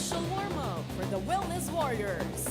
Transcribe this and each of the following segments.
official warm-up for the Wellness Warriors.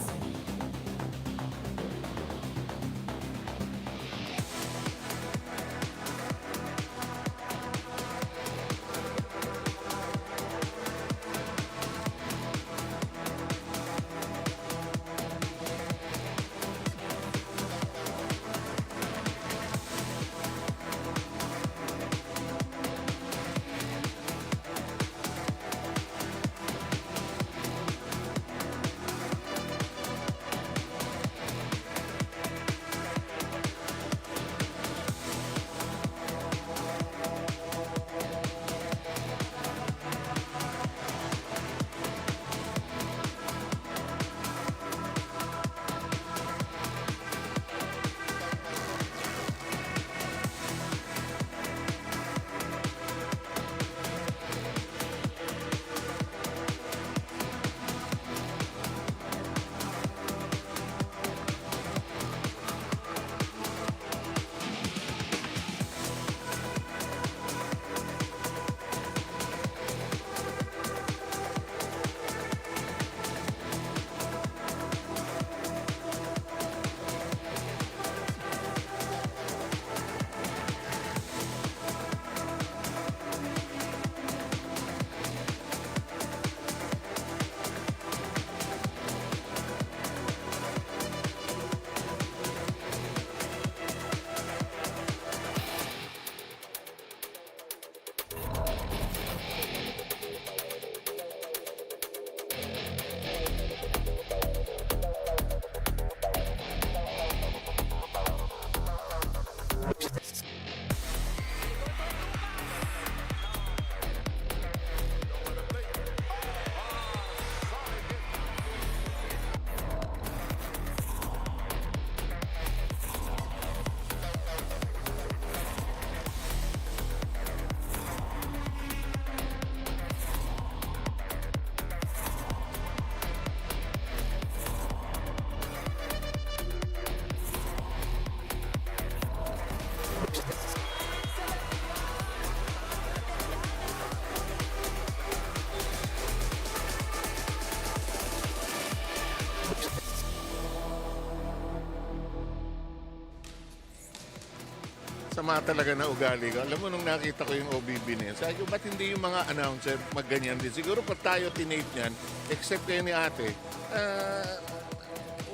Sama talaga na ugali ko. Alam mo, nung nakita ko yung OBB na yan, sabi ko, ba't hindi yung mga announcer magganyan din? Siguro pag tayo tinape niyan, except kayo ni ate,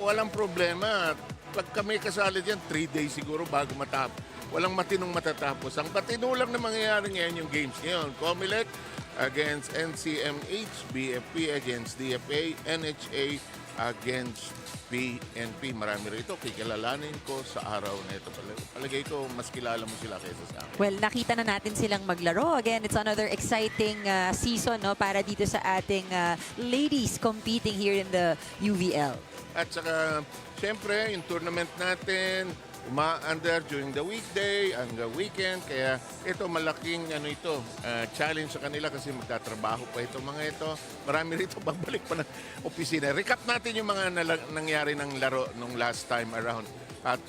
walang problema. Pag kami kasali dyan, 3 days siguro bago matapos. Walang matinong matatapos. Ang matino lang na mangyayari ngayon yung games ngayon. COMELEC against NCMH, BFP against DFA, NHA against PNP. Marami rito, kikilalanin ko sa araw na ito. Palagay ko, mas kilala mo sila kaysa sa akin. Well, nakita na natin silang maglaro. Again, it's another exciting season no, para dito sa ating ladies competing here in the UVL. At saka, siyempre, yung tournament natin, uma-under during the weekday, hanggang weekend. Kaya ito, malaking challenge sa kanila kasi magtatrabaho pa ito mga ito. Marami rito babalik pa ng opisina. Recap natin yung mga nangyari ng laro nung last time around. At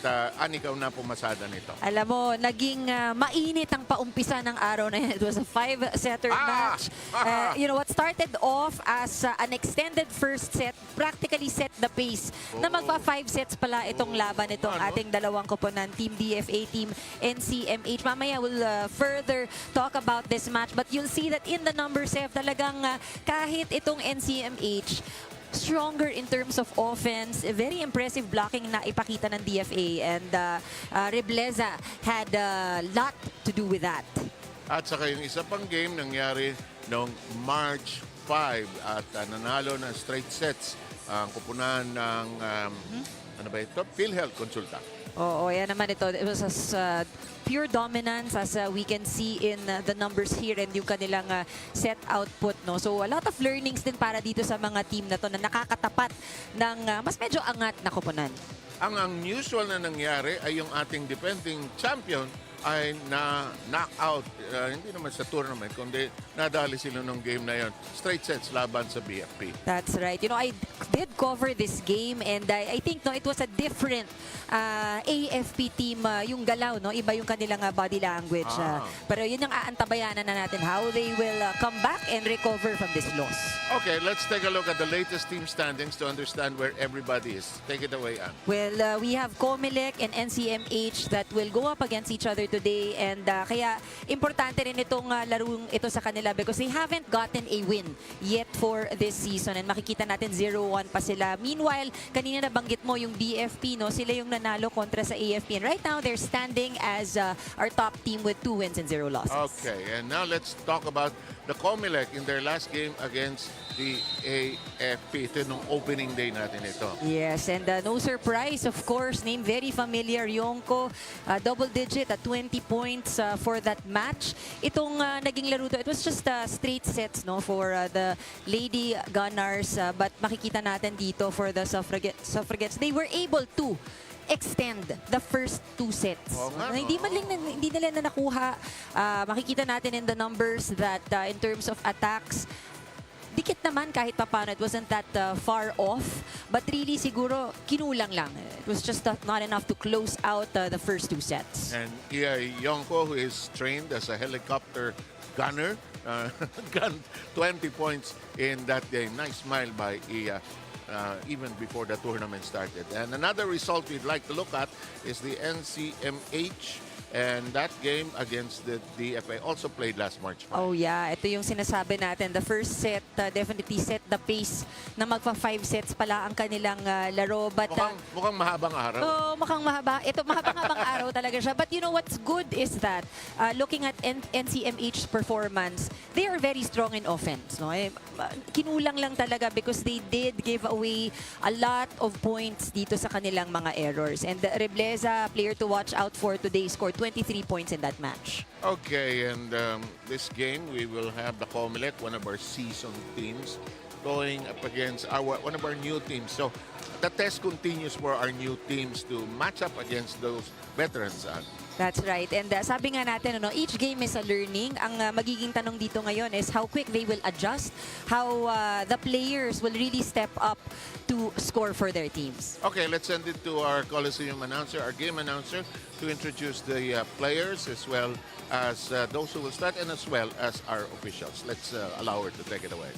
ikaw na pumasada nito. Alam mo, naging mainit ang paumpisa ng araw na yan. It was a 5-setter match. You know, what started off as an extended first set, practically set the pace na magpa 5 sets pala itong laban itong ating dalawang koponan, Team DFA, Team NCMH. Mamaya we'll further talk about this match, but you'll see that in the numbers, talagang kahit itong NCMH, stronger in terms of offense, very impressive blocking na ipakita ng DFA, and Rebleza had a lot to do with that. At saka yung isa pang game nangyari noong March 5 at nanalo ng straight sets ang kupunan ng ano ba ito? PhilHealth Consulta. Oo, yan naman ito. It was pure dominance as we can see in the numbers here and yung kanilang set output. No? So a lot of learnings din para dito sa mga team na to na nakakatapat ng mas medyo angat na koponan. Ang unusual na nangyari ay yung ating defending champion ay na-knock-out, hindi naman sa tournament, kundi nadali sila nung game na yon. Straight sets laban sa BFP. That's right. You know, I did cover this game, and I think no, it was a different AFP team yung galaw, no? Iba yung kanilang body language. Pero yun ang aantabayanan na natin, how they will come back and recover from this loss. Okay, let's take a look at the latest team standings to understand where everybody is. Take it away, Ann. Well, we have COMELEC and NCMH that will go up against each other today, and kaya importante rin itong larong ito sa kanila because they haven't gotten a win yet for this season, and makikita natin 0-1 pa sila. Meanwhile, kanina nabanggit mo yung BFP, no? Sila yung nanalo kontra sa AFP, and right now they're standing as our top team with 2 wins and 0 losses. Okay, and now let's talk about the COMELEC in their last game against the AFP. Ito nung opening day natin ito. Yes, and no surprise, of course, name very familiar, Yonko, double digit at 20 points for that match. Itong naging laro to, it was just straight sets, no, for the Lady Gunners, but makikita natin dito for the Suffragettes, they were able to extend the first 2 sets. Hindi nila na nakuha. Makikita natin in the numbers that in terms of attacks, dikit naman kahit papano. It wasn't that far off. But really, siguro, kinulang lang. It was just not enough to close out the first 2 sets. And Iya Yonko, who is trained as a helicopter gunner, gunned 20 points in that game. Nice smile by Iya. Even before the tournament started. And another result we'd like to look at is the NCMH, and that game against the DFA also played last March 5. Oh yeah, ito yung sinasabi natin. The first set definitely set the pace na magpa-5 sets pala ang kanilang laro. But mukhang mahabang araw. Oh, mukhang mahaba. Ito, mahabang araw talaga siya. But you know what's good is that looking at NCMH's performance, they are very strong in offense. No? Kinulang lang talaga because they did give away a lot of points dito sa kanilang mga errors. And Rebleza, player to watch out for today, scored 23 points in that match. Okay, and this game we will have the COMELEC, one of our season teams, going up against one of our new teams. So the test continues for our new teams to match up against those veterans. That's right. And sabi nga natin, each game is a learning. Ang magiging tanong dito ngayon is how quick they will adjust, how the players will really step up to score for their teams. Okay, let's send it to our Coliseum announcer, our game announcer, to introduce the players as well as those who will start and as well as our officials. Let's allow her to take it away.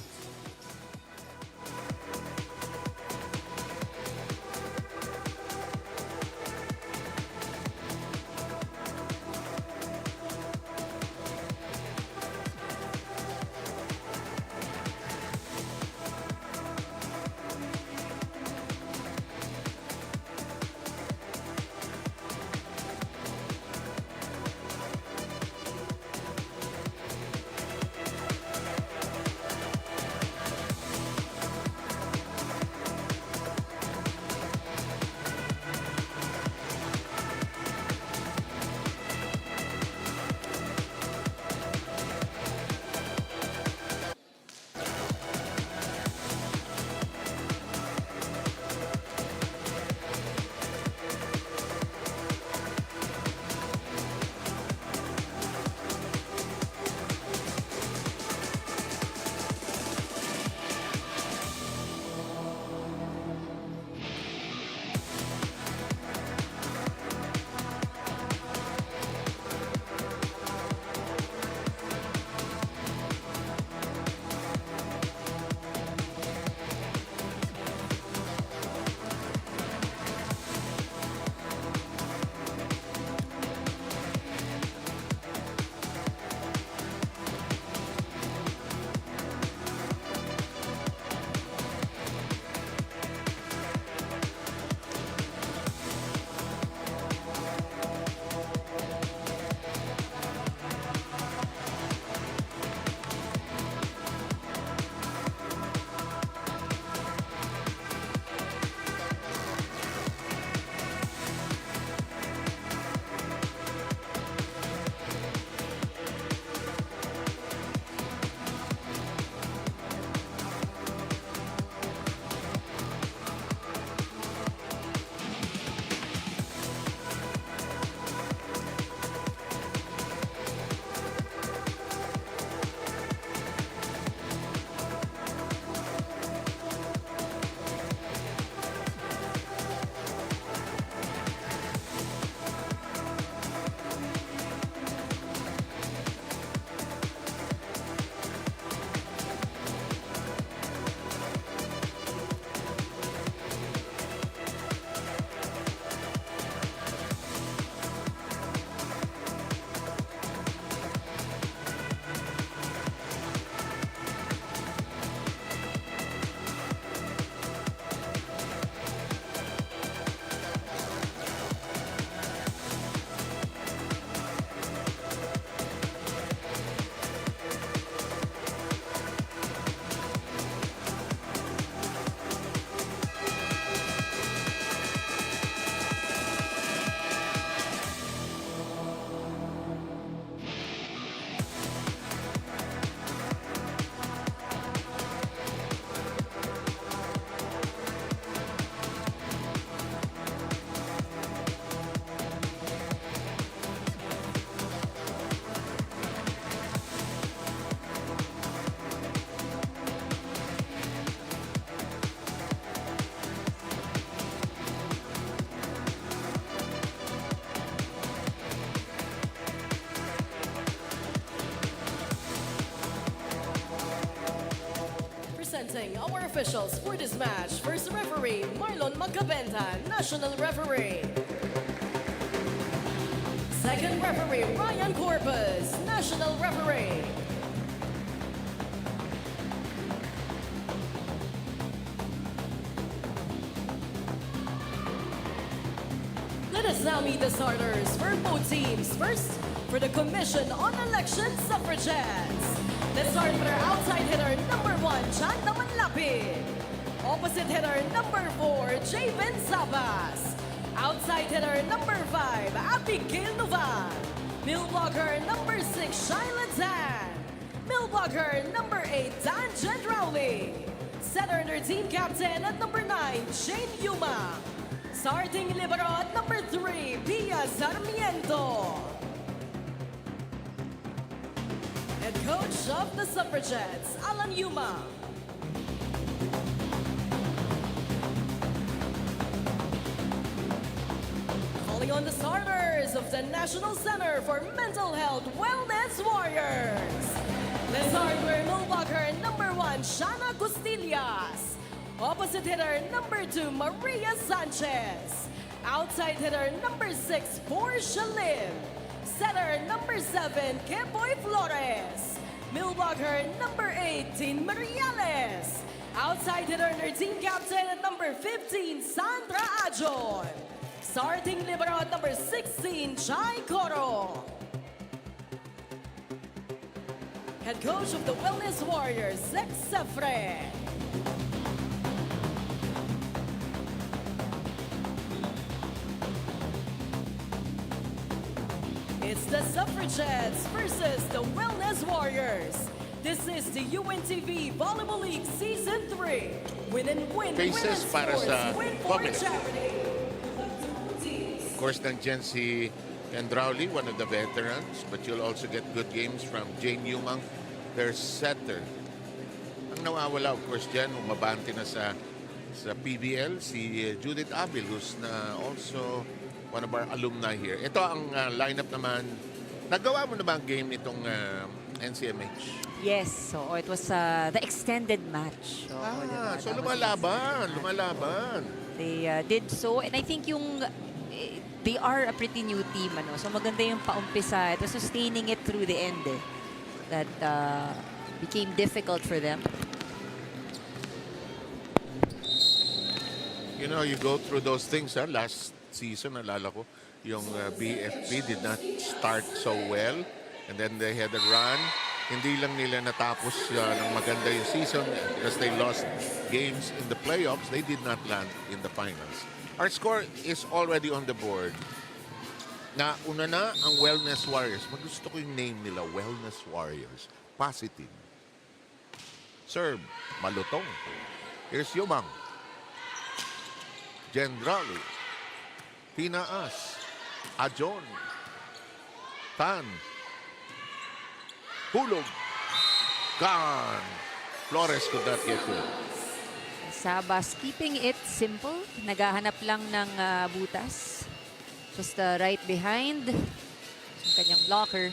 Presenting our officials for this match. First referee, Marlon Magabenta, National Referee. Second referee, Ryan Corpus, National Referee. Let us now meet the starters for both teams. First, for the Commission on Election Suffragettes. Let's start with our outside hitter, number 1, Chanda Manlapid. Opposite hitter, number 4, Javen Sabas. Outside hitter, number 5, Abigail Novan. Mill blocker, number 6, Shyla Dan. Mill blocker, number 8, Dan Gendrauli. Setter under team captain at number 9, Shane Yuma. Starting libero at number 3, Pia Sarmiento. Head coach of the Suffragettes, Alan Yuma. Calling on the starters of the National Center for Mental Health Wellness Warriors. Let's start with middle blocker number 1, Shana Costillas. Opposite hitter number 2, Maria Sanchez. Outside hitter number 6, Portia Lim. Setter number 7, Kepoy Flores. Middle blocker number 18, Mariales. Outside hitter under team captain at number 15, Sandra Ajon. Starting libero at number 16, Chai Coro. Head coach of the Wellness Warriors, Zach Sefre. It's the Suffragettes versus the Wellness Warriors. This is the UNTV Volleyball League Season 3. Win and win. Faces para sa win for COMELEC. charity. Of course, nandiyan si Gendrauli, one of the veterans, but you'll also get good games from Jane Yumang, their setter. Ang nawawala, of course, dyan, umabante na sa PBL, si Judith Abil, who's na also one of our alumni here. Ito ang lineup naman. Nagawa mo na ba ang game nitong NCMH? Yes, so it was the extended match. So lumalaban. They did so, and I think they are a pretty new team. So maganda yung paumpisa. It was sustaining it through the end. That became difficult for them. You know, you go through those things. Last season, nalala ko, yung BFP did not start so well. And then they had a run. Hindi lang nila natapos ng maganda yung season because they lost games in the playoffs. They did not land in the finals. Our score is already on the board. Una na ang Wellness Warriors. Magusto ko yung name nila, Wellness Warriors. Positive. Serve, malutong. Here's Yumang. Gendrali. Tinaas. Ajon. Tan. Hulog. Gone. Flores could not get to it. Sabas keeping it simple. Naghahanap lang ng butas. Just right behind. Yung kanyang blocker.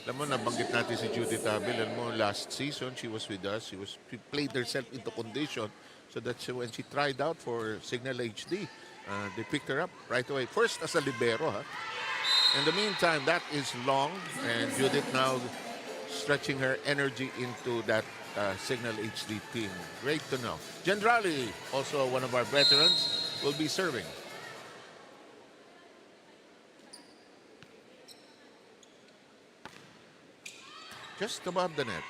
Alam mo, nabanggit natin si Judith Abil. Alam mo, last season, she was with us. She played herself into condition. So that's when she tried out for Signal HD. They picked her up right away. First as a libero. In the meantime, that is long. And Judith now stretching her energy into that Signal HD team. Great to know. Gendrali, also one of our veterans, will be serving. Just above the net.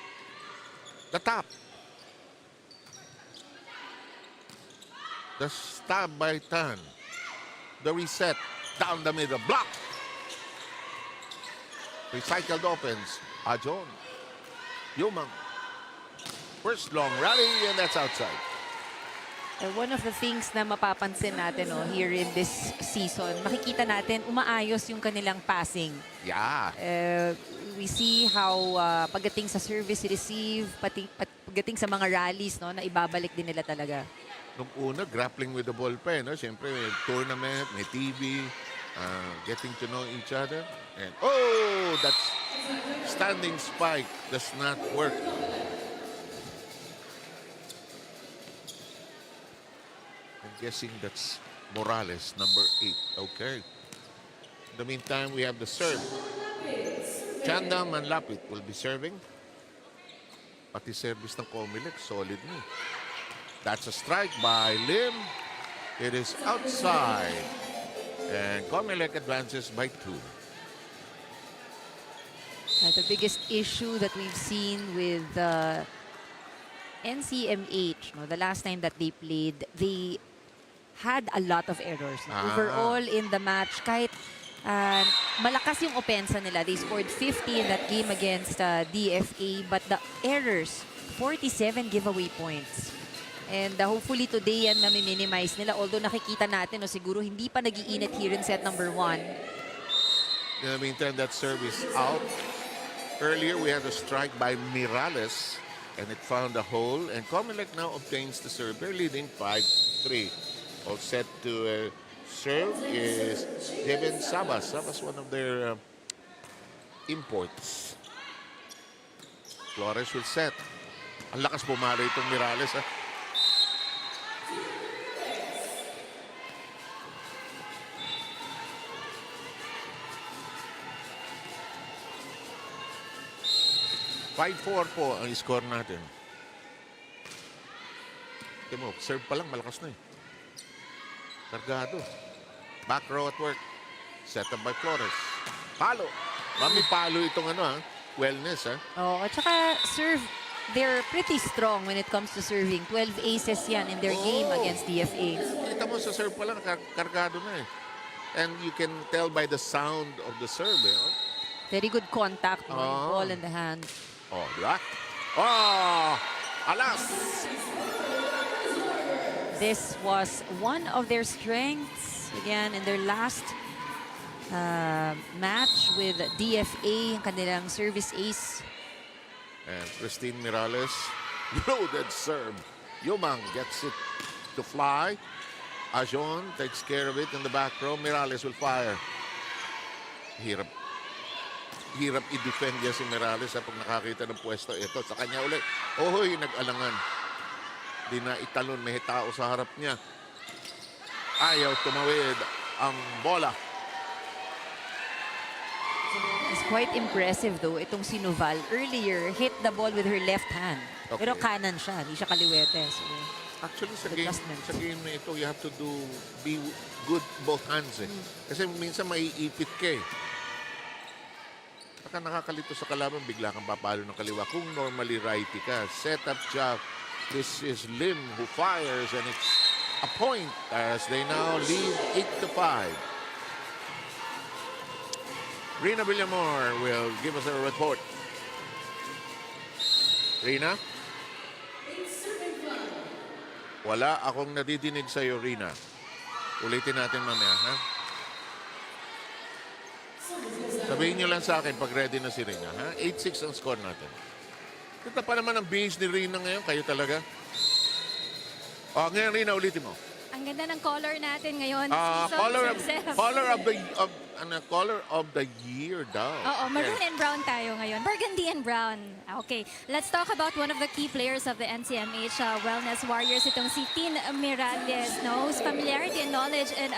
The top. The stab by Tan. The reset. Down the middle. Block. Recycled offense. Ajon. Yumang. First long rally, and that's outside. One of the things na mapapansin natin here in this season, makikita natin umaayos yung kanilang passing. Yeah. We see how pagdating sa service receive, pagdating sa mga rallies, na ibabalik din nila talaga. Nung una, grappling with the ball pa. Siyempre, may tournament, may TV, getting to know each other. And, oh, that's standing spike does not work. Guessing that's Morales, number 8. Okay. In the meantime, we have the serve. Chanda Manlapit will be serving. Pati service ng COMELEC, solid na. That's a strike by Lim. It is outside. And COMELEC advances by 2. The biggest issue that we've seen with NCMH, no, the last time that they played, they had a lot of errors. No? Overall in the match, kahit malakas yung opensa nila. They scored 50 in that game against DFA, but the errors, 47 giveaway points. And hopefully today yan nami-minimize nila. Although nakikita natin, no, siguro hindi pa nag-iinit here in set number 1. In the meantime, that serve is out. Earlier, we had a strike by Mirales, and it found a hole. And COMELEC now obtains the serve. They're leading 5-3. All set to serve is Devin Sabas. Sabas, one of their imports. Flores will set. Ang lakas pumalo itong Mirales. 5-4 po ang score natin. Tingnan mo, serve pa lang, malakas na eh. Cargado. Back row at work. Set up by Flores. Palo. Mami palo itong wellness Oh, at saka serve, they're pretty strong when it comes to serving. 12 aces yan in their game against DFA. Kita mo sa serve pa lang, kargado na eh. And you can tell by the sound of the serve Very good contact, no? Yung ball in the hand. Oh, diba? Oh! Alas! This was one of their strengths. Again, in their last match with DFA, ang kanilang service ace. And Christine Mirales, loaded serve. Yumang gets it to fly. Ajon takes care of it in the back row. Mirales will fire. Hirap i-defend niya si Mirales pag nakakita ng pwesto. Ito, sa kanya ulit. Ohoy, nag-alangan. Di na italon, may tao sa harap niya. Ayaw tumawid ang bola. It's quite impressive though, itong si Noval. Earlier, hit the ball with her left hand. Okay. Pero kanan siya, hindi siya kaliwete. So, actually, sa game na ito, you have to be good both hands Kasi minsan maiipit ka Baka nakakalito sa kalaban, bigla kang papalo ng kaliwa. Kung normally righty ka, set up job. This is Lim who fires and it's a point as they now lead 8-5. Rina Villamor will give us a report. Rina? Wala akong nadidinig sa'yo, Rina. Ulitin natin mamaya, ha? Sabihin nyo lang sa akin pag ready na si Rina, ha? 8-6 ang score natin. Kita pa naman ang base ni Rina ngayon. Kayo talaga. O, ngayon, Rina, ulitin mo. Ang ganda ng color natin ngayon. Color of the year daw. Oo, maroon and brown tayo ngayon. Burgundy and brown. Okay, let's talk about one of the key players of the NCMH Wellness Warriors, itong si Tin Miralles, no? Whose familiarity and knowledge in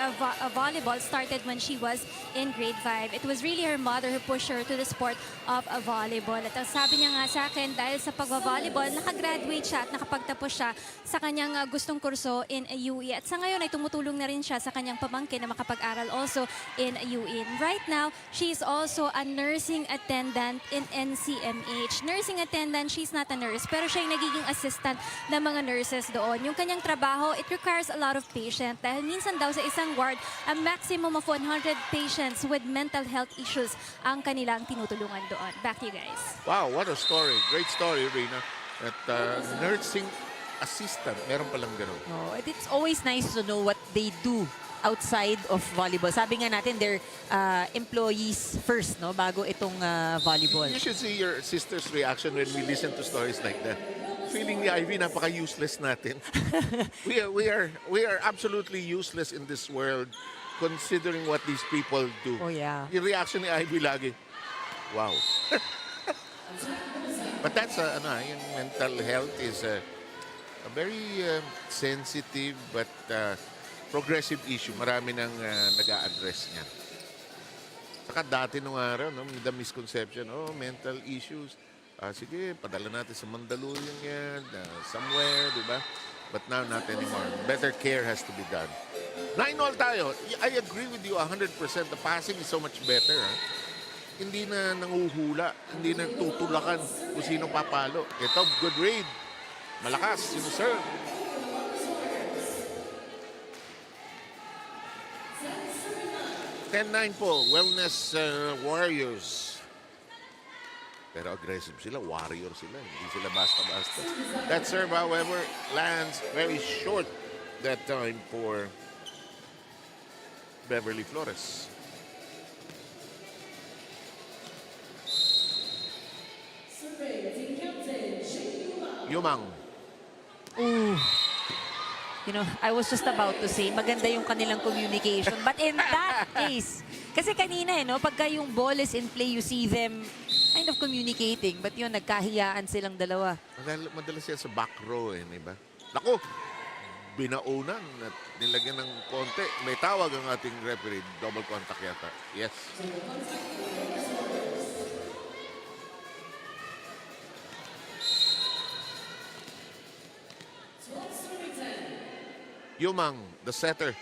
volleyball started when she was in grade 5. It was really her mother who pushed her to the sport of volleyball. At ang sabi niya nga sa akin, dahil sa pag-volleyball, nakagraduate siya at nakapagtapos siya sa kanyang gustong kurso in UE. At sa ngayon ay tumutulong na rin siya sa kanyang pamangkin na makapag-aral also in UE. Right now, she is also a nursing attendant in NCMH. Nursing attendant, she's not a nurse, pero siya yung nagiging assistant ng mga nurses doon. Yung kanyang trabaho, it requires a lot of patience dahil minsan daw sa isang ward, a maximum of 100 patients with mental health issues ang kanilang tinutulungan doon. Back to you guys. Wow, what a story. Great story, Rina. At nursing assistant, meron palang ganun. Oh, it's always nice to know what they do outside of volleyball. Sabi nga natin, they're employees first, no? Bago itong volleyball. You should see your sister's reaction when we listen to stories like that. Feeling ni Ivy, napaka-useless natin. we are absolutely useless in this world considering what these people do. Oh, yeah. Yung reaction ni Ivy lagi, wow. But that's, yung mental health is a very sensitive but progressive issue. Marami nang nag-a-address niya. Saka dati nung araw, no, the misconception, mental issues. Sige, padala natin sa Mandaluyong yan, somewhere, di ba? But now, not anymore. Better care has to be done. 9-all tayo. I agree with you 100%. The passing is so much better. Ha? Hindi na nanguhula. Hindi na tutulakan kung sino papalo. Ito, good read. Malakas yung serve. 10-9 po. Wellness Warriors. Pero aggressive sila. Warrior sila. Hindi sila basta-basta. That serve, however, lands very short that time for Beverly Flores. Yumang. Ooh. You know, I was just about to say, maganda yung kanilang communication. But in that case, kasi kanina, no, pagka yung ball is in play, you see them kind of communicating. But yun, nagkahiyaan silang dalawa. Madalas yan sa back row, di ba? Naku, binaunan at nilagyan ng konti. May tawag ang ating referee. Double contact yata. Yes. Yumang, the setter.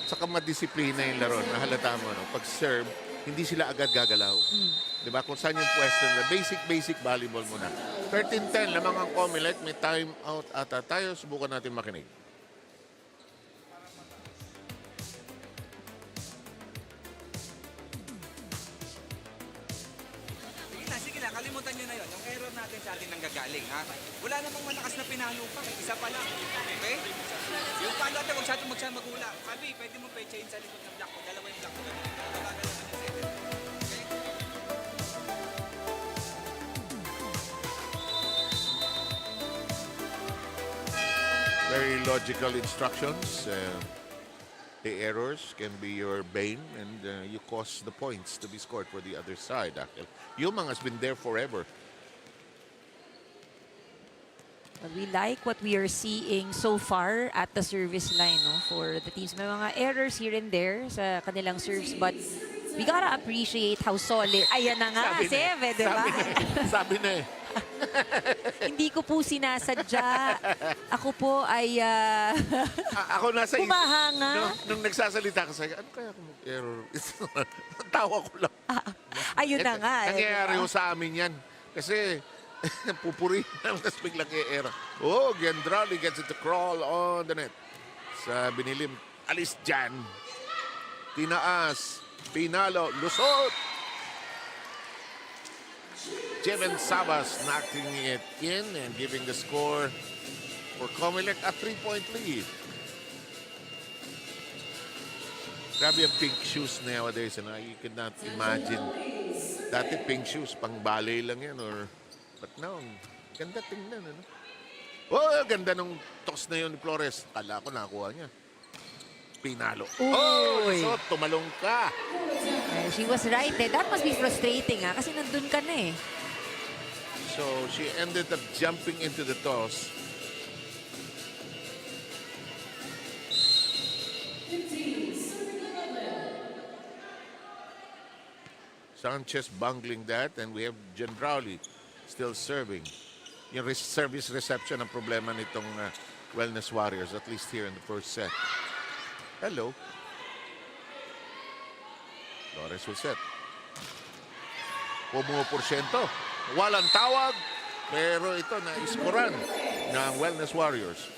Saka madisiplina yung laro. Nahalata mo, no? Pag serve, hindi sila agad gagalaw. Diba? Kung saan yung pwesto nila. Basic volleyball muna. 13-10, lamang ang COMELEC. May time out ata tayo. Subukan natin makinig. Sige na, kalimutan nyo na yun. Yung error natin sa atin nanggagaling, ha? Wala namang malakas na pinalo pa. Isa pa lang. Okay? Yung palo natin, huwag siya magula. Sabi, pwede mo pa i-chain sa likod ng block ko. Dalawa yung block ko. Very logical instructions. The errors can be your bane and you cause the points to be scored for the other side. Yumang has been there forever. Well, we like what we are seeing so far at the service line, no, for the teams. May mga errors here and there sa kanilang serves, but we gotta appreciate how solid. Ayan na nga, Seve, di ba? Sabi na eh. Hindi ko po sinasadya. Ako po ay Ako nasa humahanga. Nung nagsasalita ka sa'yo, ano kaya kung mag-error? Tawa ko lang. Ayun na nga. Nangyayari ho sa amin yan. Kasi pupuri lang, tapos biglang i-error. Oh, Gendrali gets it to crawl on the net. Sa binilim, alis dyan. Tinaas. Pinalo. Lusot. Jeven Sabas knocking it in and giving the score for COMELEC a 3-point lead. Grabe ang pink shoes nowadays. You could not imagine. Dati pink shoes, pang ballet lang yan. But now, ganda tingnan. Ano? Oh, ganda nung toss na yun ni Flores. Kala ko nakuha niya. Pinalo. Uy. So, tumalong ka. She was right there. That must be frustrating, kasi nandun ka na eh. So, she ended up jumping into the toss. Sanchez bungling that, and we have Gendrali still serving. Yung service reception ang problema nitong Wellness Warriors, at least here in the first set. Hello. Flores will set. Pumuporsyento. Walang tawag, pero ito na-iskoran ng Wellness Warriors.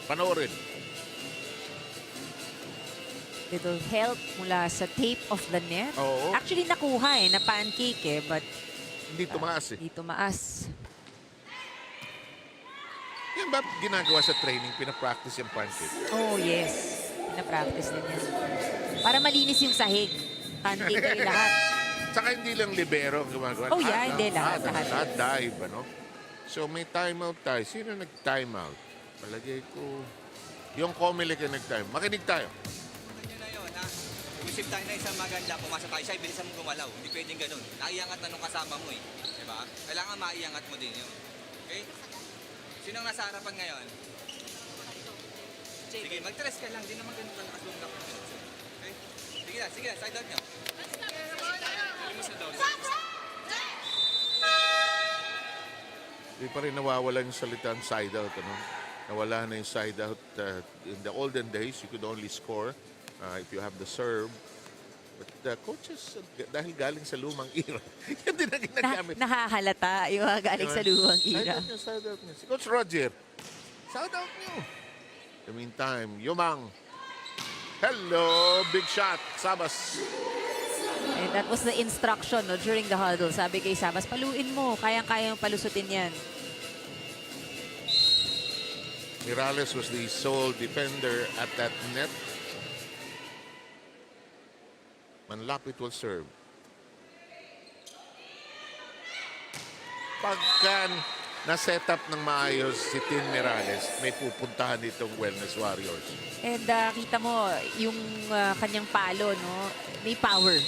Panoorin. Little help mula sa tape of the net. Oo. Actually, nakuha na pancake but Hindi tumaas eh. hindi tumaas. Yan ba ginagawa sa training? Pinapractice yung pancake? Oh, yes. Pinapractice din yan. Para malinis yung sahig. Pancake kayo lahat. Saka hindi lang libero ang gumagawa. Oh, yeah, hindi. Lahat. Lahat dive, ano? So, may timeout tayo. Sino nag-timeout? Palagay ko, yung COMELEC yung nag-time. Makinig tayo. Kalimutan nyo na yun, ha? Isip tayo na isang maganda, pumasa tayo siya, bilisan mo gumalaw. Hindi pwedeng ganun. Naiangat na nung kasama mo, eh. Diba? ba? Kailangan maiangat mo din yun. Okay? Sinong nasa harapan ngayon? Sige, mag-tres ka lang. Di naman ganun kalakas yung lock. Okay? Sige na, side out nyo. Di pa rin nawawala yung salitang side out. Ano? Nawala na yung side out. In the olden days, you could only score if you have the serve. But the coaches, dahil galing sa lumang era, yan din ang ginagamit. Nahahalata yung mga galing sa luwang era. Side out nyo. Si Coach Roger, side out nyo. In the meantime, Yumang. Hello, big shot. Sabas. And that was the instruction no, during the huddle. Sabi kay Sabas, paluin mo. Kayang-kayang palusutin yan. Mirales was the sole defender at that net. Manlapit will serve. Pagka na-set up ng maayos si Tin Mirales, may pupuntahan itong Wellness Warriors. And kita mo, yung kanyang palo, no, may power.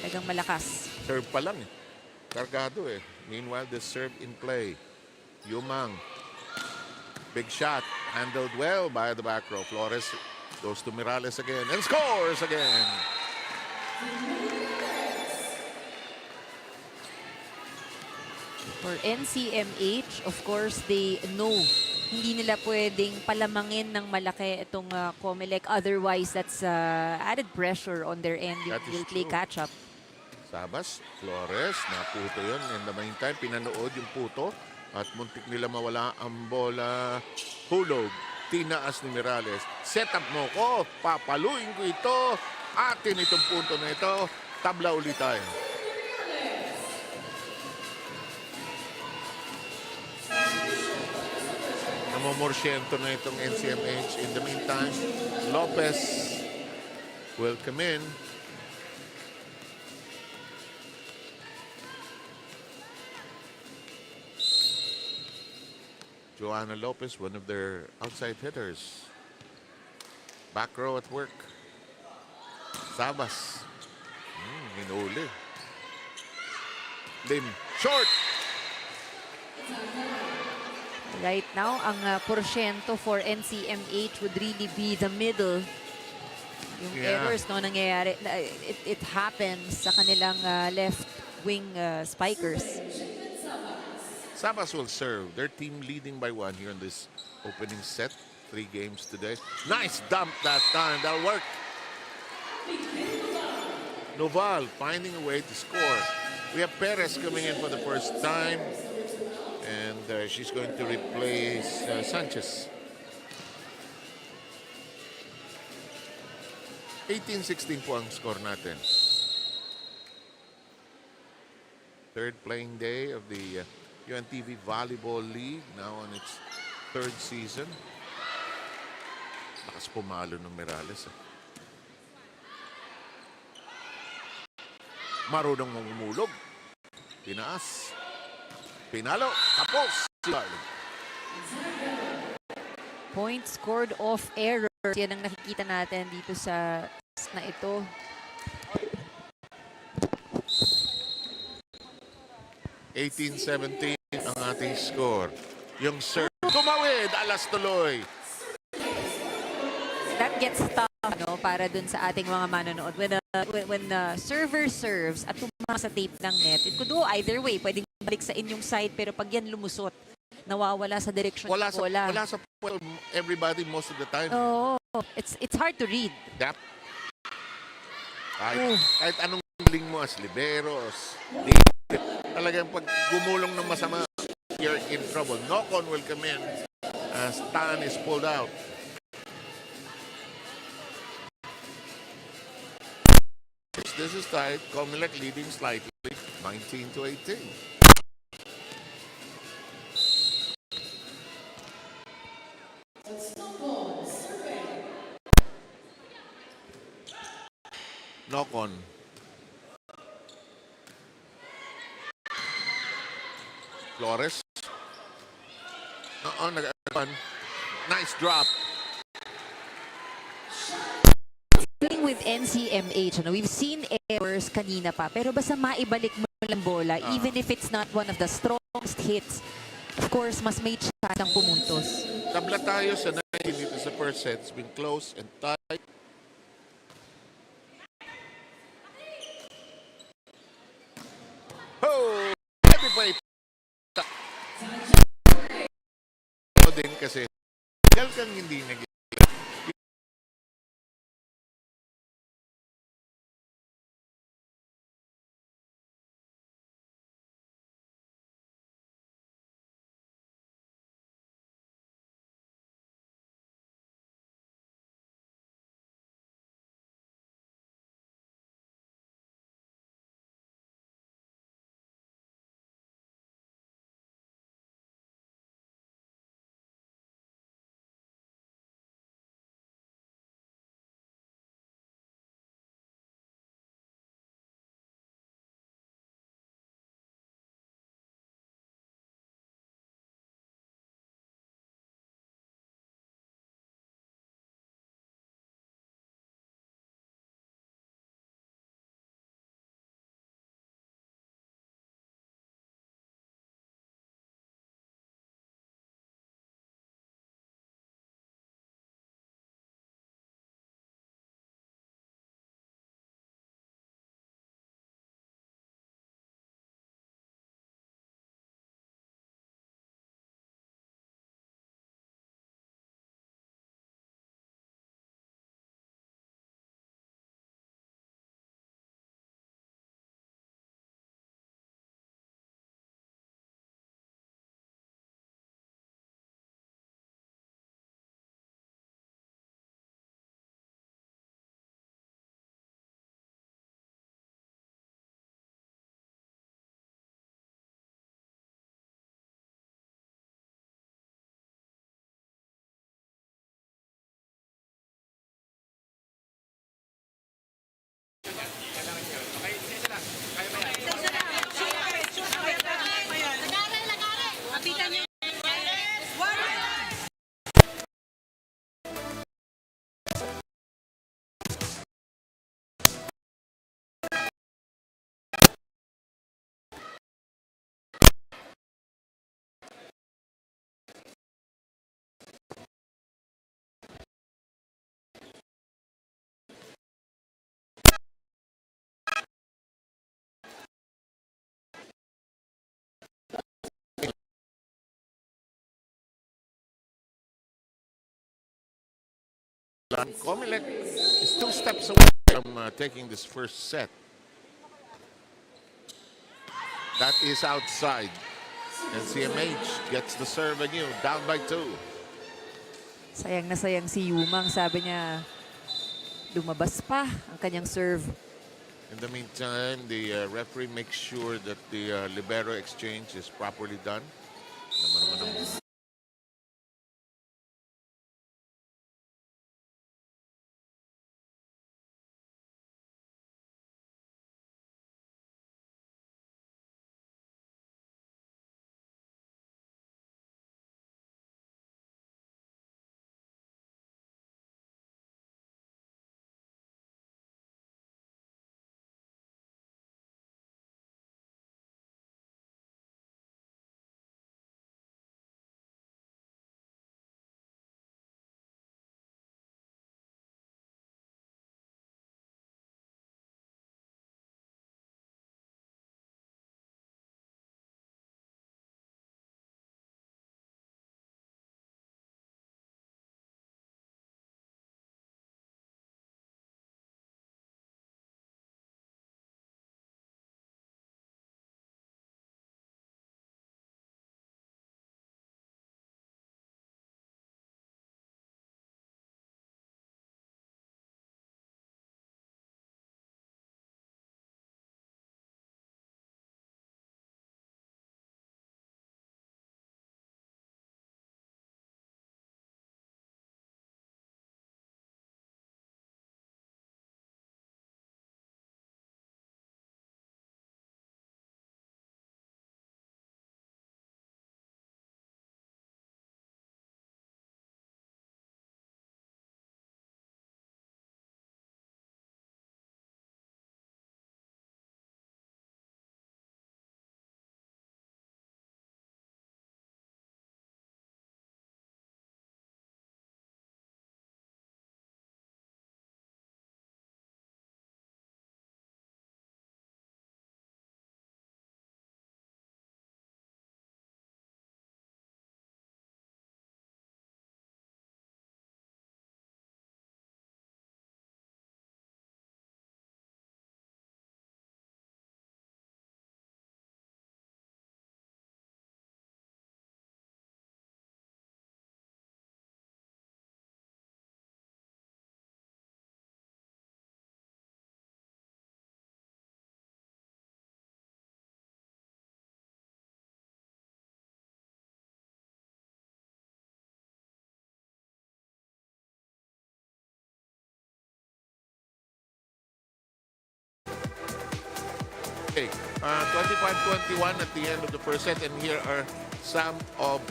Talagang malakas. Serve pa lang eh. Kargado eh. Meanwhile, the serve in play. Yumang. Big shot. Handled well by the back row. Flores goes to Mirales again and scores again. For NCMH, of course, they know hindi nila pwedeng palamangin ng malaki itong COMELEC. Otherwise, that's added pressure on their end. That is They'll play true. catch-up. Sabas, Flores, naputo yun. In the meantime, pinanood yung puto at muntik nila mawala ang bola. Hulog, tinaas ni Mirales. Set up mo ko, papaluin ko ito. Atin itong punto na ito. Tabla ulit tayo. Namomorsyento na itong NCMH. In the meantime, Lopez will come in. Joanna Lopez, one of their outside hitters. Back row at work. Sabas. Hinuli. Lim. Short! Right now, ang porsyento for NCMH would really be the middle. Yung errors no nangyayari, it happens sa kanilang left wing spikers. Sabas will serve. Their team leading by 1 here in this opening set. 3 games today. Nice dump that time. That'll work. Noval finding a way to score. We have Perez coming in for the first time. And she's going to replace Sanchez. 18-16 po ang score natin. Third playing day of the UNTV Volleyball League, now on its 3rd season. Lakas pumalo ng Mirales. Marunong mamumulog. Tinaas. Pinalo. Tapos. Point scored off error. Yan ang nakikita natin dito sa na ito. (18-17) ang ating score. Yung serve. Tumawid. Alas tuloy. That gets tough no, para dun sa ating mga manonood. When the server serves at tumama sa tape ng net, it could go either way. Pwedeng balik sa inyong side, pero pag yan lumusot, nawawala sa direction ng bola. Wala sa everybody most of the time. Oh, it's hard to read. Dap. Kahit anong ling mo as liberos, talagang pag gumulong ng masama, you're in trouble. Knock-on will come in as Tan is pulled out. This is tied. COMELEC leading slightly, 19-18. Knock-on. Flores. Nice drop. With NCMH, we've seen errors kanina pa, pero basta maibalik mo ng bola, even if it's not one of the strongest hits, of course, mas may chance ng pumuntos. Tabla tayo sa 19 dito sa first set. It's been close and tight. Oh! Heavy play. Din kasi tagal kang hindi nag COMELEC is 2 steps away from taking this first set. That is outside. NCMH gets the serve anew, down by 2. Sayang na sayang si Yumang. Sabi niya, lumabas pa ang kanyang serve. In the meantime, the referee makes sure that the libero exchange is properly done. Naman ang Okay, 25-21 at the end of the first set, and here are some of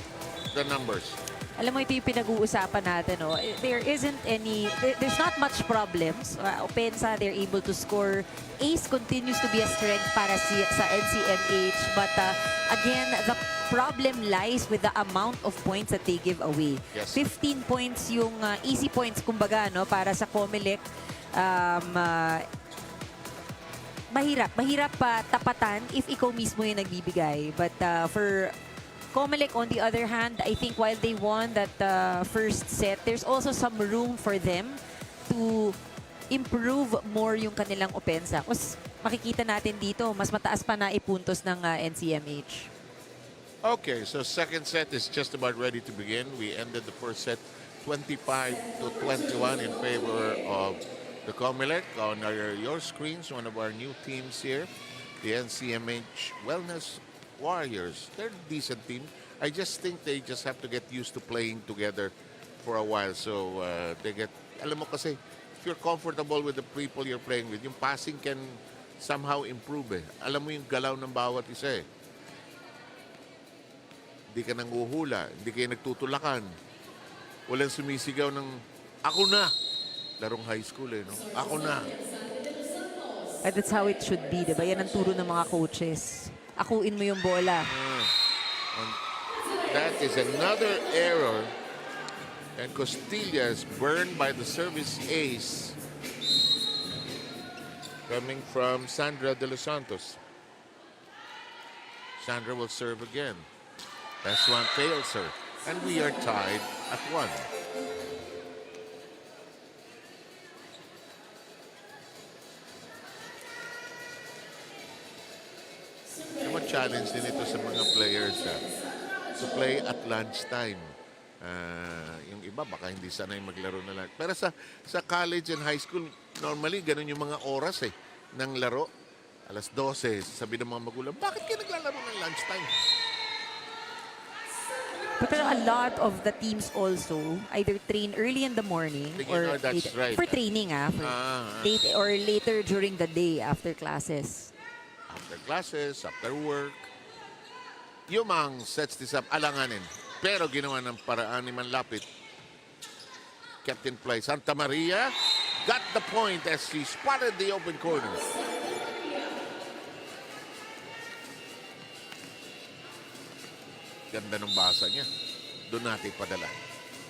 the numbers. Alam mo, ito yung pinag-uusapan natin. No? There's not much problems. Opensa, they're able to score. Ace continues to be a strength para sa NCMH. But again, the problem lies with the amount of points that they give away. Yes. 15 points yung easy points, kumbaga, no, para sa COMELEC. Mahirap pa tapatan if ikaw mismo yung nagbibigay. But for COMELEC, on the other hand, I think while they won that first set, there's also some room for them to improve more yung kanilang opensa. Kasi makikita natin dito, mas mataas pa na ipuntos ng NCMH. Okay, so second set is just about ready to begin. We ended the first set 25-21 in favor of the COMELEC. On your screens, one of our new teams here, the NCMH Wellness Warriors. They're a decent team. I just think they just have to get used to playing together for a while. So they get, alam mo kasi, if you're comfortable with the people you're playing with, yung passing can somehow improve eh. Alam mo yung galaw ng bawat isa eh. Hindi ka nanguhula, hindi kayo nagtutulakan. Walang sumisigaw ng, ako na! Larong high school eh, no? Ako na! And that's how it should be, diba? Yan ang turo ng mga coaches. Akuin mo yung bola. And that is another error. And Costilla is burned by the service ace coming from Sandra De Los Santos. Sandra will serve again. That's one fails her. And we are tied at 1. Challenge din ito sa mga players to play at lunchtime. Yung iba baka hindi sanay maglaro na lunch. Pero sa college and high school, normally ganun yung mga oras ng laro. Alas 12, sabi ng mga magulang, bakit kayo naglalaro ng lunchtime? Pero a lot of the teams also either train early in the morning or that's right. for training late or later during the day after classes. After classes, after work. Yumang sets this up, alanganin. Pero ginawa ng paraan ni Manlapit. Kept in play. Santa Maria got the point as she spotted the open corner. Ganda ng basa niya. Doon natin padala.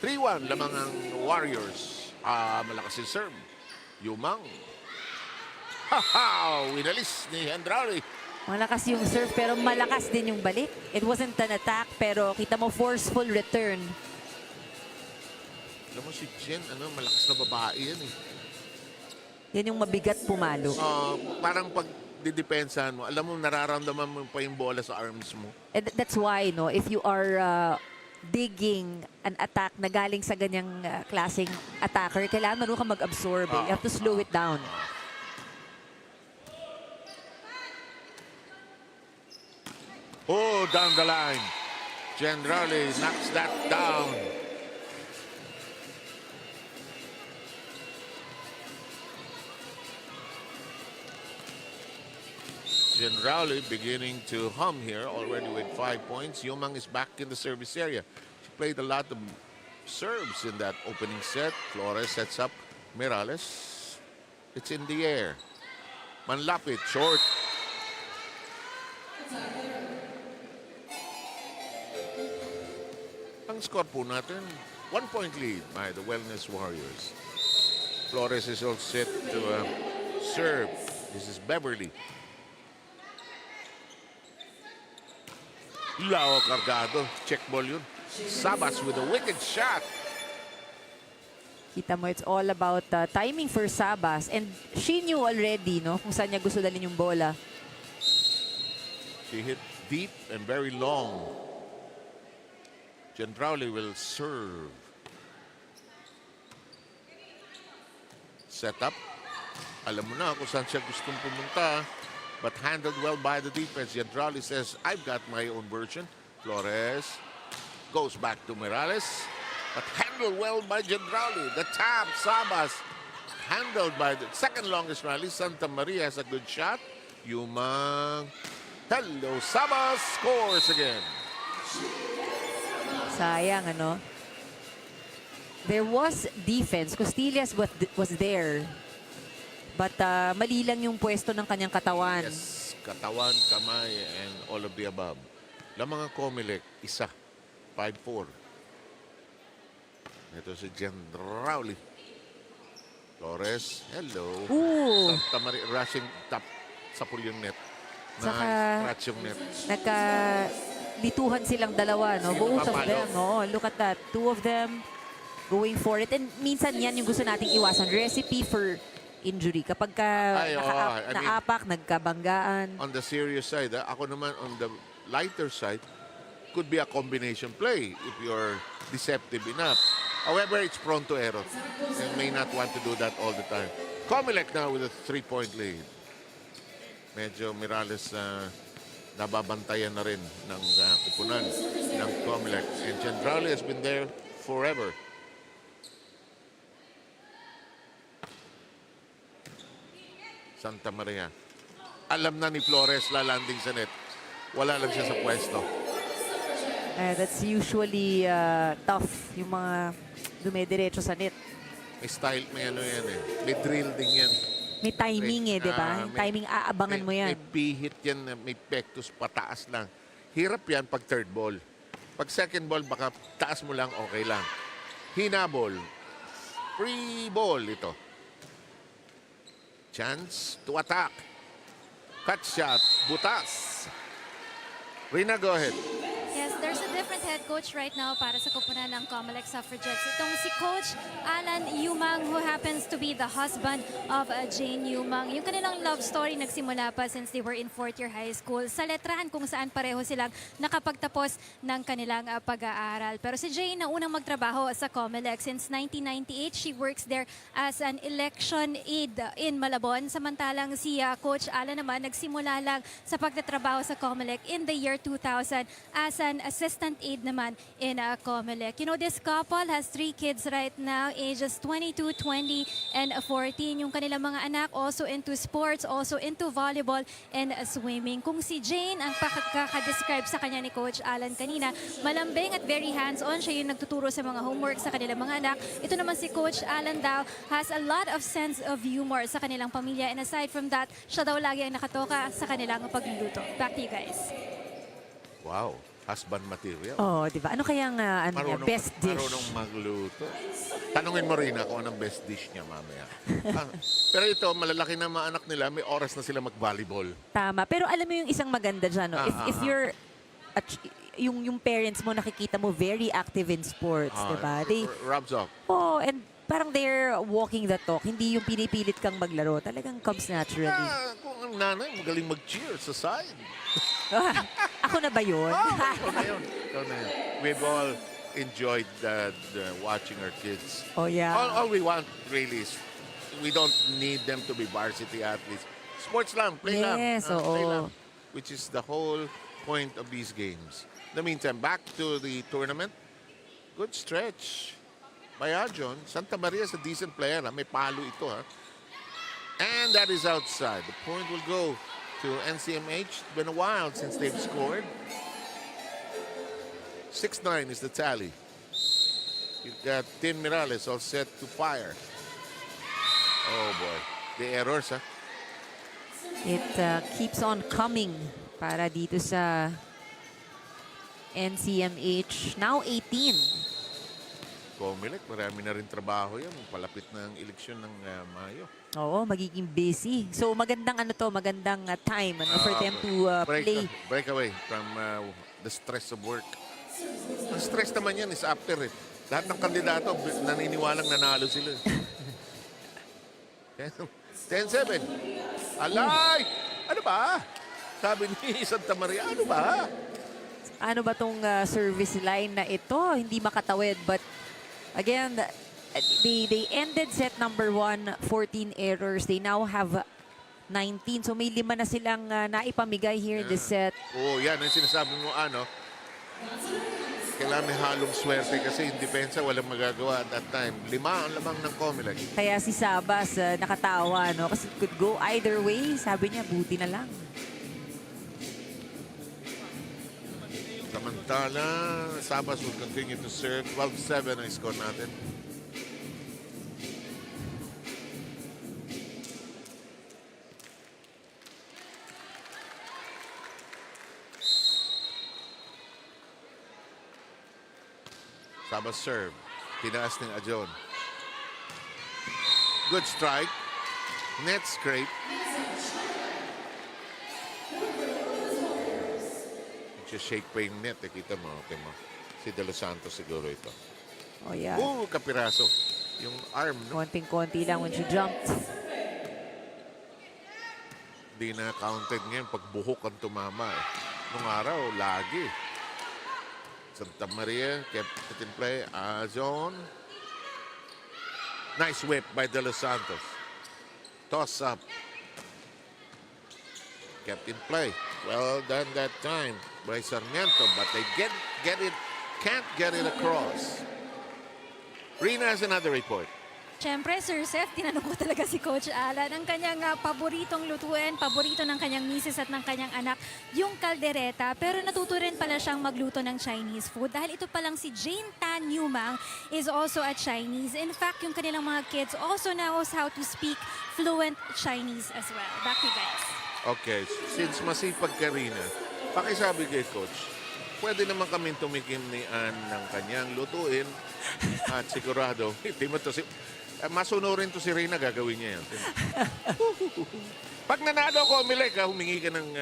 3-1 lamang ang Warriors. Malakas si serve. Yumang. Winalis ni Hendrali. Malakas yung serve pero malakas din yung balik. It wasn't an attack pero kita mo forceful return. Alam mo si Jen, malakas na babae yan eh. Yan yung mabigat pumalo. Parang pag didepensahan mo, alam mo nararamdaman mo pa yung bola sa arms mo. And that's why, no, if you are digging an attack na galing sa ganyang klaseng attacker, kailangan marunong ka mag-absorb. You have to slow it down. Oh, down the line. Generali knocks that down. Generali beginning to hum here already with 5 points. Yumang is back in the service area. She played a lot of serves in that opening set. Flores sets up Mirales. It's in the air. Manlapit, short. Ang score po natin, 1-point lead by the Wellness Warriors. Flores is all set to serve. This is Beverly. Lao Cargado, check ball yun. Sabas with a wicked shot. Kita mo, it's all about timing for Sabas. And she knew already, no, kung saan niya gusto dalhin yung bola. She hit deep and very long. Gendrauli will serve. Set up. Alam mo na kung saan siya gustong pumunta. But handled well by the defense. Gendrauli says, I've got my own version. Flores goes back to Mirales. But handled well by Gendrauli. The tap, Sabas, handled by the second longest rally. Santa Maria has a good shot. Yumang. Hello, Sabas scores again. Sayang, ano? There was defense. Costillas was there. But mali lang yung pwesto ng kanyang katawan. Yes, katawan, kamay, and all of the above. Lang mga COMELEC, isa. 5-4. Ito si Jen Rowley. Torres, hello. Ooh. Santa Maria, rushing top sa pool yung net. Saka, Scratch yung net. Nagka-dituhan silang dalawa, no? Both of them, no? Look at that. Two of them going for it. And minsan yan yung gusto nating iwasan. Recipe for injury. Kapag naapak, nagkabanggaan. On the serious side, ako naman on the lighter side, could be a combination play if you're deceptive enough. However, it's prone to error. And may not want to do that all the time. COMELEC now with a 3-point lead. Medyo Mirales nababantayan na rin ng kupunan ng COMELEC. And Gendrali has been there forever. Santa Maria. Alam na ni Flores lalanding sa net. Wala lang siya sa pwesto. That's usually tough, yung mga dumediretso sa net. May style, may ano yan eh. May drill din yan. May timing di ba? Timing, aabangan mo yan. May pihit yan, may pectus pataas lang. Hirap yan pag third ball. Pag second ball, baka taas mo lang, okay lang. Hinabol. Free ball ito. Chance to attack. Cut shot. Butas. Rina, go ahead. Yes, there's a different head coach right now para sa koponan ng COMELEC Suffragettes. Itong si Coach Alan Yumang, who happens to be the husband of Jane Yumang. Yung kanilang love story nagsimula pa since they were in 4th year high school sa letrahan kung saan pareho silang nakapagtapos ng kanilang pag-aaral. Pero si Jane na unang magtrabaho sa COMELEC since 1998. She works there as an election aide in Malabon. Samantalang si Coach Alan naman nagsimula lang sa pagtatrabaho sa COMELEC in the year 2000 as an assistant aide naman in COMELEC. You know, this couple has 3 kids right now, ages 22, 20, and 14. Yung kanilang mga anak also into sports, also into volleyball and swimming. Kung si Jane ang pakaka-describe sa kanya ni Coach Alan kanina, malambing at very hands-on. Siya yung nagtuturo sa mga homework sa kanilang mga anak. Ito naman si Coach Alan daw has a lot of sense of humor sa kanilang pamilya. And aside from that, siya daw lagi ang nakatoka sa kanilang pagluluto. Back to you guys. Wow. Husband material. Oh, di ba? Ano kayang best dish? Marunong magluto. Tanungin mo rin kung anong best dish niya mamaya. Pero ito, malalaki na mga anak nila, may oras na sila mag-volleyball. Tama. Pero alam mo yung isang maganda dyan, no? If you're, yung parents mo nakikita mo very active in sports, di ba? Rubs off. Oh, and parang they're walking the talk. Hindi yung pinipilit kang maglaro. Talagang comes naturally. Kung ang nanay, magaling mag-cheer sa side. Ako na ba yun? Ikaw na yun. We've all enjoyed watching our kids. Oh, yeah. All we want really is we don't need them to be varsity athletes. Sports lang, play lang. Yes, Play oo. lang. Which is the whole point of these games. In the meantime, back to the tournament. Good stretch. Bayajon, Santa Maria is a decent player. May palo ito. And that is outside. The point will go to NCMH. It's been a while since they've scored. 6-9 is the tally. You've got Tin Mirales all set to fire. Oh boy. The errors, It keeps on coming para dito sa NCMH. Now 18. COMELEC, marami na rin trabaho yan. Palapit na ang eleksyon ng Mayo. Oo, magiging busy. So magandang magandang time for them to play. Break away from the stress of work. Ang stress naman yan is after it. Lahat ng kandidato naniniwalang nanalo sila. 10-7. Alay! Ano ba? Sabi ni Santa Maria, ano ba? Ano ba tong service line na ito? Hindi makatawid, but again, they ended set number 1, 14 errors. They now have 19. So may 5 na silang naipamigay here in this set. Oh, yan ang sinasabi mo, kailangan may halong swerte kasi yung depensa walang magagawa at that time. 5 ang lamang ng COMELEC. Kaya si Sabas nakatawa, no? Kasi it could go either way. Sabi niya, buti na lang. Samantala, Sabas will continue to serve. 12-7 ang score natin. Sabas serve. Tinaas ng Ajon. Good strike. Net scrape. Shake pa yung net. Kita mo. Okay mo. Si De Los Santos siguro ito. Oh, yeah. Kapiraso. Yung arm, no? Konting-konti lang when she jumped. Di na counted ngayon pag buhok ang tumama. Nung araw, lagi. Santa Maria kept it in play. Ajon. Nice whip by De Los Santos. Toss up. Kept in play. Well done that time by Sarmiento, but they can't get it across. Rina has another report. Siyempre, Sir Seth, tinanong ko talaga si Coach Alan. Ang kanyang paboritong lutuin, paborito ng kanyang misis at ng kanyang anak, yung kaldereta. Pero natuto rin pala siyang magluto ng Chinese food. Dahil ito palang si Jane Tan Newmang is also a Chinese. In fact, yung kanilang mga kids also knows how to speak fluent Chinese as well. Back to you guys. Okay, since masipag ka, Rina, pakisabi kay Coach, pwede naman kami tumikim ni Ann ng kanyang lutuin at sigurado, masunurin to si Rina, gagawin niya yan. Pag nanalo ko, COMELEC, humingi ka ng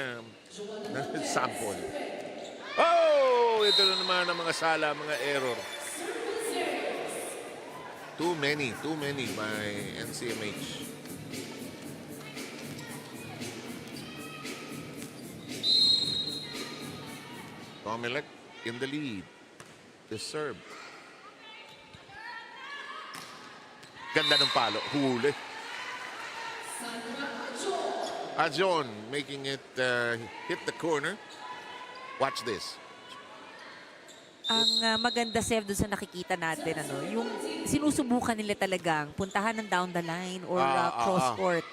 sample. Oh! Ito na naman ang mga sala, mga error. Too many by NCMH. COMELEC in the lead. The serve. Ganda ng palo. Huli. Ajon making it hit the corner. Watch this. Ang maganda, Sev, doon sa nakikita natin, yung sinusubukan nila talagang puntahan ng down the line or cross court.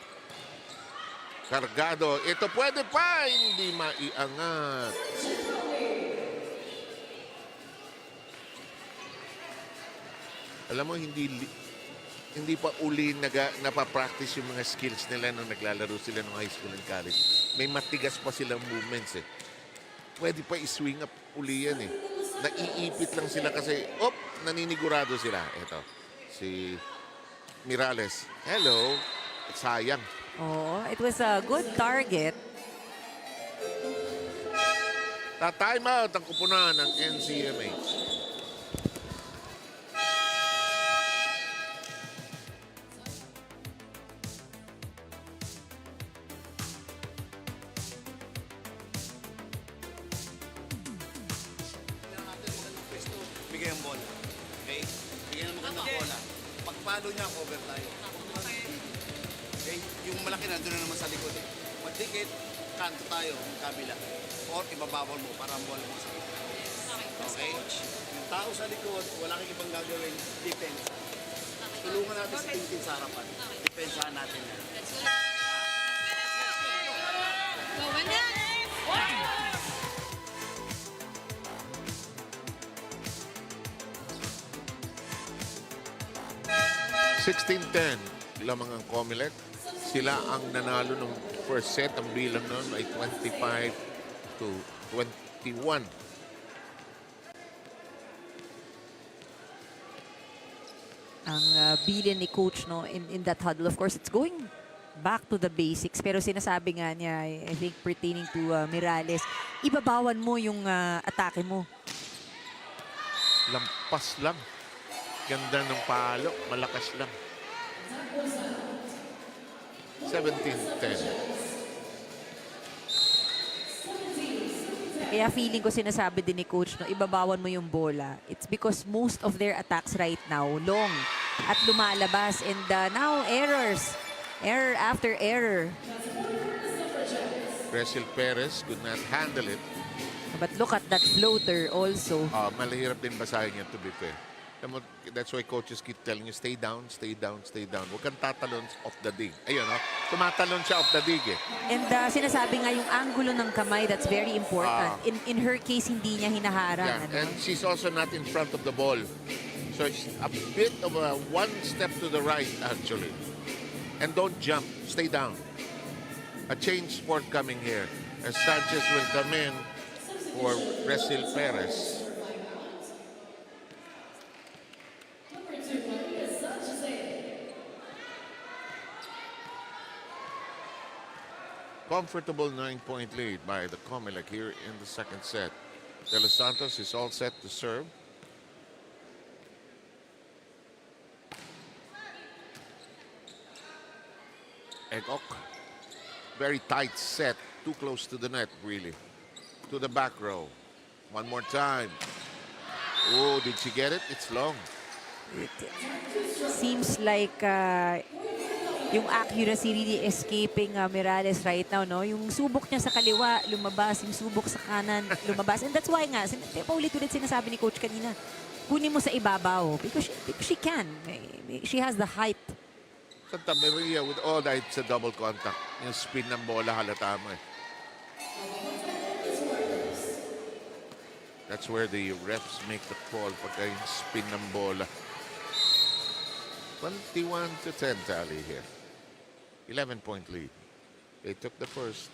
Kargado. Ito pwede pa. Hindi maiangat. Alam mo, hindi pa uli napapractice yung mga skills nila nung naglalaro sila ng high school and college. May matigas pa silang movements eh. Pwede pa i-swing up uli yan eh. Naiipit lang sila kasi, naninigurado sila. Ito, si Mirales. Hello. Sayang. Oh, it was a good target. Ta-time out ang kupunan ng NCMH. Bigay ang bola. Okay? Bigyan naman ng bola. Pag-follow niya, cover tayo. Okay? Yung malaki nandun na naman sa likod eh. Magdikit, kanto tayo, yung kabila. Or ibabawal mo para ang bola mo sa likod. Okay? Yung tao sa likod, wala kang ibang gagawin, depensa. Tulungan natin sa tingin sa harapan. Depensahan natin yan. Go, Wanda! 16-10 lamang ang COMELEC. Sila ang nanalo ng first set. Ang bilang nun ay 25-21. Ang bilin ni Coach in that huddle, of course, it's going back to the basics. Pero sinasabi nga niya, I think pertaining to Mirales, ibabawan mo yung atake mo. Lampas lang. Ganda ng palo. Malakas lang. 17-10. Kaya feeling ko sinasabi din ni Coach, ibabawan mo yung bola. It's because most of their attacks right now, long at lumalabas. And now, errors. Error after error. Cecil Perez could not handle it. But look at that floater also. Malahirap din basahin yan, to be fair. Alam mo, that's why coaches keep telling you, stay down, stay down, stay down. Huwag kang tatalon off the dig. Ayun, tumatalon siya off the dig eh. And sinasabi nga yung angulo ng kamay, that's very important. In her case, hindi niya hinaharang. Yeah, and she's also not in front of the ball. So it's a bit of a one step to the right, actually. And don't jump, stay down. A change sport coming here. As Sanchez will come in for Brazil Perez. Comfortable 9-point lead by the COMELEC here in the second set. De Los Santos is all set to serve. Egok. Very tight set. Too close to the net, really. To the back row. One more time. Oh, did she get it? It's long. It seems like yung accuracy really escaping Miralles right now, no? Yung subok niya sa kaliwa, lumabas. Yung subok sa kanan, lumabas. And that's why nga, paulit-ulit sinasabi ni Coach kanina, kunin mo sa ibabaw. Because she can. She has the height. Santa Maria with all that, it's a double contact. Yung spin ng bola, halata mo eh. That's where the refs make the call pagka yung spin ng bola. 21-10 tally here. 11-point lead. They took the first.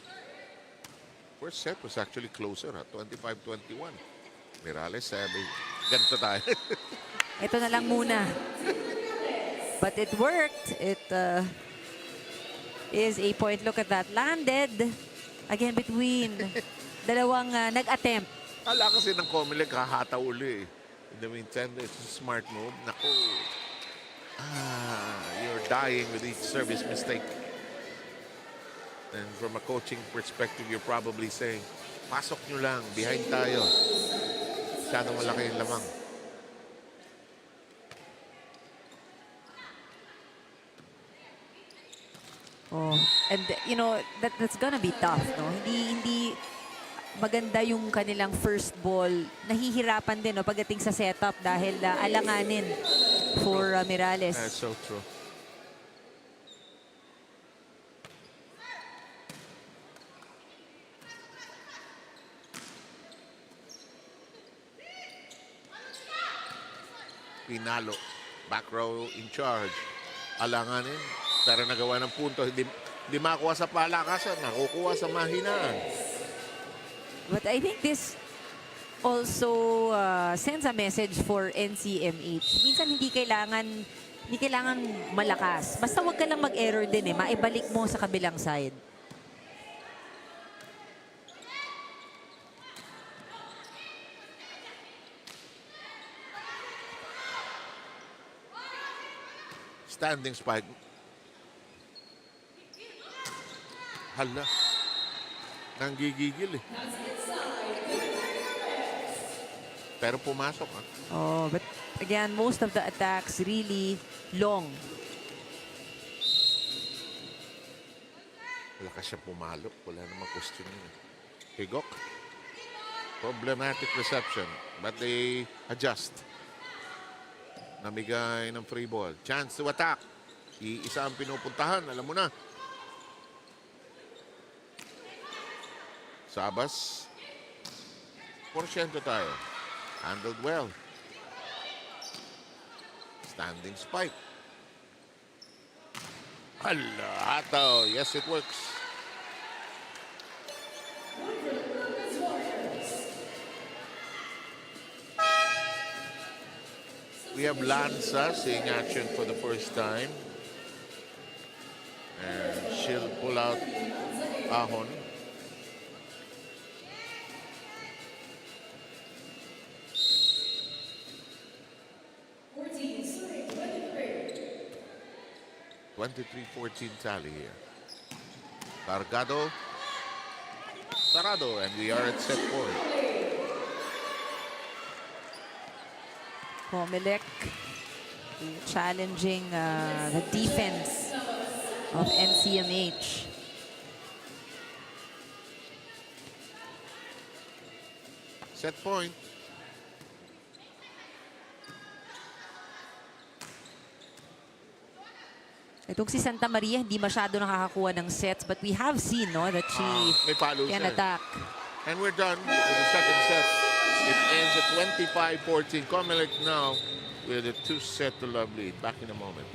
First set was actually closer, 25-21. Miralles sabi, ganito tayo. Ito na lang muna. But it worked. It is a point. Look at that. Landed. Again, between dalawang nag-attempt. Kala kasi ng COMELEC hahata uli eh. In the meantime, it's a smart move. Naku. You're dying with each service mistake. And from a coaching perspective, you're probably saying, pasok nyo lang, behind tayo. Masyadong malaki yung lamang. Oh, and you know, that's gonna be tough, no? Hindi maganda yung kanilang first ball. Nahihirapan din, no, pagdating sa setup dahil alanganin for Miralles. That's so true. Pinalo. Back row in charge. Alanganin. Pero nagawa ng punto. Hindi makuha sa palakasan. Nakukuha sa mahinaan. But I think this also sends a message for NCMH. Minsan hindi kailangan malakas. Basta wag ka lang mag-error din eh. Maibalik mo sa kabilang side. Standing spike. Hala. Nanggigigil eh. Pero pumasok ah. Oh, but again, most of the attacks really long. Lakas siya pumalo. Wala namang question yun. Higok. Problematic reception. But they adjust. Namigay ng free ball. Chance to attack. Iisa ang pinupuntahan. Alam mo na. Sabas. Porsyento tayo. Handled well. Standing spike. Hala, hataw. Yes, it works. We have Lanza seeing action for the first time. And she'll pull out Ahon. (23-14) tally here. Cargado. Sarado, and we are at set 4. COMELEC challenging the defense of NCMH. Set point. Itong si Santa Maria, hindi masyado nakakakuha ng sets, but we have seen, no, that she May palo can siya eh. attack. And we're done with the second set. It ends at 25-14. COMELEC now with a 2-set-to-love lead. Back in a moment.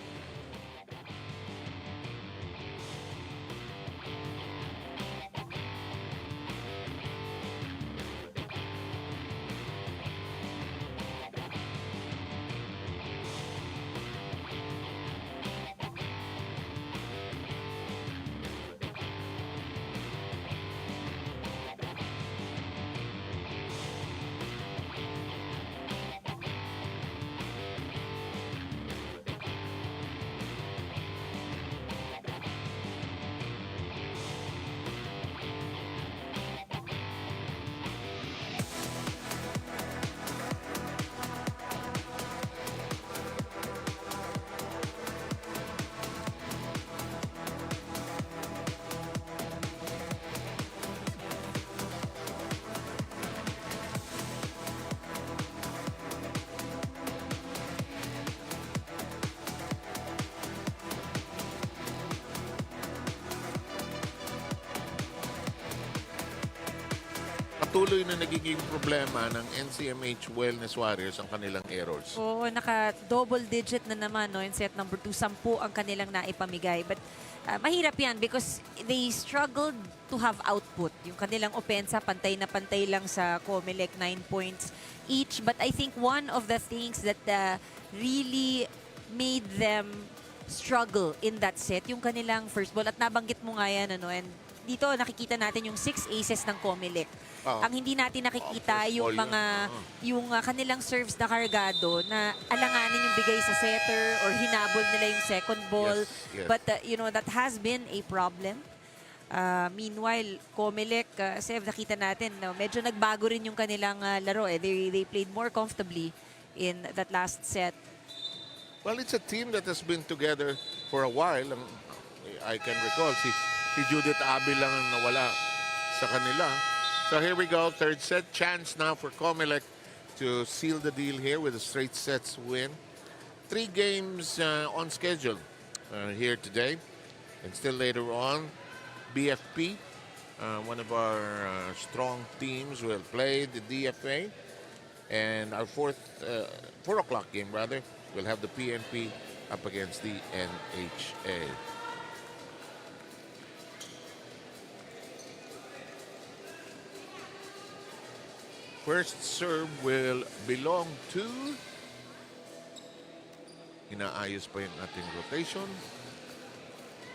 Patuloy na nagiging problema ng NCMH Wellness Warriors ang kanilang errors. Oo, naka-double digit na naman, no, in set number 2. 10 ang kanilang naipamigay. But mahirap yan because they struggled to have output. Yung kanilang opensa, pantay na pantay lang sa COMELEC, 9 points each. But I think one of the things that really made them struggle in that set, yung kanilang first ball. At nabanggit mo nga yan, ano, and dito nakikita natin yung 6 aces ng COMELEC. Ang hindi natin nakikita yung mga yung kanilang serves na kargado na alanganin yung bigay sa setter or hinabol nila yung second ball. Yes. But you know, that has been a problem. Meanwhile, COMELEC, Sev, nakita natin, no, medyo nagbago rin yung kanilang laro. They played more comfortably in that last set. Well, it's a team that has been together for a while. I can recall si Judith Abi lang ang nawala sa kanila. So here we go, third set. Chance now for COMELEC to seal the deal here with a straight sets win. 3 games on schedule here today. And still later on, BFP, one of our strong teams, will play the DFA. And our 4 o'clock game, rather, will have the PNP up against the NHA. First serve will belong to... Inaayos pa yung ating rotation.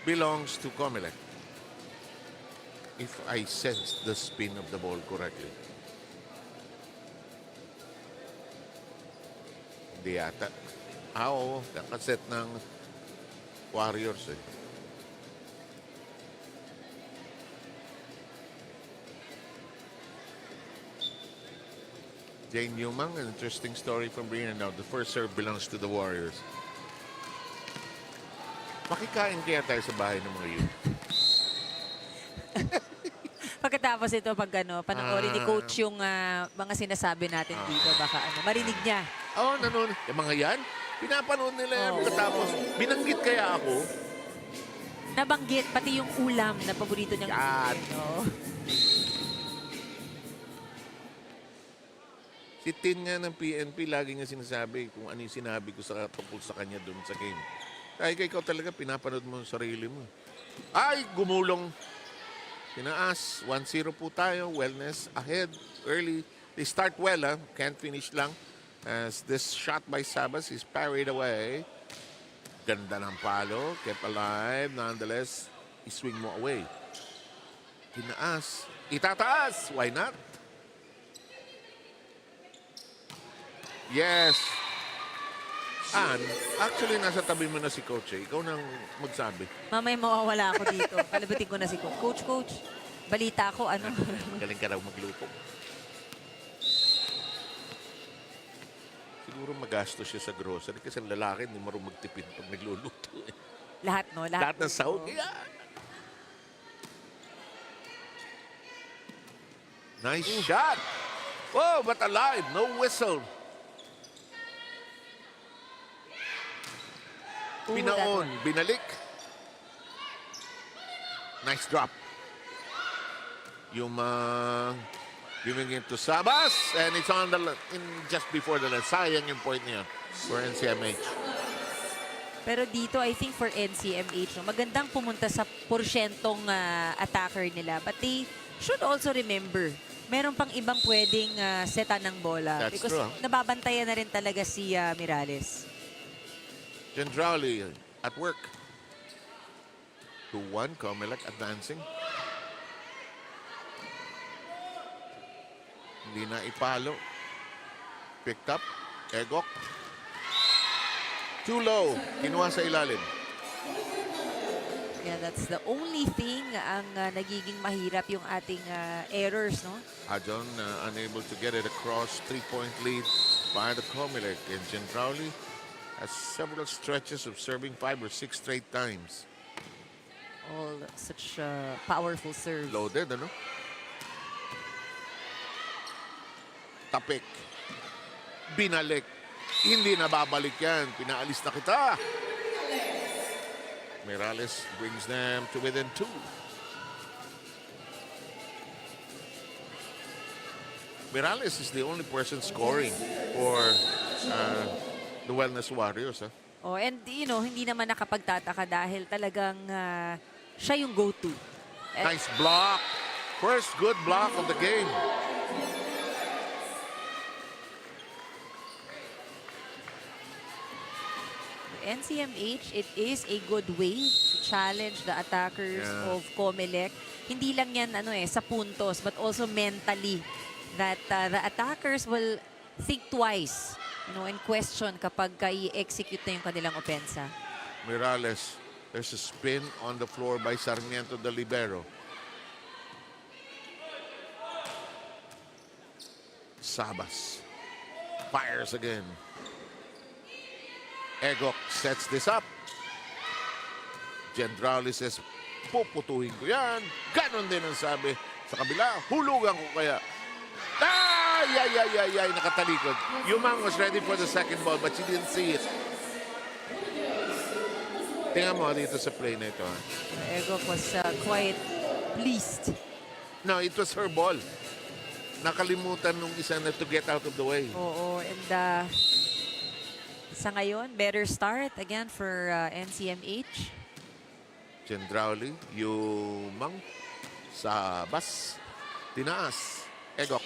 Belongs to COMELEC. If I sense the spin of the ball correctly. Hindi yata. Oo, nakaset ng Warriors eh. Jane Newman, an interesting story from Brina now. The first serve belongs to the Warriors. Makikain kaya tayo sa bahay ng mga yun. Pagkatapos ito, pag panoorin ni Coach yung mga sinasabi natin dito, baka marinig niya. Oo, nanonood. Yung mga yan, pinapanood nila yan. Pagkatapos, binanggit kaya ako. Nabanggit, pati yung ulam na paborito niyang Yan. no? Si Tin nga ng PNP, lagi niya sinasabi kung ano yung sinabi ko tungkol sa kanya doon sa game. Kaya ikaw talaga, pinapanood mo ang sarili mo. Ay, gumulong. Tinaas. 1-0 po tayo. Wellness ahead early. They start well, can't finish lang. As this shot by Sabas is parried away. Ganda ng palo. Kept alive. Nonetheless, iswing mo away. Tinaas. Itataas. Why not? Yes. And, actually, nasa tabi mo na si Coach eh. Ikaw nang magsabi. Mamay mawawala ako dito. Palabatin ko na si Coach. Coach, balita ko, ano? Magaling ka raw magluto. Siguro magastos siya sa grocery kasi ang lalaki hindi marunong magtipid pag nagluluto eh. Lahat, no? Lahat ng sahod. Yeah. Nice shot. Oh, but alive. No whistle. Ooh, that Pinaon. one. Binalik. Nice drop. Yumang giving it to Sabas. And it's on the just before the line. Sayang yung point niya for NCMH. Pero dito, I think for NCMH, no, magandang pumunta sa porsyentong attacker nila. But they should also remember, meron pang ibang pwedeng setan ng bola. That's because true. nababantayan na rin talaga si Mirales. Gendrauli at work. 2-1, COMELEC advancing. Hindi na ipalo. Picked up. Egok. Too low. Kinuha sa ilalim. Yeah, that's the only thing ang nagiging mahirap yung ating errors, no? Ajon unable to get it across. 3-point lead by the COMELEC. And Gendrauli has several stretches of serving 5 or 6 straight times. All such powerful serves. Loaded, ano? Tapik. Binalik. Hindi na babalik yan. Pinaalis na kita. Mirales brings them to within 2. Mirales is the only person scoring for the Wellness Warriors. Oh, and you know, hindi naman nakapagtataka dahil talagang siya yung go-to. Nice block. First good block of the game. NCMH, it is a good way to challenge the attackers of COMELEC. Hindi lang yan sa puntos, but also mentally that the attackers will think twice, and question kapag i-execute na yung kanilang opensa. Mirales, there's a spin on the floor by Sarmiento de Libero. Sabas fires again. Egok sets this up. Gendrauli says, puputuhin ko yan. Ganon din ang sabi sa kabila. Hulugan ko kaya. Ay, nakatalikod. Yumang was ready for the second ball but she didn't see it. Tingnan mo dito sa play na ito. Egok was quite pleased. No, it was her ball. Nakalimutan nung isa na to get out of the way. Oo, and sa ngayon, better start again for NCMH. Gendrauli, Yumang, Sabas, Tinaas, Egok.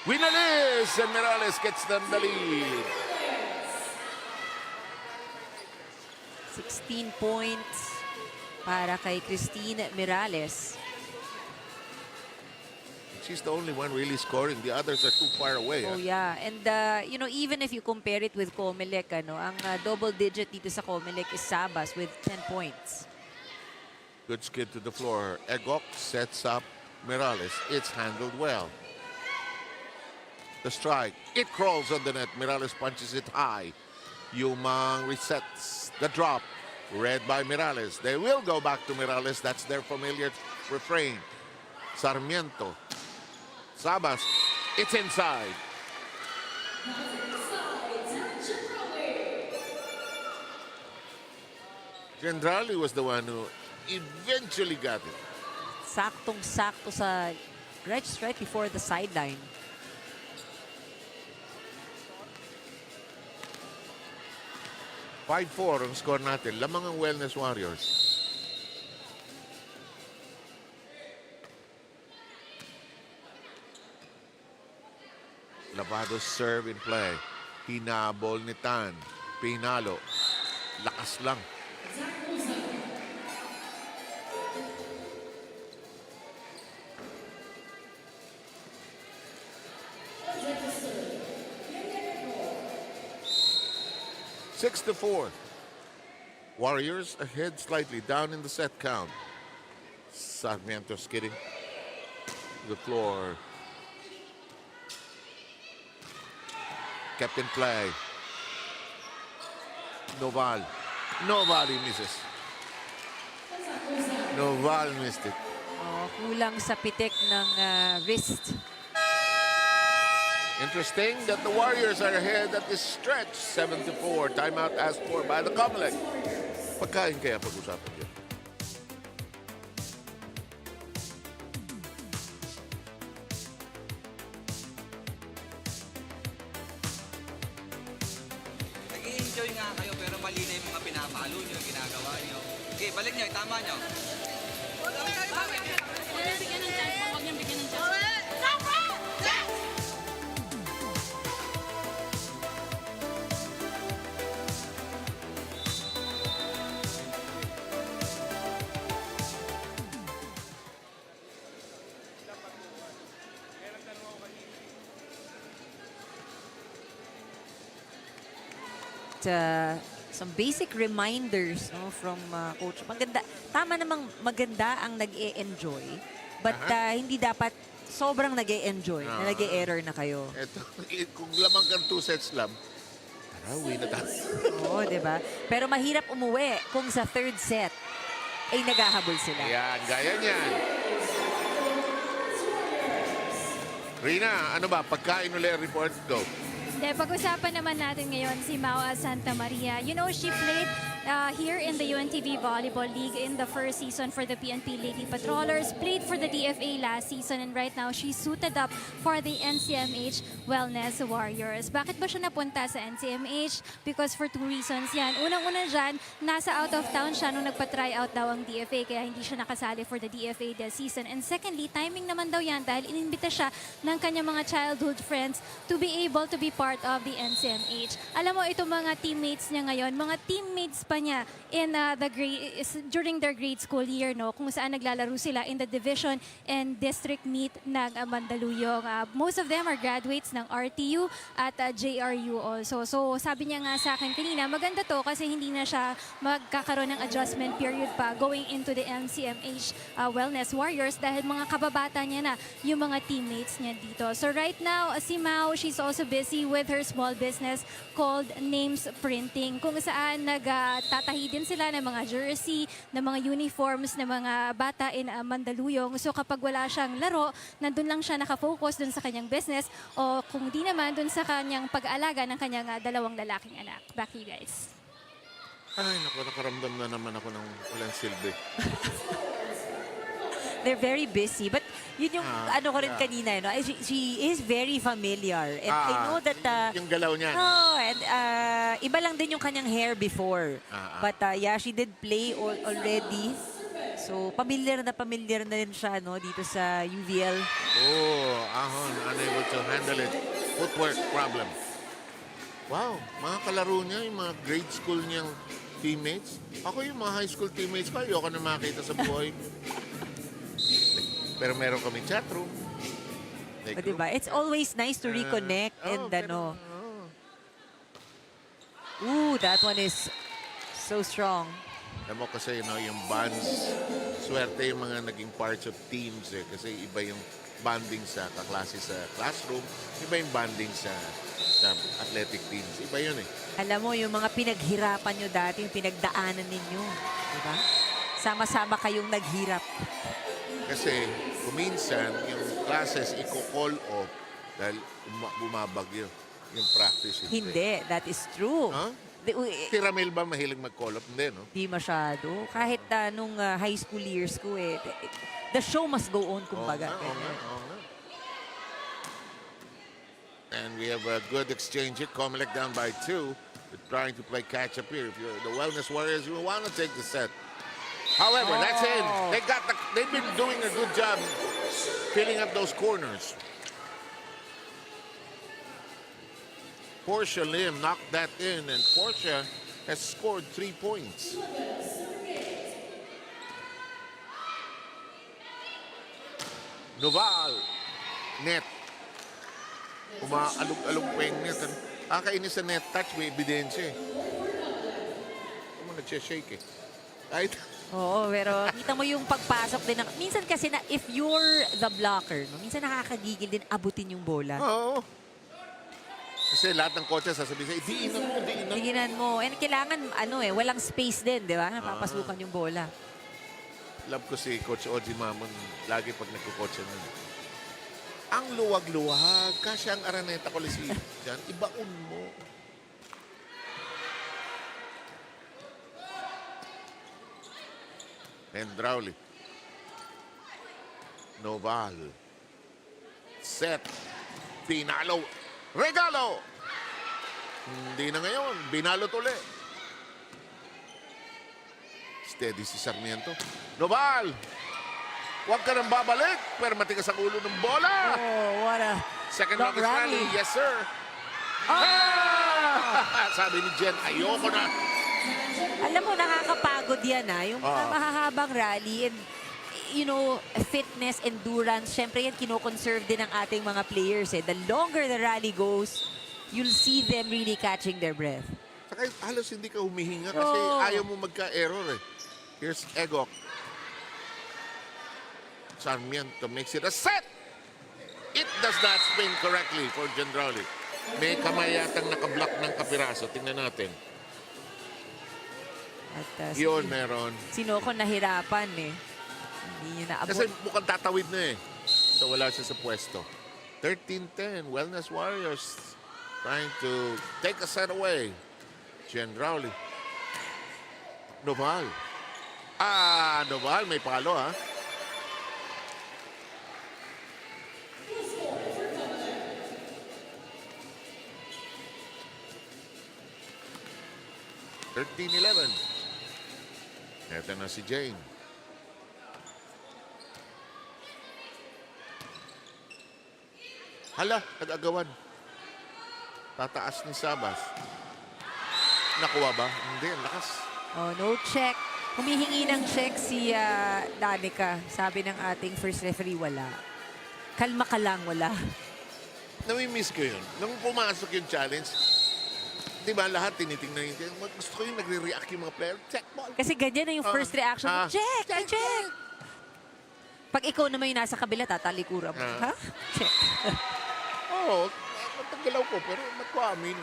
Winalis! And Mirales gets them the lead. 16 points para kay Christine Mirales. She's the only one really scoring. The others are too far away. Oh yeah, and even if you compare it with COMELEC, ang double digit dito sa COMELEC is Sabas with 10 points. Good skid to the floor. Egok sets up Mirales. It's handled well. The strike. It crawls on the net. Mirales punches it high. Yumang resets the drop. Read by Mirales. They will go back to Mirales. That's their familiar refrain. Sarmiento. Sabas. It's inside. Gendrauli was the one who eventually got it. Saktong-sakto sa right before the sideline. (5-4) ang score natin. Lamang ang Wellness Warriors. Lavado's serve in play. Hinabol ni Tan. Pinalo. Lakas lang. Six to 4. Warriors ahead slightly, down in the set count. Sarmiento skidding to the floor. Kept in play. Noval. Noval, he misses. Noval missed it. Oh, kulang sa pitik ng wrist Interesting that the Warriors are ahead at this stretch, 7-4. Timeout asked for by the COMELEC. Pagkain kaya pag-usapan dyan. Nag-i-enjoy nga kayo pero mali na yung mga pinapalo nyo, ginagawa nyo. Okay, balik nyo, tama nyo. Some basic reminders, no, from coach. Maganda, tama namang maganda ang nag-e-enjoy, but hindi dapat sobrang nag-e-enjoy na nag-e-error na kayo. Ito, kung lamang kang 2 sets lang, uwi na tayo. Oo, di ba? Pero mahirap umuwi kung sa third set ay naghahabol sila. Yan, gaya niyan. Rina, ano ba? Pagkain ulit report, go. De, pag-usapan naman natin ngayon si Mau Santa Maria. You know, she played here in the UNTV Volleyball League in the first season for the PNP Lady Patrollers, played for the DFA last season, and right now she's suited up for the NCMH Wellness Warriors. Bakit ba siya napunta sa NCMH? Because for 2 reasons yan. Unang-una dyan, nasa out of town siya nung nagpa-try out daw ang DFA, kaya hindi siya nakasali for the DFA this season. And secondly, timing naman daw yan dahil inimbita siya ng kanyang mga childhood friends to be able to be part of the NCMH. Alam mo, itong mga teammates niya ngayon, mga teammates pa niya in during their grade school year, no, kung saan naglalaro sila in the division and district meet ng Mandaluyong. Most of them are graduates ng RTU at JRU also. So sabi niya nga sa akin kanina, maganda to kasi hindi na siya magkakaroon ng adjustment period pa going into the NCMH Wellness Warriors dahil mga kababata niya na yung mga teammates niya dito. So right now, si Mau, she's also busy with her small business called Names Printing, kung saan nagtatahi din sila ng mga jersey, ng mga uniforms ng mga bata in Mandaluyong. So kapag wala siyang laro, nandun lang siya nakafocus dun sa kanyang business o kung di naman dun sa kanyang pag-aalaga ng kanyang 2 lalaking anak. Back to you guys. Ay, naku, nakaramdam na naman ako ng walang silbi. They're very busy. But yun yung ano ko rin kanina, no? She is very familiar. And I know that... yung galaw niya. No, and iba lang din yung kanyang hair before. But yeah, she did play already. So, familiar na rin siya, no, dito sa UVL. Oh, ahon, unable to handle it. Footwork problem. Wow, mga kalaro niya, yung mga grade school niyang teammates. Ako yung mga high school teammates ko, ayoko na makita sa buhay. Pero meron kami chatroom. O, diba? It's always nice to reconnect and ano. Ooh, that one is so strong. Alam mo kasi, yung bonds, swerte yung mga naging parts of teams eh. Kasi iba yung bonding sa kaklase sa classroom, iba yung bonding sa athletic teams. Iba yun eh. Alam mo, yung mga pinaghirapan nyo dati, yung pinagdaanan ninyo. Diba? Sama-sama kayong naghirap. Kasi kuminsan, yung classes i-call off dahil bumabagyo yung practice. Hindi, that is true. Huh? Si Ramil ba mahilig mag-call off? Hindi, no? Di masyado. Kahit nung high school years ko the show must go on, kumbaga. Oo nga. And we have a good exchange here. COMELEC down by 2. We're trying to play catch-up here. If you're the Wellness Warriors, you want to take the set. However, that's in. They've been doing a good job filling up those corners. Portia Lim knocked that in, and Portia has scored 3 points. Noval, net. Umaalog-alog pa yung net. Kakainis sa net touch, may ebidensya eh. Ano nagsya-shake eh. Right? Oo, pero kita mo yung pagpasok din. Minsan kasi if you're the blocker, no, minsan nakakagigil din abutin yung bola. Oo. Kasi lahat ng coaches sasabihin sa'yo, diinan mo. Diinan mo. And kailangan, walang space din, di ba? Napapasukan yung bola. Love ko si Coach Oji Mamon lagi pag nagko-coach niya. Ang luwag-luwag. Kasi ang Araneta Coliseum dyan, ibaon mo. Mendrauli. Noval. Set. Pinalo. Regalo! Hindi na ngayon. Binalot uli. Steady si Sarmiento. Noval! Huwag ka nang babalik. Pero matigas ang ulo ng bola. Oh, what a Second long longest rally. rally. Yes, sir. Ah! Sabi ni Jen, ayoko na. Alam mo, nakakapagod yan yung mga mahahabang rally and you know, fitness, endurance, syempre yan kino-conserve din ng ating mga players. The longer the rally goes, you'll see them really catching their breath. Saka halos hindi ka humihinga kasi ayaw mo magka-error eh. Here's Egok. Sarmiento makes it a set! It does not spin correctly for Gendrauli. May kamay yatang nakablock ng kapiraso. Tingnan natin. At, Yun, meron. Sinoko nahirapan Hindi niya naabot. Kasi mukhang tatawid na eh. So wala siya sa pwesto. 13-10, Wellness Warriors trying to take a set away. Gendrauli. Noval. Noval, may palo ha. (13-11). Ito na si Jane. Hala, nag-agawan. Tataas ni Sabas. Nakuha ba? Hindi, ang lakas. Oh, no check. Humihingi ng check si Danica. Sabi ng ating first referee, wala. Kalma ka lang, wala. Nami-miss ko yun. Nung pumasok yung challenge, di ba lahat tinitingnan yun. Gusto ko yung nagre-react yung mga player. Check ball. Kasi ganyan na yung first reaction. Check! Check! Pag ikaw naman yung nasa kabila, tatalikuran mo. Ha? Check. Oo, matagalaw ko, pero matkuamin.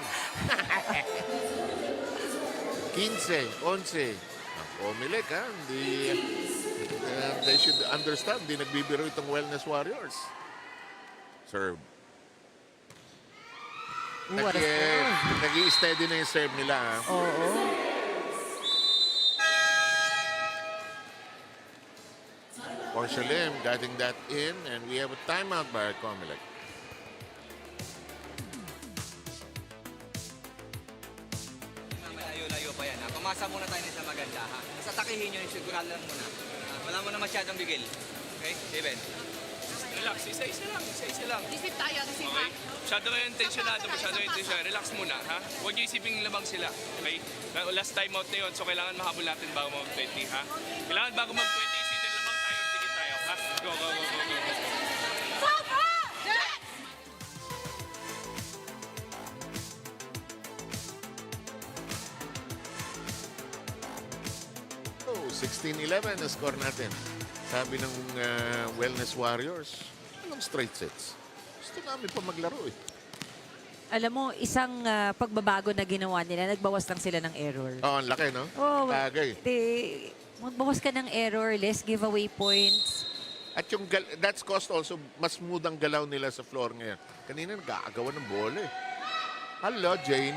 15, 11. Ang COMELEC, ha? They should understand. Di nagbibiro itong Wellness Warriors. Serve. What a serve. Nag-i-steady na yung serve nila, ha? Oo. Porcelain getting that in, and we have a timeout by COMELEC. Malayo-layo pa yan. Pumasa muna tayo sa maganda. Sa takihin nyo, sigurado lang muna. Wala mo na masyadong bigil. Okay, Steven? Relax, isa-isa lang, isa-isa lang. Isip tayo, isip Okay? Masyado kayong tensionado, masyado kayong tension. Relax muna, ha? Huwag niyo isiping lamang sila, okay? Last time out na yun, so kailangan mahabol natin bago mag-20, ha? Kailangan bago mag-20, isitin lamang tayo, tigit tayo, ha? Go, go, go, go, go. Oh, 16-11 na score natin. Sabi ng Wellness Warriors, anong straight sets? Gusto namin pa maglaro eh. Alam mo, isang pagbabago na ginawa nila, nagbawas lang sila ng error. Oh, ang laki, no? Oh, Bagay. magbawas ka ng error, less giveaway points. At yung that's caused also mas smooth ang galaw nila sa floor ngayon. Kanina nag-aagawan ng bola eh. Hello, Jane.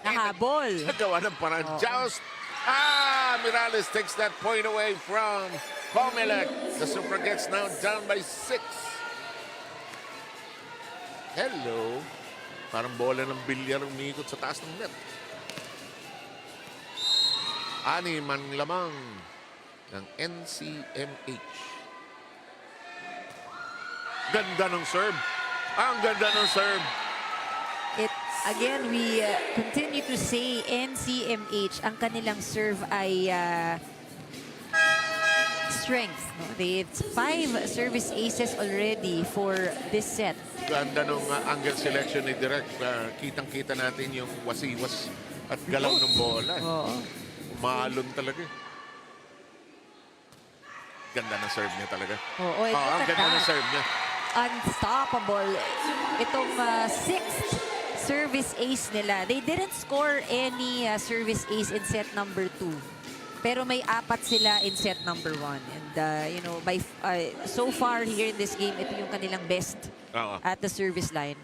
Nahabol. Nagawa ng parang joust. Mirales takes that point away from COMELEC. The Suffragettes now down by 6. Hello. Parang bola ng bilyar umikot sa taas ng net. Man lamang ng NCMH. Ganda ng serve. Ang ganda ng serve. Again, we continue to say NCMH, ang kanilang serve ay strength. No? They have 5 service aces already for this set. Ganda nung angle selection ni Direk. Kitang-kita natin yung wasiwas at galaw ng bola. Oo. Umalon talaga. Ganda ng serve niya talaga. Oo, Ang ganda ng serve niya. Unstoppable. Itong 6th service ace nila. They didn't score any service ace in set number 2. Pero may 4 sila in set number 1. And, you know, so far here in this game, ito yung kanilang best Oo. at the service line.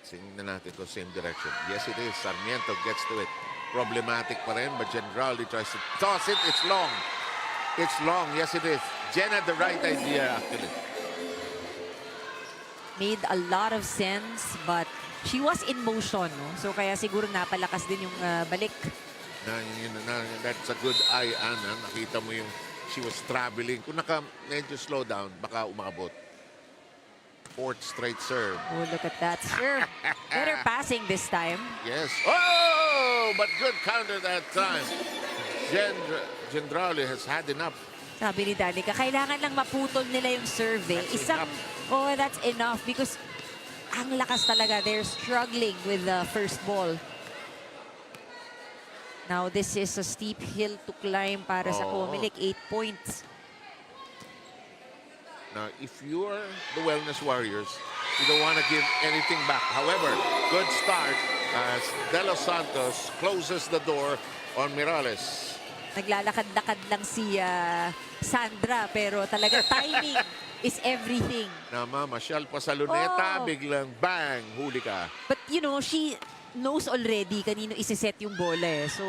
Tingnan natin kung same direction. Yes, it is. Sarmiento gets to it. Problematic pa rin, but Generali tries to toss it. It's long. It's long. Yes, it is. Jen had the right idea, actually. Made a lot of sense, but she was in motion. No? So kaya siguro napalakas din yung balik. That's a good eye, Anna. Nakita mo yung she was traveling. Kung medyo slow down, baka umabot. 4th straight serve. Oh, look at that serve. Better passing this time. Yes. Oh, but good counter that time. Gendrali has had enough. Sabi ni Danica, kailangan lang maputol nila yung serve. That's enough because ang lakas talaga. They're struggling with the first ball. Now, this is a steep hill to climb para sa COMELEC. 8 points. Now, if you're the Wellness Warriors, you don't want to give anything back. However, good start as De Los Santos closes the door on Mirales. Naglalakad-lakad lang si Sandra, pero talaga timing is everything. Masyal pa sa luneta, biglang bang, huli ka. But you know, she knows already kanino isiset yung bola eh. So,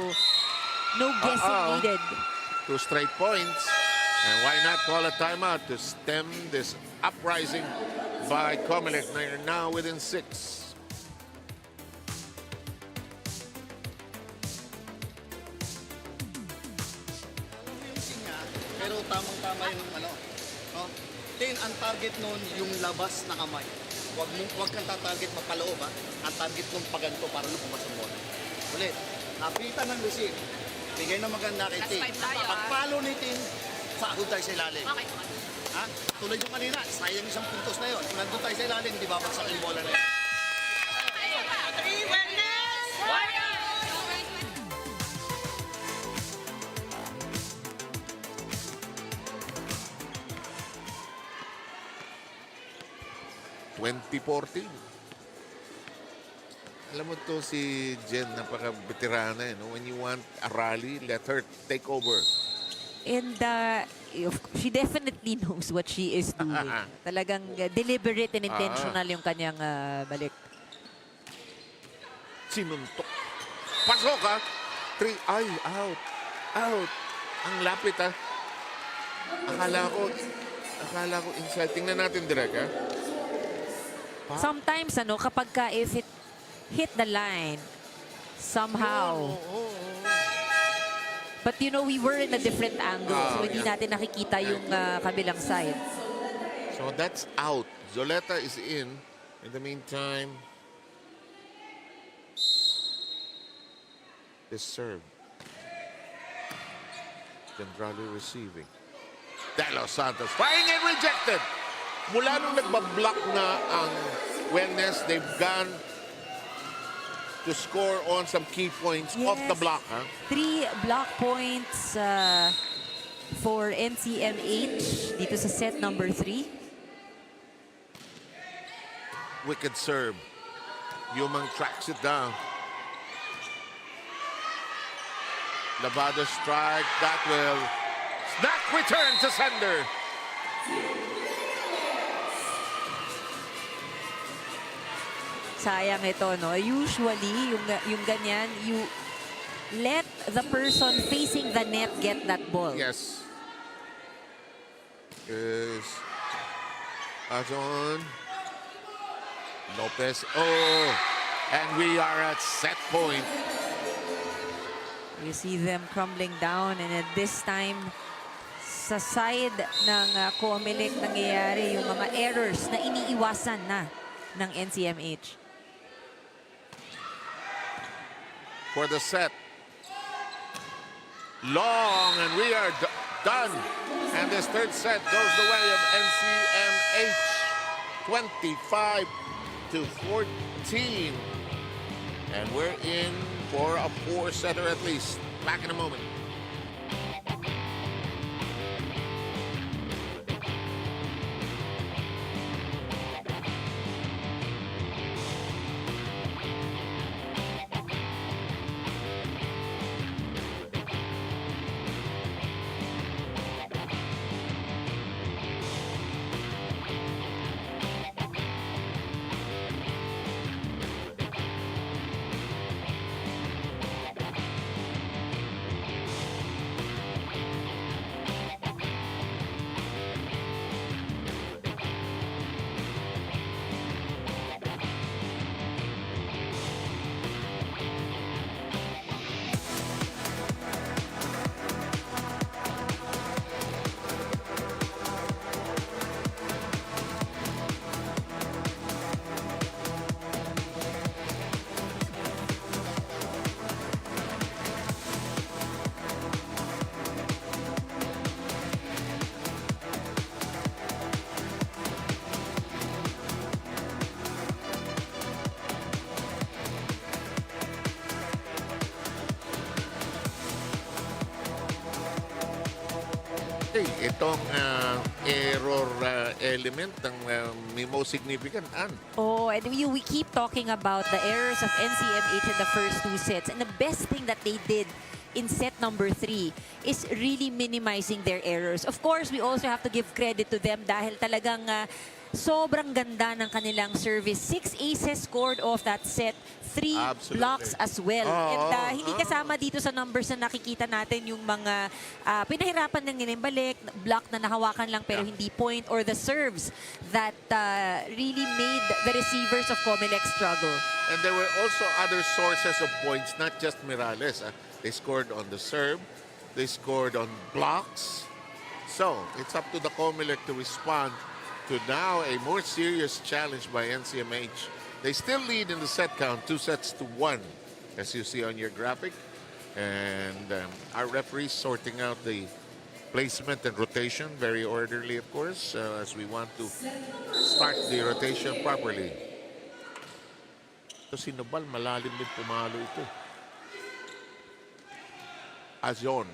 no guessing needed. 2 straight points. And why not call a timeout to stem this uprising by COMELEC? They're now within 6. Pero tamang-tama yung ano. No? Then, ang target nun, yung labas na kamay. Huwag kang tatarget mapaloob, ha? Ang target nun paganto para lumabas ang bola. Ulit, napitan ng Lucille. Bigay na maganda kay Tim. Pagpalo ni Tim, sahod tayo sa ilalim. Ha? Tulad yung kanina, sayang isang puntos na yun. Kung nandun tayo sa ilalim, di ba bagsak yung bola na yun? Alam mo to si Jen, napaka-veterana. No? When you want a rally, let her take over. And she definitely knows what she is doing. Talagang deliberate and intentional yung kanyang balik. Sinuntok. Pasok ha! 3. Ay, out. Out. Ang lapit ha. Akala ko inside. Tingnan natin direct ha. Sometimes, kapag if it hit the line, somehow. But you know, we were in a different angle, so hindi natin nakikita yung kabilang side. So that's out. Zoleta is in. In the meantime, this serve. Gendrali receiving. De Los Santos firing and rejected. Mula nung nagbablock na ang Wellness, they've gone to score on some key points off the block. 3 block points for NCMH dito sa set number 3. Wicked serve. Yumang tracks it down. Lavado strike. That will snack return to sender. Sayang ito, no? Usually, yung ganyan, you let the person facing the net get that ball. Yes. Is Azon. Lopez. Oh, and we are at set point. You see them crumbling down, and at this time, sa side ng COMELEC nangyayari yung mga errors na iniiwasan na ng NCMH. For the set. Long, and we are done. And this third set goes the way of NCMH. 25-14. And we're in for a 4-setter at least. Back in a moment. Itong error element ang may most significant. Oh, and we keep talking about the errors of NCMH in the first 2 sets. And the best thing that they did in set number 3 is really minimizing their errors. Of course, we also have to give credit to them dahil talagang sobrang ganda ng kanilang service. 6 aces scored off that set. 3 Absolutely. blocks as well. And hindi oh. kasama dito sa numbers na nakikita natin yung mga pinahirapan ng balik, block na nahawakan lang pero hindi point, or the serves that really made the receivers of COMELEC struggle. And there were also other sources of points, not just Mirales. They scored on the serve. They scored on blocks. So, it's up to the COMELEC to respond to now a more serious challenge by NCMH. They still lead in the set count, 2-1, as you see on your graphic. And our referees sorting out the placement and rotation, very orderly, of course, as we want to start the rotation properly. Ito si Nobal, malalim din pumalo ito. Azon.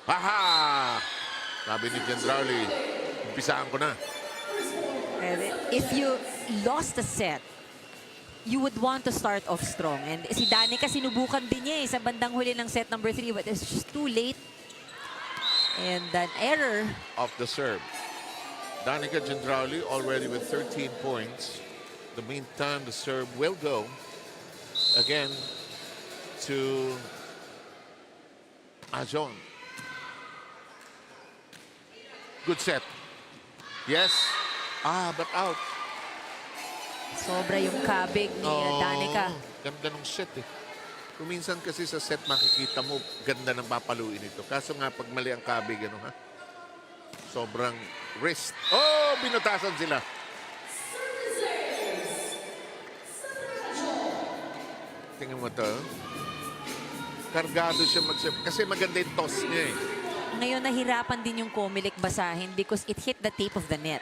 Haha! Sabi ni Gendrauli, umpisaan ko na. If you lost the set, you would want to start off strong. And si Danica sinubukan din niya sa bandang huli ng set number 3, but it's just too late. And an error. Off the serve. Danica Gendrauli already with 13 points. In the meantime, the serve will go again to Ajon. Good set. Yes. But out. Sobra yung kabig ni Danica. Ganda ng set eh. Kuminsan kasi sa set makikita mo ganda ng papaluin ito. Kaso nga pag mali ang kabig, ano ha? Sobrang wrist. Oh, binutasan sila. Tingnan mo to. Kargado siya mag-serve. Kasi maganda yung toss niya eh. Ngayon nahirapan din yung COMELEC basahin because it hit the tape of the net.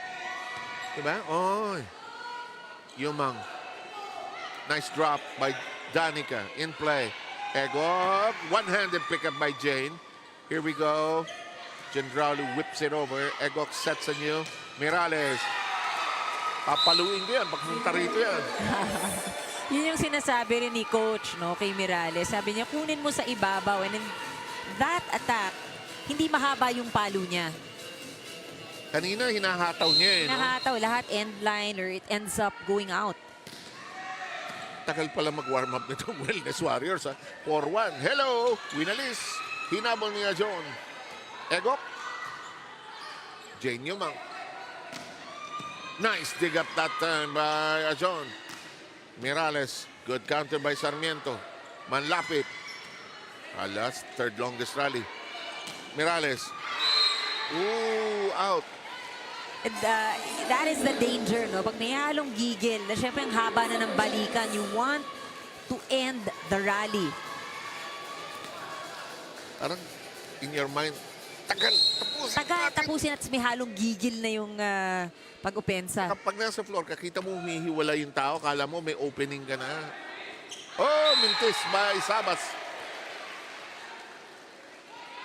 Diba? Oh. Yumang. Nice drop by Danica. In play. Egog. One-handed pickup by Jane. Here we go. Gendrauli whips it over. Egog sets a new. Mirales. Papaluin ko yan. Pagpunta rito yan. Yun yung sinasabi rin ni Coach, no, kay Mirales. Sabi niya, kunin mo sa ibabaw. And in that attack, hindi mahaba yung palo niya. Kanina, hinahataw niya eh. Hinahataw lahat, end line, or it ends up going out. Tagal pala mag-warm up nitong Wellness Warriors. 4-1. Hello! Winalis. Hinabol niya John. Egok. Jane Yumang. Nice dig up that time by John. Mirales. Good counter by Sarmiento. Manlapit. Alas, third longest rally. Mirales. Ooh, out. And, that is the danger, no? Pag may halong gigil, na syempre ang haba na ng balikan, you want to end the rally. Parang in your mind, tagal, Tapusin at may halong gigil na yung pag-opensa. Kapag nasa floor, kakita mo humihiwala yung tao, kala mo may opening ka na. Oh, mintis by Sabas.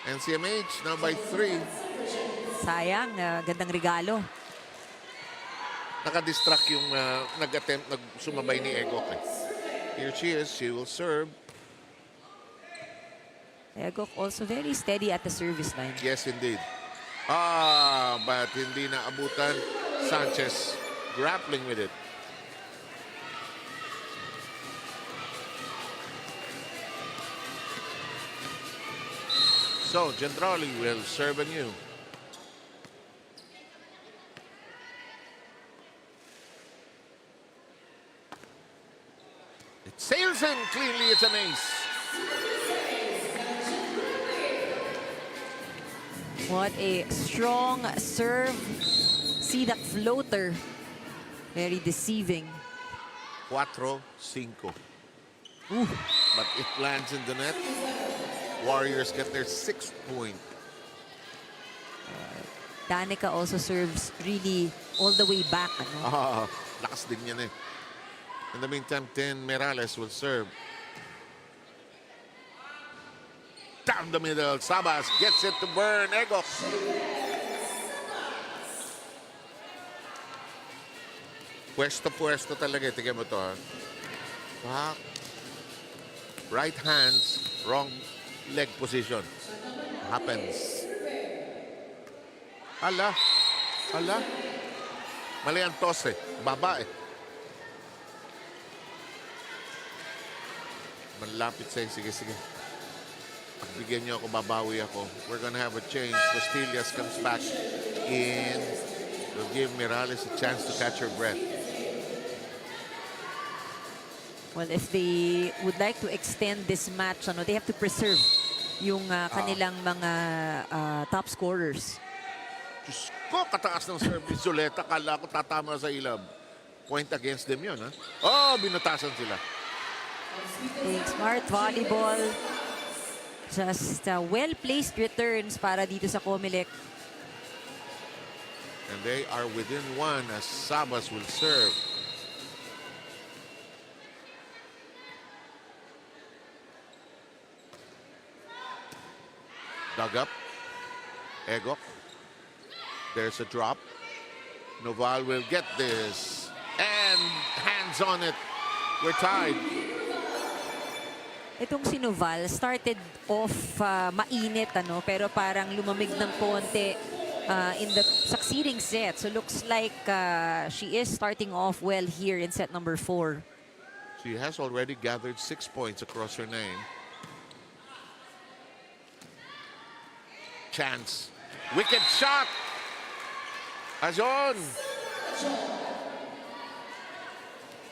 NCMH now by 3. Sayang, gandang regalo. Nakadistract yung nag-attempt, sumabay ni Egok. Here she is, she will serve. Egok also very steady at the service line. Yes, indeed. But hindi na abutan. Sanchez grappling with it. So, Gendrauli will serve anew. It sails in cleanly, it's an ace. What a strong serve. See that floater. Very deceiving. 4-5. But it lands in the net. Warriors get their 6th point. Danica also serves really all the way back. Ano? Lakas din yan eh. In the meantime, Mirales will serve. Down the middle. Sabas gets it to burn. Egok. Pwesto talaga. Tingnan mo to, ha. Back. Right hands. Wrong leg position. Happens. Ala. Mali ang toss eh. Baba eh. Malapit sa'yo. Sige. Pagbigyan niyo ako, babawi ako. We're gonna have a change. Costillas comes back in. Will give Mirales a chance to catch her breath. Well, if they would like to extend this match, they have to preserve yung kanilang mga top scorers. Diyos ko, kataas ng service. Zuleta, kala ko tatama sa ilab. Point against them yun, ha? Oh, binutasan sila. Smart volleyball. Just well-placed returns para dito sa COMELEC. And they are within one as Sabas will serve. Dug up. Egok. There's a drop. Noval will get this. And hands on it. We're tied. Itong si Noval started off mainit, pero parang lumamig ng konti in the succeeding set. So looks like she is starting off well here in set number 4. She has already gathered 6 points across her name. Chance. Wicked shot. Ajon.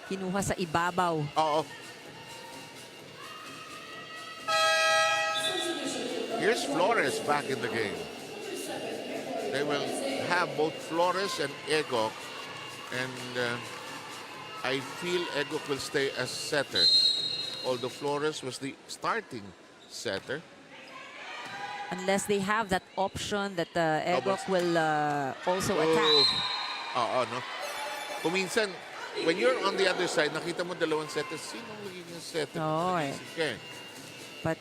Kinuha sa ibabaw. Oo. Here's Flores back in the game. They will have both Flores and Egok. And I feel Egok will stay as setter. Although Flores was the starting setter. Unless they have that option that Egok will also attack. Oo, no? Kung minsan, when you're on the other side, nakita mo dalawang setters, sinong magiging setter? Oo, eh. Okay. But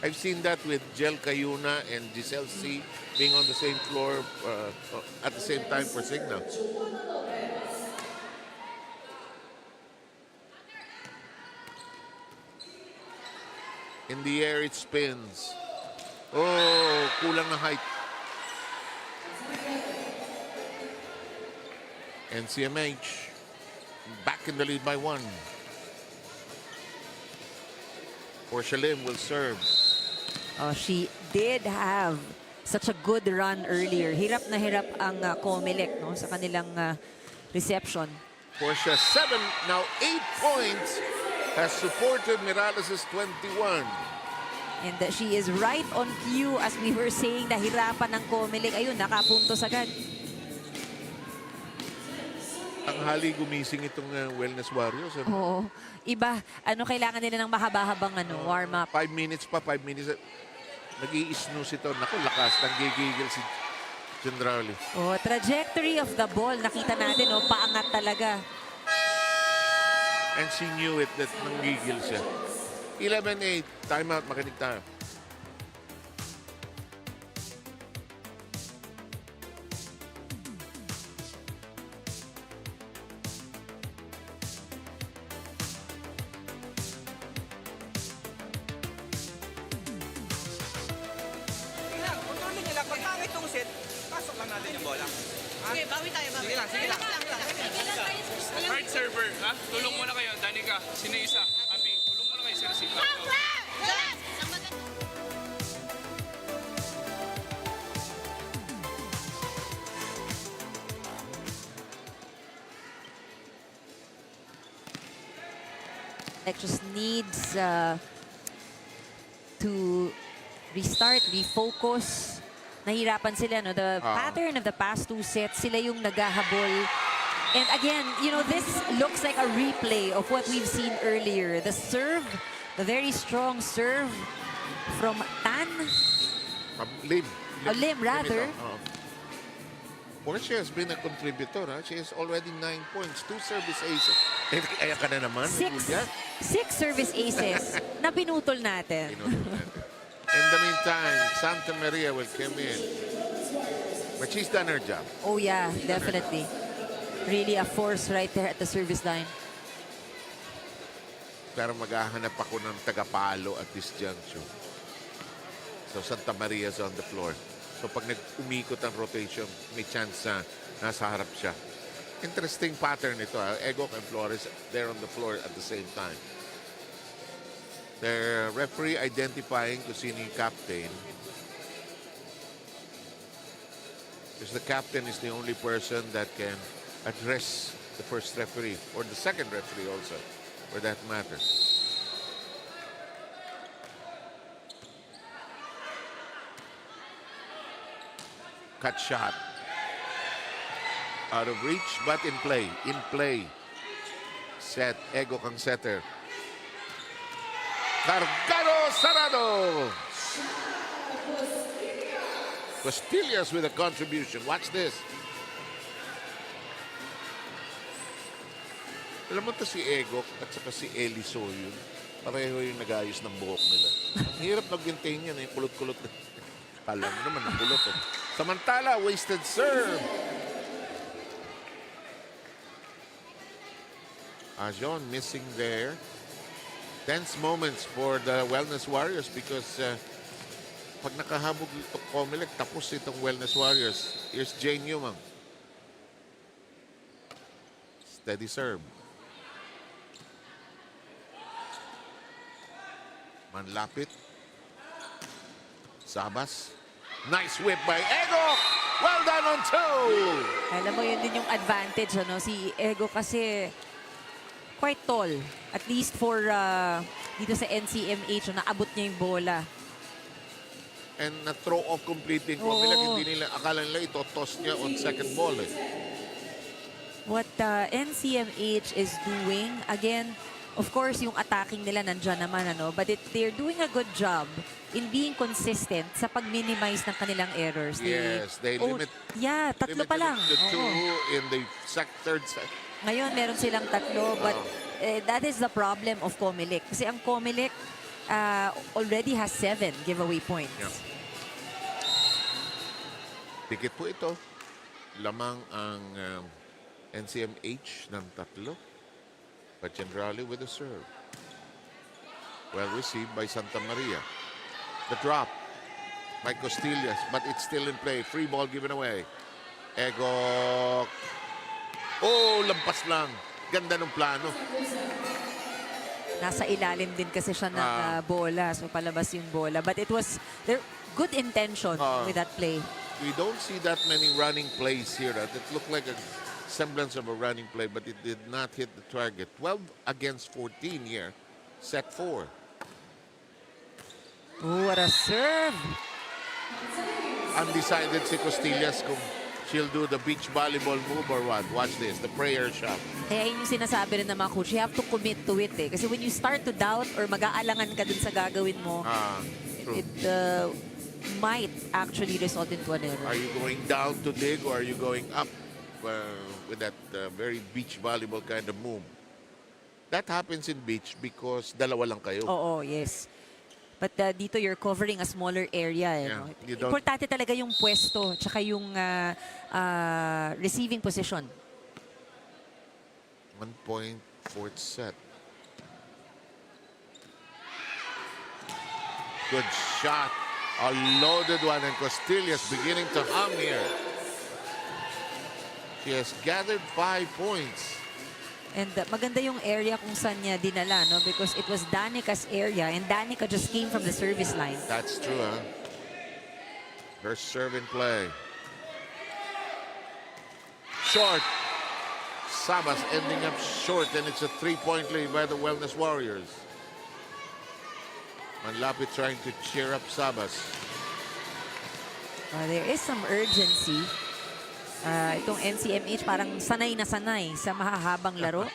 I've seen that with Jel Cayuna and Giselle C being on the same floor at the same time for signal. In the air, it spins. Oh, kulang na height. NCMH back in the lead by 1. Portia Lim will serve. she did have such a good run earlier. Hirap na hirap ang COMELEC sa kanilang reception. Portia 7, now 8 points, has supported Mirales' 21. And she is right on cue as we were saying na hirapan ng COMELEC. Ayun, nakapuntos agad. Tanghali gumising itong Wellness Warriors. Oo. Iba, kailangan nila ng mahaba-habang warm-up. 5 minutes pa, 5 minutes. Nag-i-snooze ito. Naku, lakas. Nanggigigil si Gendrali. Oh, trajectory of the ball. Nakita natin, paangat talaga. And she knew it that nanggigil siya. 11-8. Timeout. Makinig tayo. Kontrolin nila. Pag pangit itong set, pasok lang natin yung bola. Okay, bawi tayo. Sige lang. Hard server, ha? Tulong muna kayo. Danica, sino isa? Abi, tulong muna kayo sa receiver. It just needs to restart, refocus. Nahirapan sila, the pattern of the past 2 sets, sila yung naghahabol. And again, this looks like a replay of what we've seen earlier. The serve, the very strong serve from Tan. Lim. Lim, rather. Portia has been a contributor. She has already 9 points. 2 service aces. Kaya ka na naman. 6 service aces na pinutol natin. In the meantime, Santa Maria will come in. But she's done her job. Oh yeah, definitely. Really a force right there at the service line. Pero maghahanap ako ng tagapalo at this juncture. So Santa Maria's on the floor. So pag nag-umikot ang rotation, may chance na nasa harap siya. Interesting pattern ito. Ego and Flores, they're on the floor at the same time. The referee identifying kung sino yung captain. Because the captain is the only person that can address the first referee or the second referee also, for that matter. Cut shot. Out of reach, but in play. In play. Set. Ego kang setter. Cargado Sarado. Costillas with a contribution. Watch this. Alam mo to si Ego at saka si Eliso yun. Pareho yung nag-ayos ng buhok nila. Ang hirap nag-maintain yan. Yung kulot-kulot. Kala mo naman ang kulot. Eh. Samantala, wasted serve. Ajon missing there. Tense moments for the Wellness Warriors because pag nakahabog ito COMELEC, tapos itong Wellness Warriors. Here's Jane Newman. Steady serve. Manlapit. Sabas. Nice whip by Ego. Well done on two. Alam mo, yun din yung advantage, ano? Si Ego kasi quite tall. At least for dito sa NCMH, naabot niya yung bola. And na-throw off completely. COMELEC, hindi nila, akala nila ito, toss niya on second ball. Eh. What NCMH is doing, again, of course, yung attacking nila nandyan naman, ano? But they're doing a good job in being consistent sa pag-minimize ng kanilang errors. Yes, they limit. Yeah, tatlo pa lang. The two in the third set. Ngayon, meron silang tatlo, but that is the problem of COMELEC. Kasi ang COMELEC already has 7 giveaway points. Yeah. Pikit po ito. Lamang ang NCMH ng tatlo. But generally with a serve. Well received by Santa Maria. The drop by Costillas, but it's still in play. Free ball given away. Ego. Oh, lampas lang. Ganda ng plano. Nasa ilalim din kasi siya ng bola. So palabas yung bola. But it was good intention with that play. We don't see that many running plays here. It looked like a semblance of a running play, but it did not hit the target. 12 against 14 here. Set 4. Oh, what a serve. Undecided si Costillas kung she'll do the beach volleyball move or what. Watch this, the prayer shot. Kaya yun yung sinasabi rin ng mga coach, you have to commit to it eh. Kasi when you start to doubt or mag-aalangan ka dun sa gagawin mo, True. it might actually result into an error. Are you going down to dig or are you going up with that very beach volleyball kind of move? That happens in beach because dalawa lang kayo. Oo, yes. But dito you're covering a smaller area. Eh, Yeah, no? you don't- Importante talaga yung pwesto tsaka yung receiving position. 1 point, fourth set. Good shot. A loaded one, and Costillas beginning to hum here. She has gathered 5 points. And maganda yung area kung saan niya dinala, no? Because it was Danica's area and Danica just came from the service line. That's true, huh? Her serve in play. Short. Sabas ending up short, and it's a 3-point lead by the Wellness Warriors. Manlapit trying to cheer up Sabas. There is some urgency. Itong NCMH parang sanay na sanay sa mahahabang laro.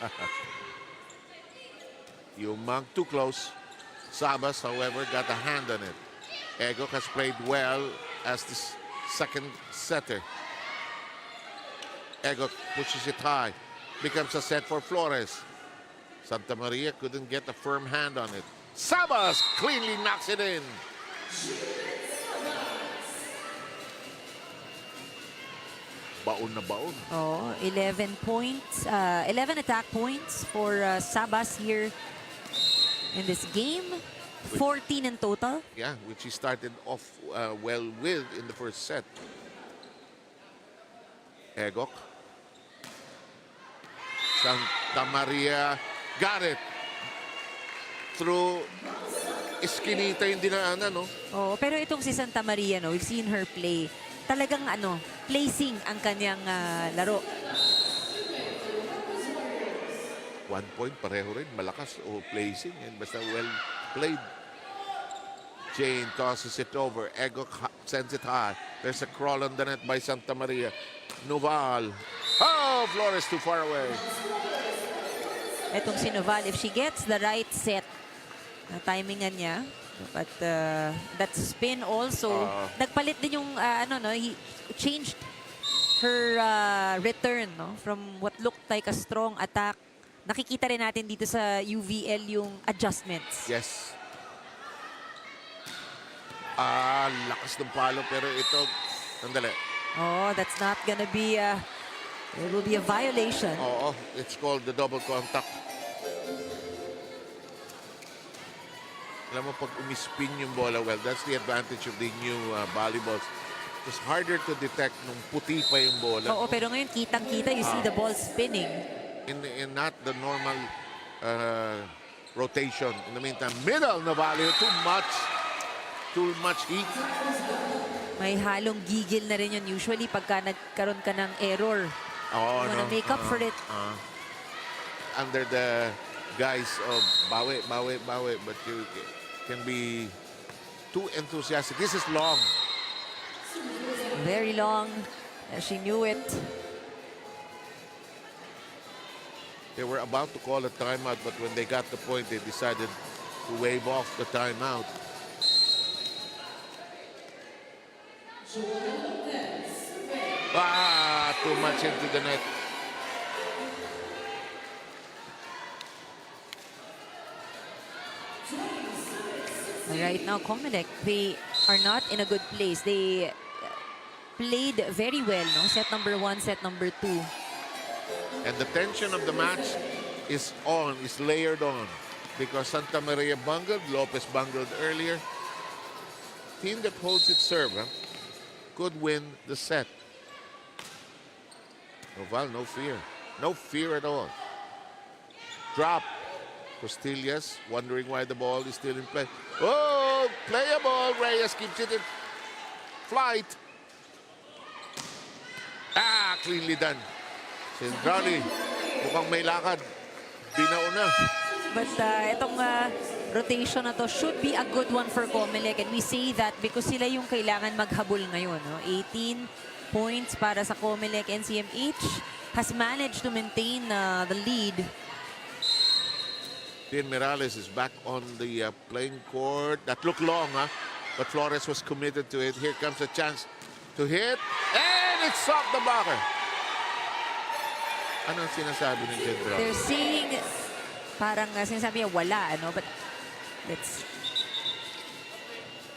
Yumang too close. Sabas, however, got a hand on it. Ego has played well as the second setter. Ego pushes it high. Becomes a set for Flores. Santa Maria couldn't get a firm hand on it. Sabas cleanly knocks it in. Baon na baon. Oh, 11 points, 11 attack points for Sabas here in this game. 14 in total. Yeah, which he started off well with in the first set. Egok. Santa Maria got it. Through Eskinita yung dinaanan, no? Oh, pero itong si Santa Maria, no, we've seen her play. Talagang placing ang kanyang laro. 1 point, pareho rin. Malakas o placing. And basta well played. Jane tosses it over. Egok sends it high. There's a crawl on the net by Santa Maria. Noval. Oh, Flores too far away. Etong si Noval, if she gets the right set, na timingan niya, but that spin also, nagpalit din yung, he changed her return, no? From what looked like a strong attack. Nakikita rin natin dito sa UVL yung adjustments. Yes. Lakas ng palo, pero ito, sandali. Oh, that's not gonna be, it will be a violation. Oo, it's called the double contact. Alam mo, pag umispin yung bola, well, that's the advantage of the new volleyballs. It's harder to detect nung puti pa yung bola. Oo, pero ngayon, kitang-kita, you see the ball spinning. In not the normal rotation. In the meantime, middle na value, too much heat. May halong gigil na rin yun usually pagka nagkaroon ka ng error. Oh, You wanna make up for it. Under the guise of bawi, but you can be too enthusiastic. This is long. Very long. She knew it. They were about to call a timeout, but when they got the point, they decided to wave off the timeout. Too much into the net. Right now, COMELEC, they are not in a good place. They played very well, no? Set number 1, set number 2. And the tension of the match is layered on. Because Santa Maria bungled, Lopez bungled earlier. Team that holds its serve could win the set. Noval, no fear. No fear at all. Drop. Costillas wondering why the ball is still in play. Oh, playable. Reyes keeps it in flight. Cleanly done. Centrally, mukhang may lakad. Binauna. But itong rotation na to should be a good one for COMELEC. And we say that because sila yung kailangan maghabol ngayon. No? 18 points para sa COMELEC. NCMH has managed to maintain the lead. Dean Mirales is back on the playing court. That looked long, but Flores was committed to it. Here comes a chance to hit. And it's off the blocker. Anong sinasabi ng General? They're saying, parang sinasabi niya wala, but let's...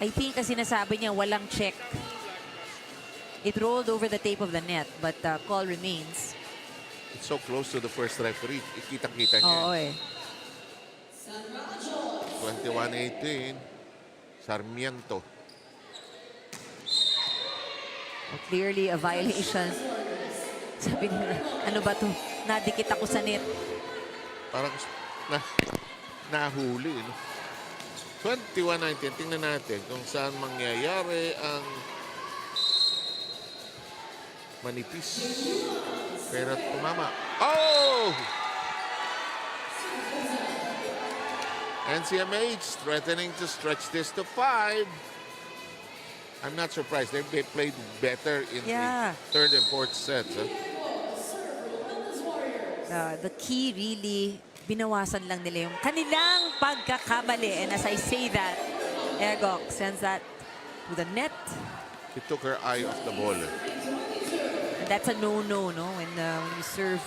I think sinasabi niya walang check. It rolled over the tape of the net, but call remains. It's so close to the first referee. Ikita-kita niya. Oo, 21-18. Sarmiento. Clearly a violation. Sabi niya, ano ba to? Nadikit ako sa net. Parang nahuli. No? 21-19. Tingnan natin kung saan mangyayari ang manipis. Pero tumama. Oh! NCMH threatening to stretch this to 5. I'm not surprised. They played better in the third and fourth sets. The key really, binawasan lang nila yung kanilang pagkakamali. And as I say that, Egok sends that to the net. She took her eye off the ball. And that's a no-no, no? When you serve.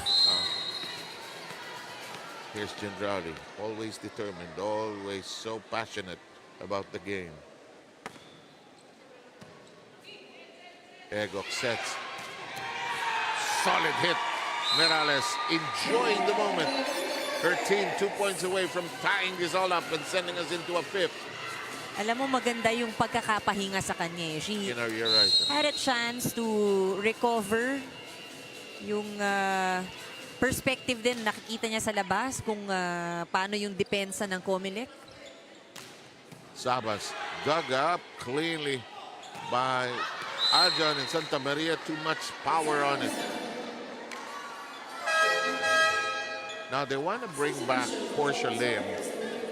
Here's Gendrali, always determined, always so passionate about the game. Egok sets. Solid hit. Morales enjoying the moment. Her team 2 points away from tying this all up and sending us into a fifth. Alam mo, maganda yung pagkakapahinga sa kanya. She You know, you're right. had a chance to recover yung perspective din. Nakikita niya sa labas kung paano yung depensa ng COMELEC. Sabas dug up cleanly by Arjan and Santa Maria. Too much power on it. Now they want to bring back Portia Lim,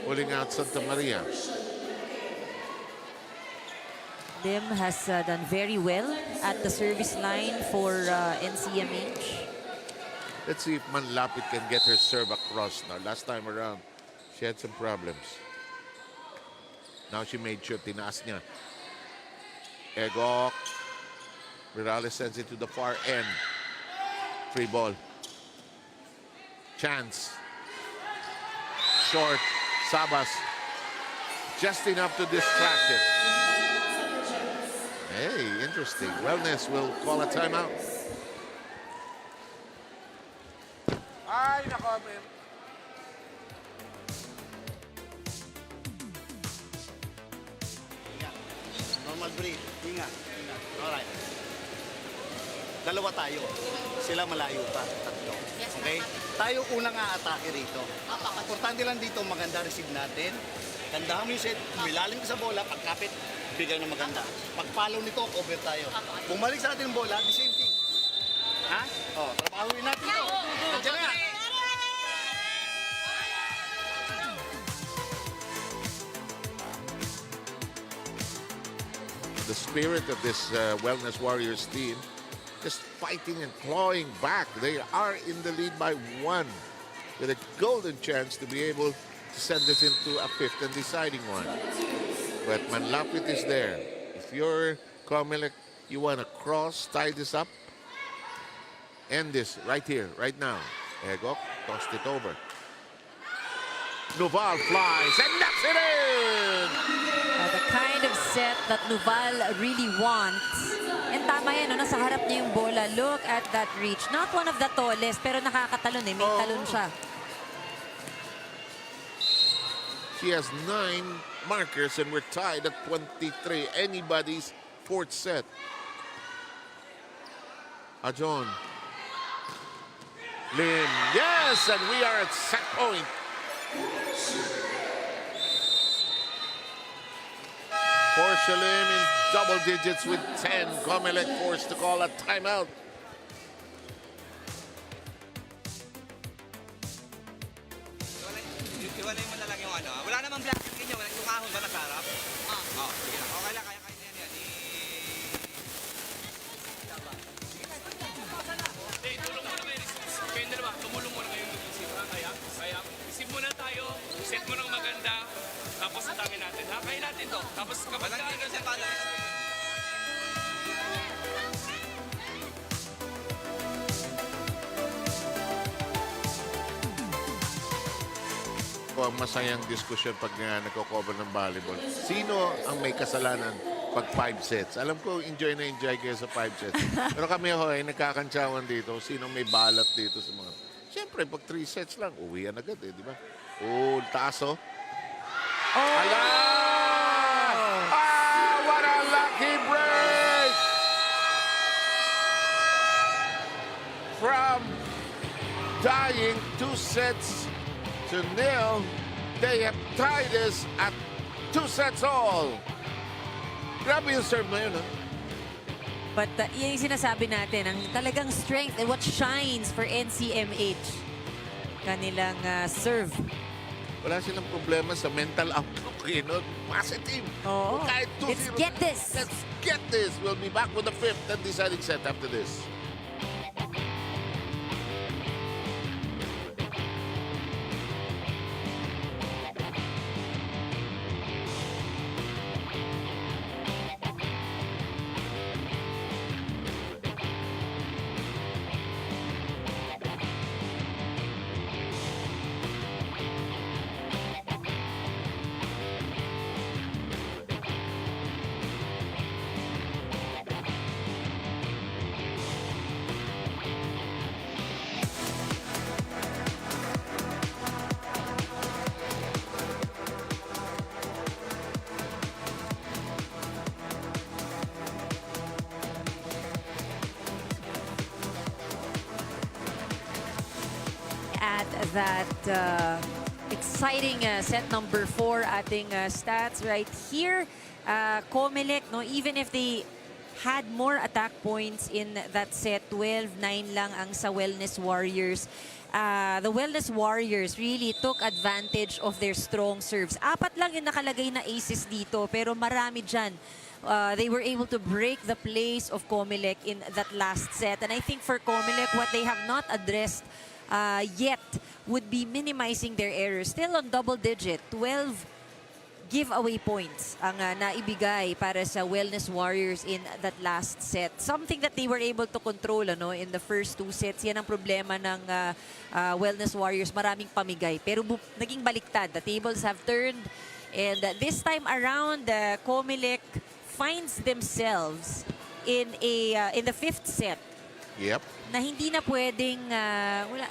pulling out Santa Maria. Lim has done very well at the service line for NCMH. Let's see if Manlapit can get her serve across now. Last time around, she had some problems. Now she made sure tinaas niya. Egok. Morales sends it to the far end. Free ball. Chance. Short. Sabas. Just enough to distract it. Hey, interesting. Wellness will call a timeout. Ay, nako, man. Normal breathe. Hinga. Alright. Dalawa tayo. Sila malayo pa. Tatlo. Okay? Tayo unang aatake rito. Importante lang dito, maganda receive natin. Gandahan mo yung set. Milalim ka sa bola. Pagkapit, bigay na maganda. Pag-follow nito, over tayo. Bumalik sa atin yung bola, the same thing. Ha? O, trabahuin natin ito. Nandiyan na. The spirit of this Wellness Warriors team, just fighting and clawing back. They are in the lead by 1 with a golden chance to be able to send this into a fifth and deciding one. But Manlapit is there. If you're COMELEC, you want to cross, tie this up, end this right here, right now. Egok tossed it over. Nuval flies and knocks it in! The kind of set that Nuval really wants. And tama yan, no? Nasa harap niya yung bola. Look at that reach. Not one of the tallest, pero nakakatalon eh. May talon siya. She has 9 markers and we're tied at 23. Anybody's fourth set. Ajon. Lim. Yes, and we are at set point. Portia Lim in double digits with 10. COMELEC forced to call a timeout. Iwalay mo na lang yung ano. Wala namang black ninyo. Yung kahon ba nasa harap? Oo. Sige lang. Okay lang. Kaya na yan. Hey, tulong mo na kayo. Kayong dalawa, tumulong muna kayo mag-isip. Kaya, isip muna tayo. Set mo ng maganda. Tapos atangin natin. Kaya natin to. Tapos kapag Walang dito sa pala. Ang masayang diskusyon pag nagko-cover ng volleyball. Sino ang may kasalanan pag 5 sets? Alam ko, enjoy na enjoy kayo sa 5 sets. Pero kami ay nagkakantsawan dito. Sino may balat dito sa mga... Siyempre, pag 3 sets lang, uwian agad eh, di ba? Oh, taas oh. Ala! Ah, what a lucky break! From tying 2 sets to 0, they have tied this at 2 sets all. Grabe yung serve na yun, ha? But yan yung sinasabi natin, ang talagang strength and what shines for NCMH. Kanilang serve. Wala silang problema sa mental outlook, you know? Positive. Oo. Kahit 2-0. Let's get this. Let's get this. We'll be back with the 5th and deciding set after this. that exciting set number 4 ating stats right here. COMELEC, no, even if they had more attack points in that set, 12-9 lang ang sa Wellness Warriors. The Wellness Warriors really took advantage of their strong serves. 4 lang yung nakalagay na aces dito, pero marami dyan. They were able to break the place of COMELEC in that last set. And I think for COMELEC, what they have not addressed yet would be minimizing their errors. Still on double digit, 12 giveaway points ang naibigay para sa Wellness Warriors in that last set. Something that they were able to control in the first 2 sets. Yan ang problema ng Wellness Warriors. Maraming pamigay. Pero naging baliktad. The tables have turned. And this time around, COMELEC finds themselves in the 5th set. Yep. Na hindi na pwedeng,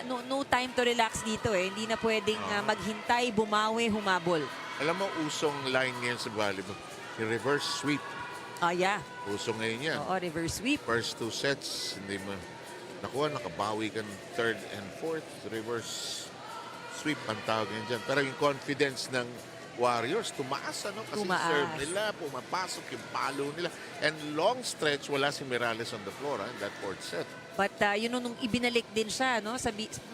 no time to relax dito eh. Hindi na pwedeng maghintay, bumawi, humabol. Alam mo, usong line ngayon sa volleyball. Yung reverse sweep. Yeah. Usong ngayon yan. Oo, reverse sweep. First 2 sets, hindi mo nakuha, nakabawi ka ng 3rd and 4th. Reverse sweep ang tawag ngayon dyan. Pero yung confidence ng Warriors, tumaas, ano? Kasi serve nila, pumapasok yung palo nila. And long stretch, wala si Miralles on the floor in that 4th set. But nung ibinalik din siya, no?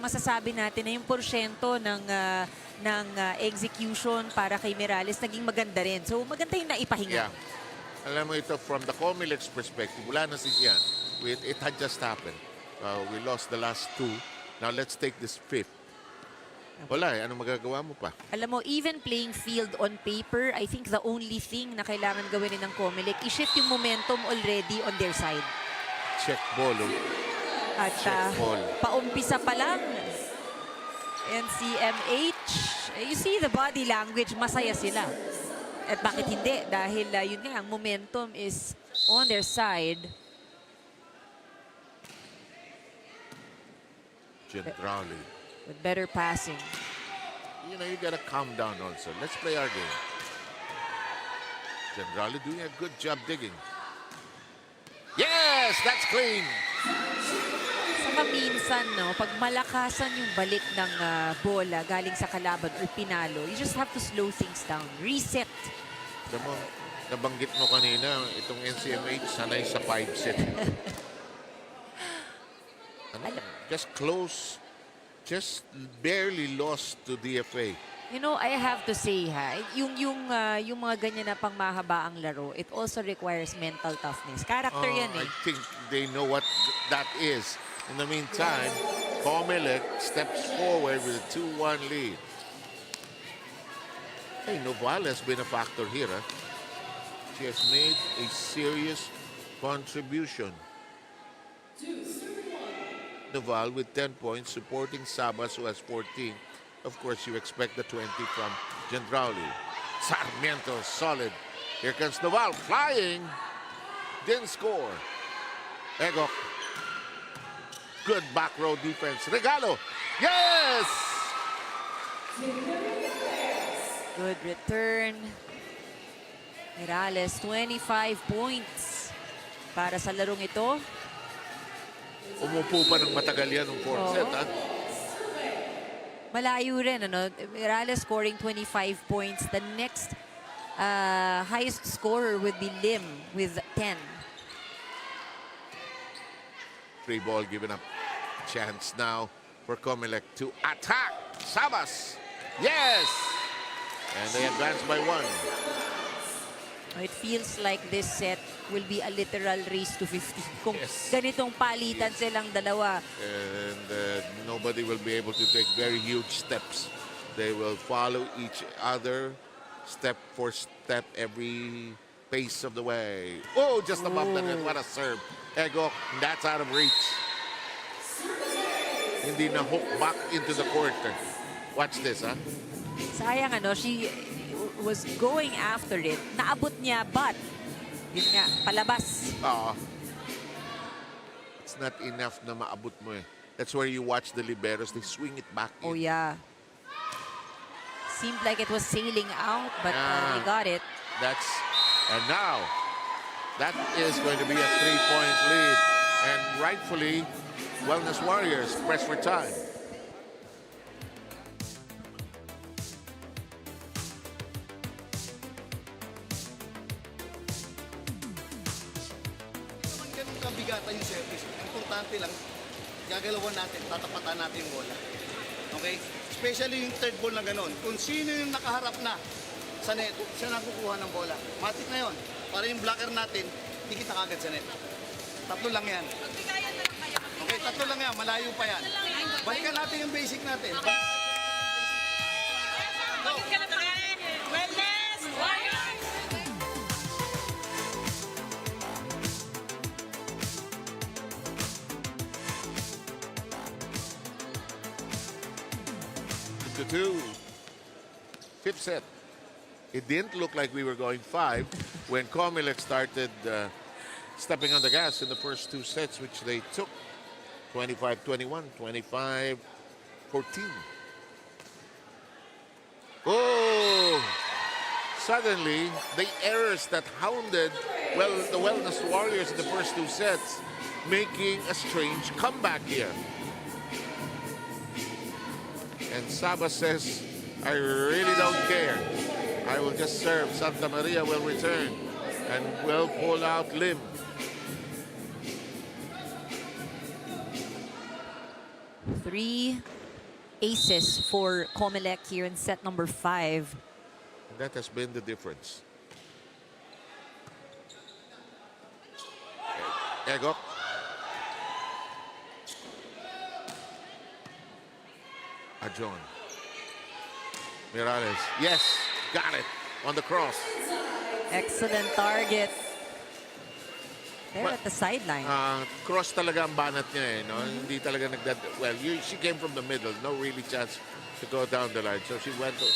Masasabi natin na yung porsyento ng execution para kay Miralles naging maganda rin. So maganda yung naipahinga. Yeah. Alam mo ito, from the COMELEC's perspective, wala na siya. It had just happened. We lost the last 2. Now let's take this 5th. Wala ano magagawa mo pa? Alam mo, even playing field on paper, I think the only thing na kailangan gawin ng COMELEC, i-shift yung momentum already on their side. Check ball. At paumpisa pa lang, NCMH, you see the body language, masaya sila. At bakit hindi? Dahil yun nga, ang momentum is on their side. Generally. With better passing. You know, you gotta calm down also. Let's play our game. Generally doing a good job digging. Yes! That's clean! Saka minsan, no, pag malakasan yung balik ng bola galing sa kalaban or pinalo, you just have to slow things down. Reset. Alam mo, nabanggit mo kanina, itong NCMH sanay sa 5 set. Just close. Just barely lost to DFA. You know, I have to say, yung mga ganyan na pang mahabaang laro, it also requires mental toughness. Character yan eh. I think they know what that is. In the meantime, COMELEC steps forward with a 2-1 lead. Hey, Noval has been a factor here. She has made a serious contribution. Noval with 10 points, supporting Sabas, who has 14. Of course, you expect the 20 from Gendrauli. Sarmiento, solid. Here comes Noval, flying. Didn't score. Egok. Good back row defense. Regalo. Yes! Good return. Miralles, 25 points para sa larong ito. Umupo pa ng matagal yan ng 4th set, ha? Malayo rin, ano? Miralles scoring 25 points. The next highest scorer would be Lim with 10. Free ball given up. Chance now for COMELEC to attack. Sabas. Yes! And they advance by 1. It feels like this set will be a literal race to 15. Kung ganitong palitan silang dalawa. And nobody will be able to take very huge steps. They will follow each other step for step every pace of the way. Oh, just above the net. What a serve. Ego, that's out of reach. Hindi na hook back into the court. Watch this, ha? Sayang, ano, she was going after it. Naabot niya, but yun nga, palabas. It's not enough na maabot mo eh. That's where you watch the liberos. They swing it back in. Oh, yeah. Seemed like it was sailing out, but he got it. And now, that is going to be a 3-point lead. And rightfully, Wellness Warriors press for time. magkabigatan yung service. Importante lang, gagalawan natin, tatapatan natin yung bola. Okay? Especially yung third ball na gano'n. Kung sino yung nakaharap na sa net, siya nakukuha ng bola. Matik na yon. Para yung blocker natin, dikit na kagad sa net. Tatlo lang yan. Okay, tatlo lang yan. Malayo pa yan. Balikan natin yung basic natin. To 2. Fifth set. It didn't look like we were going 5 when COMELEC started stepping on the gas in the first 2 sets, which they took 25-21, 25-14. Oh! Suddenly, the errors that hounded, well, the Wellness Warriors in the first 2 sets, making a strange comeback here. And Saba says, I really don't care. I will just serve. Santa Maria will return and will pull out Lim. Three aces for COMELEC here in set number 5. That has been the difference. Ego. John. Mirales. Yes, got it on the cross. Excellent target. There at the sideline. Cross talaga ang banat niya eh. No? Hindi talaga well, she came from the middle. No really chance to go down the line. So she went to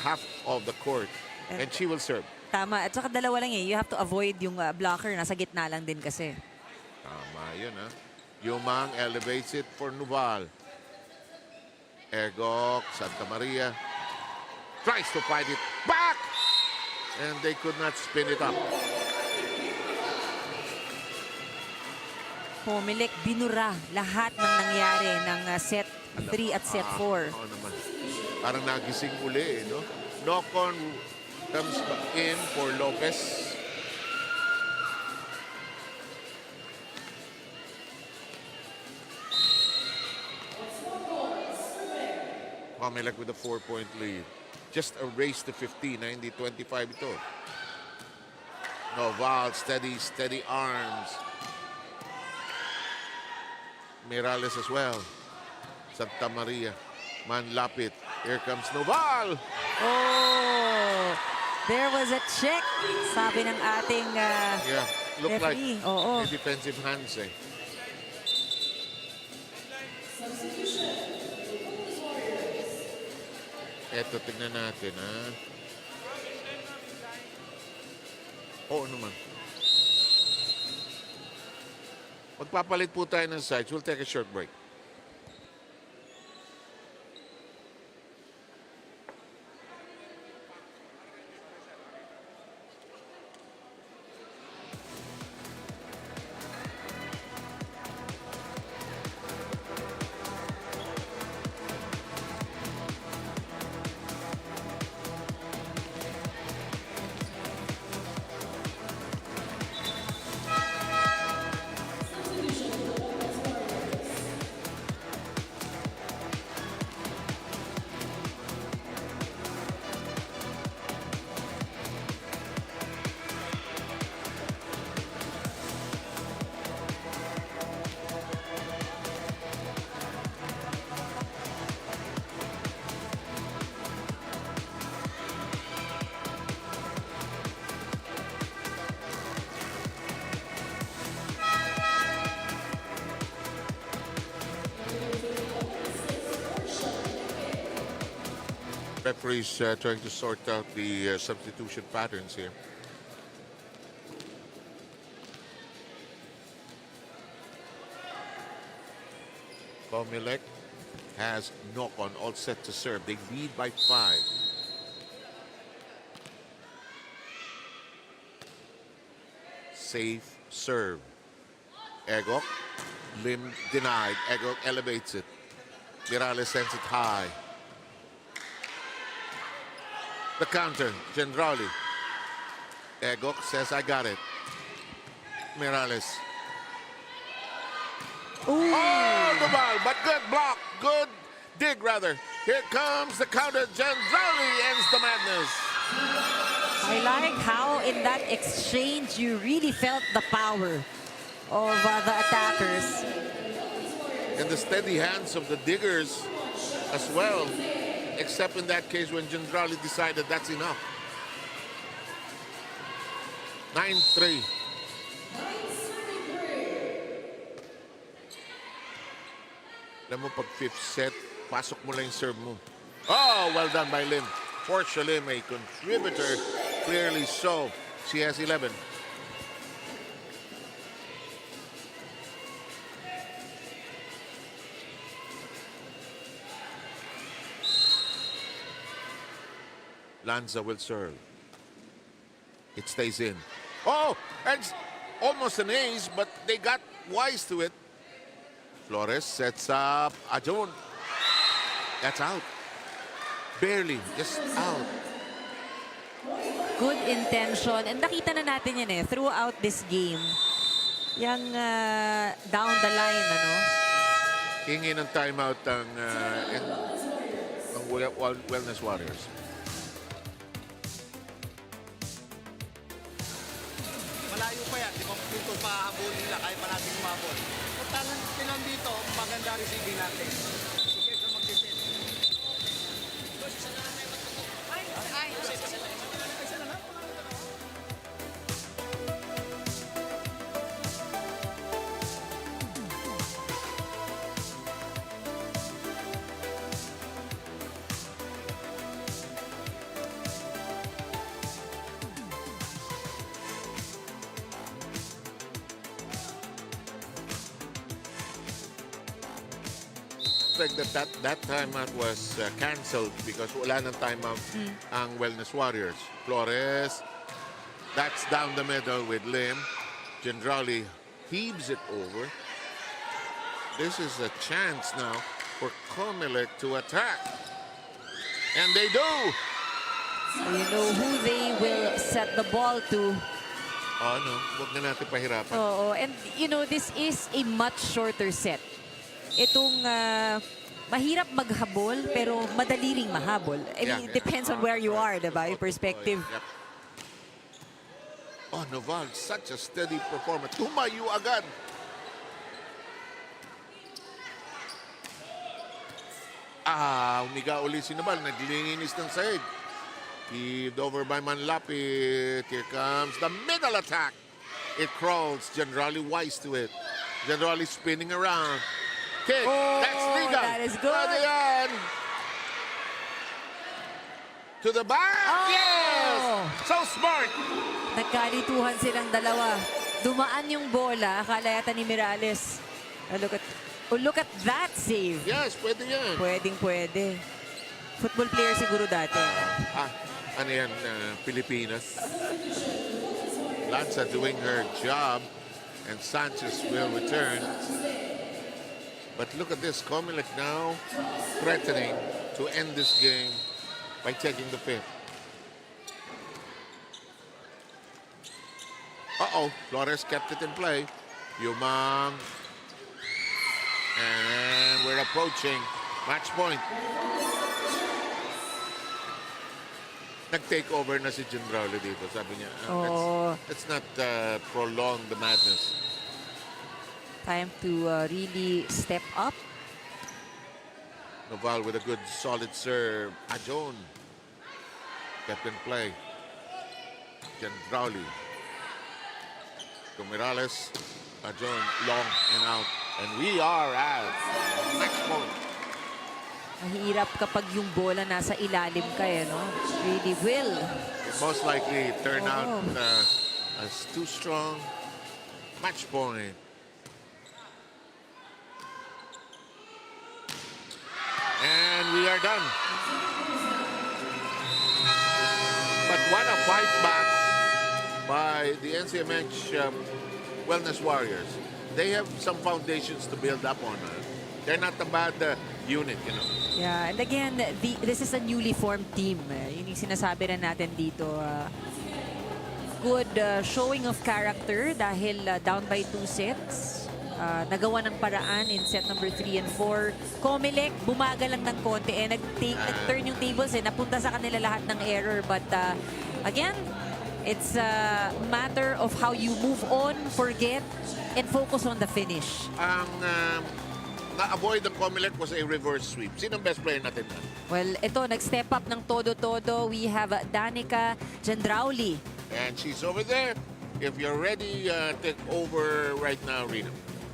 half of the court. And she will serve. Tama. At saka dalawa lang eh. You have to avoid yung blocker. Nasa gitna lang din kasi. Tama yun ha. Yumang elevates it for Nuval. Egok, Santa Maria tries to fight it back, and they could not spin it up. COMELEC binura lahat ng nangyari ng set 3 at set 4. Oo naman. Parang nagising uli, no? Knock-on comes in for Lopez. COMELEC with a 4-point lead. Just a race to 15, 90-25 ito. Noval, steady arms. Mirales as well. Santa Maria. Manlapit. Here comes Noval. Oh! There was a check. Sabi ng ating Yeah, look like referee. Oo. a defensive hands eh. Eto, tignan natin, ha? Oo naman. Magpapalit po tayo ng sides. We'll take a short break. Referees trying to sort out the substitution patterns here. COMELEC has knock-on all set to serve. They lead by 5. Safe serve. Egok. Lim denied. Egok elevates it. Mirales sends it high. The counter, Gendrauli. Egok says, I got it. Mirales. Oh, the ball, but good block. Good dig, rather. Here comes the counter. Gendrali ends the madness. I like how in that exchange you really felt the power of the attackers. And the steady hands of the diggers as well. Except in that case when Gendrali decided that's enough. 9-3. Alam mo, pag fifth set, pasok mo lang yung serve mo. Oh, well done by Lim. Portia Lim, a contributor, clearly so. She has 11. Lanza will serve. It stays in. Oh, and almost an ace, but they got wise to it. Flores sets up Ajon. That's out. Barely, just out. Good intention. And nakita na natin yan throughout this game. Yung down the line, ano? Hingi ng timeout ang Wellness Warriors. Malayo pa yan. Di ba dito pahabol nila kahit pa natin umabol. Kung tanong dito, maganda receiving natin. Sige, so magsisit. Like that timeout was cancelled because wala ng timeout ang Wellness Warriors. Flores, that's down the middle with Lim. Gendrali heaves it over. This is a chance now for COMELEC to attack. And they do! So you know who they will set the ball to. Oh no, huwag na natin pahirapan. Oo, and you know, this is a much shorter set. Itong mahirap maghabol pero madali ring mahabol. I mean, it depends on where you are, diba? Yung perspective. Yep. Oh, Noval, such a steady performance. Tumayo agad. Umiga uli si Noval. Naglilinis ng sahig. Heaved over by Manlapit. Here comes the middle attack. It crawls. Gendrali wise to it. Gendrali spinning around. Kick. That's legal. That is good. Pwede yan. To the back. Oh! Yes! So smart. Nagkalituhan silang dalawa. Dumaan yung bola. Akala yata ni Mirales. Look at that save. Yes, pwede yan. Pwede. Football player siguro dati. Ano yan, Pilipinas. Lanza doing her job. And Sanchez will return. But look at this, COMELEC now threatening to end this game by taking the fifth. Uh-oh, Flores kept it in play. Yumang. And we're approaching match point. Nag-take over na si Gendrali dito, sabi niya. Let's not prolong the madness. Time to really step up. Noval with a good solid serve. Ajon kept in play. Gendrali. To Mirales. Ajon long and out. And we are at match point. Mahirap kapag yung bola nasa ilalim ka, no? Really will. It most likely turn out as too strong. Match point. And we are done. But what a fight back by the NCMH Wellness Warriors. They have some foundations to build up on. They're not a bad unit, you know. Yeah, and again, this is a newly formed team. Yun yung sinasabi na natin dito. Good showing of character dahil down by 2 sets. nagawa ng paraan in set number 3 and 4. COMELEC, bumaga lang ng konti nag-turn yung tables napunta sa kanila lahat ng error. But again, it's a matter of how you move on, forget, and focus on the finish. Ang na-avoid ng COMELEC was a reverse sweep. Sino ang best player natin? Well, ito, nag-step up ng todo-todo. We have Danica Gendrauli. And she's over there. If you're ready, take over right now, Rina.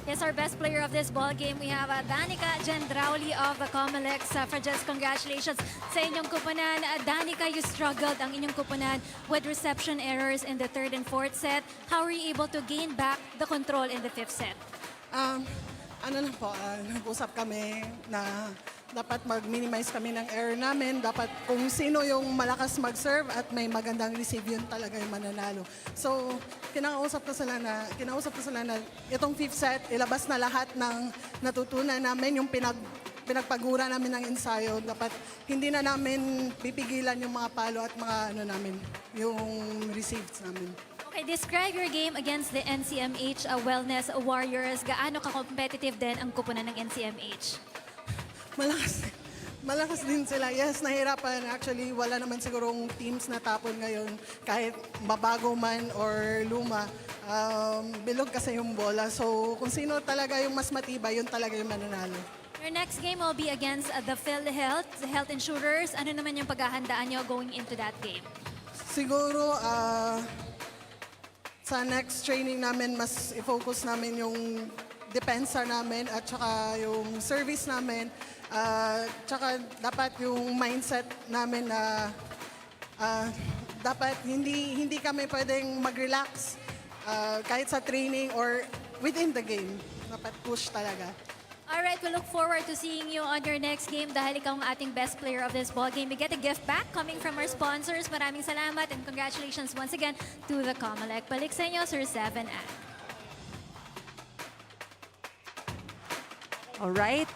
Yes, our best player of this ball game, we have Danica Gendrauli of the COMELEC Suffragettes. Congratulations sa inyong kupunan. Danica, you struggled ang inyong kupunan with reception errors in the 3rd and 4th set. How were you able to gain back the control in the 5th set? Ano lang po, nag-usap kami na dapat mag-minimize kami ng error namin. Dapat kung sino yung malakas mag-serve at may magandang receive, yun talaga yung mananalo. So, kinausap ko sila na itong 5th set, ilabas na lahat ng natutunan namin, yung pinagpagura namin ng ensayo. Dapat hindi na namin pipigilan yung mga palo at mga yung receives namin. Okay, describe your game against the NCMH Wellness Warriors. Gaano ka-competitive din ang kupunan ng NCMH? Malakas din sila. Yes, nahirapan. Actually, wala naman sigurong teams na tapon ngayon. Kahit mabago man or luma, bilog kasi yung bola. So, kung sino talaga yung mas matibay, yun talaga yung mananalo. Your next game will be against the PhilHealth, the Health Insurers. Ano naman yung paghahandaan nyo going into that game? Siguro, sa next training namin, mas i-focus namin yung depensa namin at saka yung service namin. Tsaka dapat yung mindset namin na dapat hindi kami pwedeng mag-relax kahit sa training or within the game. Dapat push talaga. Alright, we look forward to seeing you on your next game dahil ikaw ang ating best player of this ball game. We get a gift back coming from our sponsors. Maraming salamat and congratulations once again to the COMELEC. Balik sa inyo, Sir 7-An. All right,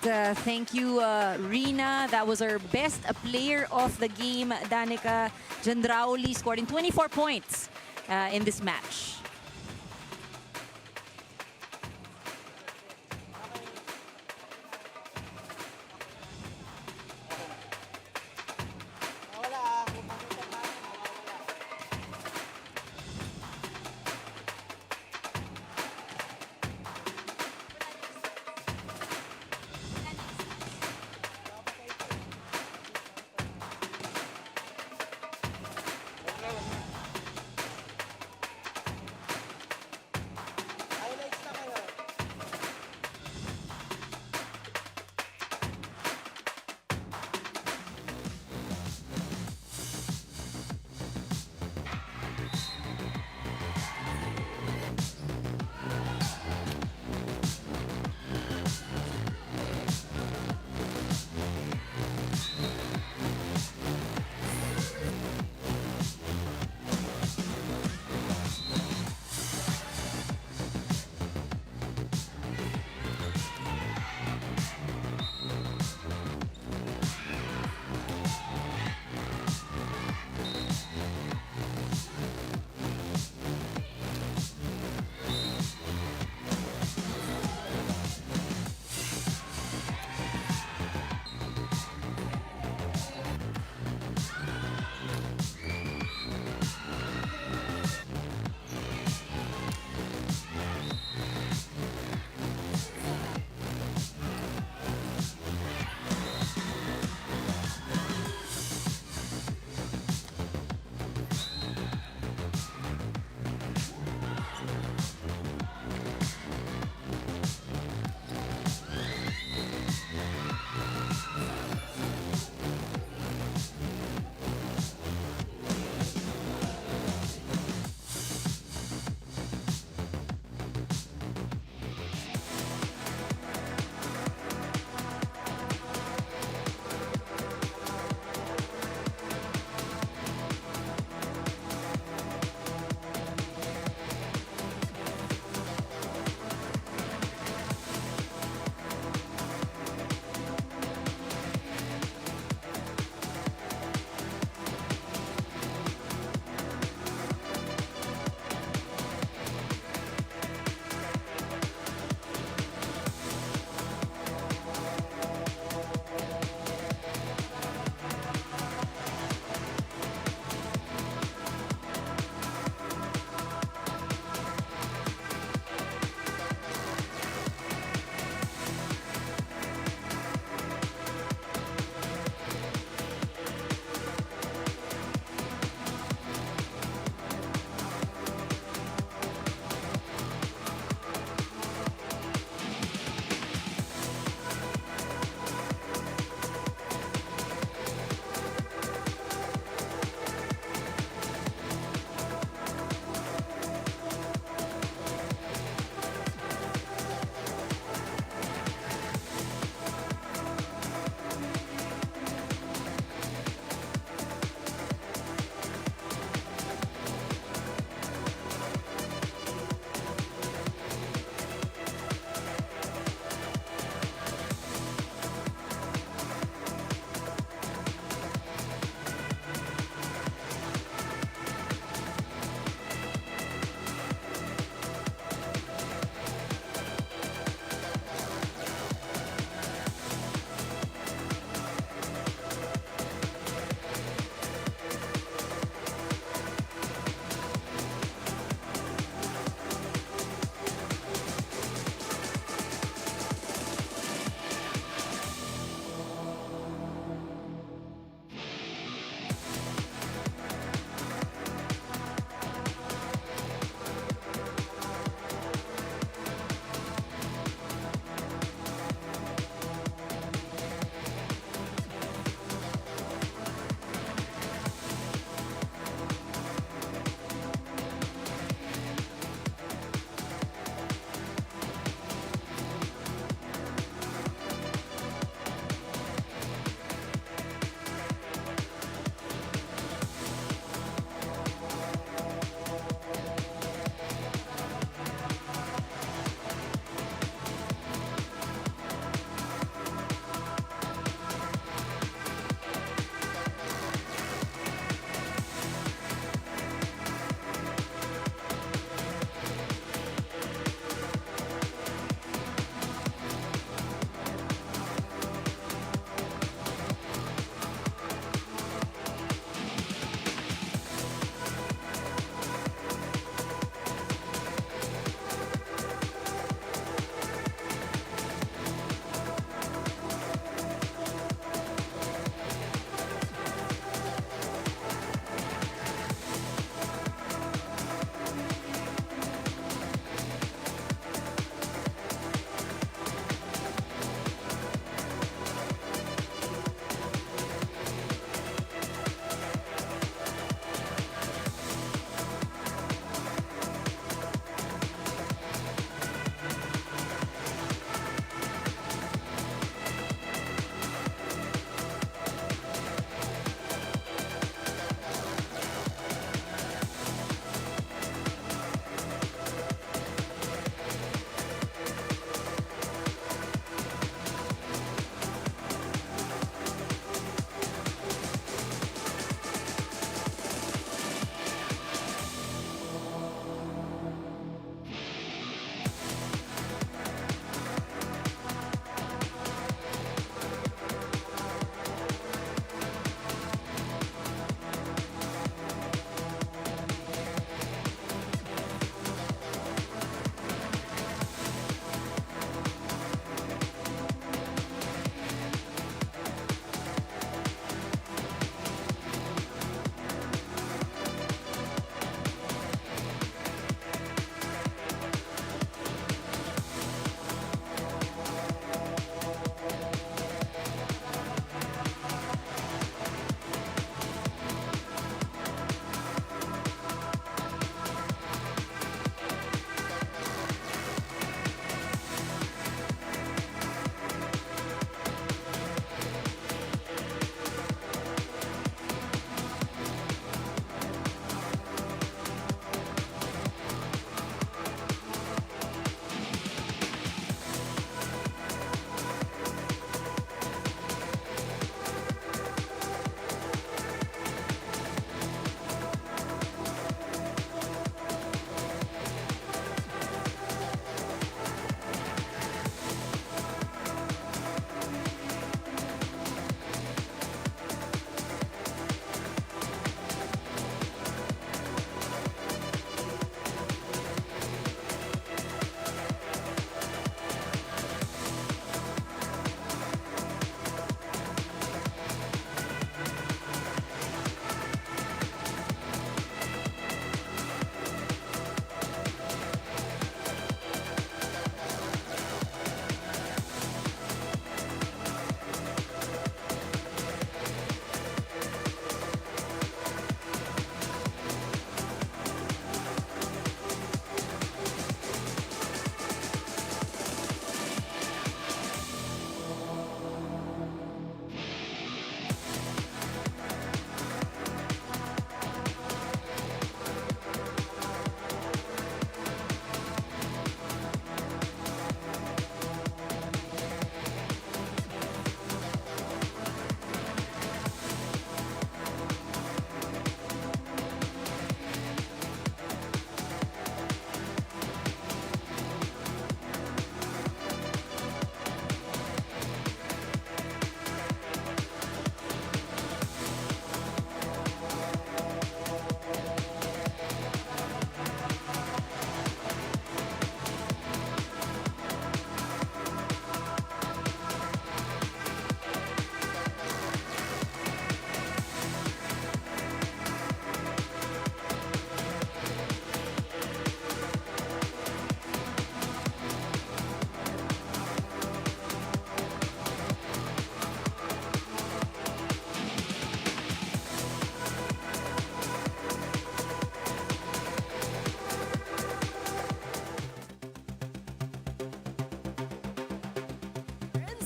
thank you, Rina. That was our best player of the game, Danica Gendrauli, scoring 24 points in this match.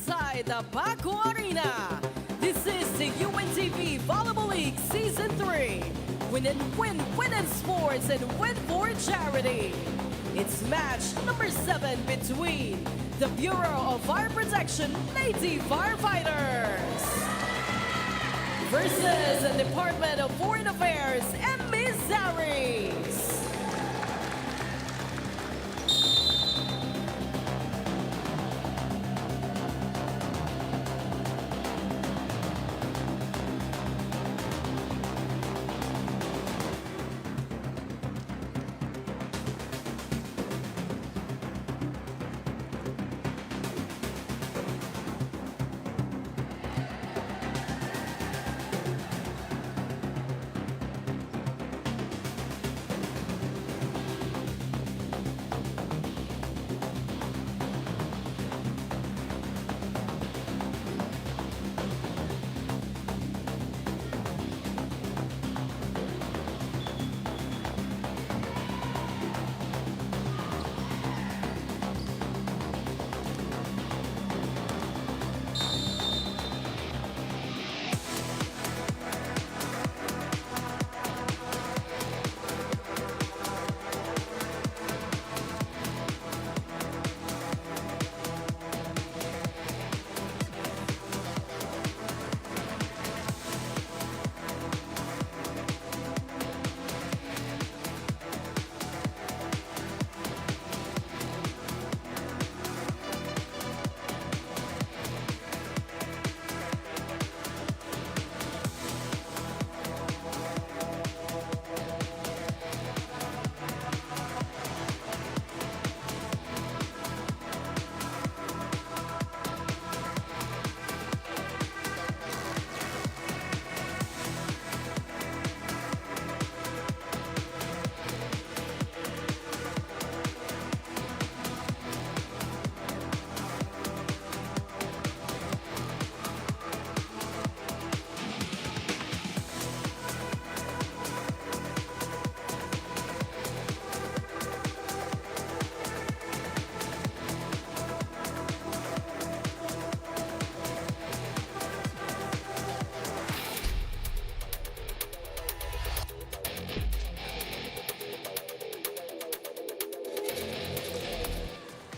inside the Paco Arena. This is the UNTV Volleyball League Season 3. Win and win, win in sports, and win for charity. It's match number 7 between the Bureau of Fire Protection Lady Firefighters versus the Department of Foreign Affairs Emissaries.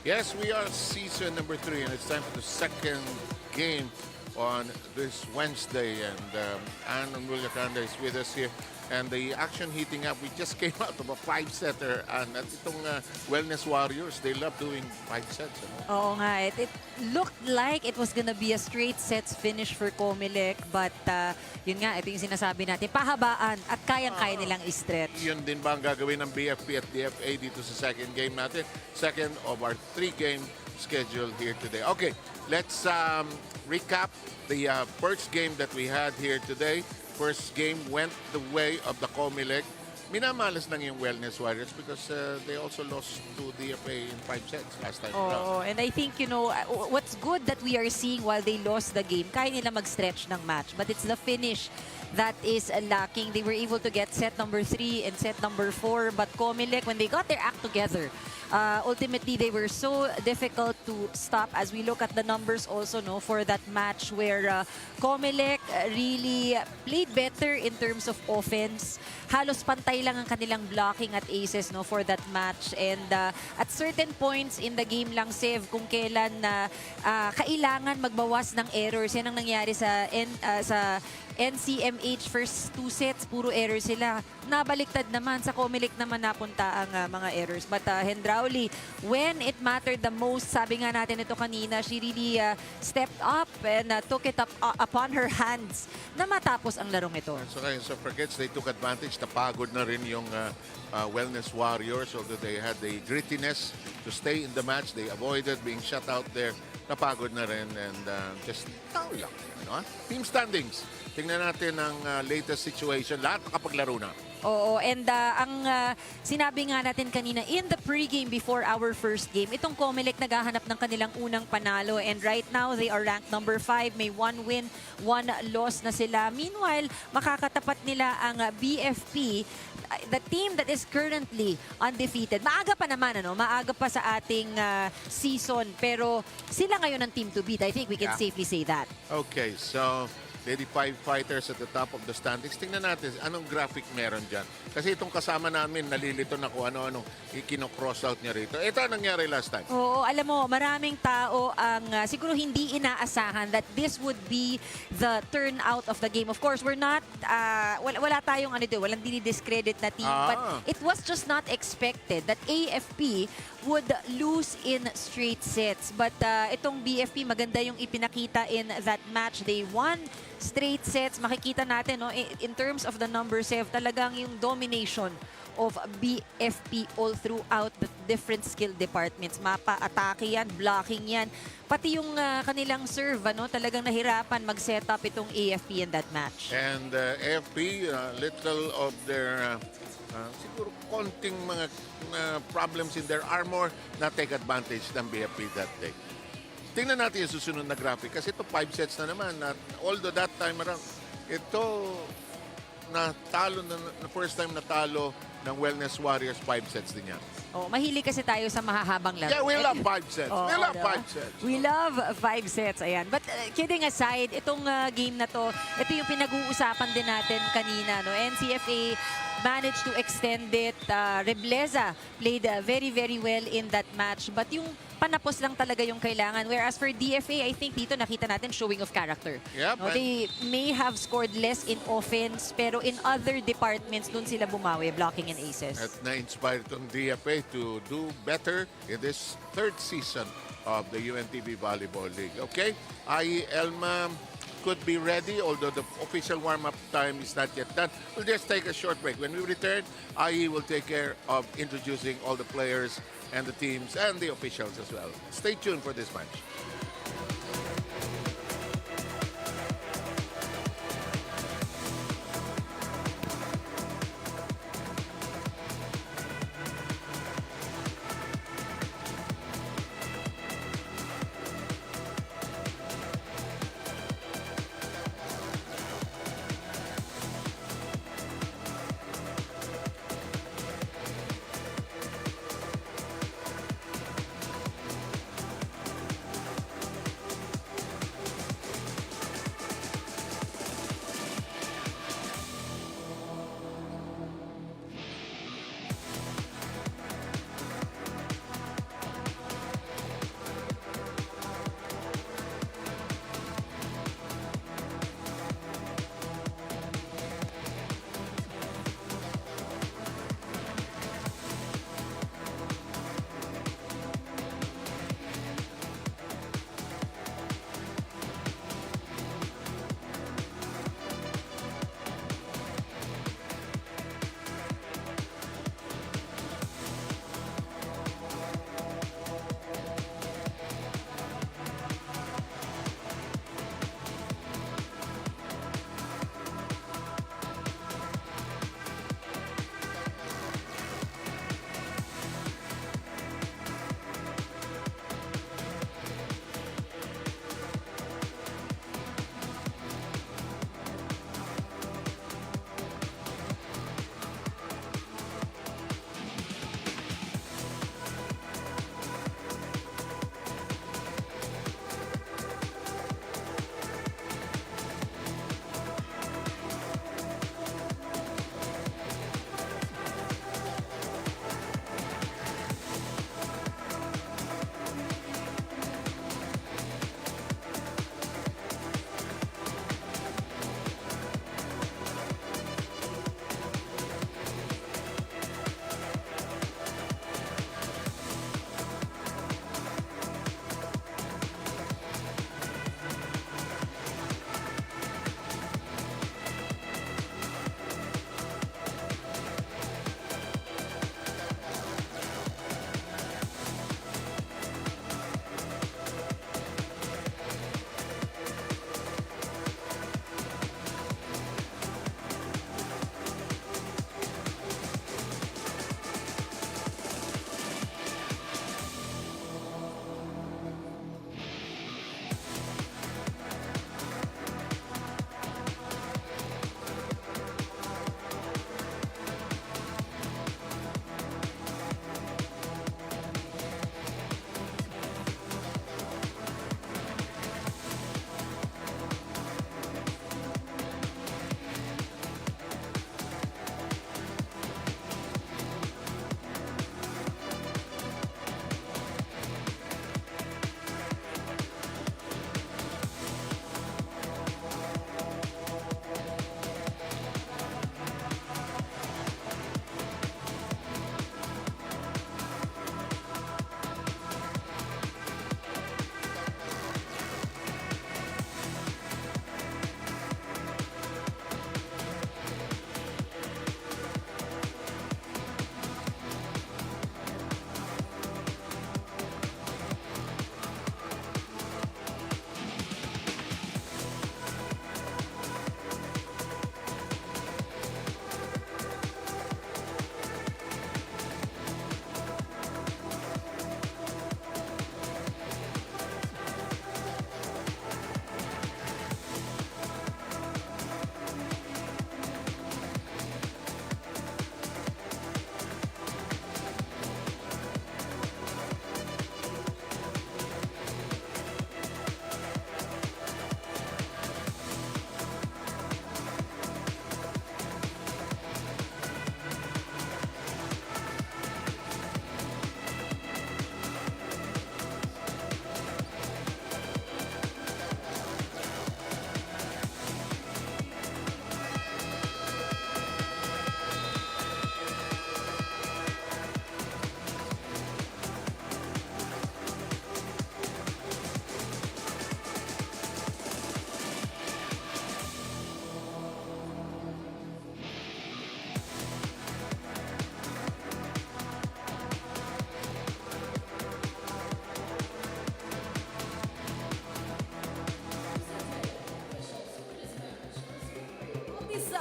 Yes, we are season number 3, and it's time for the second game on this Wednesday. And Ann Mulacanda is with us here. And the action heating up, we just came out of a 5-setter. And at itong Wellness Warriors, they love doing 5 sets. Oo nga, it looked like it was gonna be a straight sets finish for COMELEC. But yun nga, ito yung sinasabi natin, pahabaan at kayang-kaya nilang i-stretch. Yun din ba ang gagawin ng BFP at DFA dito sa second game natin? Second of our 3-game schedule here today. Okay, let's recap the first game that we had here today. First game went the way of the COMELEC. Minamalas lang yung Wellness Warriors because they also lost to DFA in 5 sets last time around. Oh, and I think, you know, what's good that we are seeing while they lost the game, kaya nila mag-stretch ng match. But it's the finish that is lacking. They were able to get set number 3 and set number 4. But COMELEC, when they got their act together, ultimately they were so difficult to stop as we look at the numbers also no for that match where COMELEC really played better in terms of offense. Halos pantay lang ang kanilang blocking at aces no for that match, and at certain points in the game lang Sev kung kailan kailangan magbawas ng errors. Yan ang nangyari sa NCMH first 2 sets, puro error sila. Nabaliktad naman sa COMELEC naman napunta ang mga errors. But Hendrauli, when it mattered the most, sabi nga natin ito kanina, she really stepped up and took it up upon her hands na matapos ang larong ito. So kaya sa Suffragettes, they took advantage. Napagod na rin yung Wellness Warriors, although they had the grittiness to stay in the match. They avoided being shut out there. Napagod na rin and just tao lang. Ano? Team standings. Tingnan natin ang latest situation. Lahat nakapaglaro na. Oo, and sinabi nga natin kanina, in the pregame before our first game, itong COMELEC naghahanap ng kanilang unang panalo, and right now they are ranked number 5, may 1 win, 1 loss na sila. Meanwhile, makakatapat nila ang BFP, the team that is currently undefeated. Maaga pa naman, maaga pa sa ating season, pero sila ngayon ang team to beat. I think we can safely say that. Okay, so Lady Firefighters at the top of the standings. Tingnan natin anong graphic meron dyan. Kasi itong kasama namin, nalilito na kung ano-ano ikino-cross out niya rito. Ito ang nangyari last time. Oo, alam mo, maraming tao ang siguro hindi inaasahan that this would be the turnout of the game. Of course, we're not, wala tayong walang dinidiscredit na team. But it was just not expected that AFP would lose in straight sets. But itong BFP, maganda yung ipinakita in that match. They won straight sets. Makikita natin, in terms of the number save, talagang yung domination of BFP all throughout the different skill departments. Mapa, atake yan, blocking yan. Pati yung kanilang serve, talagang nahirapan mag-set up itong AFP in that match. And AFP, little of their siguro konting mga problems in their armor na take advantage ng BFP that day. Tingnan natin yung susunod na graphic kasi ito 5 sets na naman. Although that time around, ito natalo na first time natalo ng Wellness Warriors 5 sets din yan. Oh, mahilig kasi tayo sa mahahabang laro. Yeah, we love 5 sets. Oo, we love diba? 5 sets. We love 5 sets. Ayan. But kidding aside, itong game na to, ito yung pinag-uusapan din natin kanina. NCFA managed to extend it. Rebleza played very, very well in that match. But yung panapos lang talaga yung kailangan. Whereas for DFA, I think dito nakita natin showing of character. Yep, They may have scored less in offense, pero in other departments, dun sila bumawi, blocking and aces. At na-inspire itong DFA to do better in this 3rd season of the UNTV Volleyball League. Okay? Elma could be ready, although the official warm-up time is not yet done. We'll just take a short break. When we return, IE will take care of introducing all the players and the teams and the officials as well. Stay tuned for this match.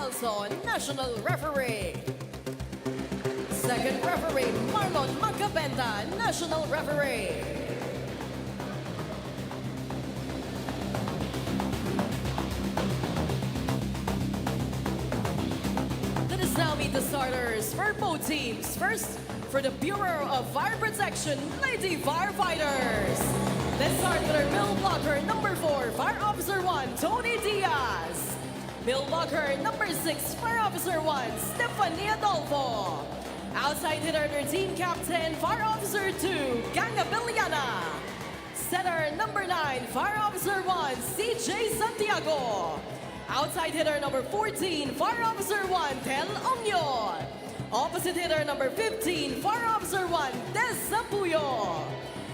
Celso, national referee. Second referee, Marlon Magabenda, national referee. Let us now meet the starters for both teams. First, for the Bureau of Fire Protection, Lady Firefighters. Let's start with our middle blocker, number 4, Fire Officer 1, Tony Diaz. Middle blocker, number 6, Fire Officer 1, Stephanie Adolfo. Outside hitter, their team captain, Fire Officer 2, Ganga Biliana. Setter, number 9, Fire Officer 1, CJ Santiago. Outside hitter, number 14, Fire Officer 1, Tel Omnion. Opposite hitter, number 15, Fire Officer 1, Des Zampuyo.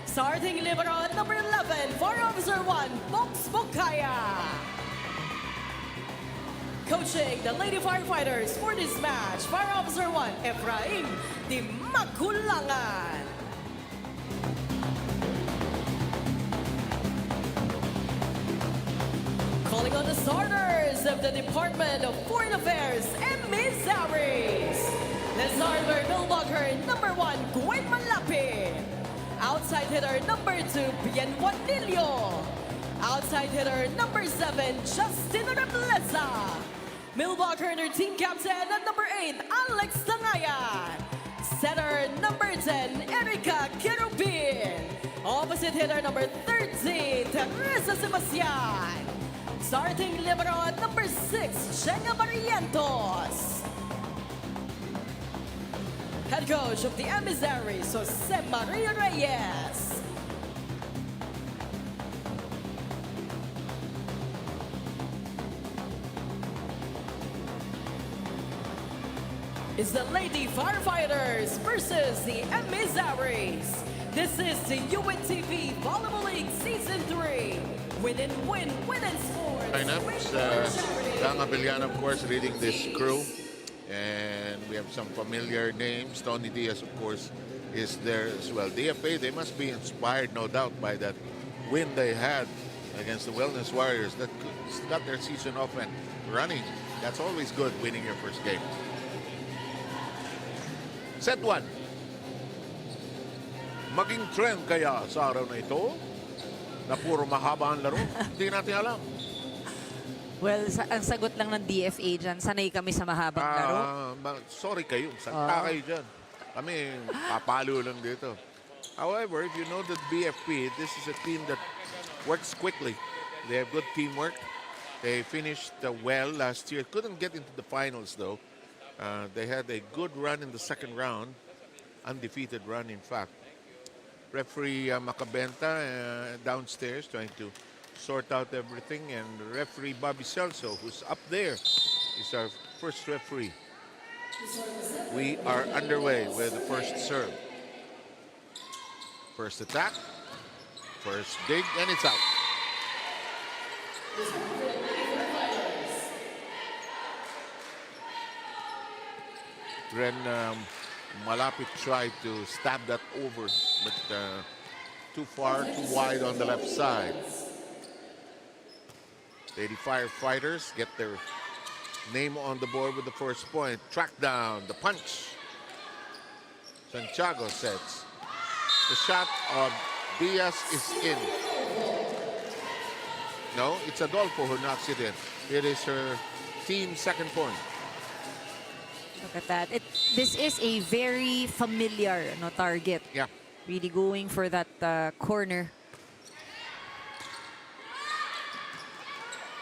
Starting libero at number 11, Fire Officer 1, Box Bokaya. Coaching the Lady Firefighters for this match, Fire Officer 1, Efraim Di Makulangan. Calling on the starters of the Department of Foreign Affairs, Emissaries. Let's start with middle blocker, number 1, Gwen Malapit. Outside hitter, number 2, Bien Juanillo. Outside hitter, number 7, Justin Rebleza. Middle blocker and their team captain at number 8, Alex Tangayan. Setter, number 10, Erica Kerubin. Opposite hitter, number 13, Teresa Sebastian. Starting libero at number 6, Jenga Barrientos. Head coach of the Emissaries, Jose Maria Reyes. It's the Lady Firefighters versus the Emissaries. This is the UNTV Volleyball League Season 3. Win and win, win and sports. Lineups, Ganga Biliana, of course, leading this crew. And we have some familiar names. Tony Diaz, of course, is there as well. DFA, they must be inspired, no doubt, by that win they had against the Wellness Warriors. That got their season off and running. That's always good, winning your first game. Set 1. Maging trend kaya sa araw na ito na puro mahaba ang laro? Hindi natin alam. Well, ang sagot lang ng DFA dyan, sanay kami sa mahabang laro. Sorry kayo, santa kayo dyan. Kami, papalo lang dito. However, if you know that BFP, this is a team that works quickly. They have good teamwork. They finished well last year. Couldn't get into the finals, though. They had a good run in the second round. Undefeated run, in fact. Referee Macabenta downstairs trying to sort out everything. And referee Bobby Celso, who's up there, is our first referee. We are underway with the first serve. First attack. First dig, and it's out. Ren Malapit tried to stab that over, but too far, too wide on the left side. Lady Firefighters get their name on the board with the first point. Track down, the punch. Santiago sets. The shot of Diaz is in. No, it's Adolfo who knocks it in. It is her team's second point. Look at that. This is a very familiar target. Yeah. Really going for that corner.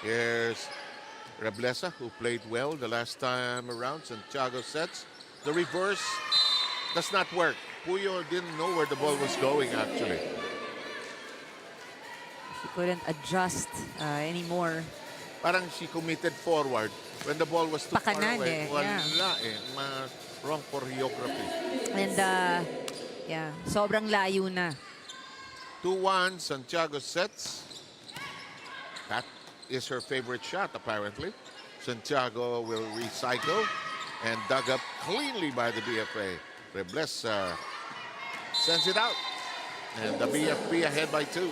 Here's Rebleza, who played well the last time around. Santiago sets. The reverse does not work. Puyo didn't know where the ball was going, actually. She couldn't adjust anymore. Parang she committed forward when the ball was too far away. Wala wrong choreography. And yeah, sobrang layo na. 2-1, Santiago sets. That is her favorite shot, apparently. Santiago will recycle and dug up cleanly by the BFA. Rebleza sends it out. And the BFP ahead by 2.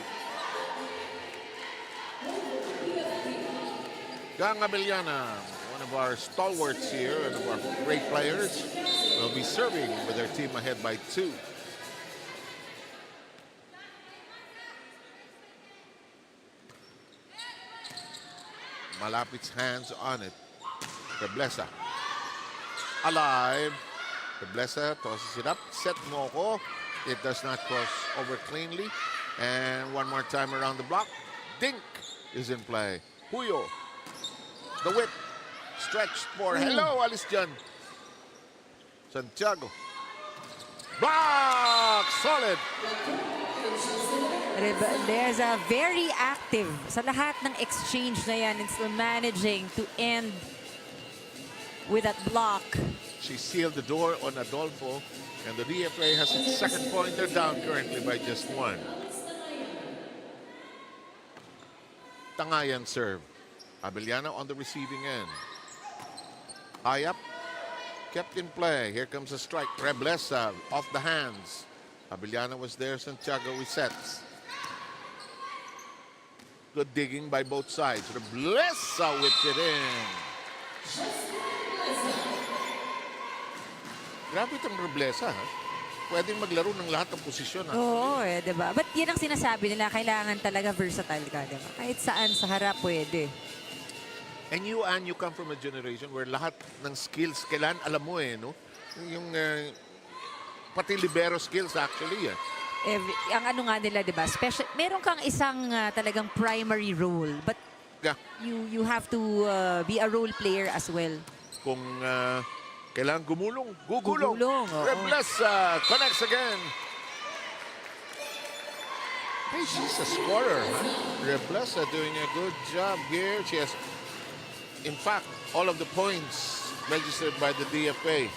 Ganga Biliana want to of our stalwarts here and of our great players, will be serving with their team ahead by 2. Malapit's hands on it. Reblesa. Alive. Reblesa tosses it up. Set Moko. It does not cross over cleanly. And one more time around the block. Dink is in play. Puyo. The whip. Stretched for. Hello, Alice Jan. Santiago. Block! Solid. There's a very active sa lahat ng exchange na yan. It's still managing to end with that block. She sealed the door on Adolfo, and the DFA has its second pointer down currently by just 1. Tangayan serve. Abellana on the receiving end. High up. Kept in play. Here comes a strike. Reblesa off the hands. Abellana was there. Santiago resets. Good digging by both sides. Reblesa whips it in. Grabe itong Reblesa, ha? Pwedeng maglaro ng lahat ng posisyon, ha? Oo, diba? But yan ang sinasabi nila, kailangan talaga versatile ka, diba? Kahit saan sa harap pwede. And you come from a generation where lahat ng skills, kailangan alam mo no? Yung pati libero skills actually, Ang ano nga nila, diba? Meron kang isang talagang primary role, but Yeah. you have to be a role player as well. Kung kailangan gumulong, gugulong. Gugulong, oo. Reblesa connects again. Hey, she's a scorer, huh? Reblesa doing a good job here. She has, in fact, all of the points registered by the DFA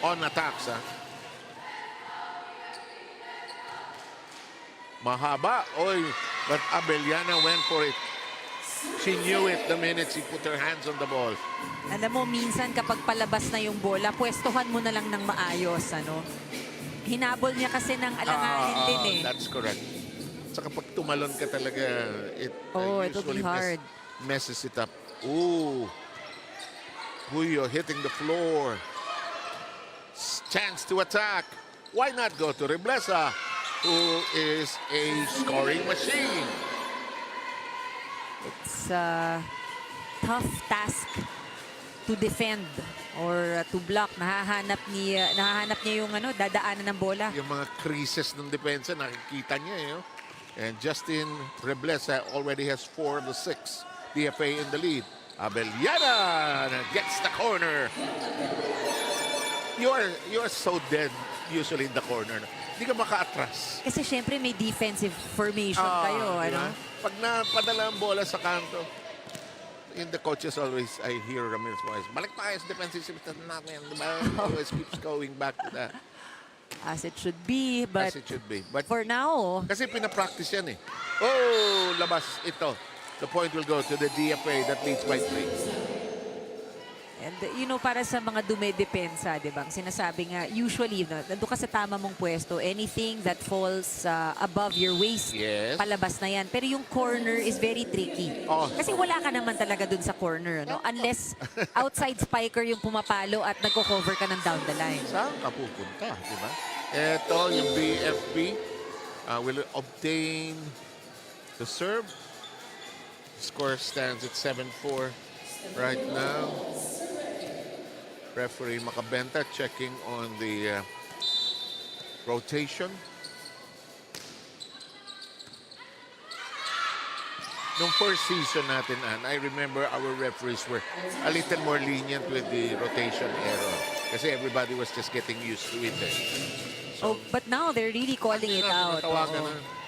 on attacks, huh? Mahaba. Oy, but Abellana went for it. She knew it the minute she put her hands on the ball. Alam mo, minsan kapag palabas na yung bola, pwestuhan mo na lang ng maayos, ano? Hinabol niya kasi ng alanganin din eh. That's correct. Saka pag tumalon ka talaga, it it'll be usually hard. messes it up. Ooh. Puyo hitting the floor. Chance to attack. Why not go to Reblesa, who is a scoring machine? It's a tough task to defend or to block. Nahahanap niya yung dadaanan ng bola. Yung mga creases ng depensa, nakikita niya. And Justin Reblesa already has 4 of the 6. DFA in the lead. Abellana gets the corner. You are so dead usually in the corner. Hindi ka maka-atras. Kasi syempre may defensive formation kayo. Diba? Ano? Pag napadala ang bola sa kanto, in the coaches always, I hear Ramirez voice, balik tayo sa defensive system natin. Diba? Always keeps going back to that. As it should be. But As it should be. But for now, kasi pinapractice yan eh. Oh, labas ito. The point will go to the DFA that leads by 3. and para sa mga dumedepensa, di ba? Ang sinasabi nga, usually, nandun ka sa tama mong pwesto, anything that falls above your waist, Yes. palabas na yan. Pero yung corner is very tricky. Oh. Kasi wala ka naman talaga dun sa corner, no? Unless outside spiker yung pumapalo at nagko-cover ka ng down the line. Saan ka pupunta, di ba? Ito, yung BFP will obtain the serve. Score stands at 7-4 right now. Referee Macabenta checking on the rotation. Nung first season natin, Ann, I remember our referees were a little more lenient with the rotation error. Kasi everybody was just getting used to it. But now they're really calling it out. Tawagan Oo. na.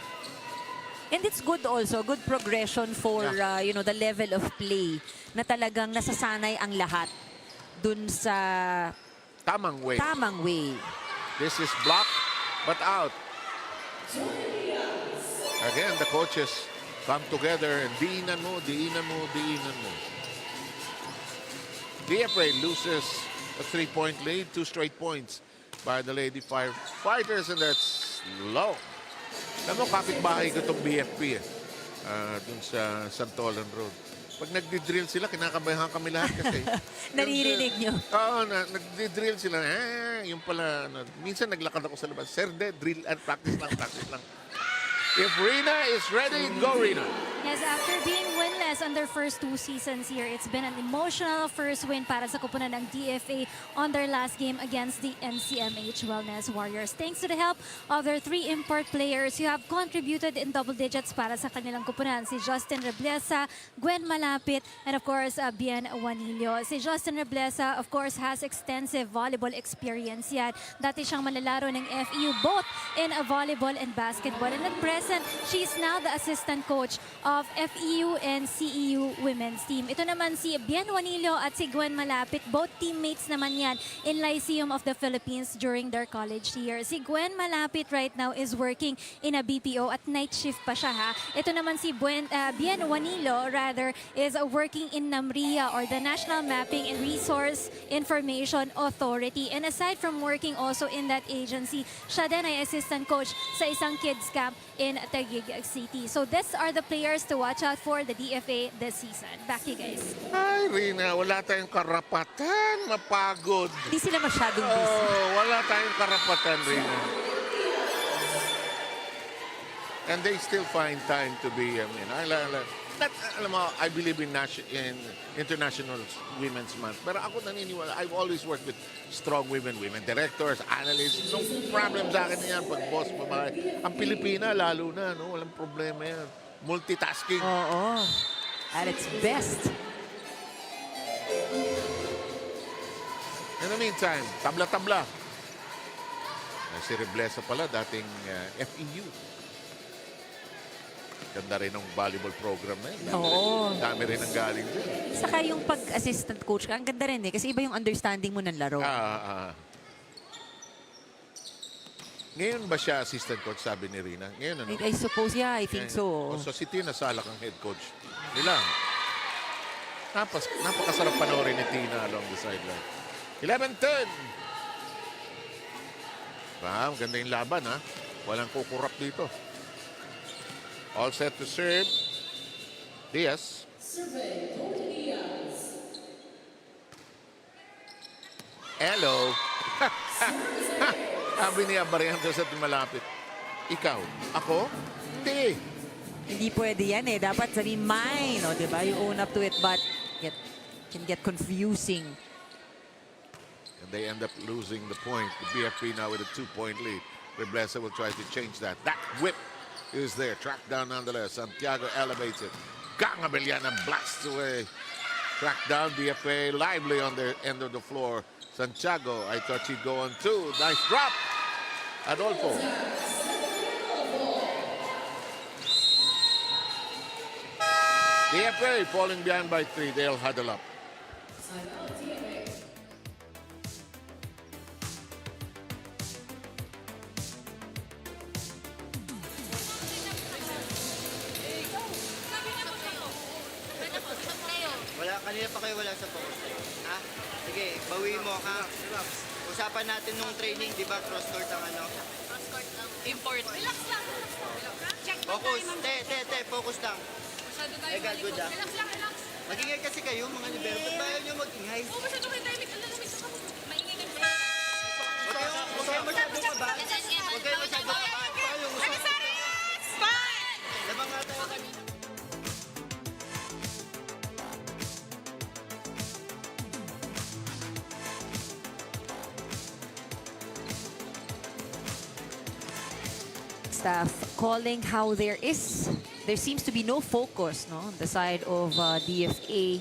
And it's good also, good progression for the level of play na talagang nasasanay ang lahat dun sa Tamang way. tamang way. This is blocked, but out. Again, the coaches come together and diinan mo, diinan mo, diinan mo. DFA loses a 3-point lead, 2 straight points by the Lady Firefighters, and that's low. Alam mo, kapitbahay ko itong BFP dun sa Santolan Road. Pag nagdi-drill sila, kinakabahan kami lahat kasi. Naririnig nyo. Oo, nagdi-drill sila. Yung pala, minsan naglakad ako sa labas. Sir, drill and practice lang, practice lang. If Rina is ready, go Rina. Yes, after being winless on their first 2 seasons here, it's been an emotional first win para sa kupunan ng DFA on their last game against the NCMH Wellness Warriors. Thanks to the help of their 3 import players who have contributed in double digits para sa kanilang kupunan. Si Justin Reblesa, Gwen Malapit, and of course, Bien Juanillo. Si Justin Reblesa, of course, has extensive volleyball experience yan. Dati siyang manlalaro ng FEU both in volleyball and basketball. And at present, she's now the assistant coach of FEU and CEU women's team. Ito naman si Bien Juanillo at si Gwen Malapit, both teammates naman yan in Lyceum of the Philippines during their college years. Si Gwen Malapit right now is working in a BPO at night shift pa siya ha. Ito naman si Bien Juanillo rather is working in NAMRIA or the National Mapping and Resource Information Authority. And aside from working also in that agency, siya din ay assistant coach sa isang kids camp in Taguig City. So these are the players to watch out for the DFA this season. Back to you guys. Ay, Rina, wala tayong karapatan. Mapagod. Hindi sila masyadong busy. Wala tayong karapatan, Rina. And they still find time to be, alam mo, I believe in International Women's Month. Pero ako naniniwala, I've always worked with strong women directors, analysts. No problem sa akin yan pag boss, babae. Ang Pilipina, lalo na, no? Walang problema yan. Multitasking. Oo. At its best. In the meantime, tabla-tabla. Si Reblesa pala, dating FEU. Ganda rin ng volleyball program na yun. Oo. Dami rin ang galing dyan. Saka yung pag-assistant coach ka, ang ganda rin eh. Kasi iba yung understanding mo ng laro. Ngayon ba siya assistant coach, sabi ni Rina? Ngayon ano? I suppose, yeah, I think so. So si Tina Salak ang head coach nila. Napakasarap panoorin ni Tina along the sideline. 11-10. Wow, ganda yung laban ha. Walang kukurap dito. All set to serve. Diaz. Hello. Sabi niya, Barrientos at malapit. Ikaw? Ako? Hindi. Hindi pwede yan eh. Dapat sabihin mine, o, diba? You own up to it, but can get confusing. And they end up losing the point. The BFP now with a 2-point lead. Reblesa will try to change that. That whip is there. Tracked down nonetheless. Santiago elevates it. Gangabeliana blasts away. Tracked down. DFA lively on the end of the floor. Santiago, I thought he'd go on 2. Nice drop. Adolfo. DFA falling behind by 3. They'll huddle up. Kanina pa kayo wala sa focus. Ha? Sige, bawi mo ha. Usapan natin nung training, di ba? Cross-court ang ano? Cross-court lang. Import. Relax lang. Check lang Focus. tayo, Focus lang. Masyado tayo Good, good, ah. Relax lang, relax. Magingay kasi kayo, mga libero. Ba't ba ayaw nyo magingay? Oo, masyado kayo tayo. Maingay ka. Huwag kayo masyado ka ba? Huwag kayo masyado ka ba? Emissaries! Fine! Labang nga tayo kanina. Staff calling how there seems to be no focus, no, on the side of DFA.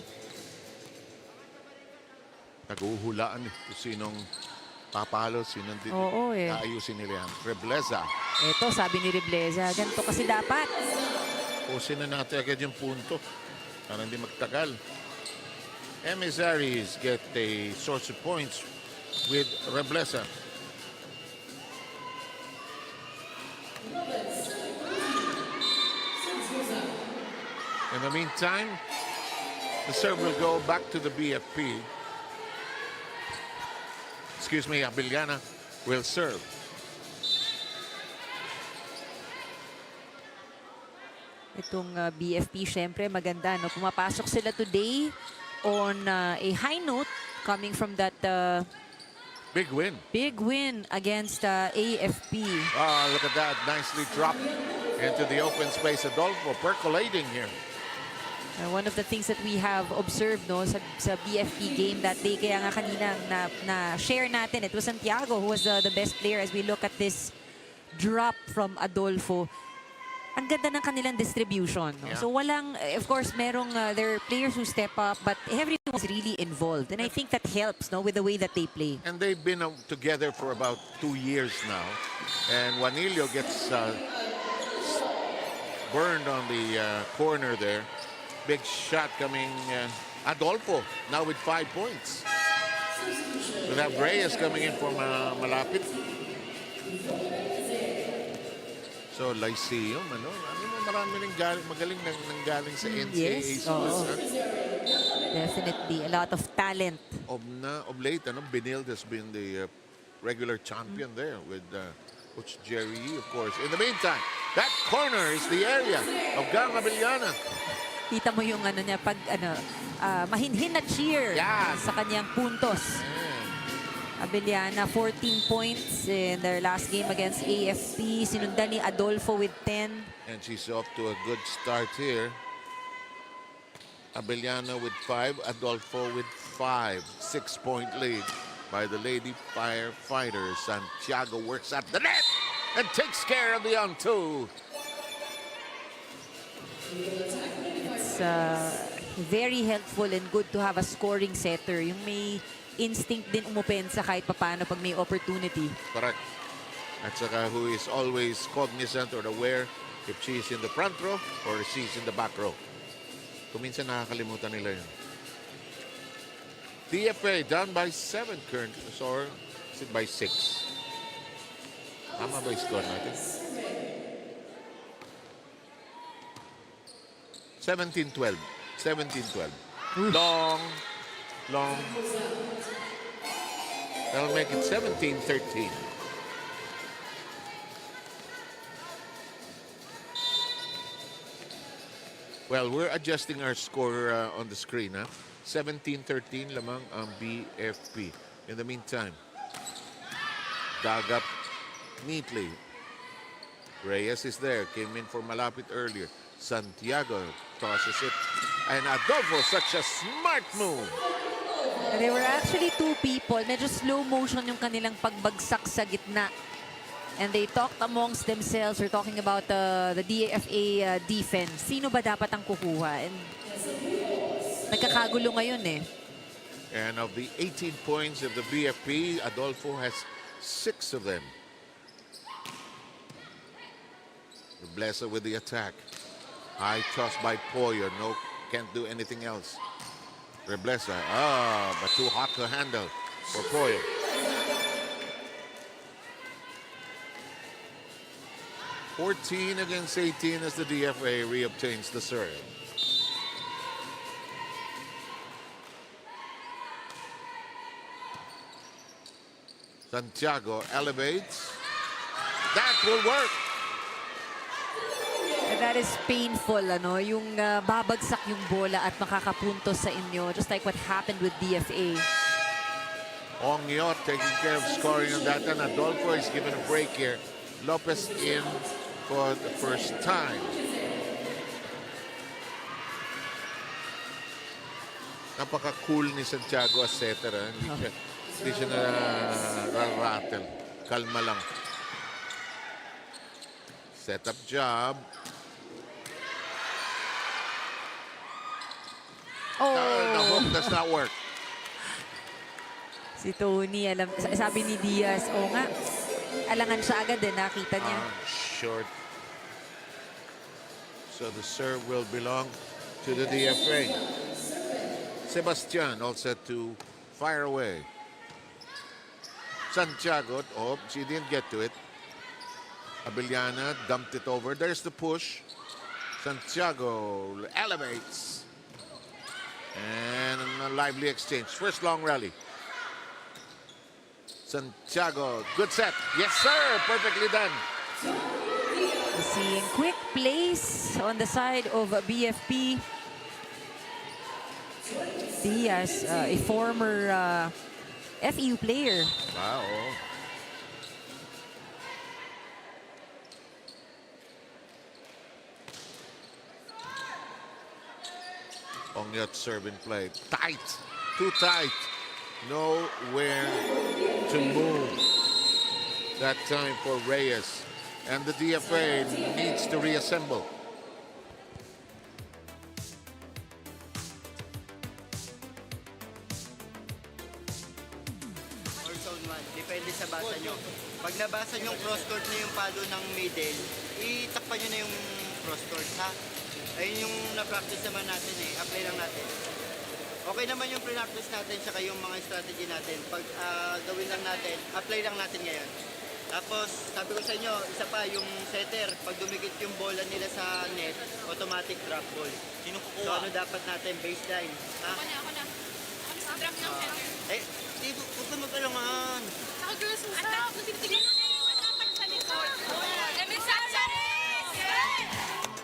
Nag-uuhulaan kung sinong papalo, sinong Oo, eh. ayusin nila yan. Reblesa. Ito, sabi ni Reblesa, ganito kasi dapat. Pusin na natin agad yung punto para hindi magtagal. Emissaries get a source of points with Reblesa. In the meantime, the serve will go back to the BFP. Excuse me, Abiliana will serve. Itong BFP, syempre maganda, no? Pumapasok sila today on a high note coming from that Big win. big win against AFP. Ah, look at that. Nicely dropped into the open space. Adolfo percolating here. One of the things that we have observed, no, sa BFP game that day, kaya nga kanina na share natin, it was Santiago who was the best player as we look at this drop from Adolfo. Ang ganda ng kanilang distribution. No? Yeah. So walang, of course, merong there are players who step up, but everyone was really involved. And I think that helps, no, with the way that they play. And they've been together for about 2 years now. And Juanillo gets burned on the corner there. Big shot coming. Adolfo now with 5 points. We'll have Reyes coming in from malapit. So, Lyceum, ano mo, marami rin magaling nanggaling sa NCMH. Yes, definitely. A lot of talent. Of late, Benilde has been the regular champion there with Coach Jerry, of course. In the meantime, that corner is the area of Gang Abellana. Kita mo yung niya, pag mahinhin na cheer sa kanyang puntos. Abellana, 14 points in their last game against AFP. Sinundan ni Adolfo with 10. And she's off to a good start here. Abellana with 5, Adolfo with 5. 6-point lead by the Lady Firefighters. Santiago works at the net and takes care of the on-2. It's very helpful and good to have a scoring setter. Yung may instinct din umupensa kahit papano pag may opportunity. Correct. At saka who is always cognizant or aware if she's in the front row or if she's in the back row. Kuminsan nakakalimutan nila yun. DFA down by 7 currently. Or is it by 6? Tama ba yung score natin? 17-12. 17-12. Long. That'll make it 17-13. Well, we're adjusting our score on the screen. 17-13 lamang ang BFP. In the meantime, dug up neatly. Reyes is there. Came in for malapit earlier. Santiago tosses it. And Adolfo, such a smart move. There were actually 2 people. Medyo slow motion yung kanilang pagbagsak sa gitna. And they talked amongst themselves. We're talking about the DFA defense. Sino ba dapat ang kukuha? And nagkakagulo ngayon eh. And of the 18 points of the BFP, Adolfo has 6 of them. Blessa with the attack. High toss by Poyo. No, can't do anything else. Reblesa. But too hot to handle for Poyo. (14 against 18 as the DFA reobtains the serve. Santiago elevates. That will work. And that is painful, ano? Yung babagsak yung bola at makakapuntos sa inyo. Just like what happened with DFA. Ongyot taking care of scoring on that. And Adolfo is given a break here. Lopez in for the first time. Napaka-cool ni Santiago as setter. Hindi siya na-rattle. Kalma lang. Set-up job. The hook does not work. Si Tony, sabi ni Diaz, nga, alangan siya agad din, nakita niya. Short. So the serve will belong to the DFA. Sebastian all set to fire away. Santiago, she didn't get to it. Abellana dumped it over. There's the push. Santiago elevates. And a lively exchange. First long rally. Santiago, good set. Yes, sir. Perfectly done. Seeing quick plays on the side of BFP. Diaz, a former FEU player. Wow. Ongyot serve in play. Tight. Too tight. Nowhere to move. That time for Reyes. And the DFA needs to reassemble. Or zone 1. Depende sa basa nyo. Pag nabasa nyo yung cross-court na yung palo ng middle, itakpan nyo na yung cross-court, ha? Ayun yung na-practice naman natin eh. Apply lang natin. Okay naman yung pre-practice natin saka yung mga strategy natin. Pag gawin lang natin, apply lang natin ngayon. Tapos, sabi ko sa inyo, isa pa, yung setter, pag dumikit yung bola nila sa net, automatic drop ball. Sino So kukuha? ano dapat natin? Baseline. Ha? Ako na. Ako na sa drop ng center. Huwag ka magkalangan. Saka girls, usap. Natitigyan na naiwan dapat sa likod. Emissaries!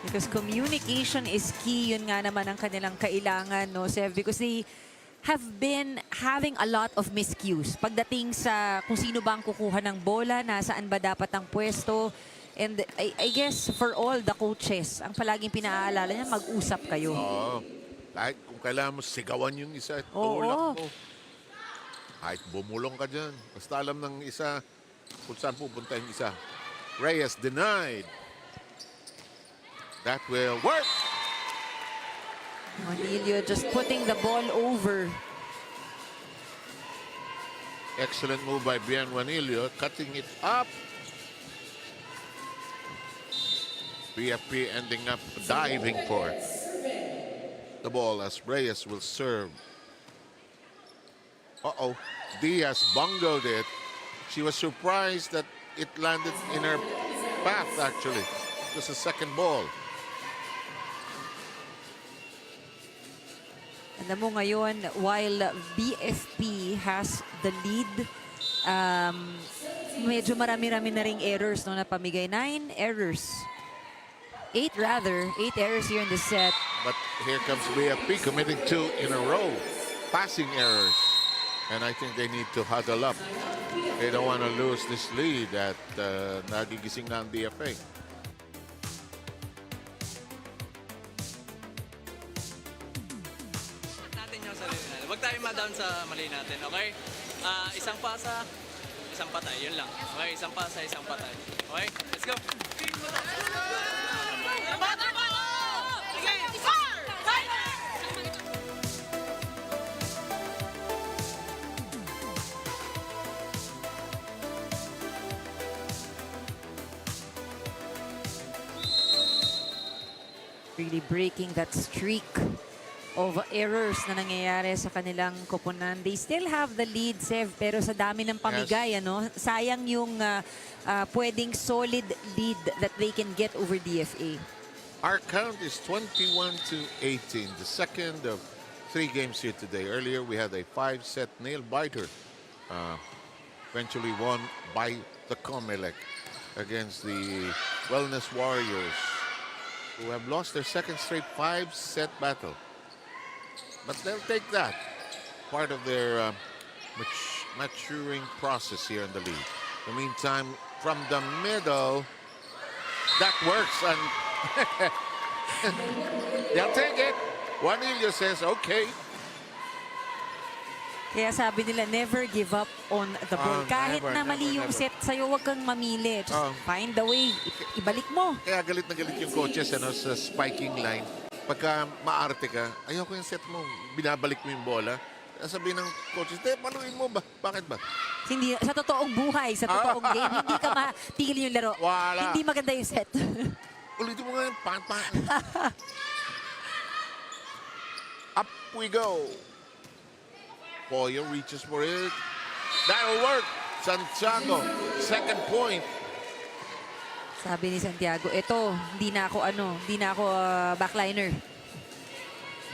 Because communication is key. Yun nga naman ang kanilang kailangan, no, Sev? Because they have been having a lot of miscues pagdating sa kung sino ba ang kukuha ng bola, nasaan ba dapat ang pwesto. And I guess for all the coaches, ang palaging pinaalala niya, mag-usap kayo. Oo. Kahit kung kailangan mo sigawan yung isa, Oo. tulak mo. Kahit bumulong ka dyan. Basta alam ng isa kung saan pupunta yung isa. Reyes denied. That will work. Manilio just putting the ball over. Excellent move by Bien Juanillo, cutting it up. BFP ending up diving for the ball as Reyes will serve. Uh-oh, Diaz bungled it. She was surprised that it landed in her path, actually. It was a second ball. Alam mo ngayon, while BFP has the lead, medyo marami-rami na ring errors no, na pamigay. 9 errors. 8 rather. 8 errors here in the set. But here comes BFP committing 2 in a row. Passing errors. And I think they need to huddle up. They don't want to lose this lead at nagigising na ang DFA. Natin yung sarili natin. Huwag tayo ma-down sa mali natin, okay? Isang pasa, isang patay, yun lang. Okay, isang pasa, isang patay. Okay, let's go! Really breaking that streak of errors na nangyayari sa kanilang koponan. They still have the lead, Sev, pero sa dami ng pamigay, ano, sayang yung pwedeng solid lead that they can get over DFA. Our count is 21-18, the second of 3 games here today. Earlier, we had a 5-set nail-biter, eventually won by the COMELEC against the Wellness Warriors, who have lost their second straight 5-set battle. But they'll take that, part of their maturing process here in the league. In the meantime, from the middle, that works, and they'll take it. Juanillo says, okay. Kaya sabi nila, never give up on the ball. Kahit Never, na mali yung never. set sa'yo, huwag kang mamili. Just find the way. Ibalik mo. Kaya galit na galit yung coaches ano, sa spiking line. Pagka maarte ka, ayoko yung set mo, binabalik mo yung bola. Sabihin ng coaches, paluin mo ba? Bakit ba? Hindi, sa totoong buhay, sa totoong game, hindi ka matigil yung laro. Wala. Hindi maganda yung set. Ulitin mo nga yung Up we go. Poyo reaches for it. That'll work. Santiago, second point. Sabi ni Santiago, eto, hindi na ako backliner.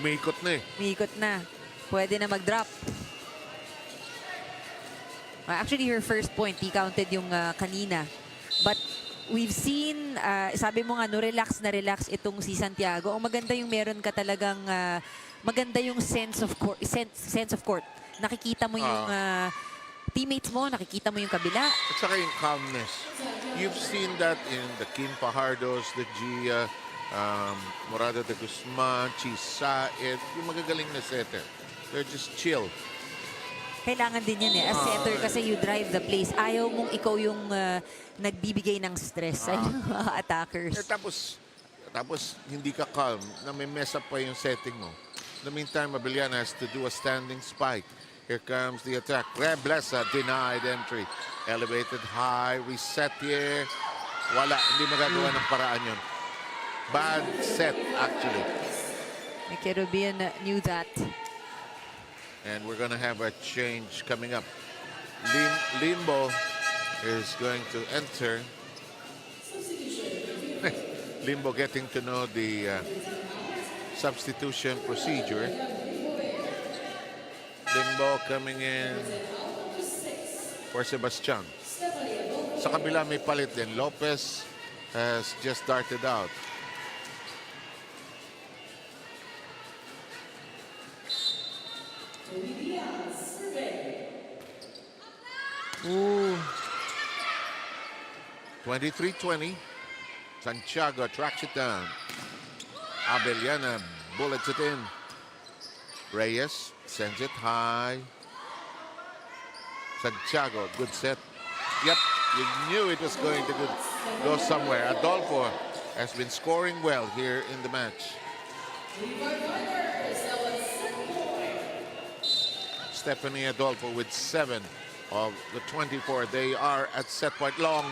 Umikot na eh. Umiikot na. Pwede na mag-drop. Actually, her first point, he counted yung kanina. But we've seen, sabi mo nga, no, relax na relax itong si Santiago. Ang maganda yung meron ka talagang, maganda yung sense of court. Nakikita mo yung teammates mo, nakikita mo yung kabila. At saka yung calmness. You've seen that in the Kim Fajardos, the Gia, Morado de Guzman, Chisaet, yung magagaling na setter. They're just chill. Kailangan din yan eh. As setter kasi you drive the plays. Ayaw mong ikaw yung nagbibigay ng stress sa mga attackers. Tapos hindi ka calm na may mess up pa yung setting mo. In the meantime, Abiliana has to do a standing spike. Here comes the attack. Reblesa denied entry. Elevated high, reset here. Wala, hindi magagawa ng paraan yun. Bad set, actually. The Caribbean knew that. And we're going to have a change coming up. Limbo is going to enter. Limbo getting to know the substitution procedure. Limbo coming in for Sebastian. Sa kabila may palit din. Lopez has just darted out. Ooh. 23-20. Santiago tracks it down. Abellana bullets it in. Reyes sends it high. Santiago, good set. Yep, you knew it was going to go somewhere. Adolfo has been scoring well here in the match. Stephanie Adolfo with 7 of the 24. They are at set point long.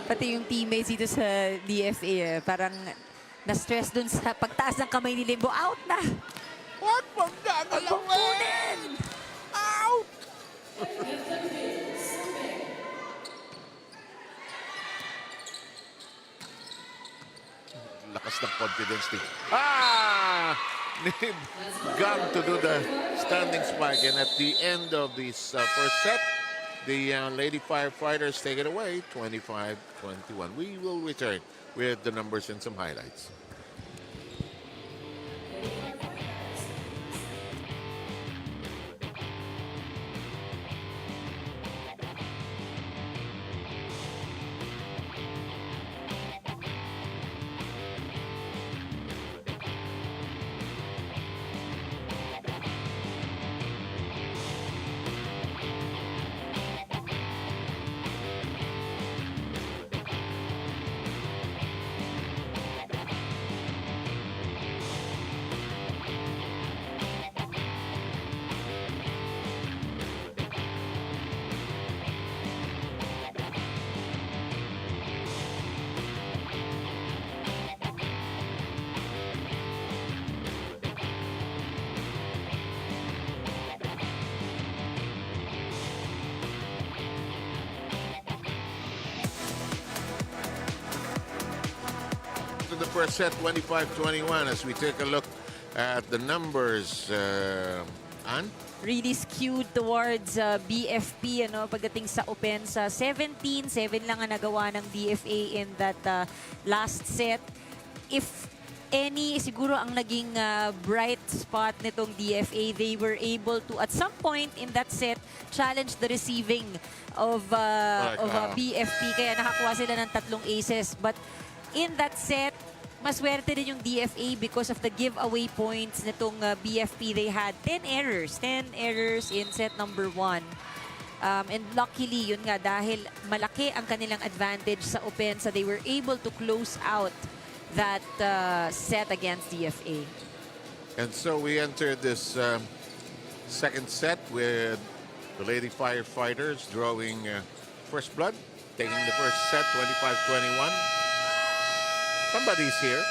Pati yung teammates dito sa DFA, parang na-stress dun sa pagtaas ng kamay ni Limbo. Out na! What? Wag gagalawin! Out! Lakas ng confidence ni. Nib Gang to do the standing spike. And at the end of this first set, the Lady Firefighters take it away, 25-21. We will return with the numbers and some highlights. The first set, 25-21, as we take a look at the numbers. Ann? Really skewed towards BFP pagdating sa opensa. 17-7 lang ang nagawa ng DFA in that last set. If any, siguro ang naging bright spot nitong DFA, they were able to, at some point in that set, challenge the receiving of BFP. Kaya nakakuha sila ng 3 aces. But in that set, maswerte din yung DFA because of the giveaway points nitong BFP. They had 10 errors in set number 1. And luckily, yun nga, dahil malaki ang kanilang advantage sa opensa, they were able to close out that set against DFA. And so we entered this second set with the Lady Firefighters drawing first blood, taking the first set, 25-21. Somebody's here.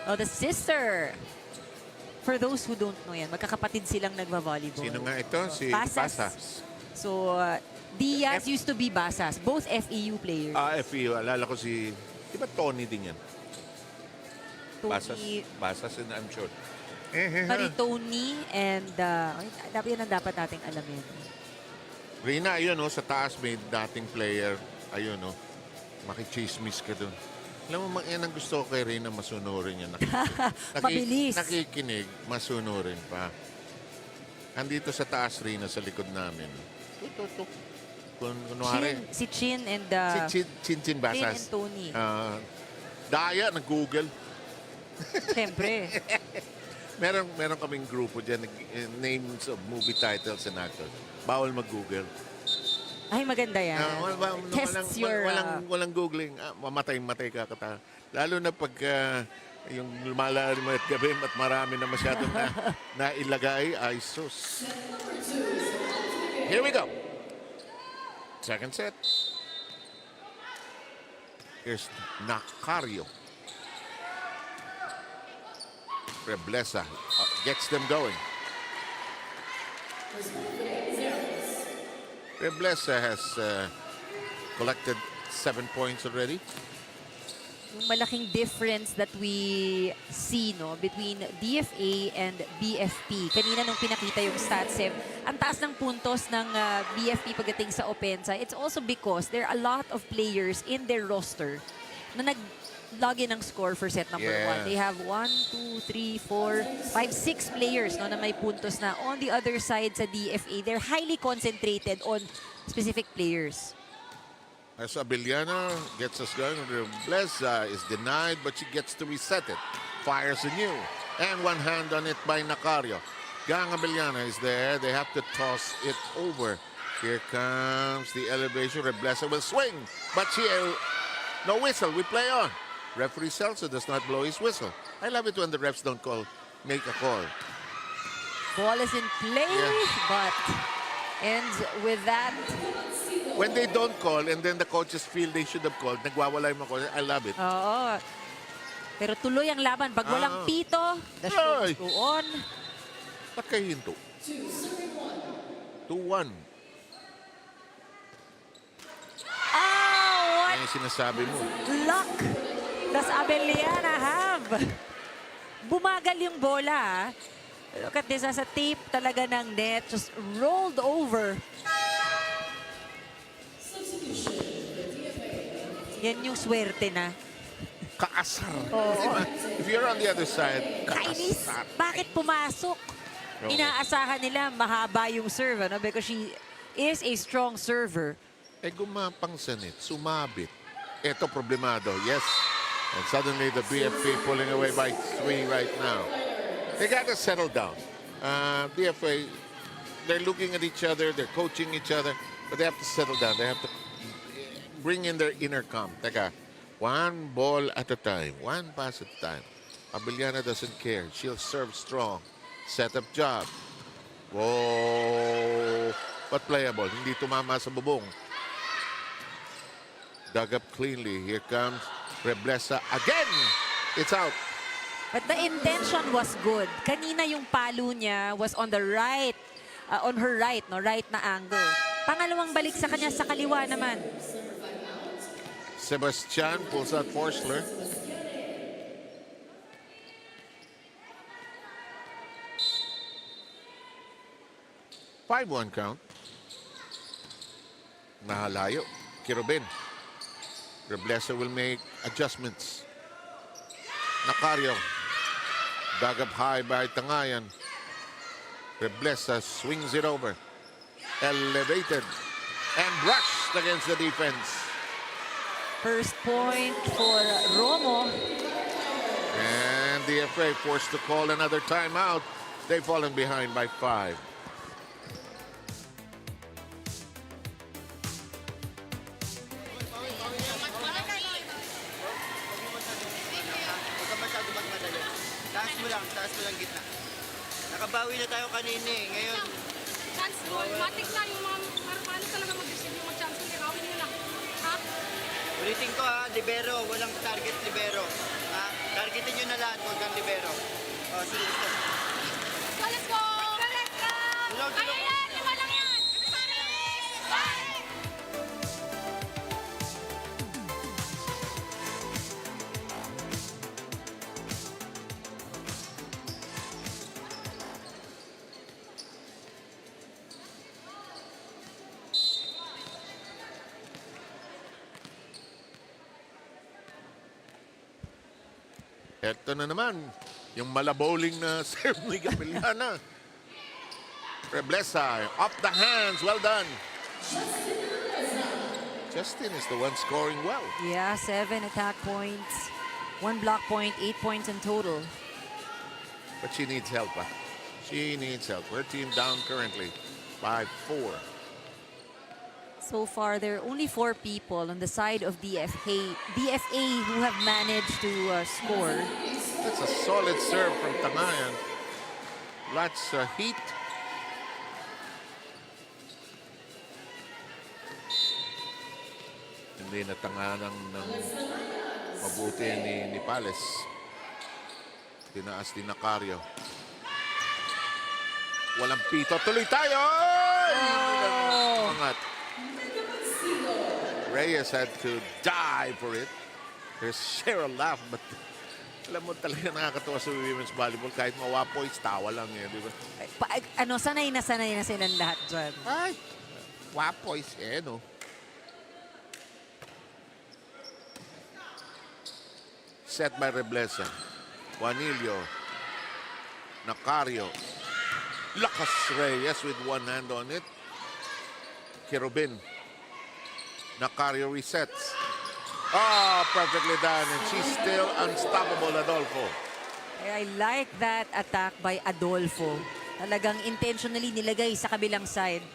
Oh, the sister. For those who don't know yan, magkakapatid silang nagva-volleyball. Sino nga ito? Si Basas. Basas. So, Diaz used to be Basas. Both FEU players. FEU. Alala ko si... Di ba Tony din yan? Tony. Basas, and I'm sure. Pari Tony and... yan ang dapat nating alamin. Rina, ayun, oh, sa taas may dating player. Ayun, oh. Makichismis ka dun. Alam mo, yan ang gusto ko kay Rina, masunurin yan. Mabilis. Nakikinig, masunurin pa. Andito sa taas, Rina, sa likod namin. Tututuk. Kunwari. Si Chin and Si Chin Chin Basas. and Tony. Daya, nag-google. Siyempre. Meron kaming grupo dyan, names of movie titles and actors. Bawal mag-google. Ay, maganda yan. Tests your... Walang googling. Mamatay-matay ka kata. Lalo na pag yung lumalalim at gabi at marami na masyadong nailagay. Ay, sus. Here we go. Second set. Here's Nakario. Reblesa gets them going. Reblesa has collected 7 points already. Yung malaking difference that we see between DFA and BFP. Kanina nung pinakita yung stats, ang taas ng puntos ng BFP pagdating sa Opensa. It's also because there are a lot of players in their roster na nag-login ng score for set number 1. They have 1, 2, 3, 4, 5, 6 players na may puntos na. On the other side sa DFA, they're highly concentrated on specific players. As Abellana gets us going, Reblesa is denied, but she gets to reset it. Fires anew. And one hand on it by Nakario. Gang Abellana is there. They have to toss it over. Here comes the elevation. Reblesa will swing, but no whistle. We play on. Referee Celso does not blow his whistle. I love it when the refs don't make a call. Ball is in play, but ends with that. When they don't call and then the coaches feel they should have called, nagwawala yung mga coaches. I love it. Oo. Pero tuloy ang laban. Pag walang pito, the show must go on. Ba't kayo hinto? 2-1. What yung sinasabi mo? luck does Abellana have? Bumagal yung bola. Look at this, sa tape talaga ng net. Just rolled over. Yan yung swerte na. Kaasar. Oo. If you're on the other side, Kainis, kaasar. bakit pumasok? Oo. Inaasahan nila mahaba yung serve, because she is a strong server. Gumapang sanit, sumabit. Ito problemado, yes. And suddenly the BFP pulling away by 3 right now. They got to settle down. BFA, they're looking at each other, they're coaching each other, but they have to settle down. They have to bring in their inner calm. Teka, one ball at a time, one pass at a time. Abellana doesn't care. She'll serve strong. Set up job. Whoa! But playable. Hindi tumama sa bubong. Dug up cleanly. Here comes Reblesa again. It's out. But the intention was good. Kanina yung palo niya was on the right, on her right, right na angle. Pangalawang balik sa kanya sa kaliwa naman. Sebastian pulls out Forsler. (5-1) count. Nahalayo. Kirobin. Reblesa will make adjustments. Nakario. Dug up high by Tangayan. Reblesa swings it over. Elevated. And brushed against the defense. First point for Romo. And the FA forced to call another timeout. They've fallen behind by 5. Taas mo lang gitna. Nakabawi na tayo kanina eh. Ngayon, Chance ball. Matik na yung mga paano talaga mag-receive yung chance ball. Ikawin nyo lang. Ha? ulitin ko ha, libero. Walang target libero. Ha? Targetin nyo na lahat. Huwag ng libero. O, sige gusto. Let's go! Let's go! Tulog, Kaya tulog. yan! Lima lang yan! Emissaries! Bye! Eto na naman, yung malabowling na serve ni Capellana. Reblesa, off the hands, well done. Justin is the one scoring well. Yeah, 7 attack points, 1 block point, 8 points in total. But she needs help. She needs help. Her team down currently by 4. So far, there are only 4 people on the side of DFA who have managed to score. That's a solid serve from Tangayan. Lots of heat. Hindi natanganan ng mabuti ni Pales. Tinaas din Nacario. Walang pito. Tuloy tayo! Angat. Reyes had to die for it. There's Cheryl laugh, but alam mo talaga nakakatawa sa women's volleyball. Kahit mawapoy, tawa lang eh, di ba? Sanay na silang lahat dyan. Ay, wapoy eh, no? Set by Reblesa. Juanillo. Nacario. Lakas Reyes with one hand on it. Kirubin. Nacario resets. Oh, perfectly done. And she's still unstoppable, Adolfo. I like that attack by Adolfo. Talagang intentionally nilagay sa kabilang side.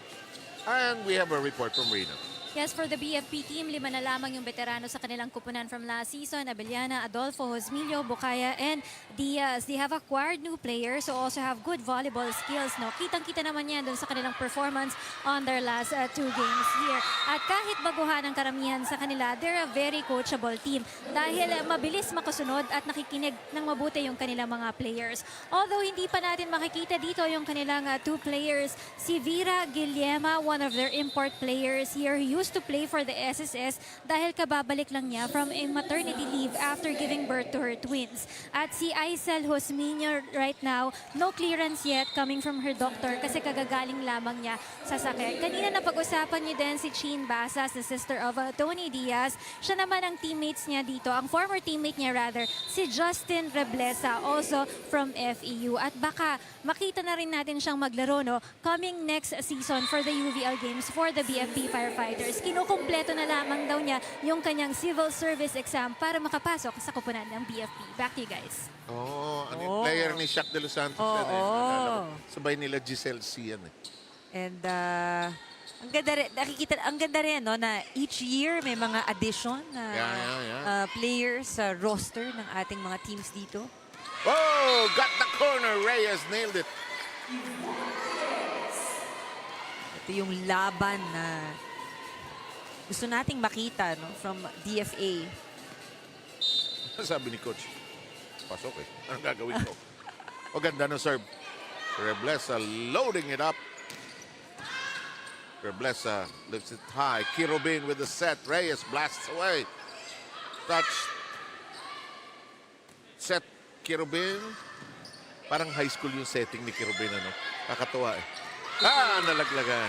And we have a report from Rina. Yes, for the BFP team, 5 na lamang yung veterano sa kanilang kupunan from last season. Abellana, Adolfo, Josmilio, Bocaya, and Diaz. They have acquired new players who also have good volleyball skills. No? Kitang-kita naman yan dun sa kanilang performance on their last 2 games here. At kahit baguhan ang karamihan sa kanila, they're a very coachable team. Dahil mabilis makasunod at nakikinig ng mabuti yung kanilang mga players. Although hindi pa natin makikita dito yung kanilang 2 players. Si Vera Guillema, one of their import players here, he used to play for the SSS dahil kababalik lang niya from a maternity leave after giving birth to her twins. At si Aisel Josminio right now, no clearance yet coming from her doctor kasi kagagaling lamang niya sa sakit. Kanina napag-usapan niyo din si Chin Basas, the sister of Tony Diaz. Siya naman ang teammates niya dito, ang former teammate niya rather, si Justin Reblesa, also from FEU. At baka makita na rin natin siyang maglaro coming next season for the UVL games for the BFP Firefighters. Kinukumpleto na lamang daw niya yung kanyang civil service exam para makapasok sa kupunan ng BFP. Back to you guys. Ano yung player ni Shaq de Los Santos yan eh. Naalala ko. Sabay nila Giselle C yan eh. And ang ganda rin, ang ganda rin na each year may mga addition na players sa roster ng ating mga teams dito. Oh, got the corner. Reyes nailed it. Ito yung laban na gusto nating makita from DFA. Sabi ni Coach, pasok eh. Anong gagawin ko? O ganda ng serve. Reblesa loading it up. Reblesa lifts it high. Kirubin with the set. Reyes blasts away. Touch. Set Kirubin. Parang high school yung setting ni Kirubin. Kakatuwa eh. Nalaglagan.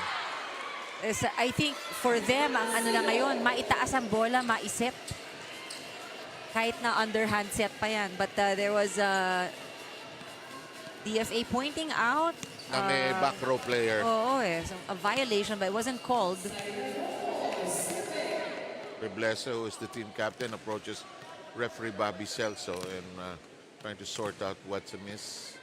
I think for them, ang ano lang ngayon, maitaas ang bola, maiset. Kahit na underhand set pa yan. But there was DFA pointing out. Na may back row player. Oo so a violation but it wasn't called. Reblesa, who is the team captain, approaches referee Bobby Celso and trying to sort out what's amiss.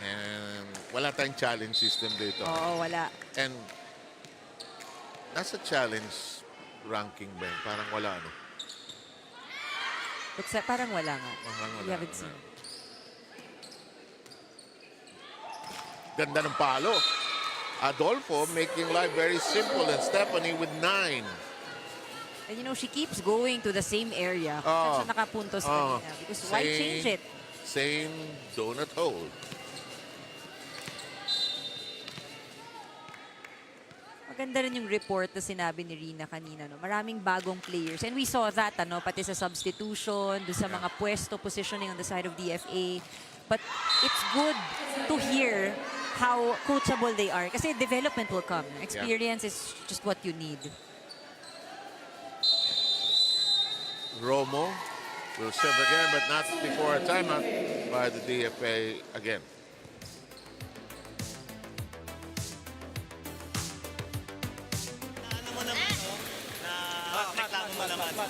And wala tayong challenge system dito. Oo, wala. And nasa challenge ranking ba yun? Parang wala, Parang wala nga. Parang wala. We haven't seen. Ganda ng palo. Adolfo making life very simple and Stephanie with 9. And she keeps going to the same area. Saan siya nakapuntos kanina. Because why change it? Same donut hole. Maganda rin yung report na sinabi ni Rina kanina. Maraming bagong players. And we saw that, pati sa substitution, doon sa mga pwesto, positioning on the side of DFA. But it's good to hear how coachable they are. Kasi development will come. Experience is just what you need. Romo will serve again, but not before a timeout by the DFA again.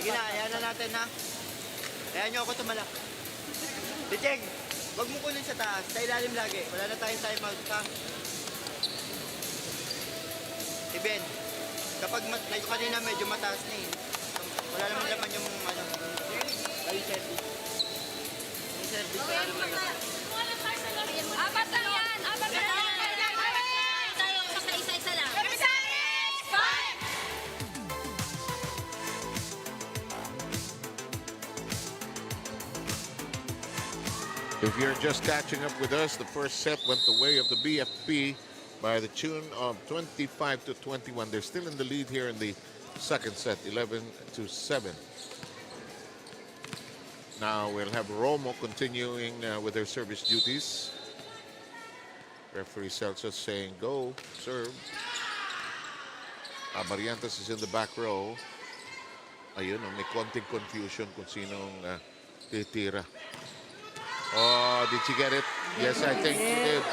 Sige na, ayan na natin ha. Ayan nyo ako tumalak. Dijeng, wag mo kunin sa taas. Sa ilalim lagi. Wala na tayong timeout ha. Ben, kapag like kanina medyo mataas na eh. Wala naman laman yung ano. Yung service. Yung service sa alam lang. Apat lang yan! Apat lang yan! Tayo, isa-isa lang. Emissaries! Fight! If you're just catching up with us, the first set went the way of the BFP by the tune of 25 to 21. They're still in the lead here in the second set, 11 to 7. Now we'll have Romo continuing with her service duties. Referee Celso saying go, serve. Abariantes is in the back row. Ayun, may konting confusion kung sinong titira. Oh, did she get it? Yes, I think she did.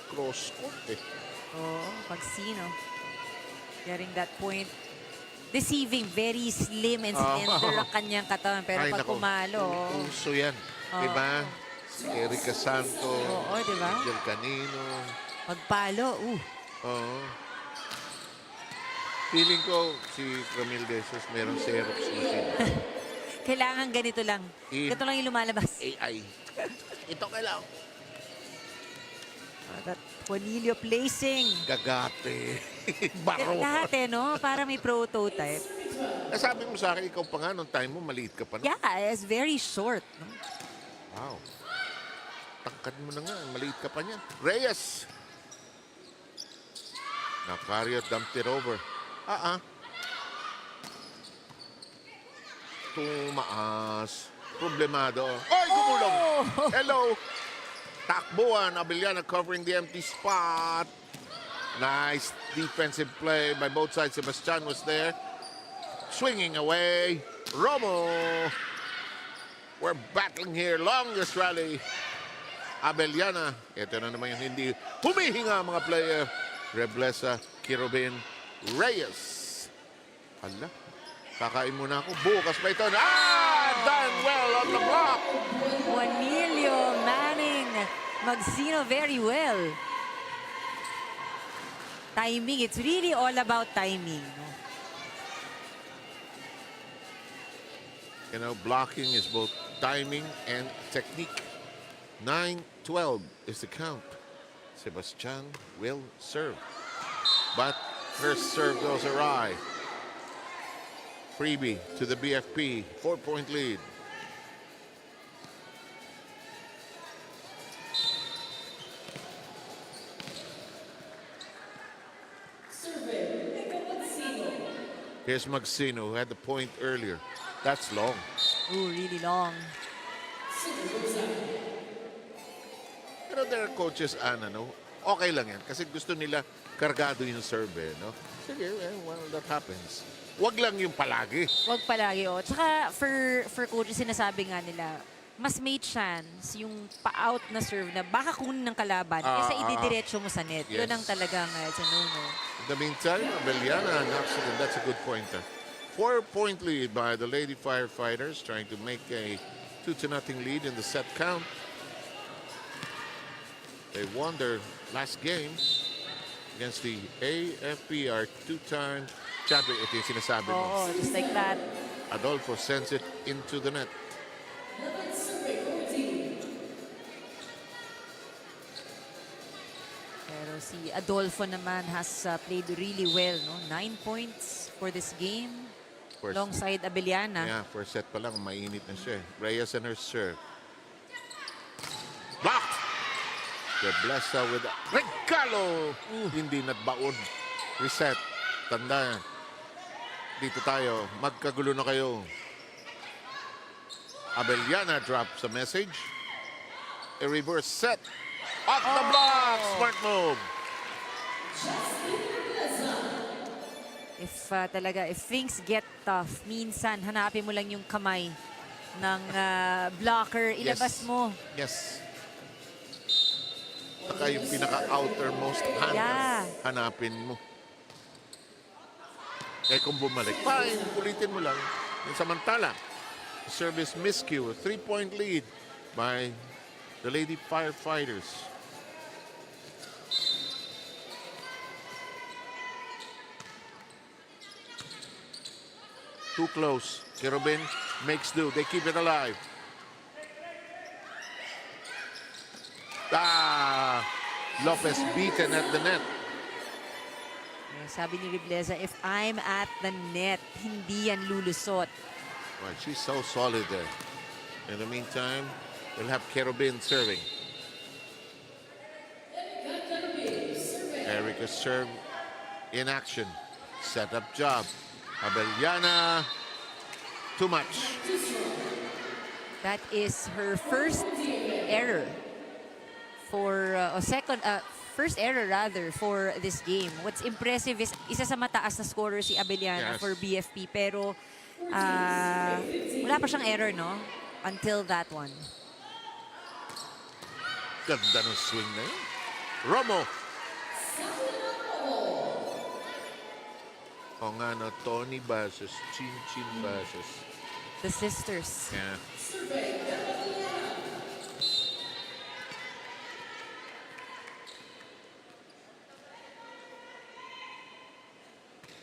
Cross court eh. Oh, Magsino. Getting that point. Deceiving, very slim and slender ang kanyang katawan. Pero Ay, pag nako. kumalo, Uso yan. Diba? Si Erika Santo. Oo, diba? Angel Canino. magpalo. Oo. Feeling ko si Camille Desos merong Xerox machine. Kailangan ganito lang. Ganito lang yung lumalabas. AI. Ito kailangan. That Juanillo placing. Gagate. Baro. Lahat no? Para may prototype. Nasabi mo sa akin, ikaw pa nga, nung time mo, maliit ka pa na. Yeah, it's very short. No? Wow. Tangkad mo na nga, maliit ka pa niyan. Reyes. Nakario dumped it over. Tumaas. Problemado. Ay, gumulong! Hello! Takbuhan. Abellana covering the empty spot. Nice defensive play by both sides. Sebastian was there. Swinging away. Romo. We're battling here. Longest rally. Abellana. Ito na naman yung hindi humihinga mga player. Reblesa, Kirobin, Reyes. Hala. Kakain muna ako. Bukas pa ito. Done well on the block. Juanillo manning Magsino very well. Timing. It's really all about timing. No? You know, blocking is both timing and technique. 9-12 is the count. Sebastian will serve. But first serve goes awry. Freebie to the BFP. 4-point lead. Here's Magsino, who had the point earlier. That's long. Ooh, really long. Pero their coaches, no? Okay lang yan. Kasi gusto nila kargado yung serve, no? Sige, well, that happens. Wag lang yung palagi. Wag palagi, oh. Tsaka for coaches, sinasabi nga nila, mas may chance yung pa-out na serve na baka kunin ng kalaban kaysa ididiretso mo sa net. Yes. Yun ang talagang it's a no-no. In the meantime, Abellana knocks it in. That's a good pointer. 4-point lead by the Lady Firefighters, trying to make a 2-0 lead in the set count. They won their last game against the AFP, our two-time champion. Ito yung sinasabi mo. Oo, just like that. Adolfo sends it into the net. Pero si Adolfo naman has played really well. No? 9 points for this game. First, Alongside Abellana. yeah, first set pa lang, mainit na siya. Reyes and her serve. Blocked! Reblesa with a regalo! Hindi natbaon. Reset. Tanda yan. Dito tayo. Magkagulo na kayo. Abellana drops a message. A reverse set. Off the block! Smart move. If things get tough, minsan hanapin mo lang yung kamay ng blocker, ilabas mo. Yes. Saka yung pinaka-outermost hand, Yeah. hanapin mo. Kaya kung bumalik, fine, ulitin mo lang. Yung samantala, service miscue, 3-point lead by the Lady Firefighters. Too close. Kerubin makes do. They keep it alive. Lopez beaten at the net. Sabi ni Ribleza, if I'm at the net, hindi yan lulusot. Well, she's so solid there. In the meantime, we'll have Kerubin serving. Erica's serve in action. Set up job. Abellana. Too much. That is her first error first error rather for this game. What's impressive is isa sa mataas na scorer si Abellana Yes. for BFP, pero wala pa siyang error, no? Until that one. Ganda ng swing na yun. Romo. O nga na, Tony Bases, Chin Bases. The sisters. Yeah.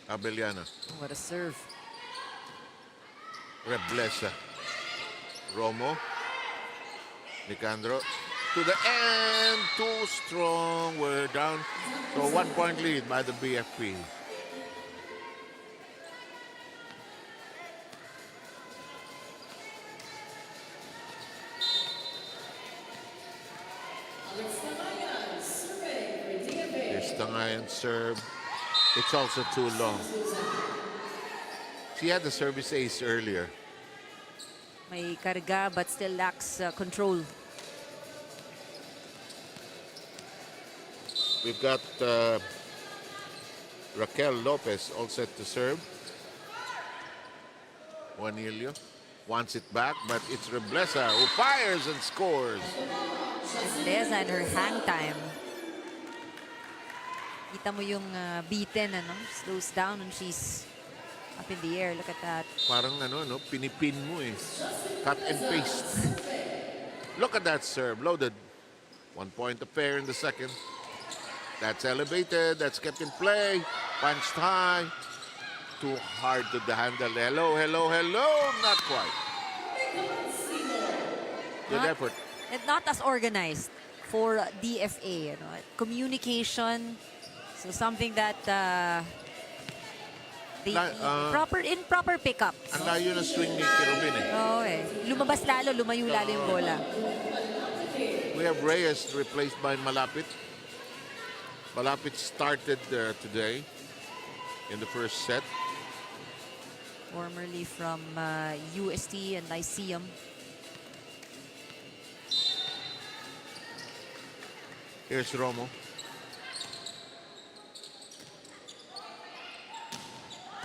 Abellana. What a serve. Reblesa. Romo. Nicandro. To the end. Too strong. We're down to a 1-point lead by the BFP. Here's Tangayan serve. It's also too long. She had the service ace earlier. May karga but still lacks control. We've got Raquel Lopez all set to serve. Juanillo wants it back, but it's Reblesa who fires and scores. Rebleza and her hang time. Kita mo yung beaten, slows down when she's up in the air. Look at that. Parang pinipin mo eh. Cut and paste. Look at that serve, loaded. 1 point affair in the second. That's elevated, that's kept in play. Punched high. Too hard to handle. Hello, hello, hello. Not quite. Good effort. And not as organized for DFA. Communication. So something that proper pickup. Ang layo na swing ni Kerubin eh. Oo Lumabas lalo, lumayo lalo yung bola. We have Reyes replaced by Malapit. Malapit started today in the first set. Formerly from UST and Lyceum. Here's Romo.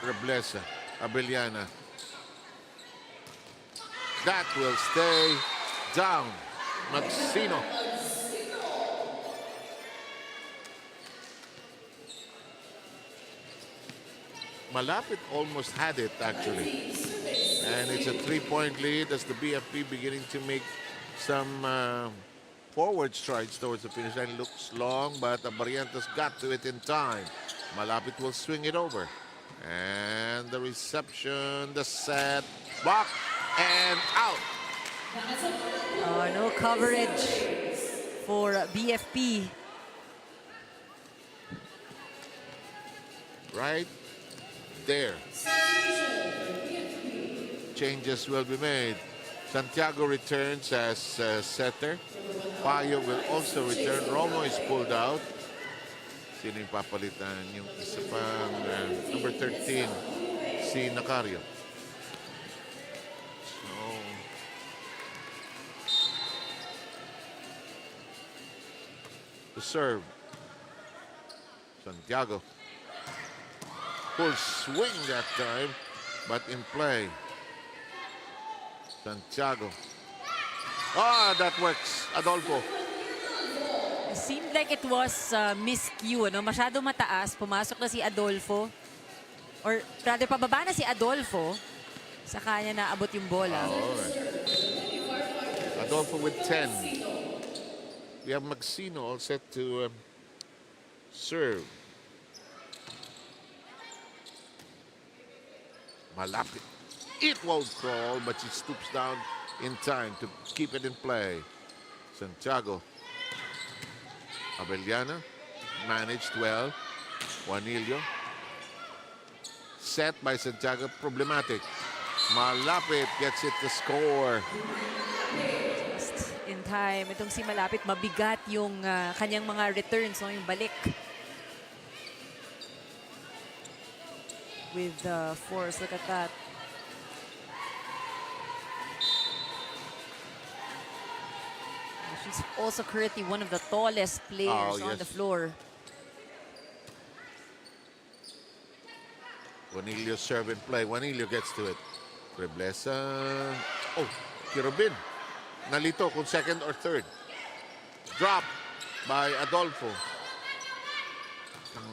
Reblesa, Abellana. That will stay down. Magsino. Malapit almost had it, actually. And it's a 3-point lead as the BFP beginning to make some forward strides towards the finish line. Looks long, but Barrientos got to it in time. Malapit will swing it over. And the reception, the set, block, and out. Oh, no coverage for BFP. Right there. Changes will be made. Santiago returns as setter. Payo will also return. Romo is pulled out. Sino yung papalitan? Yung isa pang number 13, si Nacario. So, to serve. Santiago. full swing that time, but in play. Santiago. Ah, that works. Adolfo. It seemed like it was miscue, no? Masyado mataas. Pumasok na si Adolfo. Or rather, pababa na si Adolfo. Sa kanya naabot yung bola. Adolfo with 10. We have Maxino all set to serve. Malapit. It won't crawl, but she stoops down in time to keep it in play. Santiago. Abellana managed well. Juanillo. Set by Santiago. Problematic. Malapit gets it to score. Just in time. Itong si Malapit, mabigat yung kanyang mga returns, no? Yung balik. With force, look at that. She's also currently one of the tallest players on the floor. Juanillo serve and play. Juanillo gets to it. Reblesa. Oh, Kirobin. Nalito kung second or third. Drop by Adolfo.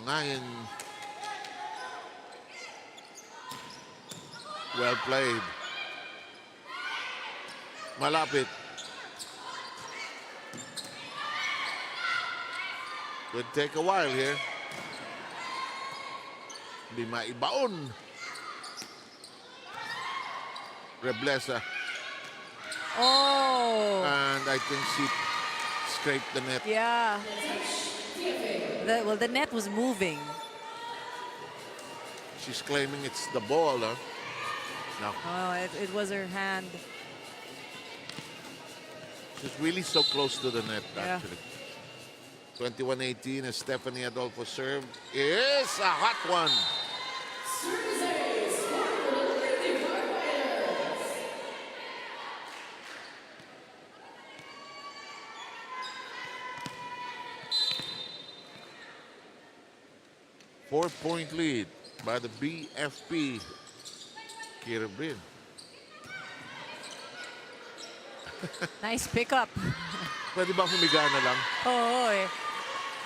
Ngayon. Well played. Malapit. Could take a while here. Hindi maibaon. Reblesa. Oh! And I think she scraped the net. Yeah. Well, the net was moving. She's claiming it's the ball, huh? No. Oh, it was her hand. She's really so close to the net, Yeah. actually. 21-18 as Stephanie Adolfo served. Is a hot one. Four-point lead by the BFP. Kiribin. Nice pickup. Pwede ba humiga na lang? Oo, eh.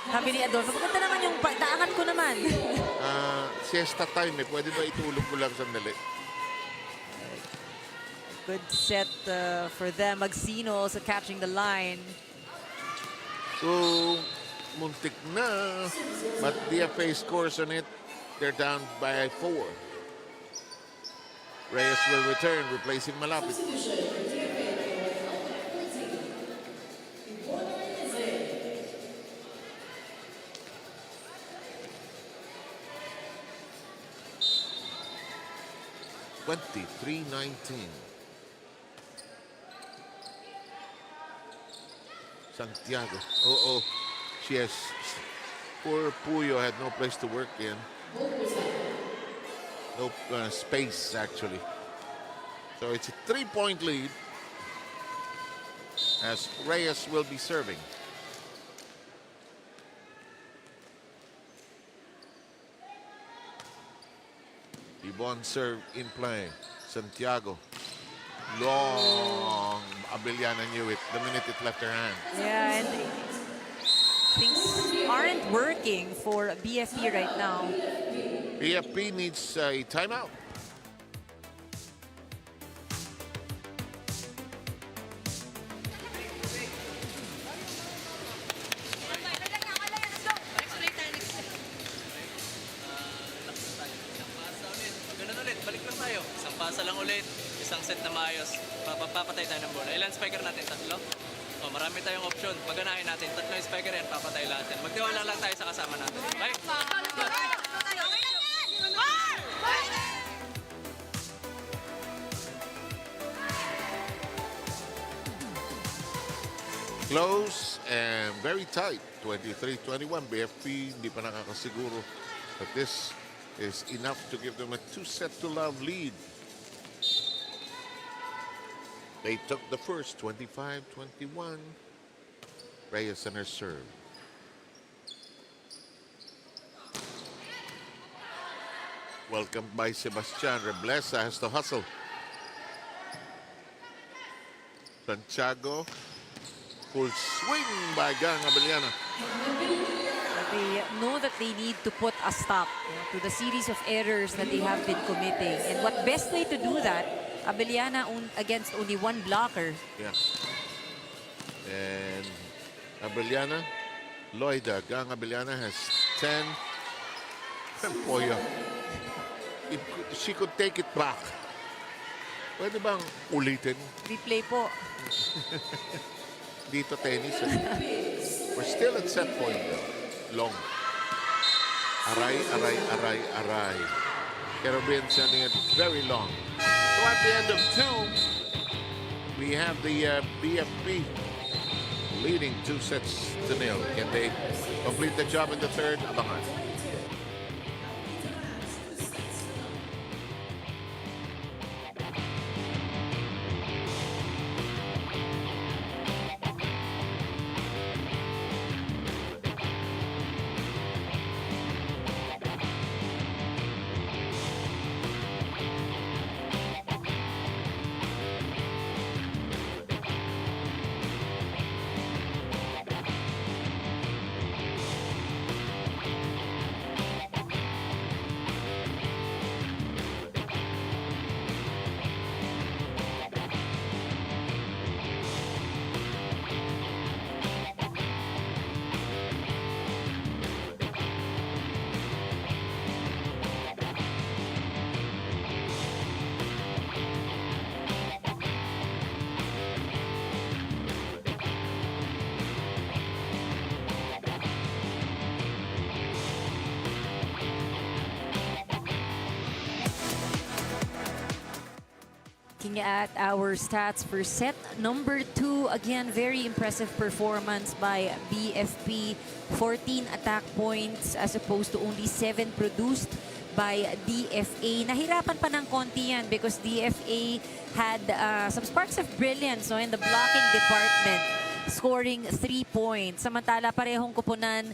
Sabi ni Adolfo, maganda naman yung daangan ko naman. Siesta time eh. Pwede ba itulog ko lang sandali? Good set for them. Maxino also catching the line. So, muntik na. But DFA scores on it. They're down by 4. Reyes will return, replacing Malapit. (23-19). Santiago. Oh, she has. Poor Puyo had no place to work in. No space, actually. So it's a 3-point lead as Reyes will be serving. Ibon serve in play. Santiago. Long. Abellana knew it the minute it left her hand. Yeah, and things aren't working for BFP right now. BFP needs a timeout. Ganun ulit, balik lang tayo. Isang pasa lang ulit, isang set na maayos. Papatay tayo ng bola. Ilan spiker natin? 3? O, marami tayong option. Paganahin natin, 3 spiker yan, papatay lahat yan. Magtiwala lang tayo sa kasama natin. Okay? Close and very tight. 23-21. BFP hindi pa nakakasiguro. But this is enough to give them a 2-set-to-love lead. They took the first, 25-21. Reyes and her serve. Welcomed by Sebastian. Reblesa has to hustle. Santiago. Full swing by Gang Abellana. They know that they need to put a stop to the series of errors that they have been committing. And what best way to do that, Abellana against only one blocker. Yeah. And Abellana, Loida, Gang Abellana has 10. Poya. She could take it back. Pwede bang ulitin? Replay po. Dito tennis. We're still at set point though. Long. Aray, aray, aray, aray. Kerubin sending it very long. So at the end of 2, we have the BFP leading 2-0. Can they complete the job in the third? Abangan. Looking at our stats for set number 2, again, very impressive performance by BFP. 14 attack points as opposed to only 7 produced by DFA. Nahirapan pa ng konti yan because DFA had some sparks of brilliance in the blocking department, scoring 3 points. Samantala, parehong kupunan.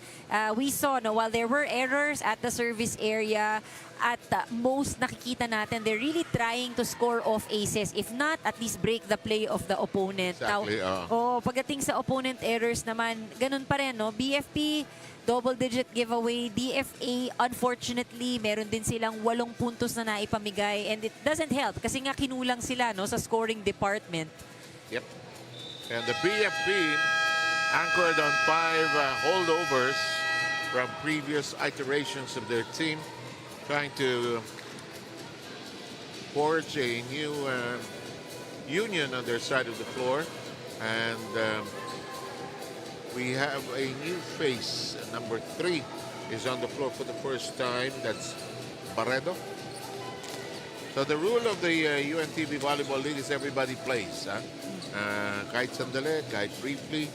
We saw, while there were errors at the service area, at most nakikita natin, they're really trying to score off aces. If not, at least break the play of the opponent. Exactly, Now, pagdating sa opponent errors naman, ganun pa rin, no? BFP, double-digit giveaway. DFA, unfortunately, meron din silang 8 puntos na naipamigay. And it doesn't help kasi nga kinulang sila sa scoring department. Yep. And the BFP anchored on 5 holdovers from previous iterations of their team, trying to forge a new union on their side of the floor. And we have a new face. Number 3 is on the floor for the first time. That's Barredo. So the rule of the UNTV Volleyball League is everybody plays. Kahit sandali, kahit briefly,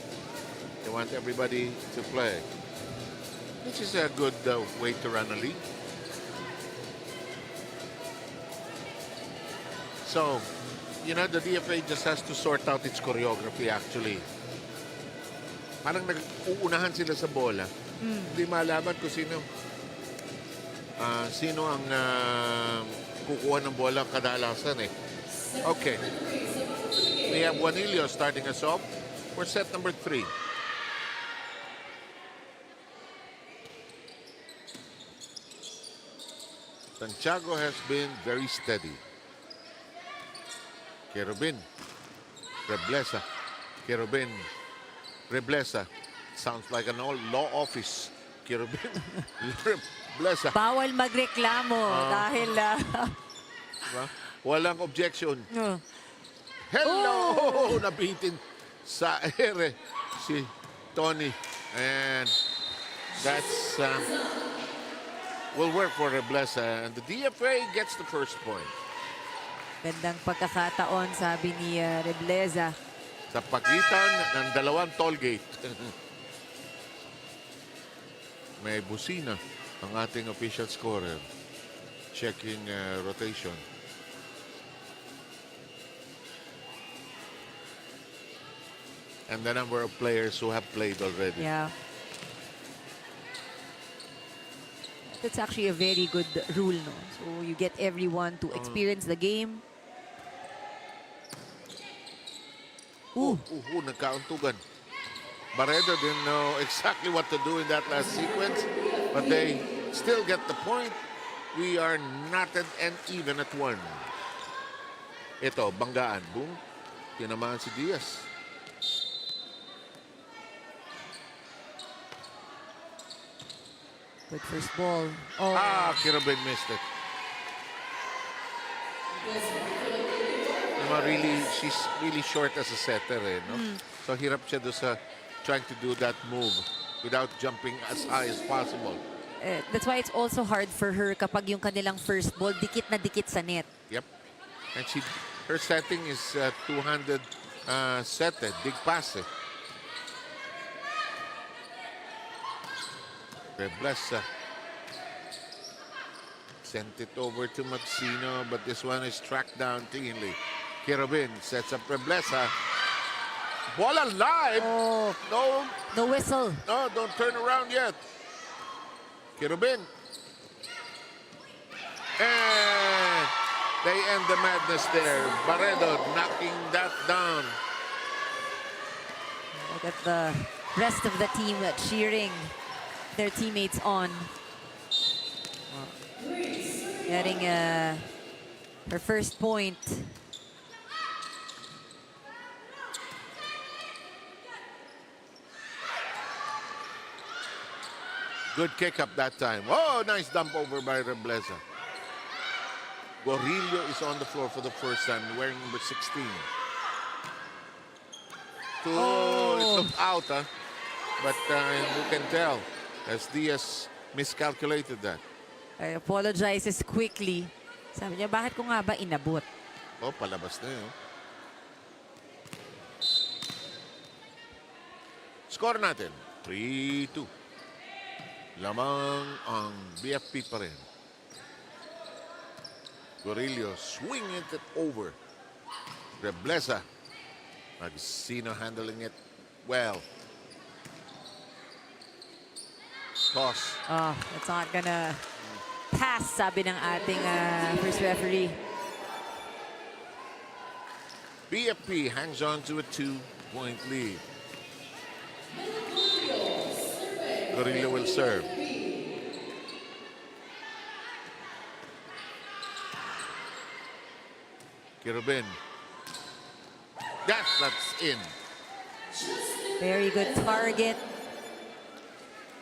they want everybody to play, which is a good way to run a league. So, the DFA just has to sort out its choreography actually. Parang nag-uunahan sila sa bola. Hindi malaman kung sino ang kukuha ng bola kadalasan eh. Okay. We have Juanillo starting us off for set number 3. Santiago has been very steady. Kerubin, Reblesa, Kerubin, Reblesa. Sounds like an old law office. Kerubin, Reblesa. Bawal magreklamo dahil... Walang objection. Hello! Nabitin sa ere si Tony. And that's... will work for Reblesa. And the DFA gets the first point. Gandang pagkakataon, sabi ni Reblesa. Sa pagitan ng dalawang toll gate. May busina ang ating official scorer. Checking rotation. And the number of players who have played already. Yeah. That's actually a very good rule, no? So you get everyone to experience the game. Ooh. Nagkauntugan. Barredo didn't know exactly what to do in that last sequence, but they still get the point. We are knotted and even at 1. Ito, banggaan. Boom. Tinamaan si Diaz. Good first ball. Oh. Kirabin missed it. She's really short as a setter, no? So hirap siya doon sa trying to do that move without jumping as high as possible. That's why it's also hard for her kapag yung kanilang first ball, dikit na dikit sa net. Yep. And her setting is 200 setted. Big pass. Reblesa sent it over to Maxino, but this one is tracked down cleanly. Kirobin sets up Reblesa. Ball alive. Oh. No whistle. No, don't turn around yet. Kirobin. And they end the madness there. Barredo knocking that down. Look at the rest of the team cheering their teammates on. Getting her first point. Good kick up that time. Oh, nice dump over by Reblesa. Gorillo is on the floor for the first time, wearing number 16. It looked out, huh? But you can tell as Diaz miscalculated that. I apologizes quickly. Sabi niya, bakit ko nga ba inabot? Oh, palabas na yun. Score natin, 3-2. Lamang ang BFP pa rin. Gorillo swinging it over. Reblesa. Maxino handling it well. Toss. Oh, it's not gonna pass, sabi ng ating first referee. BFP hangs on to a 2-point lead. Gorillo will serve. Kirobin. That's in. Very good target.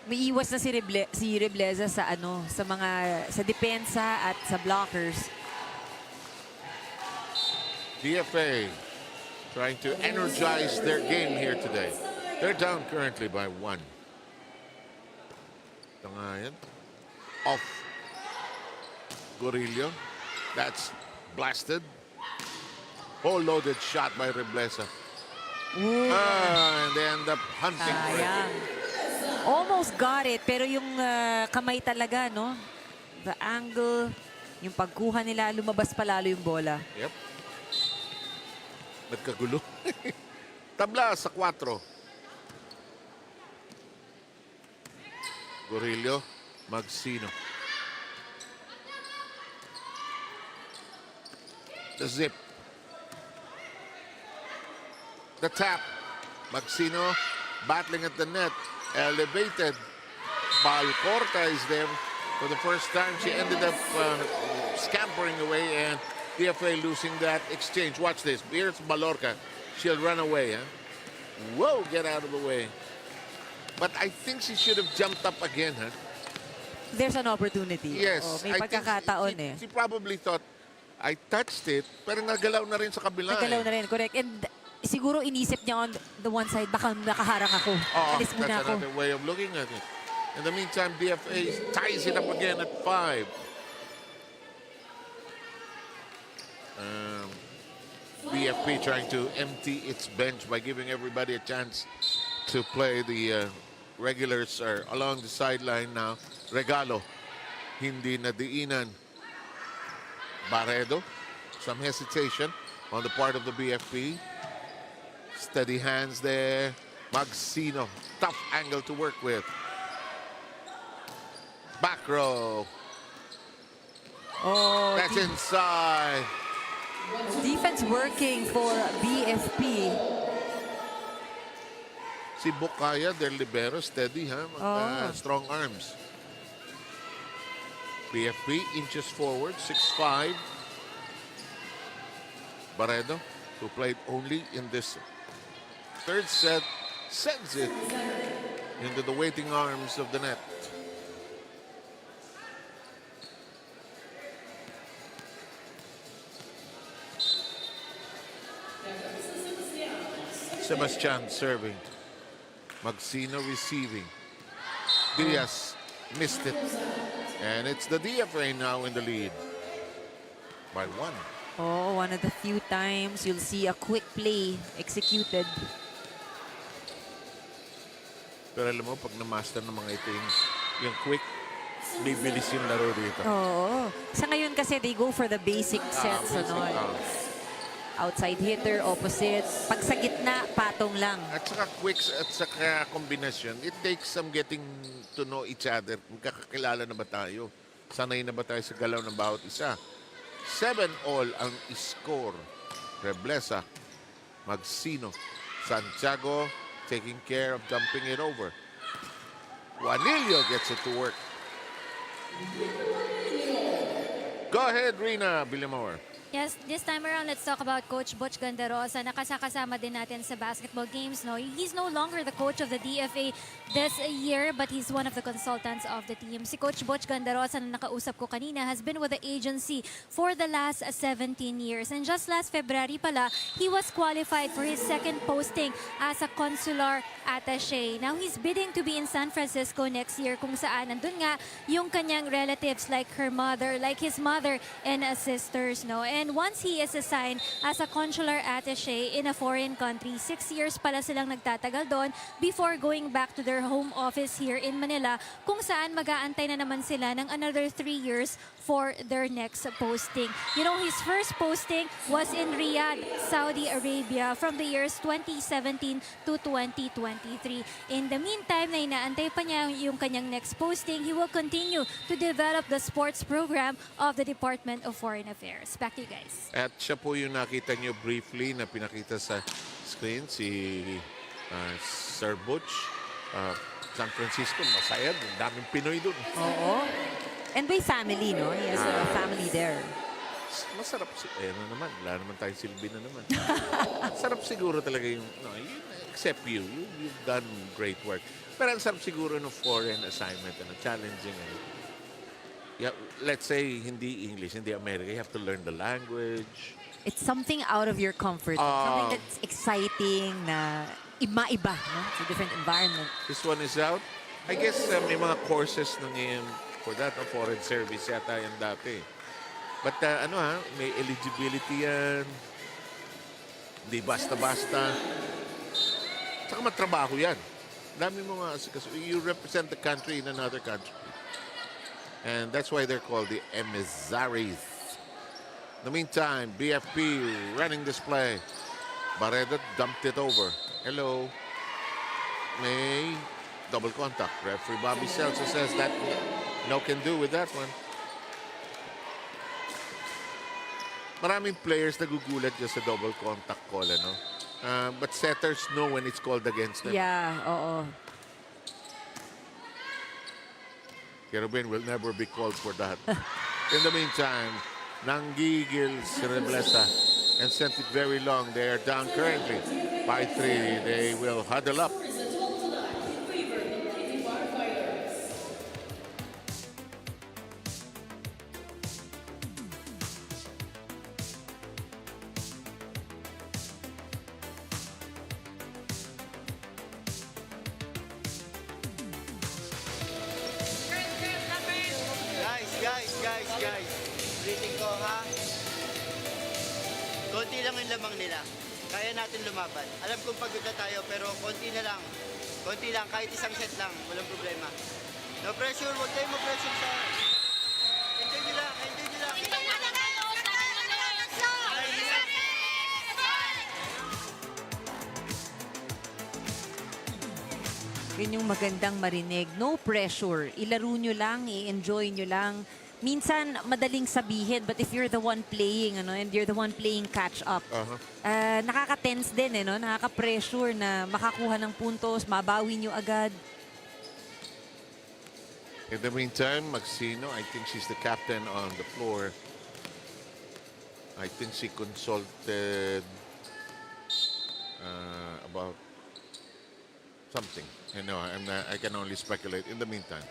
May iwas na si Reblesa sa sa depensa at sa blockers. DFA trying to energize their game here today. They're down currently by 1. Tangayan. Off. Gorillo. That's blasted. Whole loaded shot by Reblesa. And they end up hunting for it. Almost got it, pero yung kamay talaga, no? The angle, yung pagkuha nila, lumabas pa lalo yung bola. Yep. Nagkagulo. Tabla sa 4. Gorillo, Maxino. The zip. The tap. Maxino battling at the net. Elevated. Balcorta is there for the first time. She ended up scampering away and DFA losing that exchange. Watch this. Here's Balorca. She'll run away. Huh? Whoa, get out of the way. But I think she should have jumped up again, huh? There's an opportunity. Yes. Oh, may pagkakataon eh. She probably thought, I touched it, pero nagalaw na rin sa kabila. Nagalaw na rin, correct. And siguro inisip niya on the one side, baka nakaharang ako. Alis muna ako. That's another way of looking at it. In the meantime, DFA ties it up again at 5. BFP trying to empty its bench by giving everybody a chance to play. The regulars are along the sideline now. Regalo, hindi na diinan. Barredo, some hesitation on the part of the BFP. Steady hands there. Maxino, tough angle to work with. Back row. Oh, That's inside. defense working for BFP. Si Bukaya del Libero, steady ha? Strong arms. BFP inches forward, 6'5". Barredo, who played only in this third set, sends it into the waiting arms of the net. Sebastian serving. Magsino receiving. Diaz missed it. And it's the DFA now in the lead by 1. Oh, one of the few times you'll see a quick play executed. Pero alam mo, pag na-master ng mga ito yung quick, bibilis yung laro dito. Oo. Sa ngayon kasi they go for the basic sets. Basic, Ano? Outside hitter, opposite. Pag sa gitna, patong lang. At saka quicks at saka kombinasyon, it takes some getting to know each other. Magkakakilala na ba tayo? Sanay na ba tayo sa galaw ng bawat isa? 7-all ang score. Reblesa, Magsino, Santiago taking care of dumping it over. Juanillo gets it to work. Go ahead, Rina Villamor. Yes, this time around, let's talk about Coach Butch Gandarosa. Nakasakasama din natin sa basketball games. No? He's no longer the coach of the DFA this year, but he's one of the consultants of the team. Si Coach Butch Gandarosa na nakausap ko kanina has been with the agency for the last 17 years. And just last February pala, he was qualified for his second posting as a consular attaché. Now, he's bidding to be in San Francisco next year kung saan nandun nga yung kanyang relatives like her mother, like his mother and sisters. No? And once he is assigned as a consular attaché in a foreign country, 6 years pala silang nagtatagal doon before going back to their home office here in Manila, kung saan mag-aantay na naman sila ng another 3 years for their next posting. You know, his first posting was in Riyadh, Saudi Arabia from the years 2017 to 2023. In the meantime, na inaantay pa niya yung kanyang next posting, he will continue to develop the sports program of the Department of Foreign Affairs. Back to you guys. At siya po yung nakita nyo briefly na pinakita sa screen, si Sir Butch. San Francisco, masaya. Ang daming Pinoy doon. Oo. And by family, no? He has a family there. Masarap. Ano naman, wala naman tayong silbi na naman. Sarap siguro talaga yung, except you. You've done great work. Pero ang sarap siguro ng foreign assignment, challenging. Yeah, let's say, hindi English, hindi America. You have to learn the language. It's something out of your comfort. Something that's exciting, na iba-iba, no? It's a different environment. This one is out. I guess may mga courses na ngayon for that, foreign service yata yan dati. But may eligibility yan. Di basta-basta. Saka matrabaho yan. Dami mo nga, kasi you represent the country in another country. And that's why they're called the Emissaries. In the meantime, BFP running this play. Barredo dumped it over. Hello. May double contact. Referee Bobby Celso says that no can do with that one. Maraming players nagugulat dyan sa double contact call, ano? But setters know when it's called against them. Yeah, oo. Kerubin will never be called for that. In the meantime, nanggigil si Reblesa and sent it very long. They are down currently by 3. They will huddle up. Guys. Greeting ko, ha? Konti lang yung lamang nila. Kaya natin lumaban. Alam kong pagod na tayo, pero konti na lang. Konti lang, kahit isang set lang. Walang problema. No pressure, huwag tayong ma-pressure sa... Enjoy nyo lang. Yun yung magandang marinig. No pressure. Ilaro nyo lang, i-enjoy nyo lang. Minsan, madaling sabihin, but if you're the one playing, and you're the one playing catch up, nakaka-tense din, nakaka-pressure na makakuha ng puntos, mabawi nyo agad. In the meantime, Maxino, I think she's the captain on the floor. I think she consulted about something. I can only speculate. In the meantime.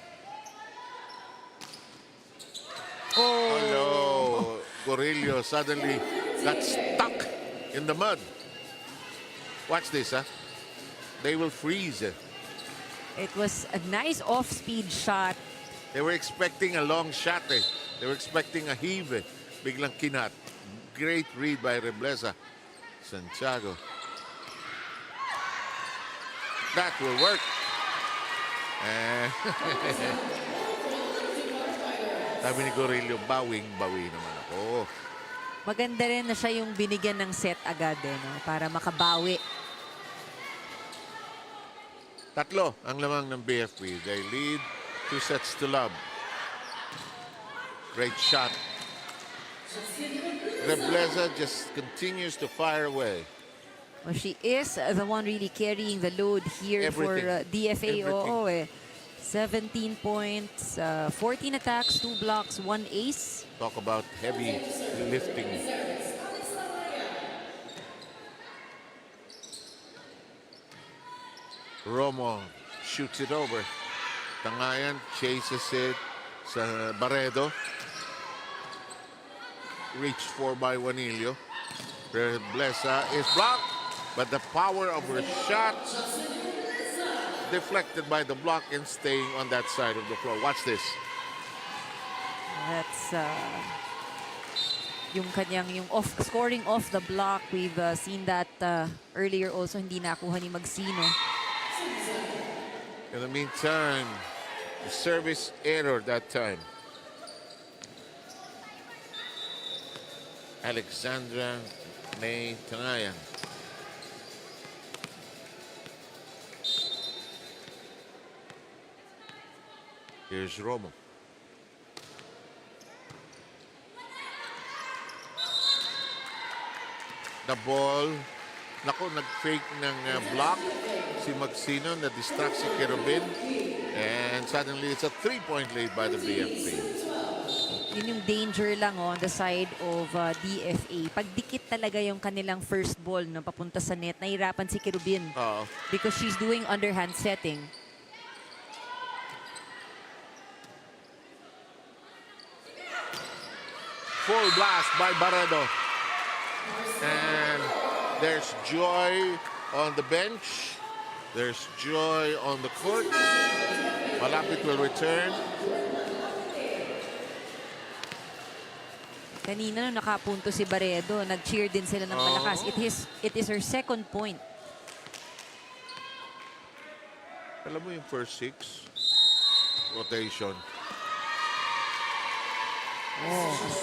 Hello. Gorillo suddenly got stuck in the mud. Watch this, huh? They will freeze. It was a nice off-speed shot. They were expecting a long shot. They were expecting a heave. Biglang kinat. Great read by Rebleza. Santiago. That will work. Sabi ni Gorillo, bawing-bawi naman ako. Maganda rin na siya yung binigyan ng set agad para makabawi. Tatlo ang lamang ng BFP. They lead 2-0. Great shot. Rebleza just continues to fire away. Well, she is the one really carrying the load here Everything. for DFA. Everything. 17 points, 14 attacks, 2 blocks, 1 ace. Talk about heavy lifting. Romo shoots it over. Tangayan chases it sa Barredo. Reached for by Juanillo. Rebleza is blocked, but the power of her shot deflected by the block and staying on that side of the floor. Watch this. That's yung scoring off the block. We've seen that earlier also, hindi nakuha ni Magsino. In the meantime, the service error that time. Alexandra May Tangayan. Here's Romo. The ball. Naku, nag-fake ng block si Magsino, na-distract si Kerubin. And suddenly, it's a 3-point lead by the BFP. Yun yung danger lang on the side of DFA. Pagdikit talaga yung kanilang first ball na papunta sa net, nahirapan si Kerubin. Because she's doing underhand setting. Full blast by Barredo. And there's joy on the bench. There's joy on the court. Malapit will return. Kanina nung nakapunto si Barredo, nag-cheer din sila ng malakas. It is her second point. Alam mo yung first 6? Rotation.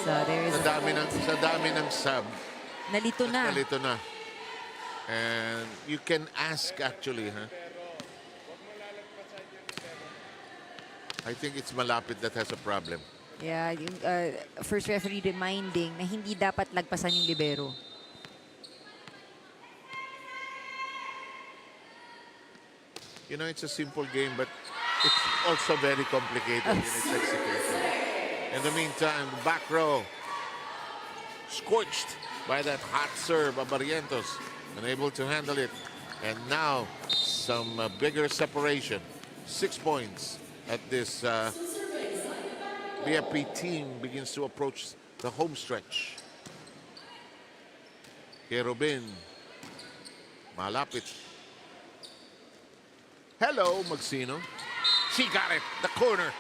Sa dami ng sub. Nalito na. Nalito na. And you can ask actually, I think it's Malapit that has a problem. Yeah, yung first referee reminding na hindi dapat lagpasan yung libero. You know, it's a simple game, but it's also very complicated in its execution. In the meantime, the back row scorched by that hot serve of Barrientos, unable to handle it. And now, some bigger separation. 6 points at this BFP team begins to approach the home stretch. Kerubin. Malapit. Hello, Magsino. She got it. The corner.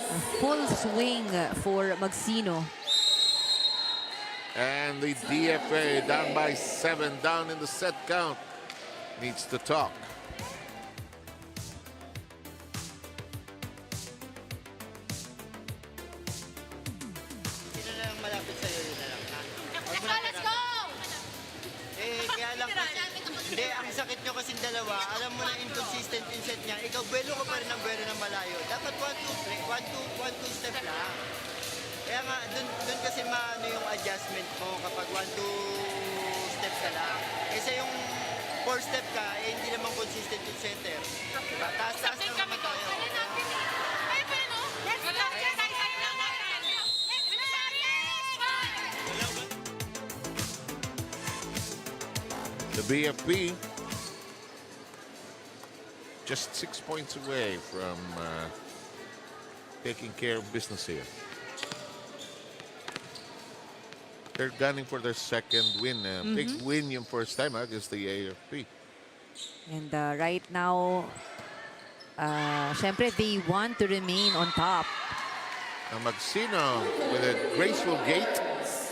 A full swing for Magsino. And the DFA down by 7, down in the set count, needs to talk. Sino na lang malapit sa'yo, yun na lang, ha? Let's go! Kaya lang, hindi, ang sakit nyo kasing dalawa, alam mo na inconsistent yung set niya, ikaw buwelo ka pa rin ng buwelo ng malayo. Dapat 1-2 step lang. Kaya nga, dun kasi maano yung adjustment mo kapag 1-2 step ka lang. Kasi yung 4 step ka, eh hindi naman consistent yung setter. Diba? Taas-taas na naman tayo. The BFP just 6 points away from taking care of business here. They're gunning for their second win. Big win yung first time against the AFP. And right now, syempre they want to remain on top. Now Magsino with a graceful gate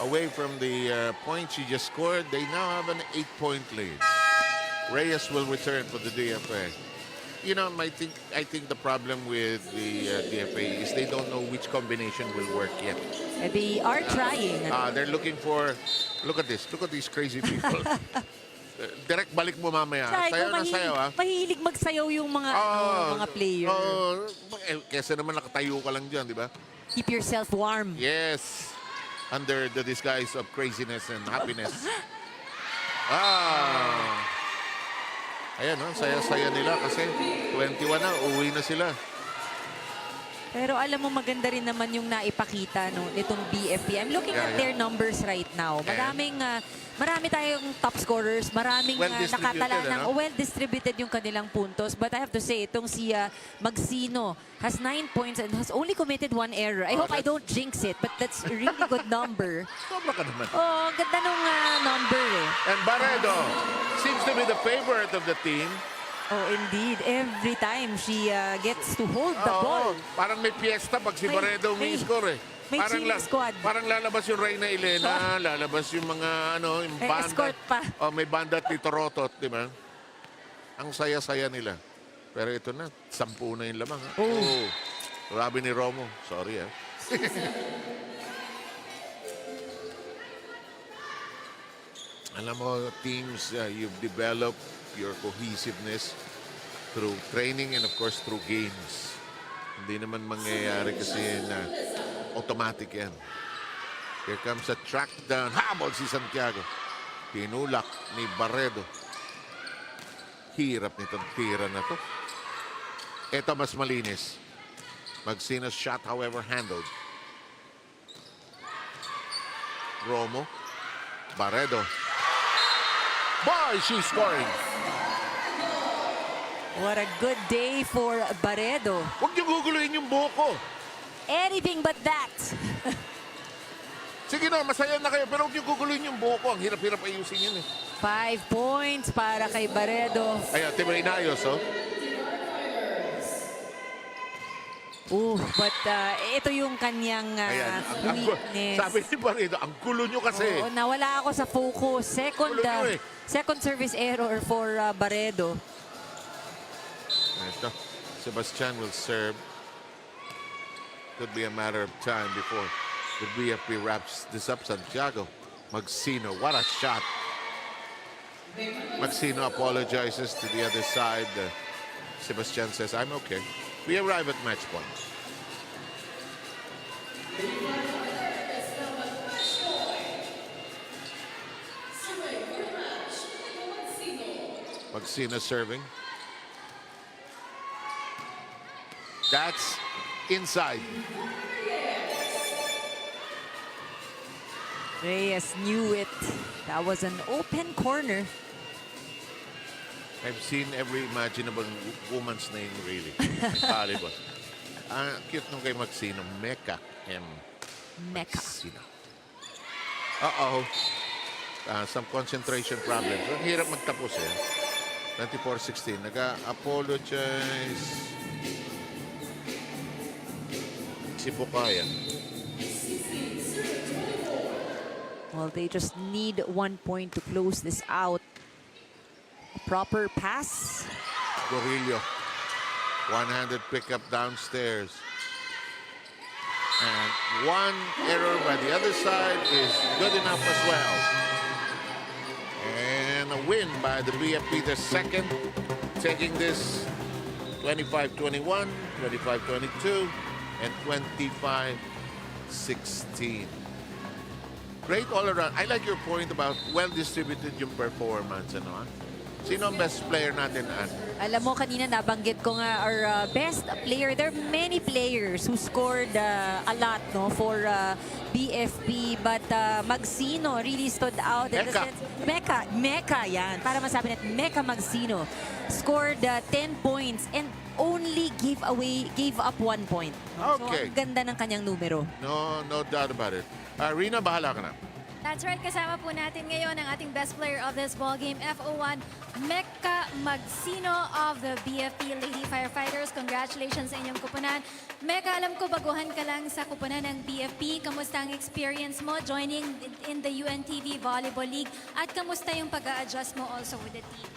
away from the point she just scored. They now have an 8-point lead. Reyes will return for the DFA. You know, I think the problem with the DFA is they don't know which combination will work yet. They are trying. They're looking for, look at this, look at these crazy people. Direct balik mo mamaya. Sayaw na sayaw, ha? Mahilig magsayaw yung mga, mga player. Kesa naman nakatayo ka lang dyan, di ba? Keep yourself warm. Yes. Under the disguise of craziness and happiness. Ayan, no? Saya-saya nila kasi 21 na, uwi na sila. Pero alam mo, maganda rin naman yung naipakita nitong BFP. I'm looking at their numbers right now. Marami tayong top scorers, maraming nakatala ng well-distributed yung kanilang puntos. But I have to say, itong si Magsino has 9 points and has only committed 1 error. I hope I don't jinx it, but that's a really good number. Sobra ka naman. Oh, ganda nung number eh. And Barredo seems to be the favorite of the team. Oh, indeed. Every time she gets to hold the ball. Parang may piyesta pag si Barredo may-score eh. May cheering squad. Parang lalabas yung Reyna Elena, lalabas yung mga yung may banda. escort pa. Oh, may banda at Tito Rotot, di ba? Ang saya-saya nila. Pero ito na, 10 na yung lamang. Oh. Grabe ni Romo. Sorry, ha. Alam mo, teams, you've developed your cohesiveness through training and of course through games. Hindi naman mangyayari kasi na automatic yan. Here comes a track down. Habol si Santiago. Tinulak ni Barredo. Hirap nitong tira na to. Ito mas malinis. Magsino's shot however handled. Romo. Barredo. Boy, she's scoring. What a good day for Barredo. Huwag niyo guguluhin yung buhok ko. Anything but that. Sige na, masaya na kayo, pero huwag niyo guguluhin yung buhok ko. Ang hirap-hirap ayusin yun eh. 5 points para kay Barredo. Ayan, tiba inayos, oh. But ito yung kanyang weakness. Sabi ni Barredo, ang gulo nyo kasi. Oo, nawala ako sa focus. Second service error for Barredo. Ito, Sebastian will serve. Could be a matter of time before the BFP wraps this up. Santiago. Magsino, what a shot. Magsino apologizes to the other side. Sebastian says, I'm okay. We arrive at match point. Magsino serving. That's inside. Reyes knew it. That was an open corner. I've seen every imaginable woman's name, really. Volleyball. Cute nung kay Magsino. Mecca. Mecca. Magsino. Uh-oh. Some concentration problems. Ang hirap magtapos eh. 24-16. Nag-apologize. Si Bukaya. Well, they just need 1 point to close this out. A proper pass. Gorillo. One-handed pickup downstairs. And one error by the other side is good enough as well. And a a win by the BFP, the second, taking this 25-21, 25-22, and 25-16. Great all around. I like your point about well-distributed yung performance. Ano, ha? Sino ang best player natin, Ann? Alam mo, kanina nabanggit ko nga our best player. There are many players who scored a lot no, for BFP. But Magsino really stood out. In the sense, Mecca yan. Para masabi natin, Mecca Magsino scored 10 points and only gave up 1 point. Okay. So, ang ganda ng kanyang numero. No doubt about it. Rina, bahala ka na. That's right, kasama po natin ngayon ang ating best player of this ball game, FO1, Mecca Magsino of the BFP Lady Firefighters. Congratulations sa inyong kupunan. Mecca, alam ko baguhan ka lang sa kupunan ng BFP. Kamusta ang experience mo joining in the UNTV Volleyball League? At kamusta yung pag-a-adjust mo also with the team?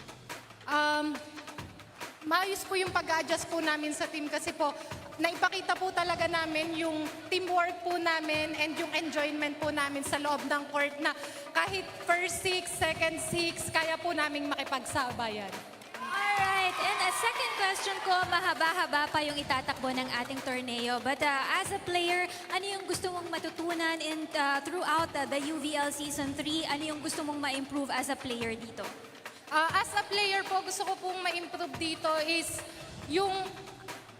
Maayos po yung pag-adjust po namin sa team kasi po naipakita po talaga namin yung teamwork po namin and yung enjoyment po namin sa loob ng court na kahit first 6, second 6, kaya po namin makipagsabayan. Alright, and a second question ko, mahaba-haba pa yung itatakbo ng ating torneo. But as a player, ano yung gusto mong matutunan throughout the UVL Season 3? Ano yung gusto mong ma-improve as a player dito? As a player po, gusto ko pong ma-improve dito is yung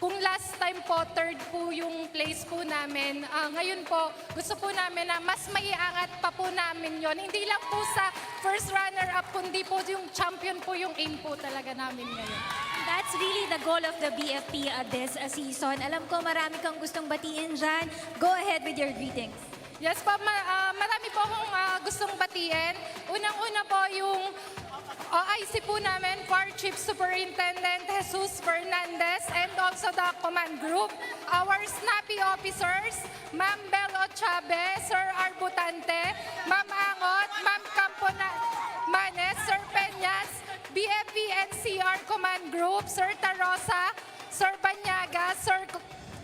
kung last time po, third po yung place po namin. Ngayon po, gusto po namin na mas maiangat pa po namin yon. Hindi lang po sa first runner-up, kundi po yung champion po yung aim po talaga namin ngayon. That's really the goal of the BFP this season. Alam ko marami kang gustong batiin dyan. Go ahead with your greetings. Yes po, marami po akong gustong batiin. Unang-una po yung OIC po namin, Fire Chief Superintendent Jesus Fernandez, and also the command group, our snappy officers, Ma'am Belo Chabe, Sir Arbutante, Ma'am Angot, Ma'am Manes, Sir Peñas, BFP NCR Command Group, Sir Tarosa, Sir Banyaga, Sir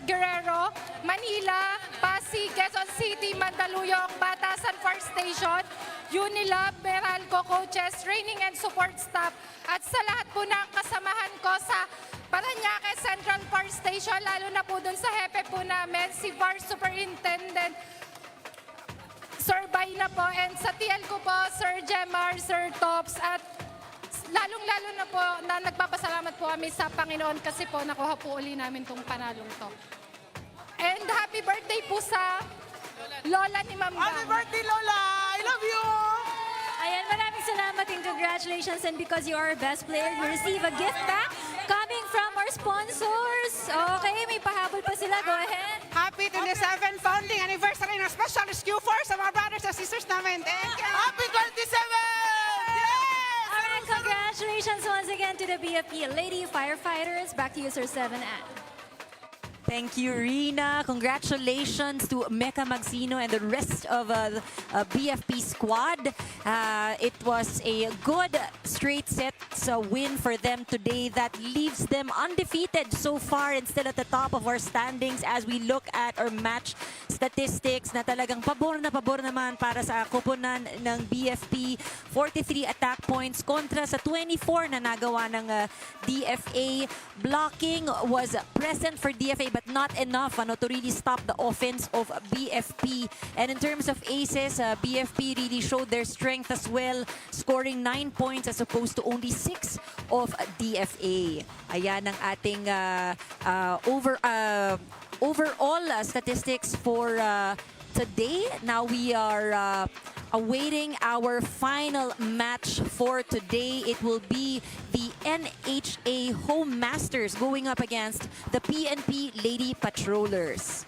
Guerrero, Manila, Pasig, Quezon City, Mandaluyong, Batasan Fire Station, Unilab, Meralco Coaches, Training and Support Staff, at sa lahat po ng kasamahan ko sa Parañaque Central Fire Station, lalo na po dun sa hepe po namin, si Fire Superintendent Sir Bayna po, and sa TL ko po, Sir Jemar, Sir Tops, at lalong-lalo na po na nagpapasalamat po kami sa Panginoon kasi po nakuha po uli namin tong panalong to. And happy birthday po sa Lola ni Ma'am Gang. Happy birthday, Lola! I love you! Ayan, maraming salamat and congratulations, and because you are our best player, you receive a gift back coming from our sponsors. Okay, may pahabol pa sila. Go ahead. Happy 27th founding anniversary ng Special Rescue Force sa mga brothers and sisters namin. Thank you! Happy 27! Yes! Alright, congratulations once again to the BFP Lady Firefighters. Back to you, Sir 7 Ann. Thank you, Rina. Congratulations to Mecca Magsino and the rest of the BFP squad. It was a good straight sets win for them today that leaves them undefeated so far and still at the top of our standings as we look at our match statistics na talagang pabor naman para sa koponan ng BFP. 43 attack points kontra sa 24 na nagawa ng DFA. Blocking was present for DFA but not enough to really stop the offense of BFP. And in terms of aces, BFP really showed their strength as well, scoring 9 points as opposed to only 6 of DFA. Ayan ang ating overall statistics for today. Now we are awaiting our final match for today. It will be the NHA Home Masters going up against the PNP Lady Patrollers.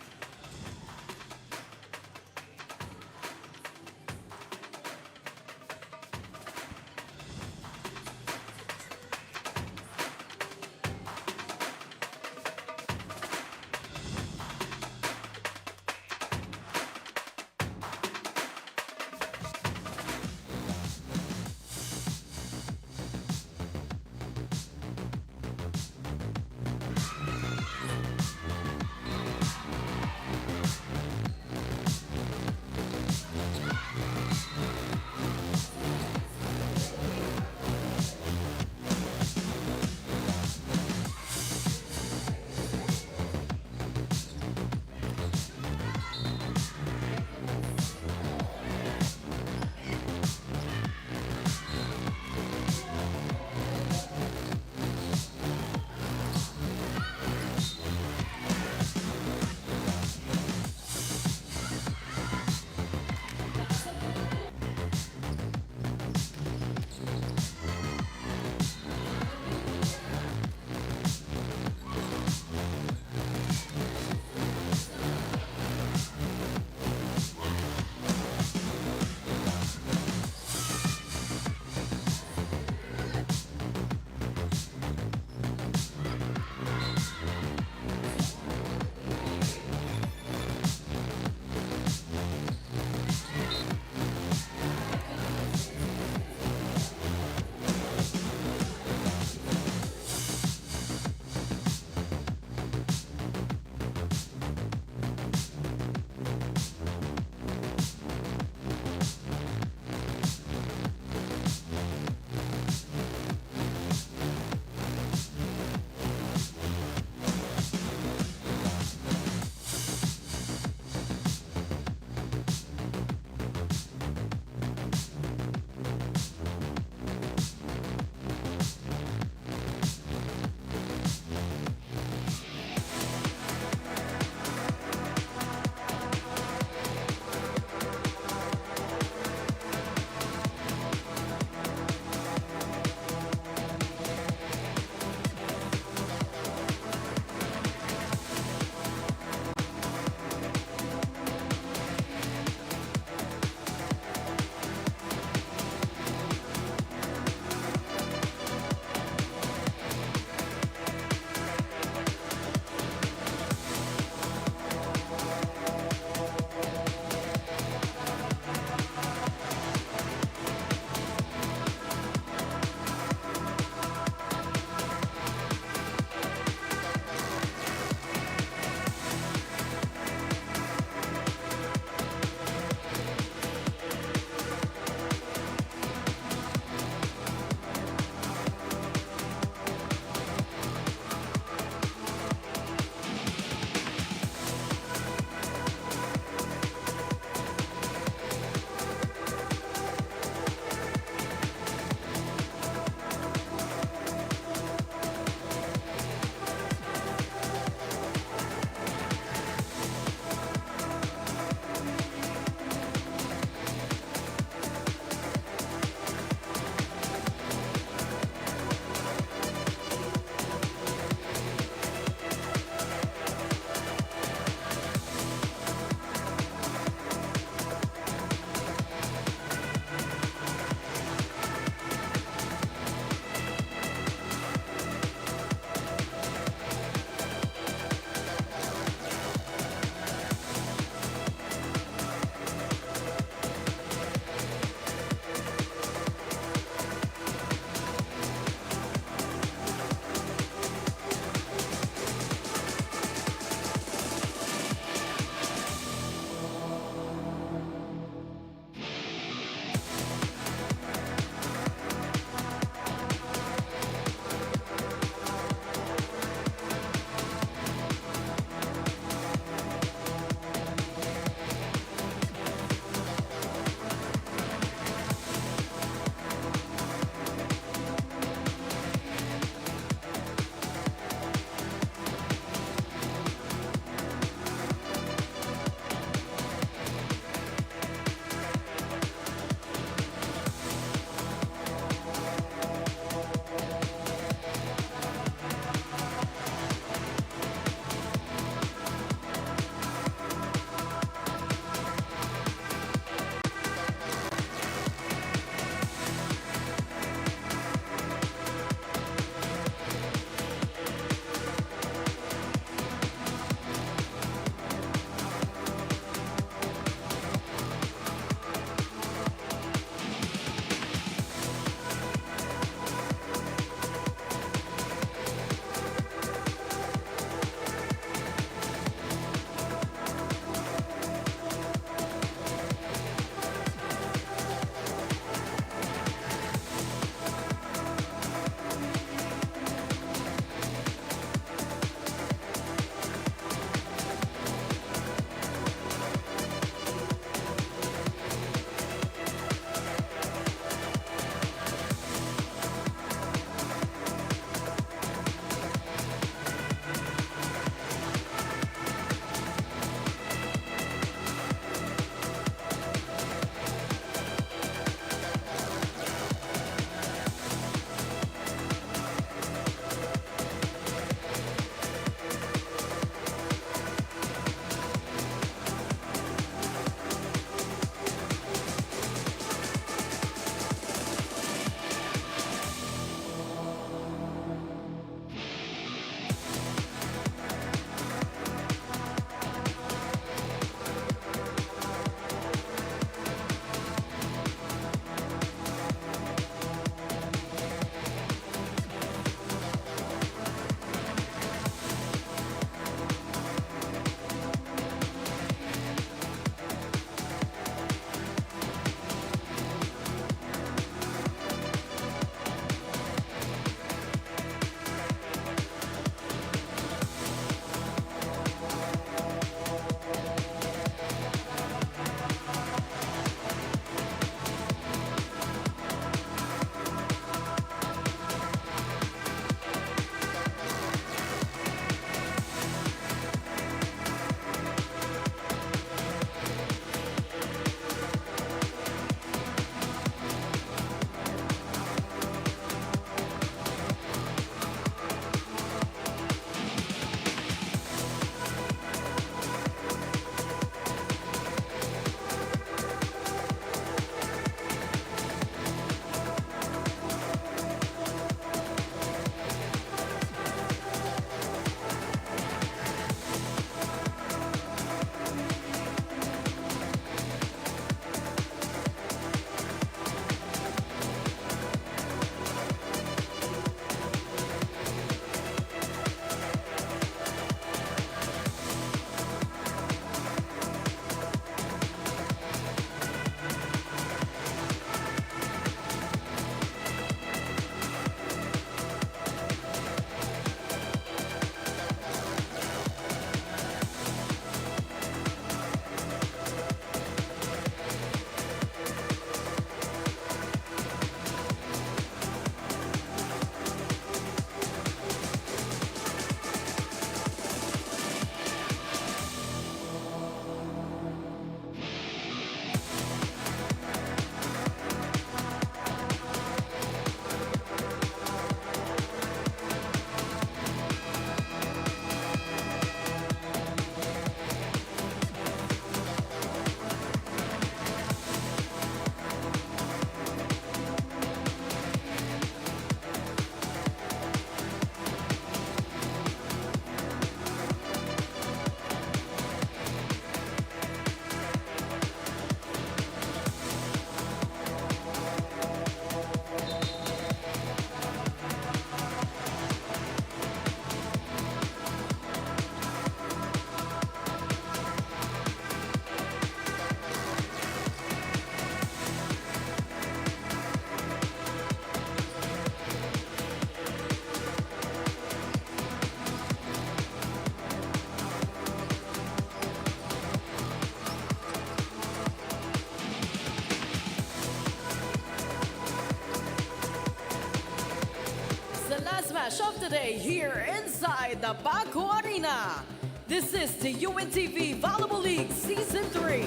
match of the day here inside the Paco Arena. This is the UNTV Volleyball League Season 3.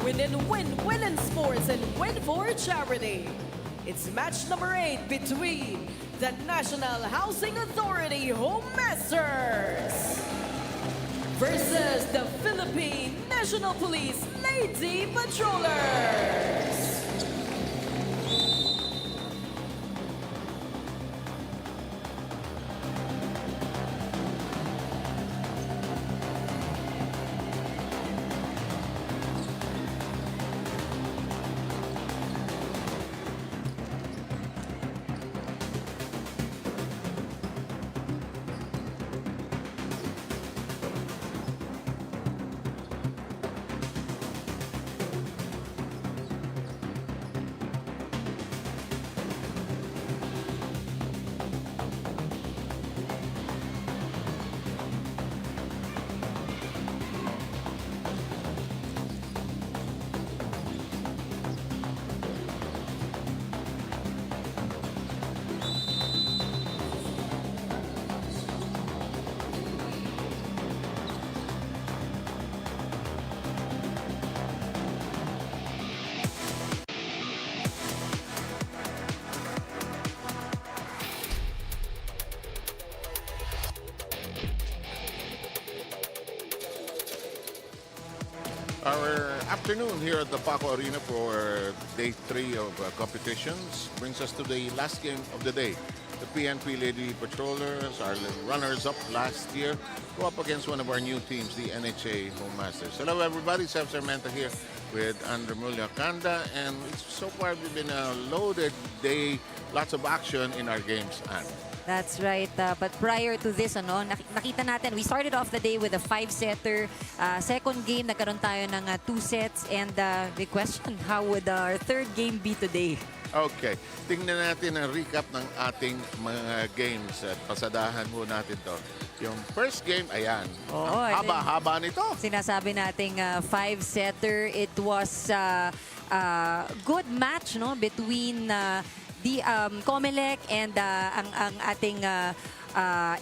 Win and win, win in sports and win for charity. It's match number 8 between the National Housing Authority Home Masters versus the Philippine National Police Lady Patrollers. Our afternoon here at the Paco Arena for day 3 of competitions brings us to the last game of the day. The PNP Lady Patrollers, our runners-up last year, go up against one of our new teams, the NHA Home Masters. Hello everybody, Seb Sarmenta here with Andrew Kanda, and so far it's been a loaded day, lots of action in our games. And That's right. But prior to this, nakita natin, we started off the day with a 5-setter. Second game, nagkaroon tayo ng 2 sets. And the question, how would our third game be today? okay, tingnan natin ang recap ng ating mga games at pasadahan mo natin to. Yung first game, ayan. Oo, ang haba-haba nito. Sinasabi nating 5-setter. It was a good match between the COMELEC and ang ating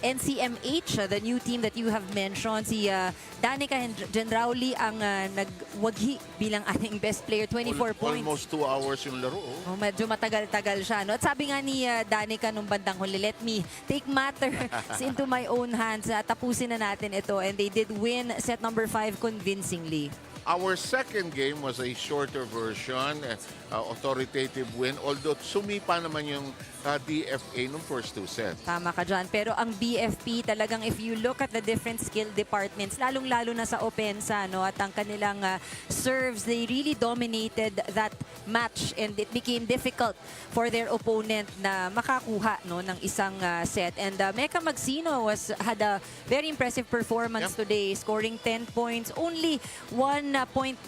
NCMH, the new team that you have mentioned. Si Danica Genrauli ang nagwagi bilang ating best player, 24 points. Almost 2 hours yung laro. Oh, medyo matagal-tagal siya. No? At sabi nga ni Danica nung bandang huli, let me take matters into my own hands. Tapusin na natin ito. And they did win set number 5 convincingly. Our second game was a shorter version, authoritative win, although sumipa naman yung DFA nung first 2 sets. Tama ka dyan. Pero ang BFP talagang if you look at the different skill departments, lalong-lalo na sa opensa, at ang kanilang serves, they really dominated that match and it became difficult for their opponent na makakuha ng isang set. And Mecca Magsino had a very impressive performance today, scoring 10 points. Only 1 point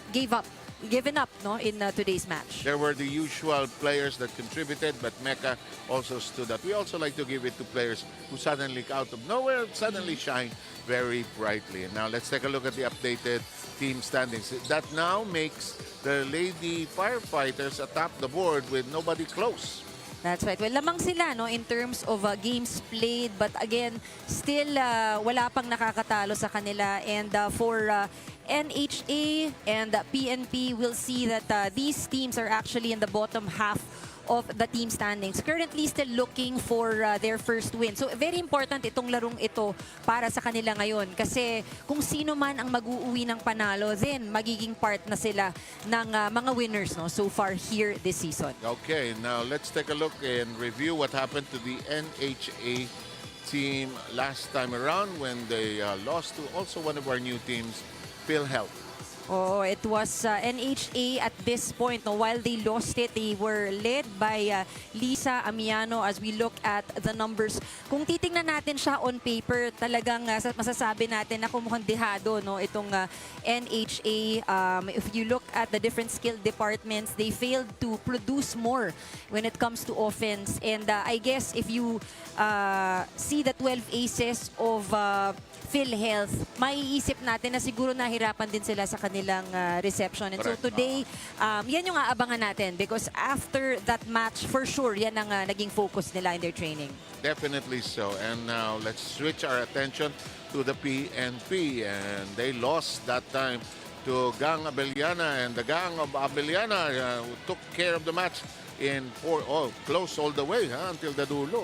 given up in today's match. There were the usual players that contributed, but Mecca also stood up. We also like to give it to players who suddenly, out of nowhere, suddenly shine very brightly. And now let's take a look at the updated team standings. That now makes the Lady Firefighters atop the board with nobody close. That's right. Well, lamang sila in terms of games played, but again, still wala pang nakakatalo sa kanila. And for NHA and PNP, we'll see that these teams are actually in the bottom half of the team standings. Currently still looking for their first win. So very important itong larong ito para sa kanila ngayon. Kasi kung sino man ang mag-uuwi ng panalo, then magiging part na sila ng mga winners so far here this season. Okay, now let's take a look and review what happened to the NHA team last time around when they lost to also one of our new teams, PhilHealth. Oh, it was NHA at this point. While they lost it, they were led by Lisa Amiano as we look at the numbers. Kung titingnan natin siya on paper, talagang masasabi natin na kumukhang dehado itong NHA. If you look at the different skill departments, they failed to produce more when it comes to offense. And I guess if you see the 12 aces of PhilHealth, maiisip natin na siguro nahirapan din sila sa kanilang reception. And so Correct. today, yan yung aabangan natin because after that match, for sure, yan ang naging focus nila in their training. Definitely so. And now let's switch our attention to the PNP. And they lost that time to Gang Abellana. And the Gang of Abellana took care of the match in close all the way until the dulo.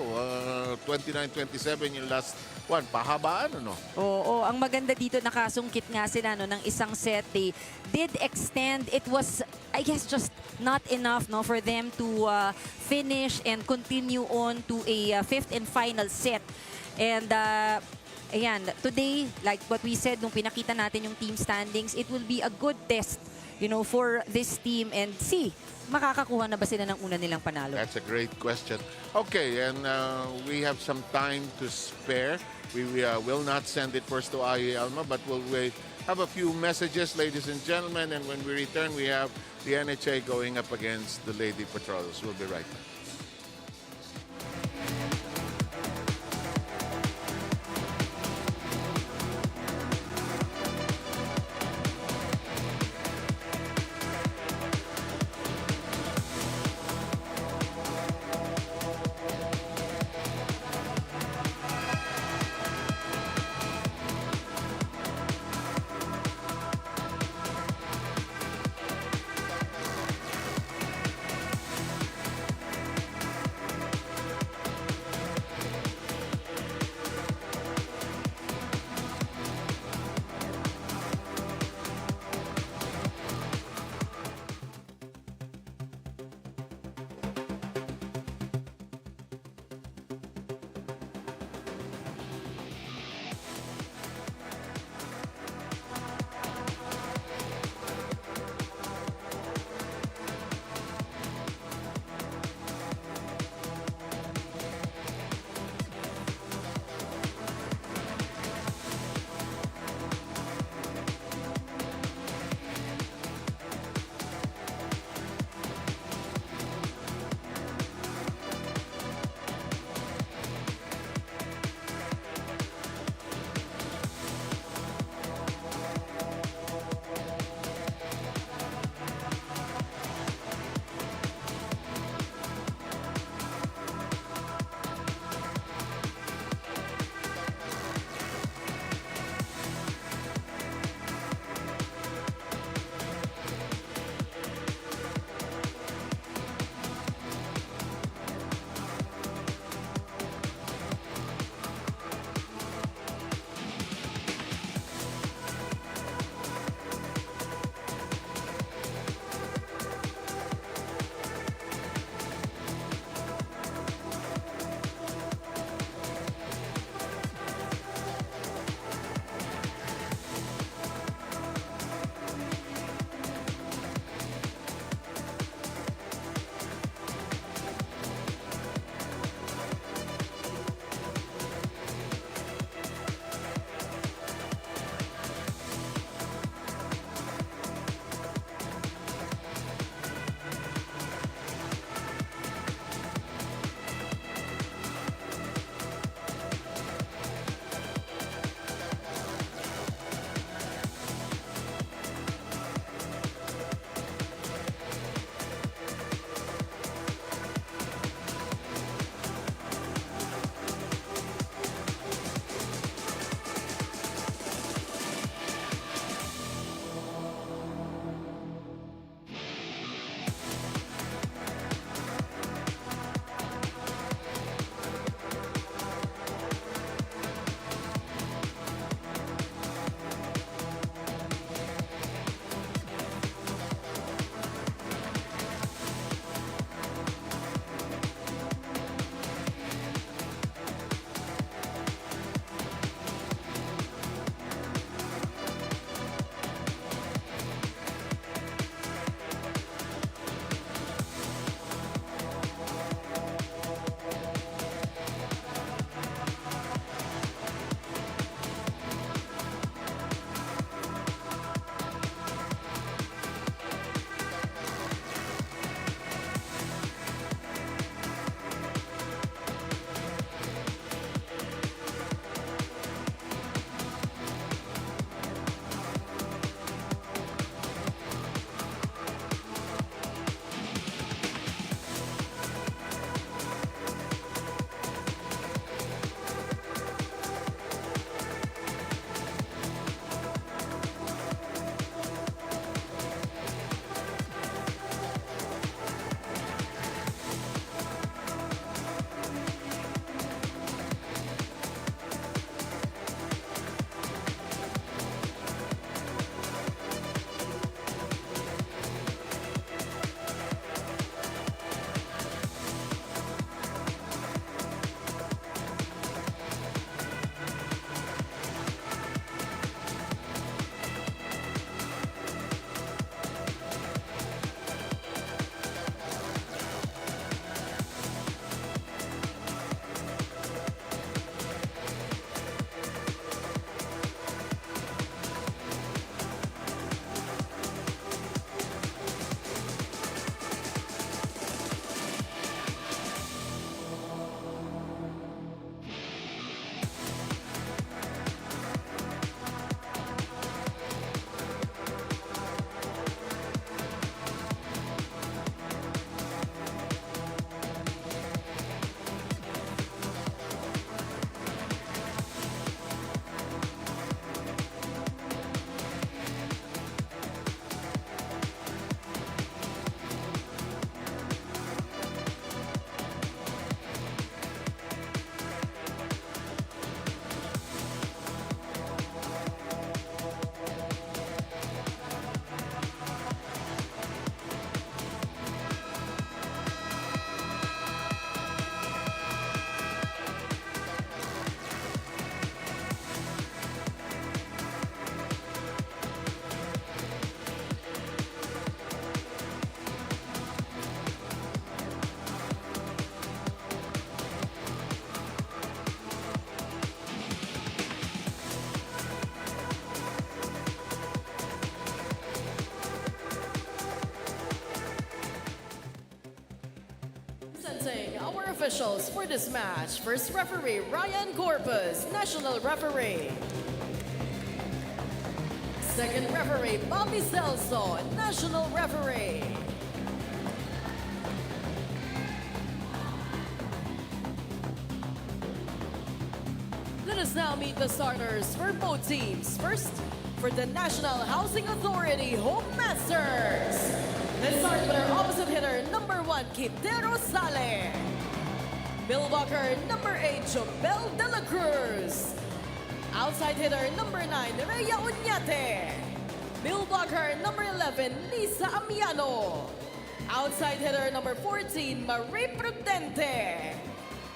29-27 yung last one. Pahabaan, ano? Oo, ang maganda dito, nakasungkit nga sila ng isang set. They did extend. It was, I guess, just not enough for them to finish and continue on to a fifth and final set. And ayan, today, like what we said nung pinakita natin yung team standings, it will be a good test for this team and see, makakakuha na ba sila ng una nilang panalo? That's a great question. Okay, and we have some time to spare. We will not send it first to IE Alma, but we'll have a few messages, ladies and gentlemen, and when we return, we have the NHA going up against the Lady Patrols. We'll be right back. Presenting our officials for this match. First referee, Ryan Corpus, national referee. Second referee, Bobby Celso, national referee. Let us now meet the starters for both teams. First, for the National Housing Authority Home Masters. Let's start with our opposite hitter, number 1, Kitero Sale. Bill Walker, number 8, Jobel De La Cruz. Outside hitter, number 9, Rhea Uñate. Bill Walker, number 11, Lisa Amiano. Outside hitter, number 14, Marie Prudente.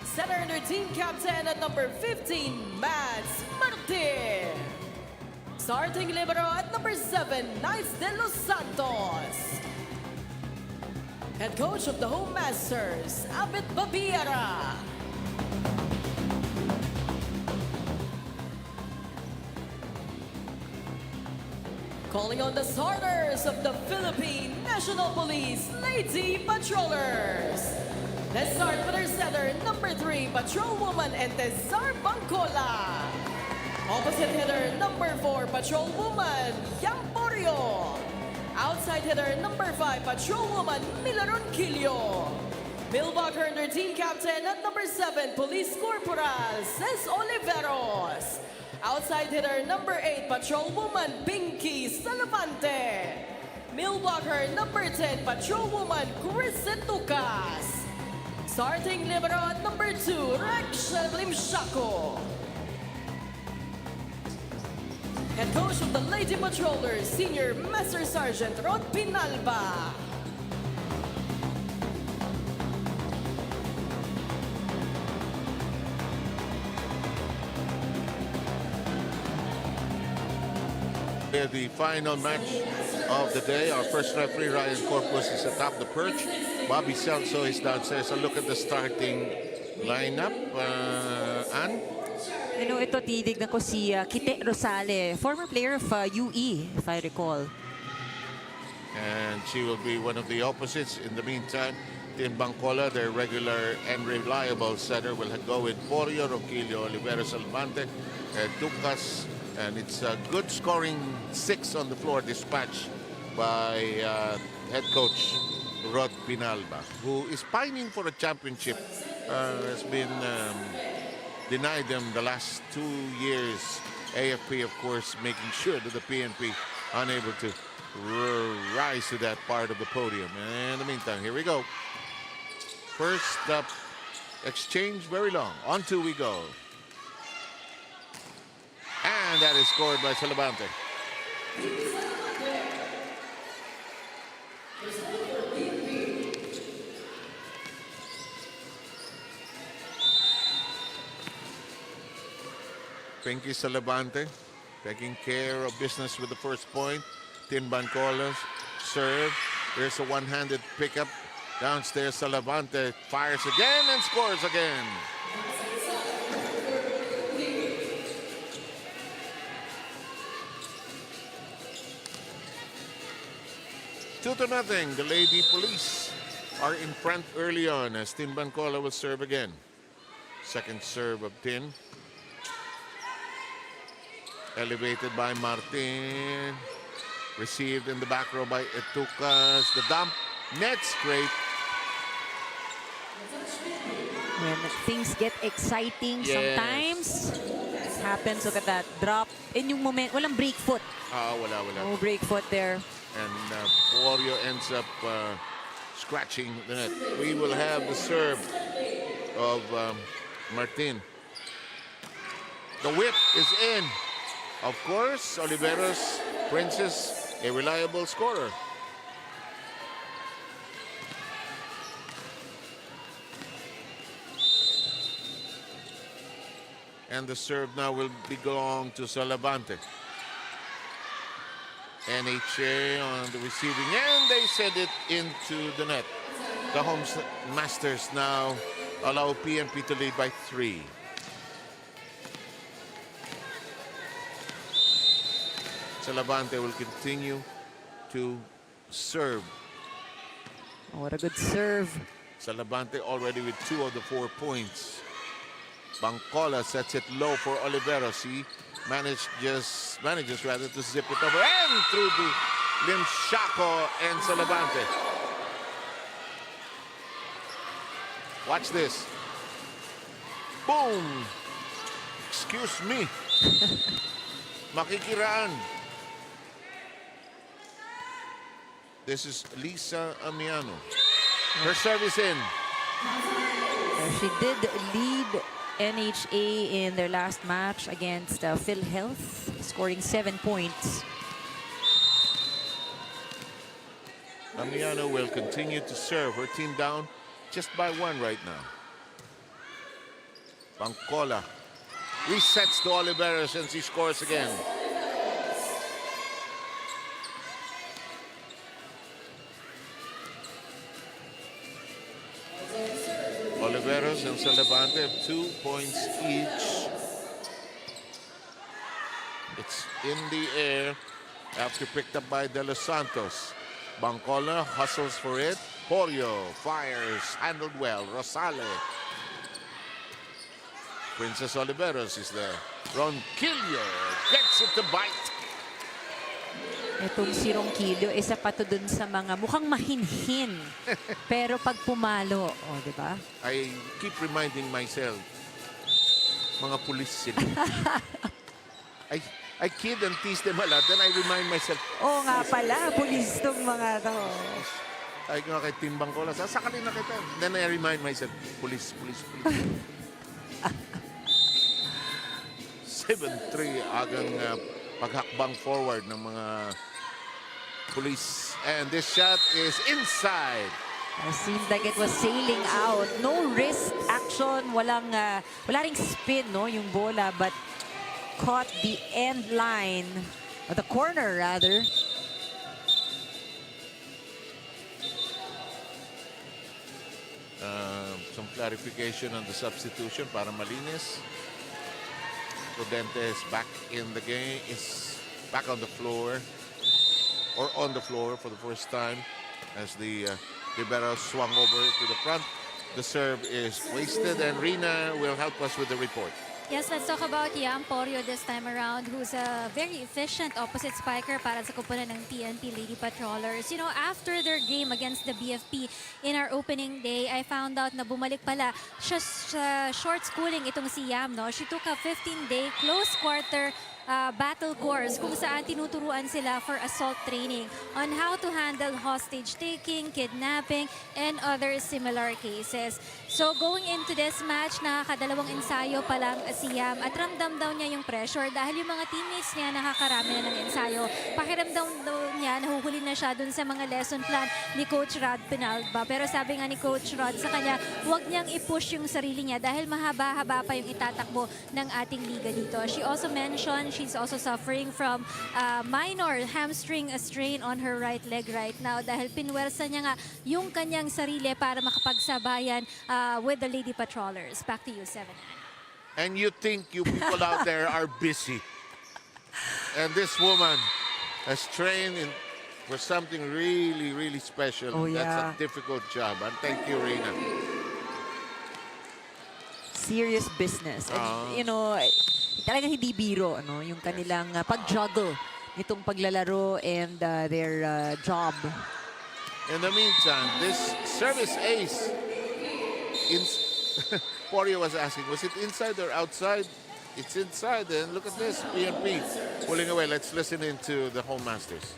Center under team captain at number 15, Mads Martin. Starting libero at number 7, Nice de los Santos. Head coach of the Home Masters, Abit Babiera. Calling on the starters of the Philippine National Police Lady Patrollers. Let's start with our setter, number 3, Patrolwoman Entezar Bangcola. Opposite hitter, number 4, Patrolwoman Yamporio. Outside hitter, number 5, Patrolwoman Milaron Quillo. Bill Walker under team captain at number 7, Police Corporal Ces Oliveros. Outside hitter, number 8, Patrolwoman Pinky Salavante. Bill Walker, number 10, Patrolwoman Chris Tucas. Starting libero at number 2, Rexha Limshako. Head coach of the Lady Patrollers, Senior Master Sergeant Rod Pinalba. The final match of the day. Our first referee, Ryan Corpus, is atop the perch. Bobby Celso is downstairs. A look at the starting lineup. Ann? You know, ito titignan ko si Kite Rosale, former player of UE, if I recall. And she will be one of the opposites. In the meantime, Tin Bangcola, their regular and reliable setter, will go with Porio, Roquillo, Olivera Salvante, Tucas, and it's a good scoring 6 on the floor dispatched by head coach Rod Pinalba, who is pining for a championship. Has been denied them the last 2 years. AFP, of course, making sure that the PNP unable to rise to that part of the podium. And in the meantime, here we go. First up, exchange very long. On 2 we go. And that is scored by Salavante. Pinky Salavante taking care of business with the first point. Tin Bangcola's serve. There's a one-handed pickup. Downstairs, Salavante fires again and scores again. Two to nothing. The Lady Police are in front early on as Tin Bangcola will serve again. Second serve of Tin. Elevated by Martin. Received in the back row by Etucas. The dump. Net scrape. When things get exciting, Yes. sometimes it happens. Look at that drop. In yung moment, walang break foot. Wala. No break foot there. And Porio ends up scratching the net. We will have the serve of Martin. The whip is in. Of course, Oliveros, Princess, a reliable scorer. And the serve now will belong to Salavante. NHA on the receiving end. They send it into the net. The Home Masters now allow PNP to lead by 3. Salavante will continue to serve. Oh, what a good serve. Salavante already with 2 of the 4 points. Bangcola sets it low for Oliveros. He manages rather to zip it over and through to Limshako and Salavante. Watch this. Boom! Excuse me. Makikiraan. This is Lisa Amiano. Her service in. She did lead NHA in their last match against PhilHealth, scoring 7 points. Amiano will continue to serve her team down just by 1 right now. Bangcola resets to Oliveros and she scores again. Oliveros and Salavante have 2 points each. It's in the air after picked up by De Los Santos. Bangcola hustles for it. Porio fires, handled well. Rosale. Princess Oliveros is there. Ronquillo gets it to bite. Itong si Ronquillo, isa pa to dun sa mga mukhang mahinhin. Pero pag pumalo, di ba? I keep reminding myself, mga pulis sila. I kid and tease them a lot, then I remind myself. Oo nga pala, pulis tong mga to. Ay nga kay Tim Bangcola, sasakalin na kita. Then I remind myself, police. 7-3 agang paghakbang forward ng mga police. And this shot is inside. It seemed like it was sailing out. No wrist action, wala ring spin, no, yung bola, but caught the end line, or the corner rather. Some clarification on the substitution para malinis. Prudente is back in the game, is back on the floor, or on the floor for the first time as the libero swung over to the front. The serve is wasted, and Rina will help us with the report. Yes, let's talk about Yam Porio this time around, who's a very efficient opposite spiker para sa kupunan ng TNP Lady Patrollers. You know, after their game against the BFP in our opening day, I found out na bumalik pala siya sa short schooling itong si Yam, no? She took a 15-day close quarter battle course kung saan tinuturuan sila for assault training on how to handle hostage taking, kidnapping, and other similar cases. So going into this match, nakakadalawang ensayo pa lang si Yam at ramdam daw niya yung pressure dahil yung mga teammates niya nakakarami na ng ensayo. Pakiramdam daw niya, nahuhuli na siya dun sa mga lesson plan ni Coach Rod Penalba. Pero sabi nga ni Coach Rod sa kanya, huwag niyang i-push yung sarili niya dahil mahaba-haba pa yung itatakbo ng ating liga dito. She also mentioned she's also suffering from minor hamstring strain on her right leg right now dahil pinwersa niya nga yung kanyang sarili para makapagsabayan with the Lady Patrollers. Back to you, 7. And you think you people out there are busy. And this woman has trained for something really, really special. Oh, yeah. That's a difficult job. And thank you, Rina. Serious business. And, you know, talagang hindi biro, ano, yung kanilang pag-juggle nitong paglalaro and their job. In the meantime, this service ace, Porio was asking, was it inside or outside? It's inside, and look at this, PNP pulling away. Let's listen into the home masters.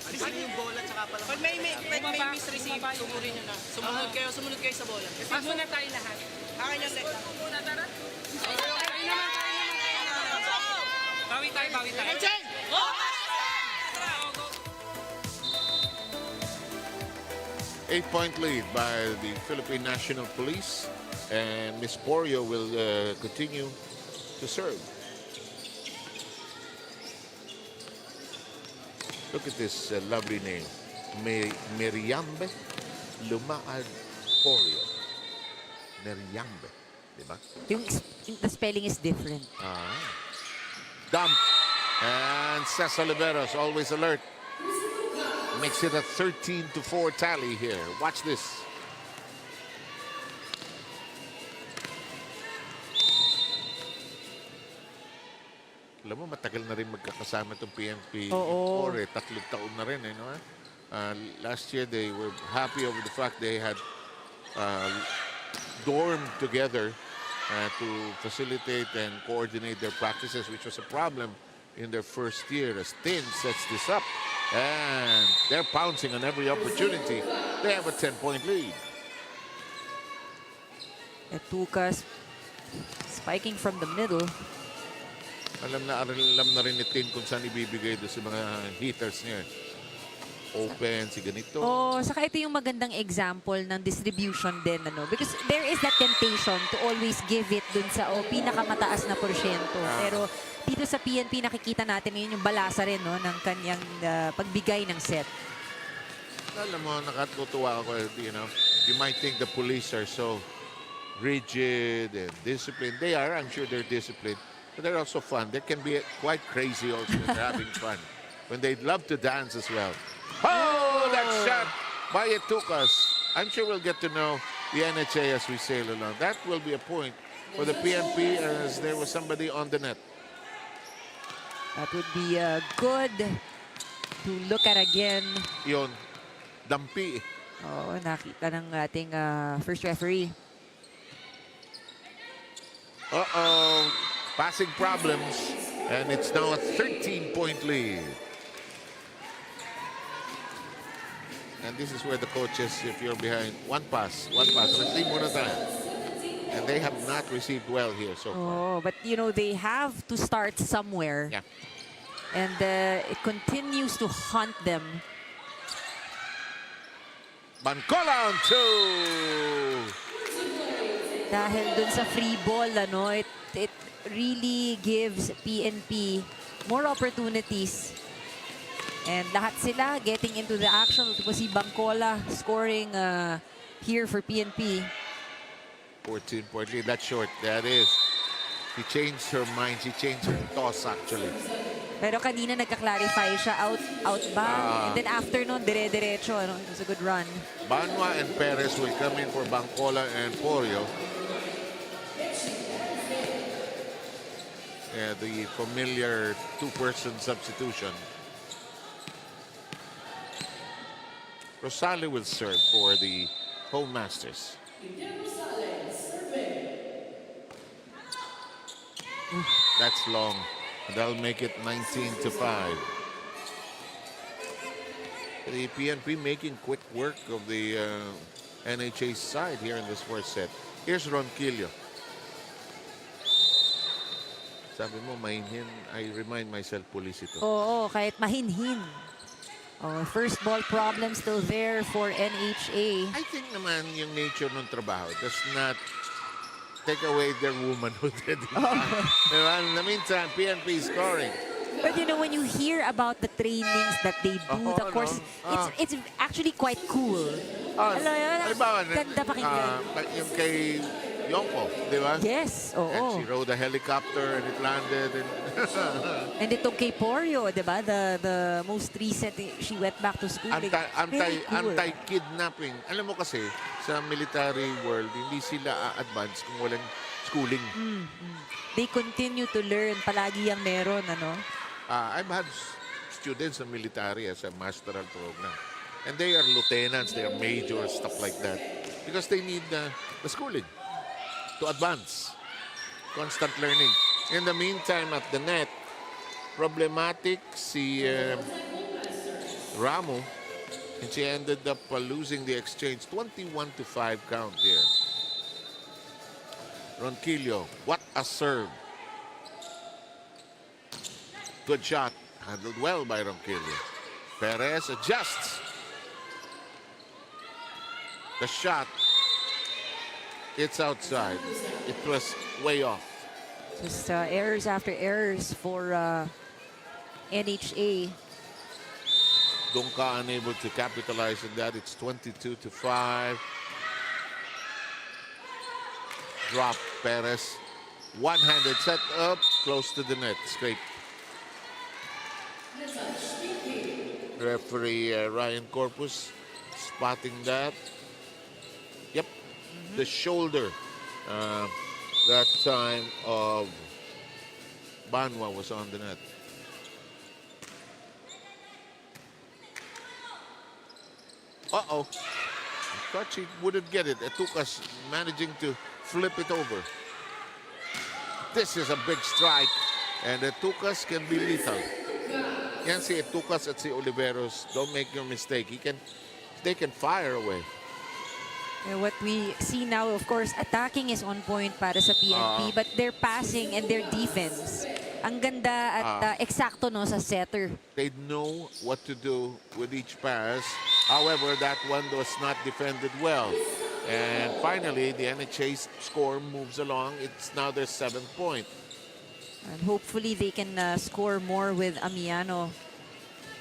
Alisin niyo yung bola, tsaka pala. Pag may misreceive, tumurin nyo na. Sumunod kayo sa bola. Receive muna tayo lahat. Akin yung net. Bawi tayo. Eight-point lead by the Philippine National Police, and Miss Porio will continue to serve. Look at this lovely name, Meriambe Lumaad Porio. Meriambe, diba? The spelling is different. dump. And Cesar Oliveros, always alert. Makes it a 13-4 tally here. Watch this. Alam mo, matagal na rin magkakasama itong PNP. Oo. Before, 3 taon na rin. No? Last year, they were happy over the fact they had dormed together to facilitate and coordinate their practices, which was a problem in their first year. As Tin sets this up, and they're pouncing on every opportunity. They have a 10-point lead. Etukas spiking from the middle. Alam na rin ni Tin kung saan ibibigay doon sa mga hitters niya. Open, si ganito. Oh, saka ito yung magandang example ng distribution din, ano? Because there is that temptation to always give it dun sa pinakamataas na porsyento. Pero dito sa PNP, nakikita natin yun yung balasa rin, no, ng kanyang pagbigay ng set. Alam mo, nakatutuwa ako, you might think the police are so rigid and disciplined. They are, I'm sure they're disciplined. But they're also fun. They can be quite crazy also when they're having fun. When they'd love to dance as well. Oh, that shot by Etukas. I'm sure we'll get to know the NHA as we sail along. That will be a point for the PNP as there was somebody on the net. That would be good to look at again. Yun, dampi. Oo, nakita ng ating first referee. Uh-oh. Passing problems. And it's now a 13-point lead. And this is where the coaches, if you're behind, one pass, receive one at a time. And they have not received well here so far. Oh, but they have to start somewhere. Yeah. And it continues to haunt them. Bancola on 2. Dahil dun sa free ball, it really gives PNP more opportunities. And lahat sila getting into the action. Ito po si Bancola scoring here for PNP. 14-point lead. That's short. That is. She changed her mind. She changed her toss actually. Pero kanina nagka-clarify siya outbound. And then after nun, dire-diretso. It was a good run. Banwa and Perez will come in for Bancola and Porio. Yeah, the familiar two-person substitution. Rosale will serve for the home masters. That's long. That'll make it 19-5. The PNP making quick work of the NHA side here in this first set. Here's Ronquillo. Sabi mo, mahinhin. I remind myself, police ito. Oo, kahit mahinhin. Oh, first ball problem still there for NHA. I think naman yung nature ng trabaho does not take away their womanhood. Diba? In the meantime, PNP is scoring. But when you hear about the trainings that they do, of course, it's actually quite cool. Alam mo yun? Ganda pakinggan. Yung kay Yonko, di ba? Yes, And oo. she rode a helicopter and it landed. And itong kay Porio, di ba? The most recent, she went back to school. Very cool. Anti-kidnapping. Alam mo kasi, sa military world, hindi sila a-advance kung walang schooling. They continue to learn. Palagi yung meron, I've had students in military as a masteral program. And they are lieutenants, they are majors, stuff like that. Because they need the schooling to advance. Constant learning. In the meantime, at the net, problematic si Ramo. And she ended up losing the exchange. 21-5 count here. Ronquillo, what a serve. Good shot. Handled well by Ronquillo. Perez adjusts. The shot. It's outside. It was way off. Just errors after errors for NHA. Dunca unable to capitalize on that. It's 22-5. Drop Perez. One-handed set up close to the net. Scrape. Referee Ryan Corpus spotting that. Yep, the shoulder that time of Banwa was on the net. Uh-oh. I thought she wouldn't get it. Etukas managing to flip it over. This is a big strike. And Etukas can be lethal. Yan si Etukas at si Oliveros. Don't make your mistake. They can fire away. What we see now, of course, attacking is on point para sa PNP, but their passing and their defense, ang ganda at eksakto no sa setter. They know what to do with each pass. However, that one was not defended well. And finally, the NHA score moves along. It's now their 7th point. And hopefully they can score more with Amiano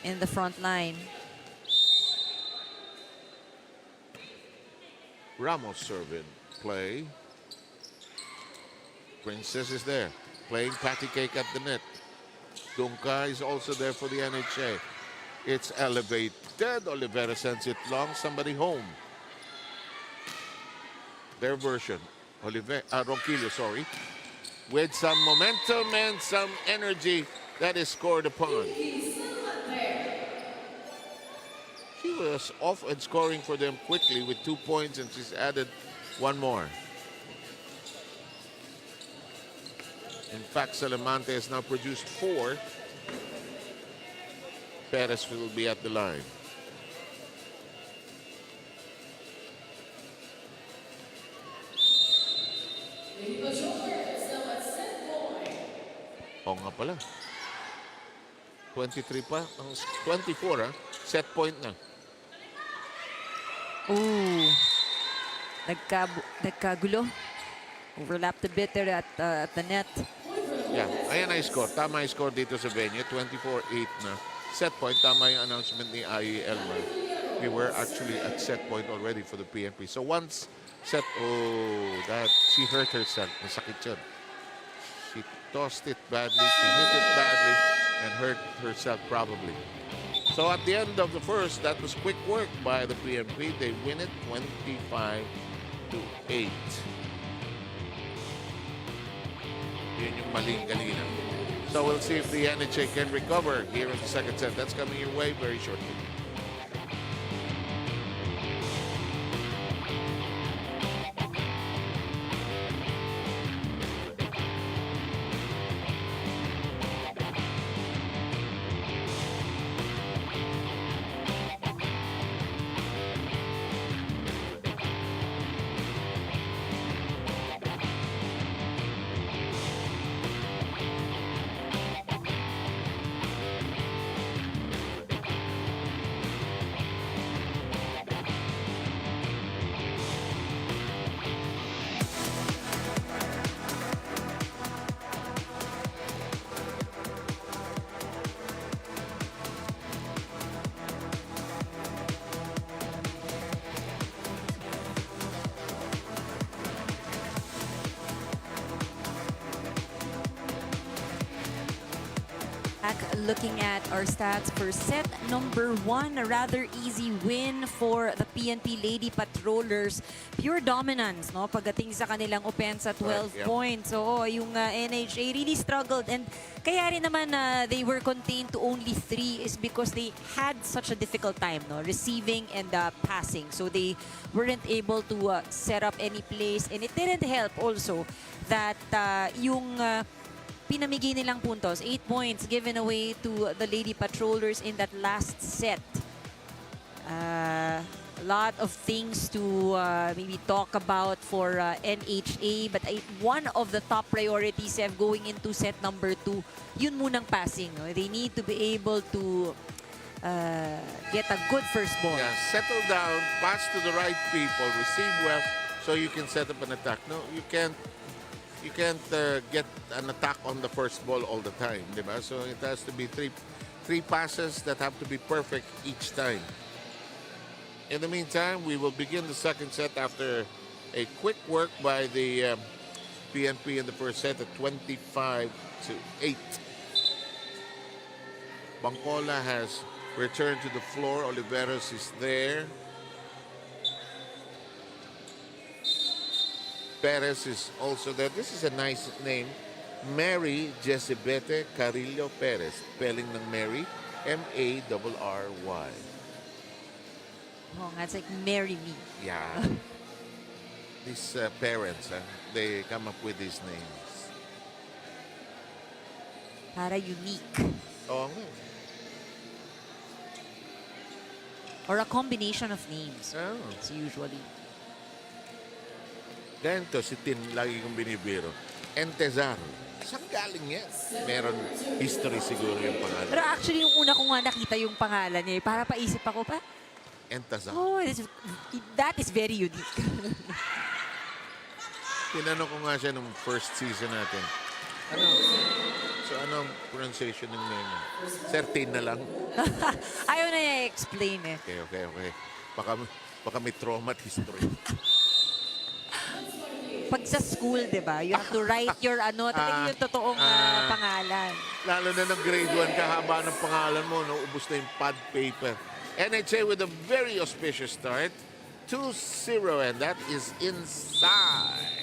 in the front line. Ramos serving play. Princess is there, playing patty cake at the net. Dunca is also there for the NHA. It's elevated. Oliveira sends it long. Somebody home. Their version. Ronquillo, sorry. With some momentum and some energy that is scored upon. She was off and scoring for them quickly with 2 points, and she's added one more. In fact, Salamante has now produced 4. Perez will be at the line. Oo nga pala. 23 pa. 24 set point na. Ooh. Nagkagulo. Overlapped a bit there at the net. Yeah, ayan ang score. Tama yung score dito sa venue. 24-8 na. Set point. Tama yung announcement ni I.E. Elmer. We were actually at set point already for the PNP. So once set, she hurt herself. Masakit yun. She tossed it badly. She hit it badly and hurt herself probably. So at the end of the first, that was quick work by the PNP. They win it 25-8. Yun yung maling galina. So we'll see if the NHA can recover here in the second set. That's coming your way very shortly. Looking at our stats for set number 1, a rather easy win for the PNP Lady Patrollers. Pure dominance, no? Pagdating sa kanilang offense at 12 points. So, yung NHA really struggled, and kaya rin naman they were contained to only 3 is because they had such a difficult time, no? Receiving and passing. So they weren't able to set up any plays, and it didn't help also that yung pinamigay nilang puntos, 8 points given away to the Lady Patrollers in that last set. A lot of things to maybe talk about for NHA, but one of the top priorities going into set number 2, yun munang passing. No? They need to be able to get a good first ball. Yeah, settle down, pass to the right people, receive well, so you can set up an attack. No, you can't get an attack on the first ball all the time, diba? So it has to be three passes that have to be perfect each time. In the meantime, we will begin the second set after a quick work by the PNP in the first set at 25-8. Bangkola has Return to the floor. Oliveros is there. Perez is also there. This is a nice name. Mary Jezebete Carillo Perez. Spelling ng Mary, M-A-R-R-Y. Oh, it's like marry me. Yeah. These parents, they come up with these names. Para unique. Oo nga. Or a combination of names. Oh. It's usually. Ganito si Tin, lagi kong binibiro. Entezar. Saan galing yan? Meron history siguro yung pangalan. Pero actually, yung una ko nga nakita yung pangalan niya, para paisip ako pa, Entezar. oh, that is very unique. Tinanong ko nga siya nung first season natin. Ano ang pronunciation ng name? Certain na lang. Ayaw na niya i-explain eh. Okay. Baka may trauma at history. Pag sa school, di ba, you have to write your talagang yung totoong pangalan. Lalo na ng grade 1, kahaba ng pangalan mo, no? Ubus na yung pad paper. NHA with a very auspicious start. 2-0, and that is inside.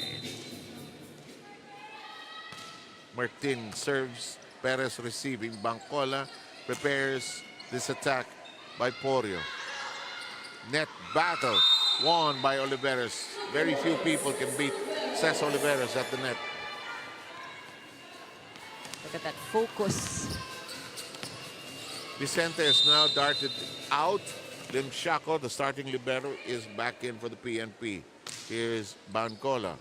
Martin serves, Perez receiving. Bangcola prepares this attack by Porio. Net battle won by Oliveros. Very few people can beat Cés Oliveros at the net. Look at that focus. Vicente is now darted out. Lim Shaco, the starting libero, is back in for the PNP. Here's Bangcola.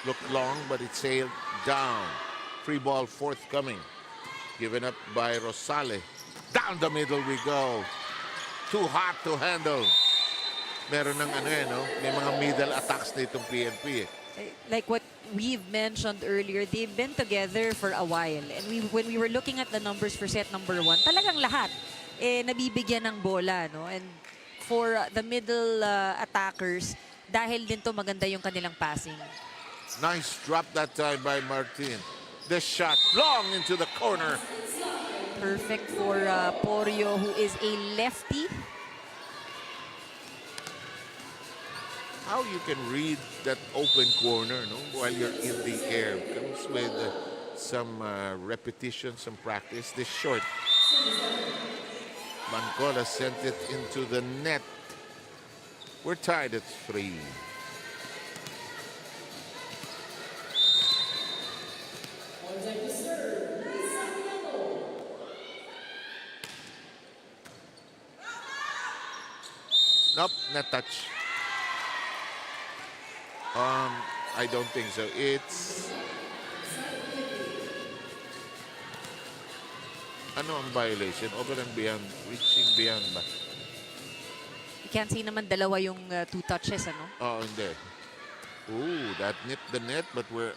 Looked long, but it sailed down. Free ball forthcoming. Given up by Rosale. Down the middle we go. Too hot to handle. Meron ng may mga middle attacks na itong PNP. Like what we've mentioned earlier, they've been together for a while. And when we were looking at the numbers for set number 1, talagang lahat nabibigyan ng bola. No? And for the middle attackers, dahil din to maganda yung kanilang passing. Nice drop that time by Martin. The shot long into the corner. Perfect for Porio, who is a lefty. How you can read that open corner, no, while you're in the air, comes with some repetition, some practice. This short, Bangcola sent it into the net. We're tied at 3. Nope, not touch. I don't think so. It's ano ang violation? Over and beyond, reaching beyond ba? You can't say naman dalawa yung 2 touches, ano? Oh, hindi. Ooh, that nipped the net, but we're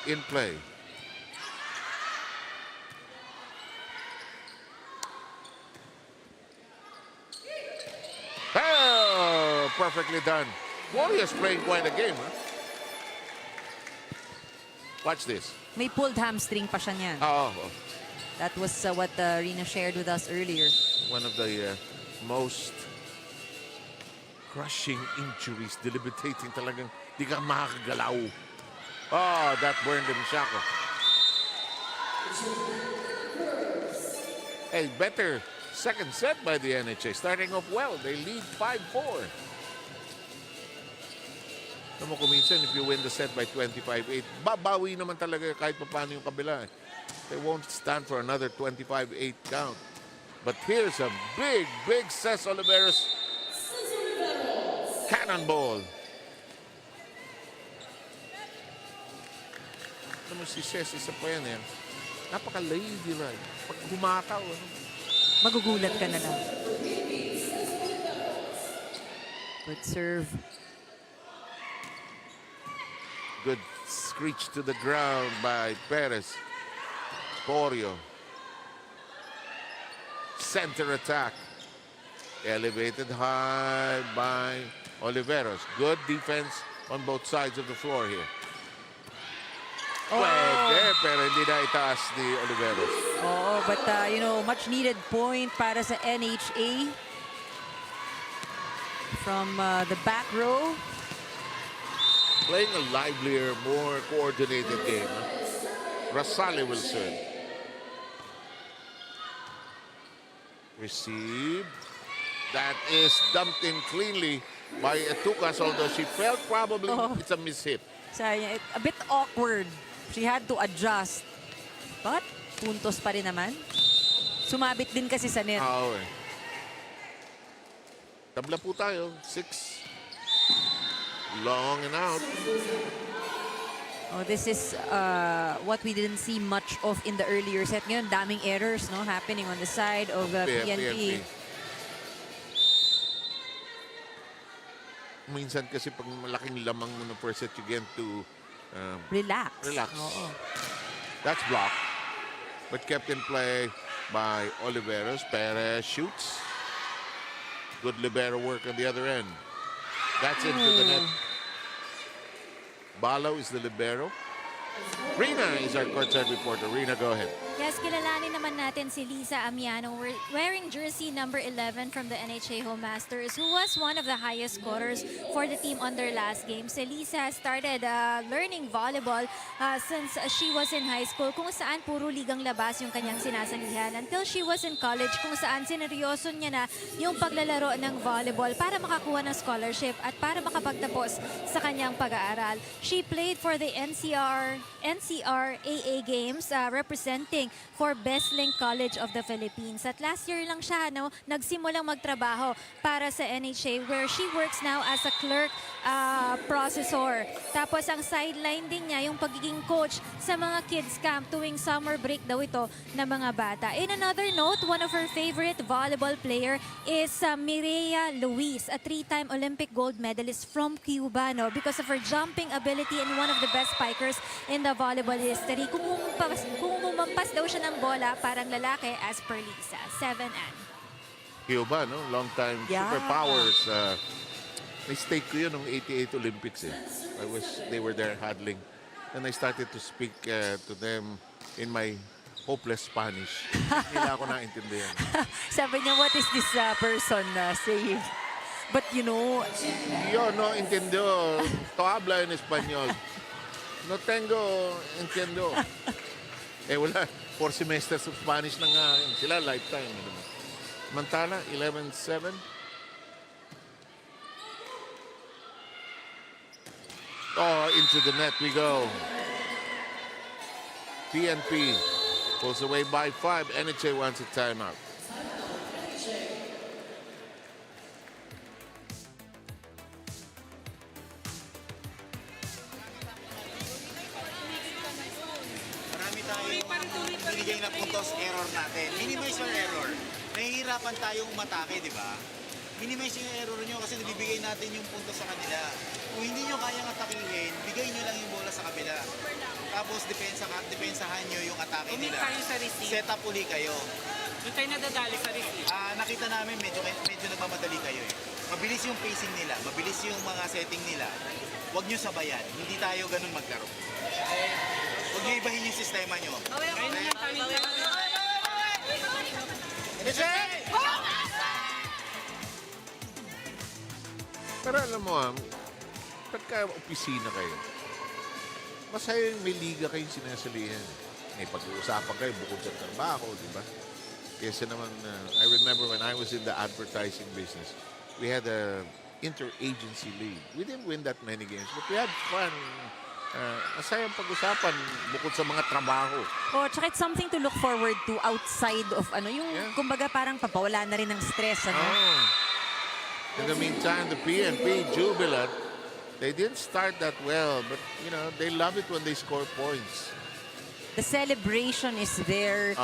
in play. Oh, perfectly done. Warriors playing quite a game, huh? Watch this. May pulled hamstring pa siya niyan. Oh. That was what Rina shared with us earlier. One of the most crushing injuries, debilitating talagang di ka makakagalaw. Oh, that burned him, Shaco. Hey, better second set by the NHA. Starting off well. They lead 5-4. Alam mo, kuminsan, if you win the set by 25-8, babawi naman talaga kahit paano yung kabila. They won't stand for another 25-8 count. But here's a big Cés Oliveros cannonball. Alam mo, si Cés, isa pa yan. Napaka-lady right. Pag humataw, Magugulat ka na lang. Good serve. Good screech to the ground by Perez. Porio. Center attack. Elevated high by Oliveros. Good defense on both sides of the floor here. Pwede, pero hindi na itaas ni Oliveros. Oo, but you know, much needed point para sa NHA from the back row. Playing a livelier, more coordinated game. Rasali will serve. Receive. That is dumped in cleanly by Etukas, although she felt probably it's a mishit. Sayang, a bit awkward. She had to adjust. But, puntos pa rin naman. Sumabit din kasi sa net. Oo eh. Tabla po tayo. 6. Long and out. Oh, this is what we didn't see much of in the earlier set. Ngayon, daming errors no happening on the side of PNP. Minsan kasi pag malaking lamang mo ng first set, you get to Relax. Oo. That's blocked. But kept in play by Oliveros. Perez shoots. Good libero work on the other end. That's into the net. Balo is the libero. Rina is our courtside reporter. Rina, go ahead. Yes, kilalanin naman natin si Lisa Amiano wearing jersey number 11 from the NHA Home Masters, who was one of the highest scorers for the team on their last game. Si Lisa started learning volleyball since she was in high school, kung saan puro ligang labas yung kanyang sinasalihan, until she was in college, kung saan sineryoso niya na yung paglalaro ng volleyball para makakuha ng scholarship at para makapagtapos sa kanyang pag-aaral. She played for the NCRAA games representing for Besling College of the Philippines. At last year lang siya nagsimulang magtrabaho para sa NHA, where she works now as a clerk processor. Tapos ang sideline din niya yung pagiging coach sa mga kids camp tuwing summer break daw ito ng mga bata. In another note, one of her favorite volleyball player is Mireya Luis, a 3-time Olympic gold medalist from Cuba, because of her jumping ability and one of the best spikers in the volleyball history. Kung umampas daw siya ng bola, parang lalaki as per Lisa. 7-an. Cuba, no? Long time superpowers. Na-stake ko yun noong 88 Olympics. They were there huddling. And I started to speak to them in my hopeless Spanish. Hindi na ako naintindihan. Sabi niya, what is this person saying? But you know... Yo no entiendo. To habla en español. No tengo entiendo. Wala. 4 semesters of Spanish na nga. Sila lifetime. Mantala, 11-7. Oh, into the net we go. PNP pulls away by 5. NHA wants a timeout. Marami tayong binigay na puntos error natin. Minimize your error. Nahihirapan tayong umatake, di ba? Minimize yung error nyo kasi nabibigay natin yung puntos sa kanila. Kung hindi nyo kayang atakihin, bigay nyo lang yung bola sa kabila. Tapos depensahan nyo yung atake nila. Kayo sa receive. Set up uli kayo. Doon tayo nadadali sa receive. Nakita namin medyo nagmamadali kayo eh. Mabilis yung pacing nila, mabilis yung mga setting nila. Huwag nyo sabayan, hindi tayo ganun maglaro. Huwag nyo ibahin yung sistema nyo. Pero alam mo, pagka opisina kayo, masaya yung may liga kayong sinasalihan. May pag-uusapan kayo bukod sa trabaho, di ba? Kasi naman, I remember when I was in the advertising business, we had a inter-agency league. We didn't win that many games, but we had fun. Masayang pag-usapan bukod sa mga trabaho. Oh, tsaka it's something to look forward to outside of kumbaga parang papawala na rin ng stress, In the meantime, the PNP jubilant, they didn't start that well, but they love it when they score points. The celebration is there.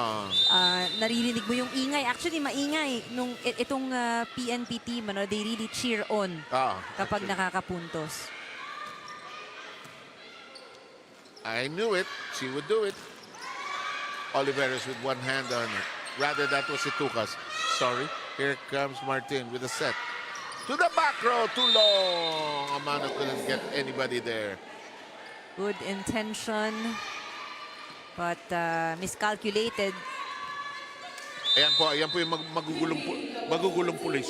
Naririnig mo yung ingay. Actually, maingay nung itong PNP team, they really cheer on kapag nakakapuntos. I knew it. She would do it. Oliveros with one hand on it. Rather, that was Itukas. Sorry. Here comes Martin with a set. To the back row, too long. Amano couldn't get anybody there. Good intention. But miscalculated. Ayan po yung magugulong pulis.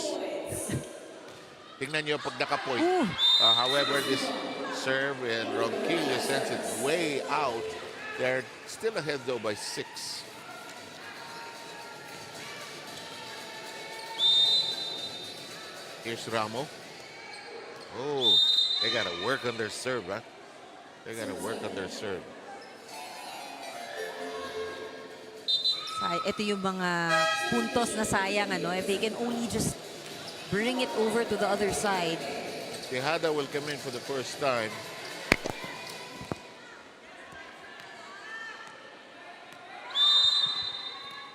Tingnan nyo pag naka-point. However, this serve and Ronquillo sends it way out. They're still ahead though by 6. Here's Ramo. Oh, they gotta work on their serve, huh? They gotta work on their serve. Ito yung mga puntos na sayang, ano? If they can only just bring it over to the other side. Tejada will come in for the first time.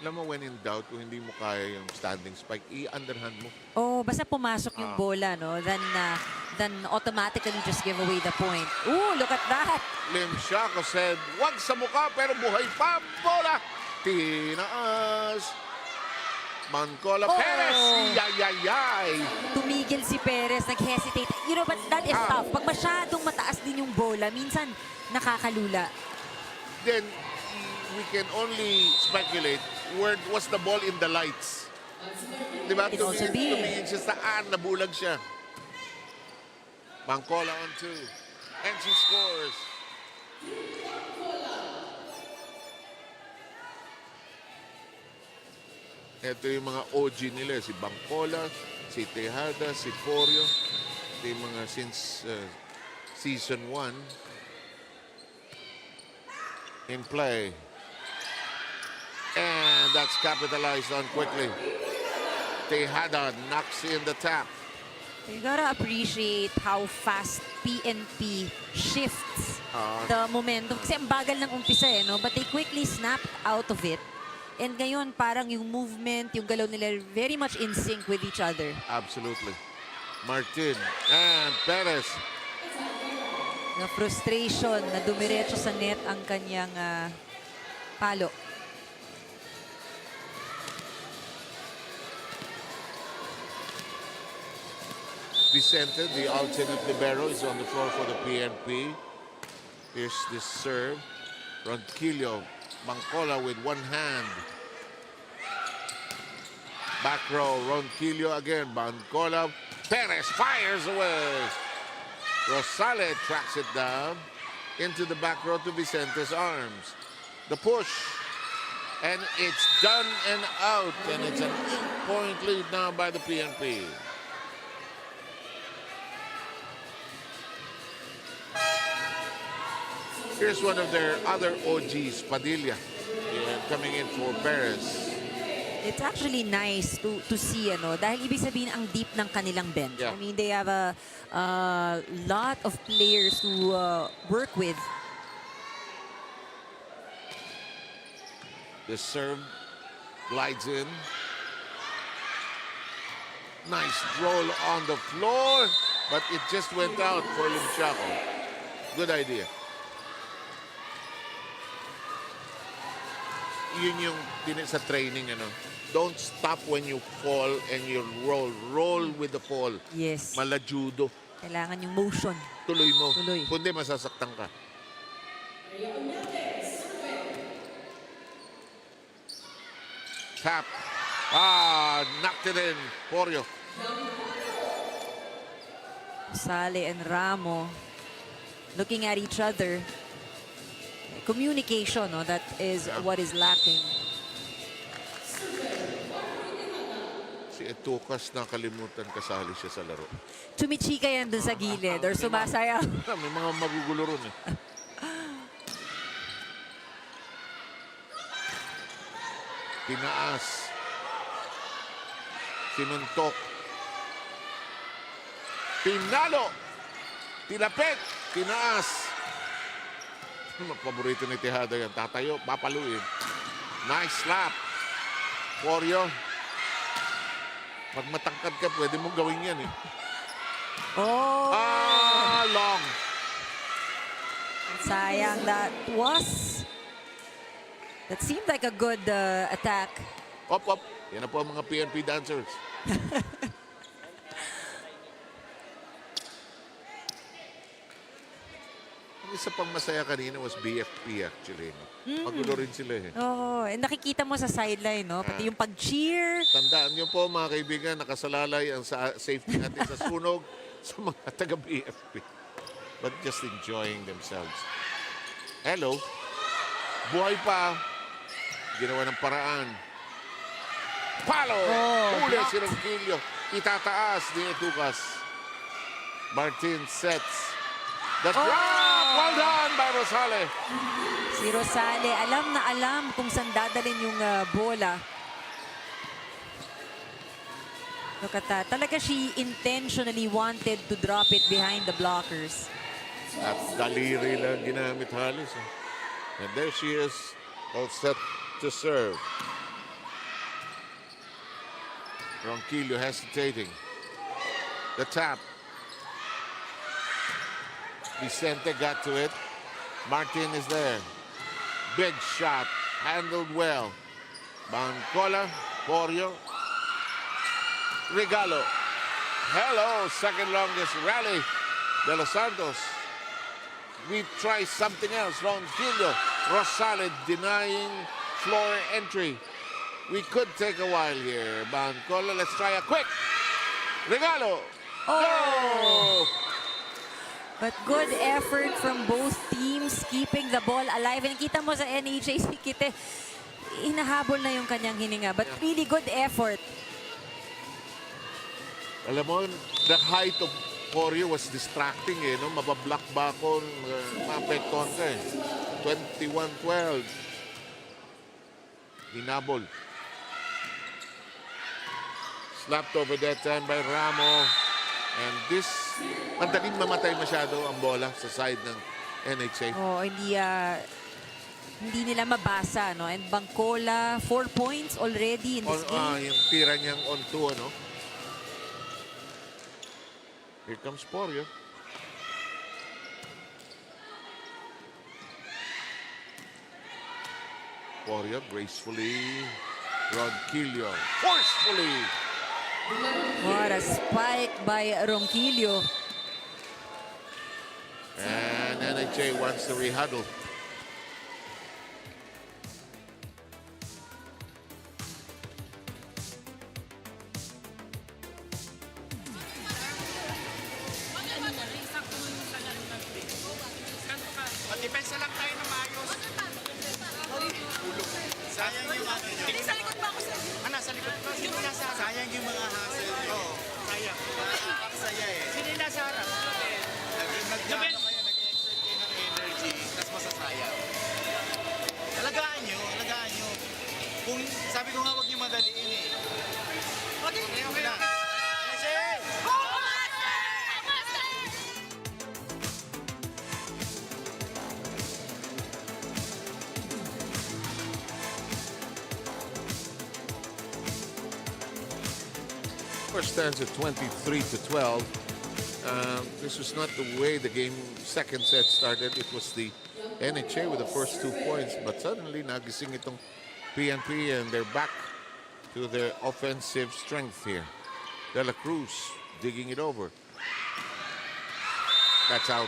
Alam mo, when in doubt, kung hindi mo kaya yung standing spike, i-underhand mo. Oh, basta pumasok yung bola, no? Then automatically just give away the point. Ooh, look at that! Lim Shaco said, wag sa mukha pero buhay pa. Bola! Tinaas. Mancola Perez. Yay! Tumigil si Perez, nag-hesitate. You know, but that is tough. Pag masyadong mataas din yung bola, minsan nakakalula. Then, we can only speculate where was the ball in the lights. Diba? It also be. Tumingin siya saan, nabulag siya. Mancola on 2. And she scores. Ito yung mga OG nila. Si Bangcola, si Tejada, si Porio. Ito yung mga since season 1 in play. And that's capitalized on quickly. Tejada knocks in the tap. You gotta appreciate how fast PNP shifts the momentum. Kasi ang bagal ng umpisa eh, no? But they quickly snapped out of it. And ngayon, parang yung movement, yung galaw nila, very much in sync with each other. Absolutely. Martin and Perez. Na frustration na dumiretso sa net ang kanyang palo. Vicente, the alternate libero, is on the floor for the PNP. Here's this serve. Ronquillo, Mancola with one hand. Back row, Ronquillo again. Mancola, Perez fires away. Rosales tracks it down into the back row to Vicente's arms. The push. And it's done and out. And it's an 8-point lead now by the PNP. Here's one of their other OGs, Padilla, coming in for Perez. It's actually nice to see, ano, dahil ibig sabihin ang deep ng kanilang bench. Yeah. I mean, they have a lot of players to work with. The serve glides in. Nice roll on the floor, but it just went out for Limchaco. Good idea. Yun yung sa training, ano. Don't stop when you fall and you roll. Roll with the fall. Yes. Mala judo. Kailangan yung motion. Tuloy mo. Tuloy. Kundi masasaktan ka. Tap. Knocked it in. Porio. Sale and Ramo looking at each other. Communication, no? That is what is lacking. Si Etukas nakalimutan kasali siya sa laro. Chumichika yan dun sa gilid or sumasayaw. May mga magugulo ron eh. Tinaas. Sinuntok. Pinalo. Tinapit. Tinaas. Paborito ni Tejada yan. Tatayo, papaluin. Nice slap. Porio. Pag matangkad ka, pwede mong gawin yan eh. Oh! Long. Sayang that was. That seemed like a good attack. Op. Yan na po ang mga PNP dancers. isa pang masaya kanina was BFP actually. Magulo rin sila eh. Oo, nakikita mo sa sideline, no? Pati yung pag-cheer. Tandaan niyo po mga kaibigan, nakasalalay ang safety natin sa sunog sa mga taga-BFP. But just enjoying themselves. Hello. Buhay pa. Ginawa ng paraan. Palo! Huli si Ronquillo. Itataas ni Tukas. Martin sets. The drop! Well done by Rosale. Si Rosale, alam na alam kung saan dadalhin yung bola. Look at that. Talaga she intentionally wanted to drop it behind the blockers. At daliri lang ginamit halos. And there she is, all set to serve. Ronquillo hesitating. The tap. Vicente got to it. Martin is there. Big shot. Handled well. Bancola. Porio. Regalo. Hello. Second longest rally. De Los Santos. We try something else. Ronquillo. Rosales denying floor entry. We could take a while here. Bancola. Let's try a quick. Regalo. No! But good effort from both teams keeping the ball alive. And kita mo sa NHA, si Kite, inahabol na yung kanyang hininga. But really good effort. Alam mo, the height of Porio was distracting eh. No? Mabablock ba ako, maapektuhan ka eh. 21-12. Hinabol. Slapped over that time by Ramo. And this, madaling mamatay masyado ang bola sa side ng NHA. Oh, hindi nila mabasa, no? And Bancola, 4 points already in this game. Yung tira niyang on 2, ano? Here comes Porio. Porio gracefully. Ronquillo forcefully. What a spike by Ronquillo. And NHA wants to rehuddle. Depensa lang tayo na maayos. Sayang yung ano nyo. Hindi sa likod ba ako sa... Nasa likod ko. Sino nasa harap? Sayang yung mga hassle nyo. Sayang. Saya eh. Sino yung nasa harap? Nag-ano kayo, nag-exert kayo ng energy, tapos masasayang. Alagaan nyo. Kung sabi ko nga, huwag nyo madaliin eh. Okay na. Stands at 23-12. This was not the way the game second set started. It was the NHA with the first 2 points, but suddenly nagising itong PNP and they're back to their offensive strength here. De La Cruz digging it over. That's out.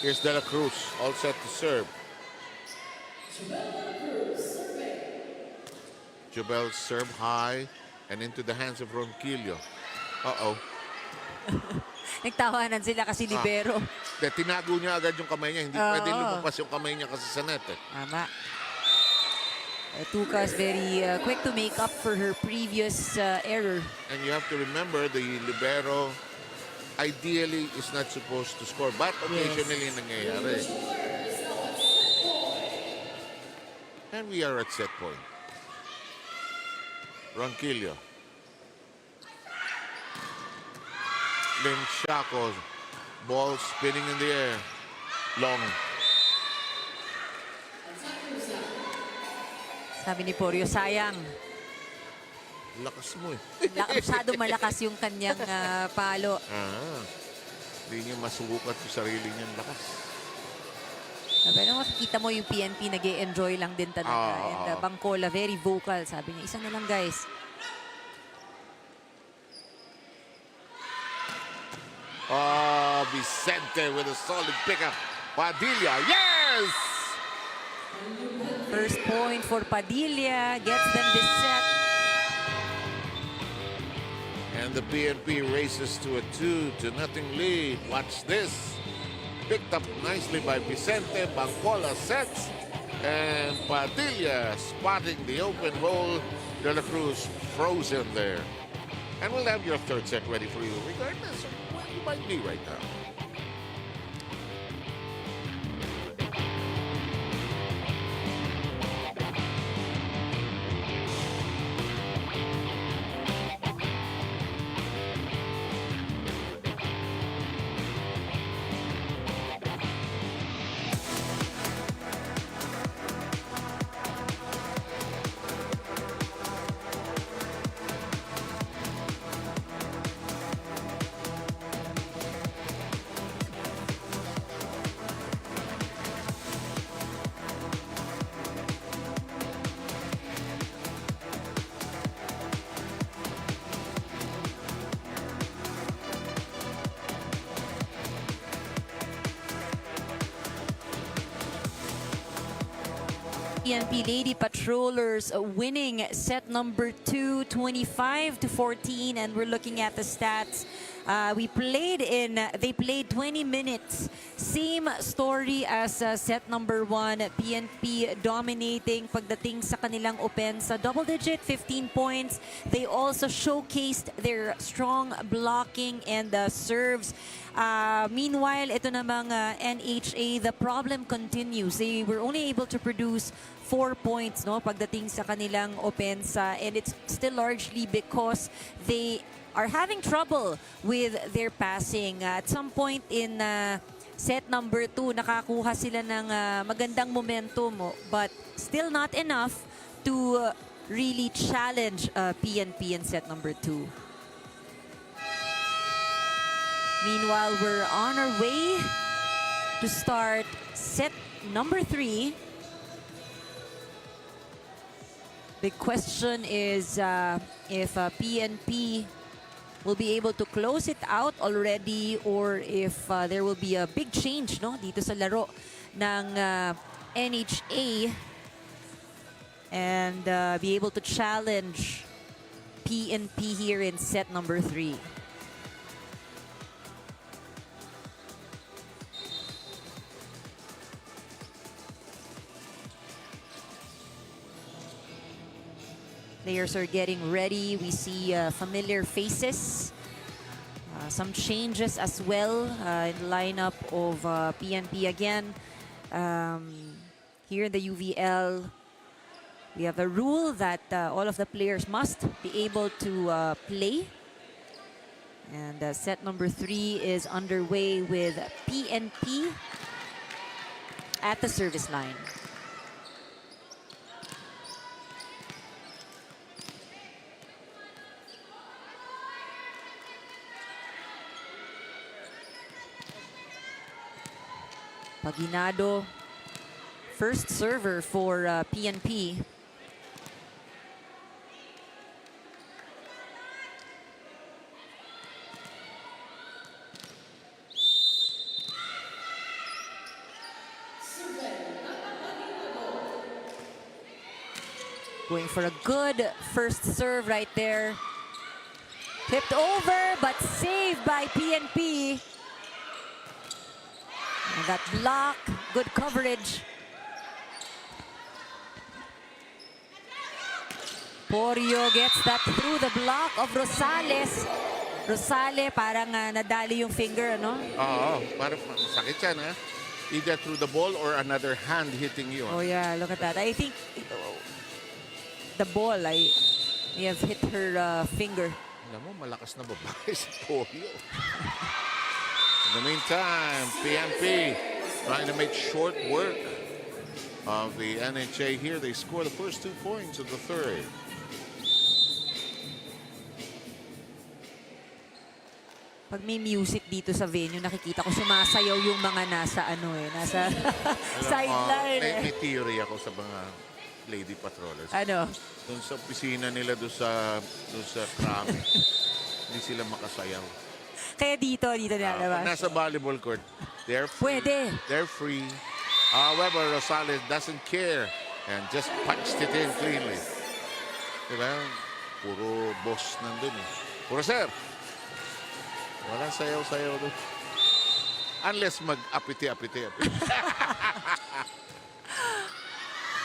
Here's De La Cruz, all set to serve. Jubel serve high and into the hands of Ronquillo. Uh-oh. Nagtawanan sila kasi libero. Tinago niya agad yung kamay niya. Hindi pwede lumabas yung kamay niya kasi sa net eh. Tama. Tukas very quick to make up for her previous error. And you have to remember the libero ideally is not supposed to score, but occasionally nangyayari. And we are at set point. Ronquillo. Limshako. Ball spinning in the air. Long. Sabi ni Porio, sayang. Lakas mo eh. Masyado malakas yung kanyang palo. Hindi niya masubukat yung sarili niyang lakas. Pero makikita mo yung PNP nag-e-enjoy lang din talaga. And Bangkola, very vocal. Sabi niya, isa na lang guys. Oh, Vicente with a solid pickup. Padilla, yes! First point for Padilla. Gets them this set. And the PNP races to a 2-0 lead. Watch this. Picked up nicely by Vicente. Bangkola sets. And Padilla spotting the open hole. De La Cruz frozen there. And we'll have your third set ready for you, regardless of where you might be right now. PNP Lady Patrollers winning set number 2, 25-14, and we're looking at the stats. They played 20 minutes. Same story as set number 1. PNP dominating pagdating sa kanilang opensa. Double-digit, 15 points. They also showcased their strong blocking and serves. Meanwhile, ito namang NHA, the problem continues. They were only able to produce 4 points pagdating sa kanilang opensa, and it's still largely because they are having trouble with their passing. At some point in set number 2, nakakuha sila ng magandang momentum, but still not enough to really challenge PNP in set number 2. Meanwhile, we're on our way to start set number 3. The question is if PNP will be able to close it out already, or if there will be a big change dito sa laro ng NHA and be able to challenge PNP here in set number 3. Players are getting ready. We see familiar faces. Some changes as well in the lineup of PNP again. Here in the UVL, we have a rule that all of the players must be able to play. And set number 3 is underway with PNP at the service line. Paginado, first server for PNP. Going for a good first serve right there. Tipped over, but saved by PNP. And that block, good coverage. Porio gets that through the block of Rosales. Rosale, parang nadali yung finger, ano? Oo, parang sakit yan, ha? Either through the ball or another hand hitting you. Oh yeah, look at that. I think the ball, may have hit her finger. Alam mo, malakas na babae si Porio. In the meantime, PNP trying to make short work of the NHA here. They score the first 2 points of the third. Pag may music dito sa venue, nakikita ko sumasayaw yung mga nasa nasa sideline. May theory ako sa mga lady patrollers. Ano? Doon sa opisina nila, doon sa krami, hindi sila makasayaw. Kaya dito Pag nilalabas. nasa volleyball court, they're free. Pwede. They're free. However, Rosales doesn't care and just punched it in cleanly. Diba? Puro boss nandun eh. Puro sir. Walang sayaw-sayaw doon. Unless mag-apiti-apiti.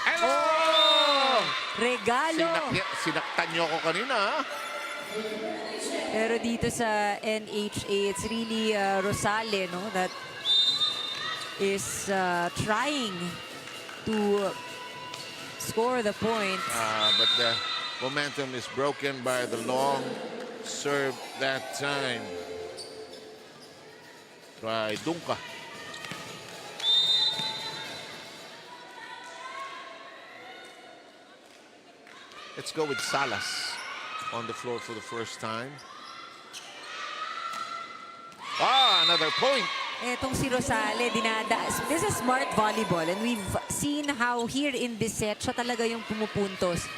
Hello! Regalo! Sinaktan niyo ako kanina, ha? Pero dito sa NHA, it's really Rosale, no, that is trying to score the point. But the momentum is broken by the long serve that time. Try Dunka. Let's go with Salas on the floor for the first time. Another point. Etong si Rosale, this is smart volleyball and we've seen how here in this set, siya talaga yung pumupuntos.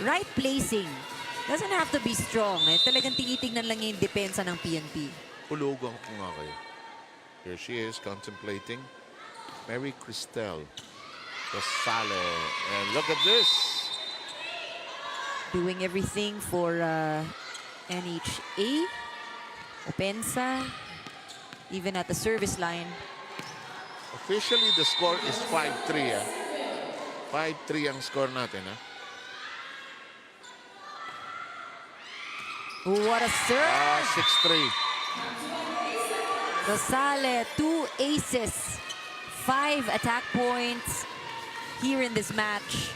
Right placing. Doesn't have to be strong. Talagang tinitignan lang yung depensa ng PNP. Ulugan ko nga kayo. Here she is contemplating. Mary Cristel Rosale. And look at this. Doing everything for NHA. Opensa. Even at the service line. Officially, the score is 5-3. 5-3 ang score natin. What a serve! 6-3. Rosale, 2 aces. 5 attack points here in this match.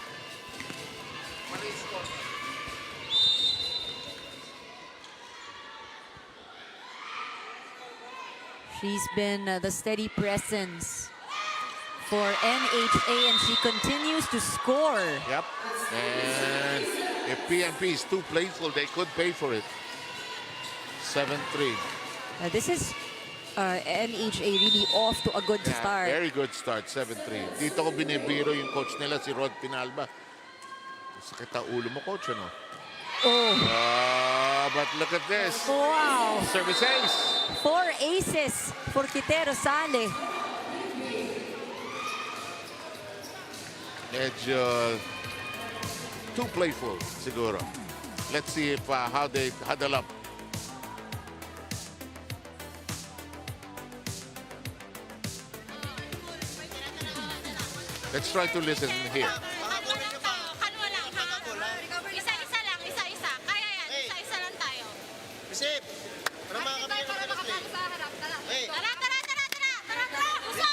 She's been the steady presence for NHA and she continues to score. Yep. And if PNP is too playful, they could pay for it. 7-3. This is NHA really off to a good start. Very good start, 7-3. Dito ko binibiro yung coach nila, si Rod Pinalba. Sakit ang ulo mo, coach, ano? But look at this. Wow. Service ace. 4 aces for Kite Rosale. Medyo too playful, siguro. Let's see if how they huddle up. Let's try to listen here. Isa-isa lang, isa-isa. Kaya yan, isa-isa lang tayo. Isip! Para makakabili ng referee. Hey! Tara, tara, tara, tara! Tara, tara! Puso!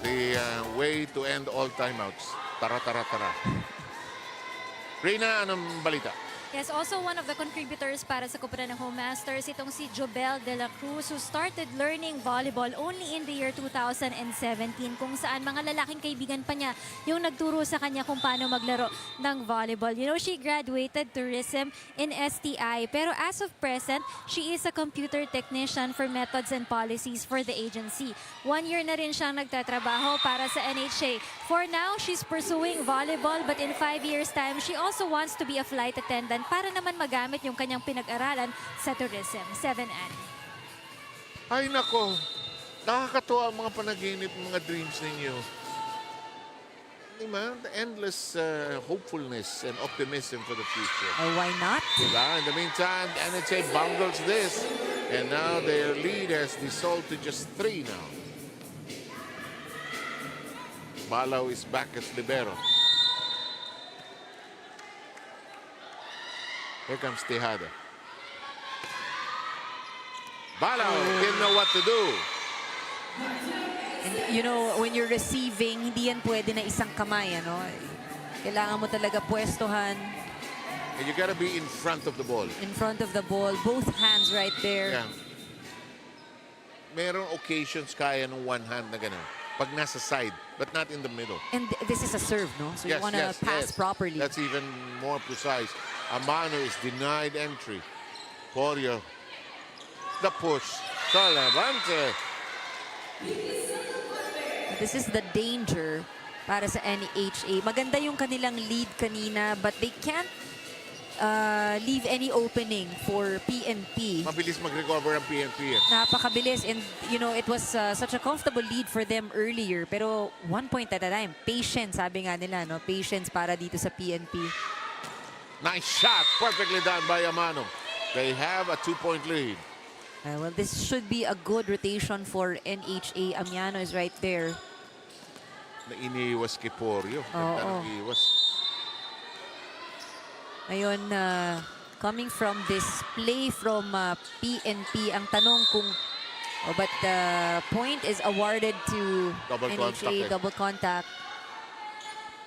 The way to end all timeouts. Tara, tara, tara. Reyna, anong balita? Yes, also one of the contributors para sa Kupunan ng Home Masters, itong si Jobel de la Cruz, who started learning volleyball only in the year 2017, kung saan mga lalaking kaibigan pa niya yung nagturo sa kanya kung paano maglaro ng volleyball. You know, she graduated tourism in STI, pero as of present, she is a computer technician for methods and policies for the agency. 1 year na rin siyang nagtatrabaho para sa NHA. For now, she's pursuing volleyball, but in 5 years' time, she also wants to be a flight attendant para naman magamit yung kanyang pinag-aralan sa tourism. 7 Annie. Ay, nako. Nakakatuwa ang mga panaginip, mga dreams ninyo. Diba? The endless hopefulness and optimism for the future. Why not? Diba? In the meantime, the NHA bungles this. And now their lead has dissolved to just 3 now. Balaw is back as libero. Here comes Tejada. Balaw didn't know what to do. And you know, when you're receiving, hindi yan pwede na isang kamay, ano? Kailangan mo talaga pwestuhan. And you gotta be in front of the ball. In front of the ball, both hands right there. Yeah. Merong occasions kaya ng one hand na gano'n. Pag nasa side, but not in the middle. And this is a serve, no? So you want to pass properly. That's even more precise. Amano is denied entry. Porio, the push. Salavante. This is the danger para sa NHA. Maganda yung kanilang lead kanina, but they can't leave any opening for PNP. Mabilis mag-recover ang PNP. Napakabilis, and you know, it was such a comfortable lead for them earlier, pero 1 point at a time. Patience, sabi nga nila, no? Patience para dito sa PNP. Nice shot. Perfectly done by Amano. They have a 2-point lead. Well, this should be a good rotation for NHA. Amiano is right there. Na iniiwas kay Porio. Ganda ng iwas. Ngayon, coming from this play from PNP, ang tanong kung, but the point is awarded to Double NHA, contact, double contact.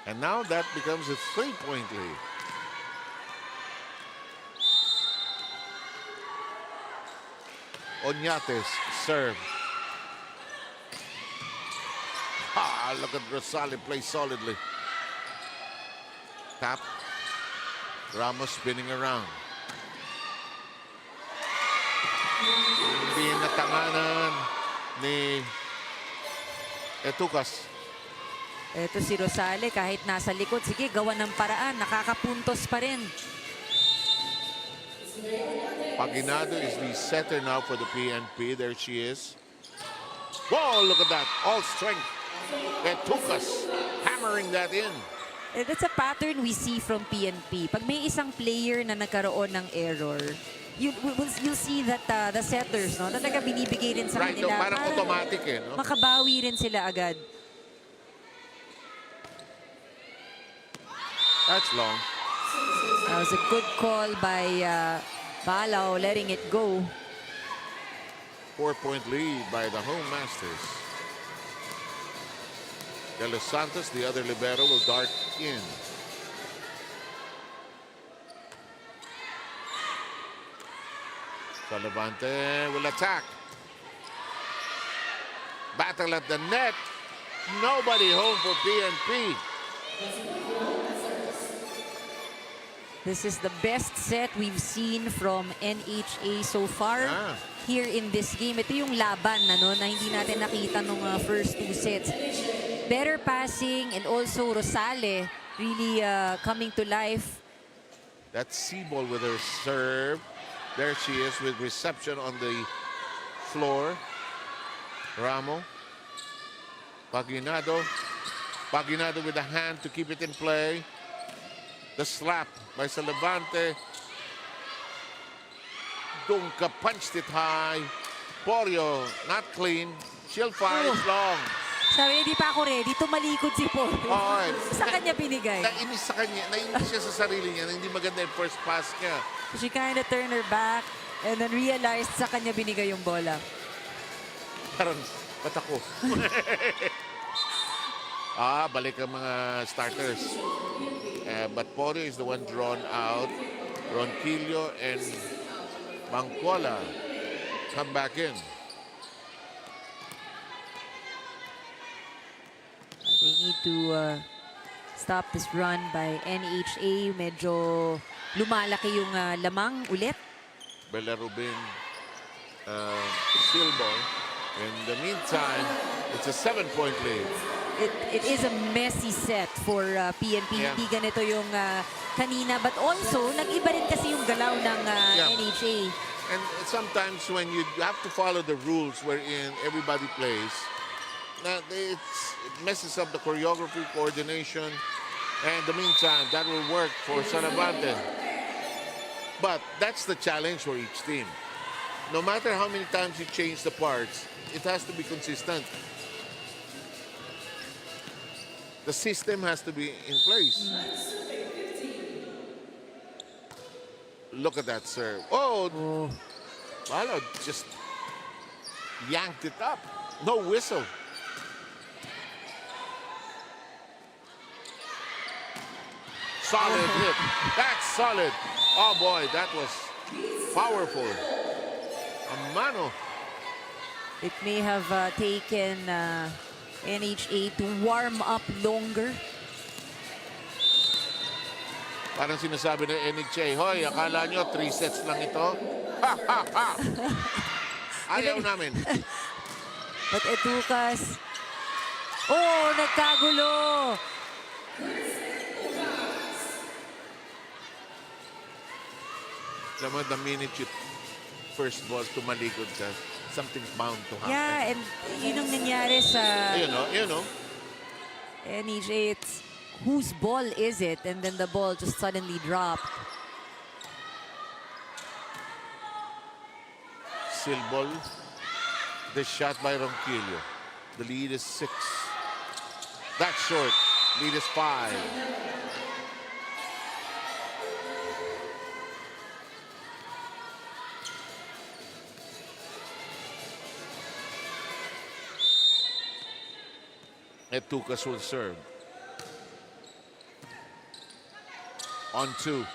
And now that becomes a 3-point lead. Oñates serve. Look at Rosales play solidly. Tap. Ramos spinning around. Hindi natanganan ni Etukas. Ito si Rosales, kahit nasa likod, sige, gawa ng paraan, nakakapuntos pa rin. Paginado is the setter now for the PNP. There she is. Whoa, look at that. All strength. Etukas hammering that in. That's a pattern we see from PNP. Pag may isang player na nagkaroon ng error, you'll see that the setters, no, talaga binibigay rin sa Right, kanila. no, parang automatic no? Makabawi rin sila agad. That's long. That was a good call by Balao, letting it go. 4-point lead by the home masters. De Los Santos, the other libero, will dart in. Salavante will attack. Battle at the net. Nobody home for PNP. This is the best set we've seen from NHA so far here in this game. Ito yung laban na hindi natin nakita nung first 2 sets. Better passing, and also Rosales really coming to life. That's Seaball with her serve. There she is with reception on the floor. Ramo. Paginado. Paginado with a hand to keep it in play. The slap by Salavante. Dunca punched it high. Porio, not clean. She'll fire it long. Sabi, hindi pa ako ready. Tumalikod si Porio. Sa kanya binigay. Nainis sa kanya. Nainis siya sa sarili niya. Hindi maganda yung first pass niya. She kind of turned her back and then realized sa kanya binigay yung bola. Parang, ba't ako? Balik ang mga starters. But Porio is the one drawn out. Ronquillo and Bangkola come back in. They need to stop this run by NHA. Medyo lumalaki yung lamang ulit. Belarubin, Silbo. In the meantime, it's a 7-point lead. It is a messy set for PNP. Hindi ganito yung kanina. But also, nag-iba rin kasi yung galaw ng NHA. And sometimes when you have to follow the rules wherein everybody plays, it messes up the choreography, coordination. And in the meantime, that will work for Saravante. But that's the challenge for each team. No matter how many times you change the parts, it has to be consistent. The system has to be in place. Look at that serve. Oh. Malo just yanked it up. No whistle. Solid hit. That's solid. Oh boy, that was powerful. A mano. It may have taken NHA to warm up longer. Parang sinasabi ng NHA, hoy, akala nyo 3 sets lang ito? Ha, ha, ha! Ayaw namin. But Etukas, oh, nagkagulo. Alam mo, the minute you first ball tumalikod ka, something's bound to happen. Yeah, and yun ang nangyari sa You know. NHA. It's whose ball is it? And then the ball just suddenly dropped. Silbol, the shot by Ronquillo. The lead is 6. That's short. Lead is 5. Etukas will serve. On 2.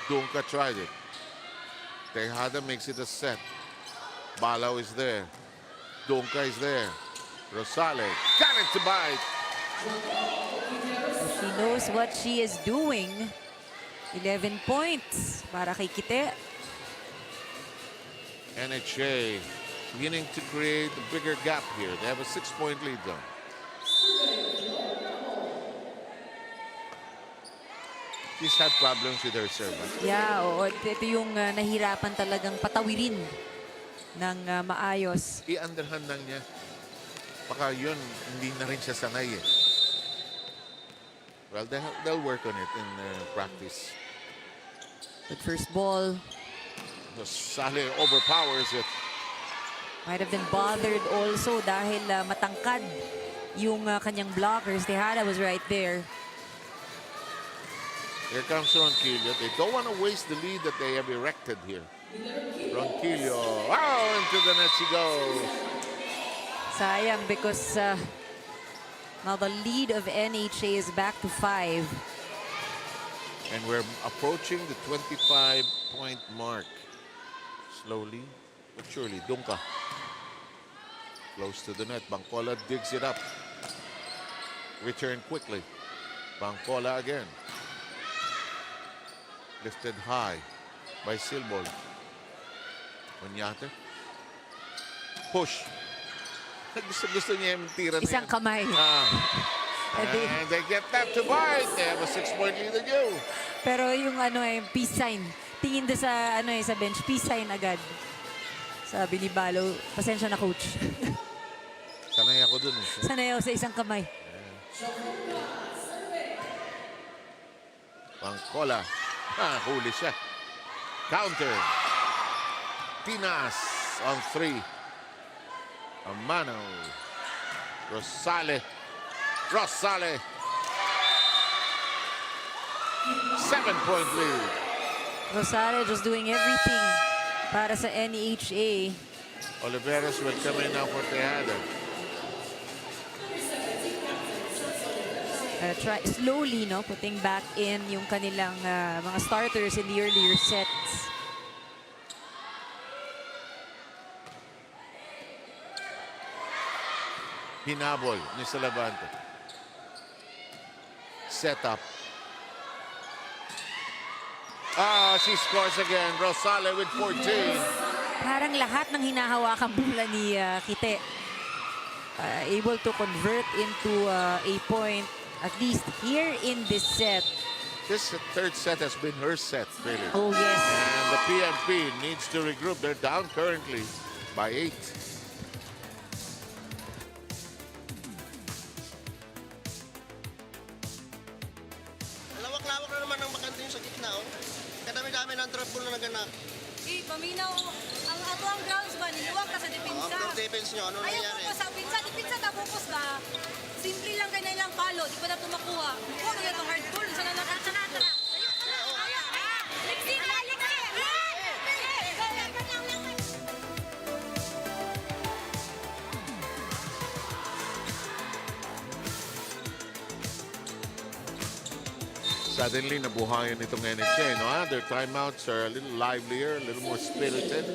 Dunca tried it. Tejada makes it a set. Balao is there. Dunca is there. Rosales got it to bite. She knows what she is doing. 11 points para kay Kite. NHA beginning to create a bigger gap here. They have a 6-point lead though. She's had problems with her servant. Yeah, oo. Ito yung nahirapan talagang patawirin ng maayos. I-underhand lang niya. Baka yun, hindi na rin siya sanay eh. Well, they'll work on it in practice. But first ball, Sale overpowers it. might have been bothered also dahil matangkad yung kanyang blockers. Tejada was right there. Here comes Ronquillo. They don't want to waste the lead that they have erected here. Ronquillo, oh, into the net she goes. Sayang because now the lead of NHA is back to 5. And we're approaching the 25-point mark. Slowly but surely. Dunca. Close to the net. Bangcola digs it up. Return quickly. Bangcola again. Lifted high by Silbol. Onyate. Push. Gusto niya yung tira na Isang yan. kamay. And they get that to bite. They have a 6-point lead to go. Pero yung peace sign. Tingin doon sa sa bench, peace sign agad. Sabi ni Balo, pasensya na coach. Sanay ako dun. Sanay ako sa isang kamay. Bangcola. Huli siya. Counter. Pinas on 3. Amano. Rosales. 7-point lead. Rosales just doing everything para sa NHA. Oliveras will come in now for Tejada. Try slowly, putting back in yung kanilang mga starters in the earlier sets. Hinabol ni Salavante. Set up. She scores again. Rosales with 14. Parang lahat ng hinahawakan bola ni Kite able to convert into a point, at least here in this set. This third set has been her set, really. Oh, yes. And the PNP needs to regroup. They're down currently by 8. Lawak-lawak na naman ang bakante yung sa gitna, oh. Kadami-dami ng trap ball na naganap. Paminaw, ang ato ang grounds ba, niliwag ka sa depensa. Ang defense nyo, ano Ayaw nangyari? ko pa sa depensa tapos ba, simple lang kayo nilang palo, di pa na tumakuha. Huwag na itong hard pull, sana lang. Tara. Liksi! Suddenly, nabuhayan itong NHA. Their timeouts are a little livelier, a little more spirited.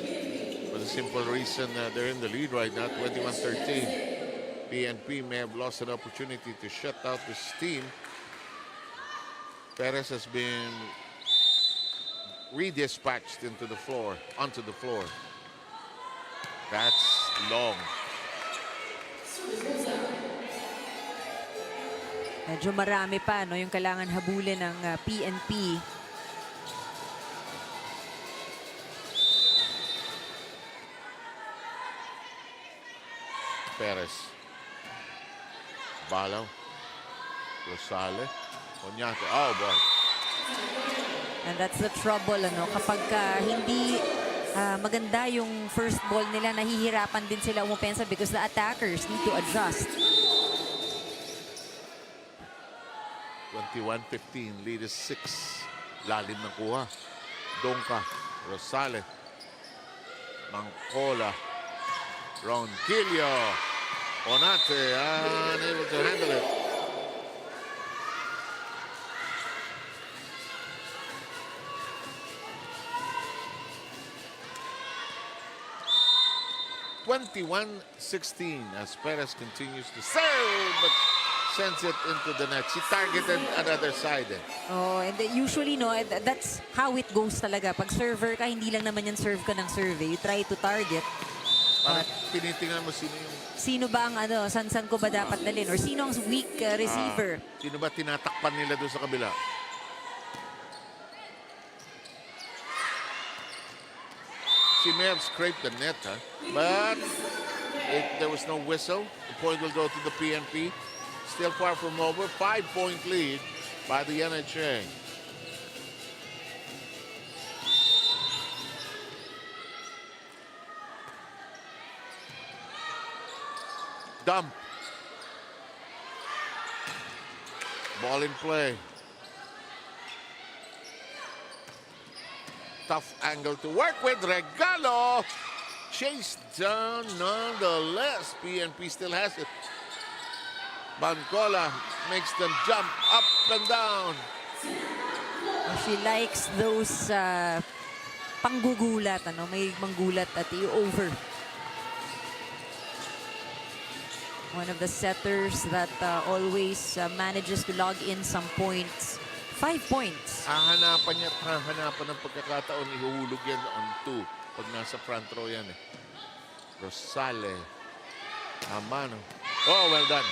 For the simple reason they're in the lead right now, 21-13. PNP may have lost an opportunity to shut out this team. Perez has been redispatched onto the floor. That's long. Medyo marami pa, no, yung kailangan habulin ng PNP. Perez. Balaw. Rosales. Onyate. Oh, boy. And that's the trouble, ano, kapag hindi maganda yung first ball nila, nahihirapan din sila umupensa because the attackers need to adjust. 21-15, lead is 6. Lalim na kuha. Donka, Rosales, Mangcola, Ronquillo, Onate, unable to handle it. (21-16) as Perez continues to serve, but sends it into the net. She targeted another side. Oh, and usually, no, that's how it goes talaga. Pag server ka, hindi lang naman yan serve ka ng serve. You try to target. Parang tinitingnan mo Sino ba ang san ko ba dapat dalhin? Or sino ang weak receiver? Sino ba tinatakpan nila doon sa kabila? She may have scraped the net, but there was no whistle. The point will go to the PNP. Still far from over. 5-point lead by the NHA. Dump. Ball in play. Tough angle to work with. Regalo. Chased down nonetheless. PNP still has it. Bancola makes them jump up and down. She likes those panggugulat. May manggulat at i-over. One of the setters that always manages to log in some points. 5 points. Hahanapan niya at hahanapan ng pagkakataon. Ihuhulog yan on 2 pag nasa front row yan. Rosales. Amano. Oh, well done.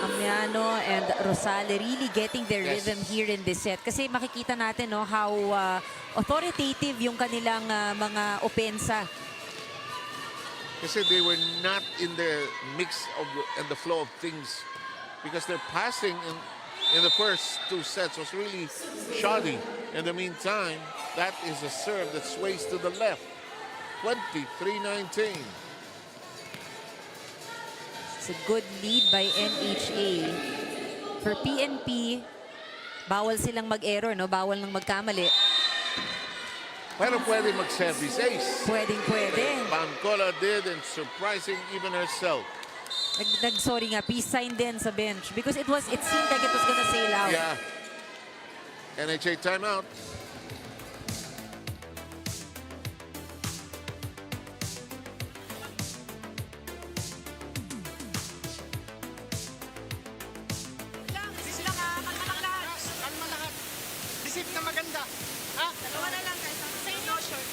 Amiano and Rosales really getting their rhythm here in this set. Kasi makikita natin how authoritative yung kanilang mga opensa. Kasi they were not in the mix of and the flow of things because their passing in the first 2 sets was really shoddy. In the meantime, that is a serve that sways to the left. 23-19. It's a good lead by NHA. For PNP, bawal silang mag-error, bawal nang magkamali. Pero pwede mag-service ace. Pwede. Bancola did and surprising even herself. Sorry nga, peace sign din sa bench because it seemed like it was gonna sail out. Yeah. NHA timeout. Receive na maganda. Ha? Dalawa na lang guys. No short.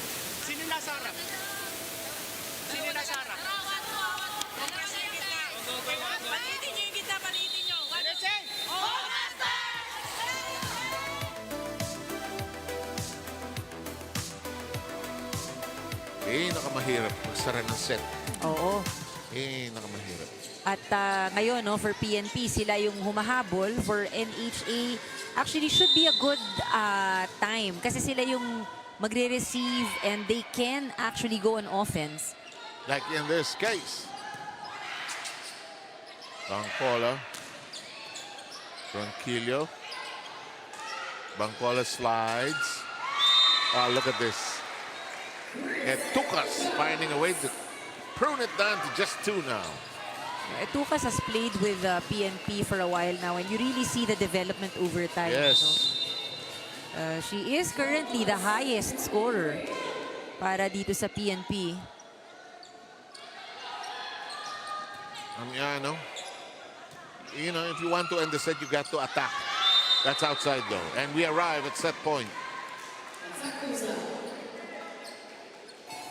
Sino nasa harap? Sino nasa harap? Palitin nyo yung gitna, palitin nyo. Oh, master! Nakamahirap magsara ng set. Oo. Nakamahirap. At ngayon, for PNP, sila yung humahabol. For NHA, actually should be a good time. Kasi sila yung magre-receive and they can actually go on offense. Like in this case. Bancola. Ronquillo. Bancola slides. Look at this. It took us finding a way to prune it down to just 2 now. Tukas has played with PNP for a while now and you really see the development over time. Yes. She is currently the highest scorer para dito sa PNP. If you want to end the set, you got to attack. That's outside though. And we arrive at set point.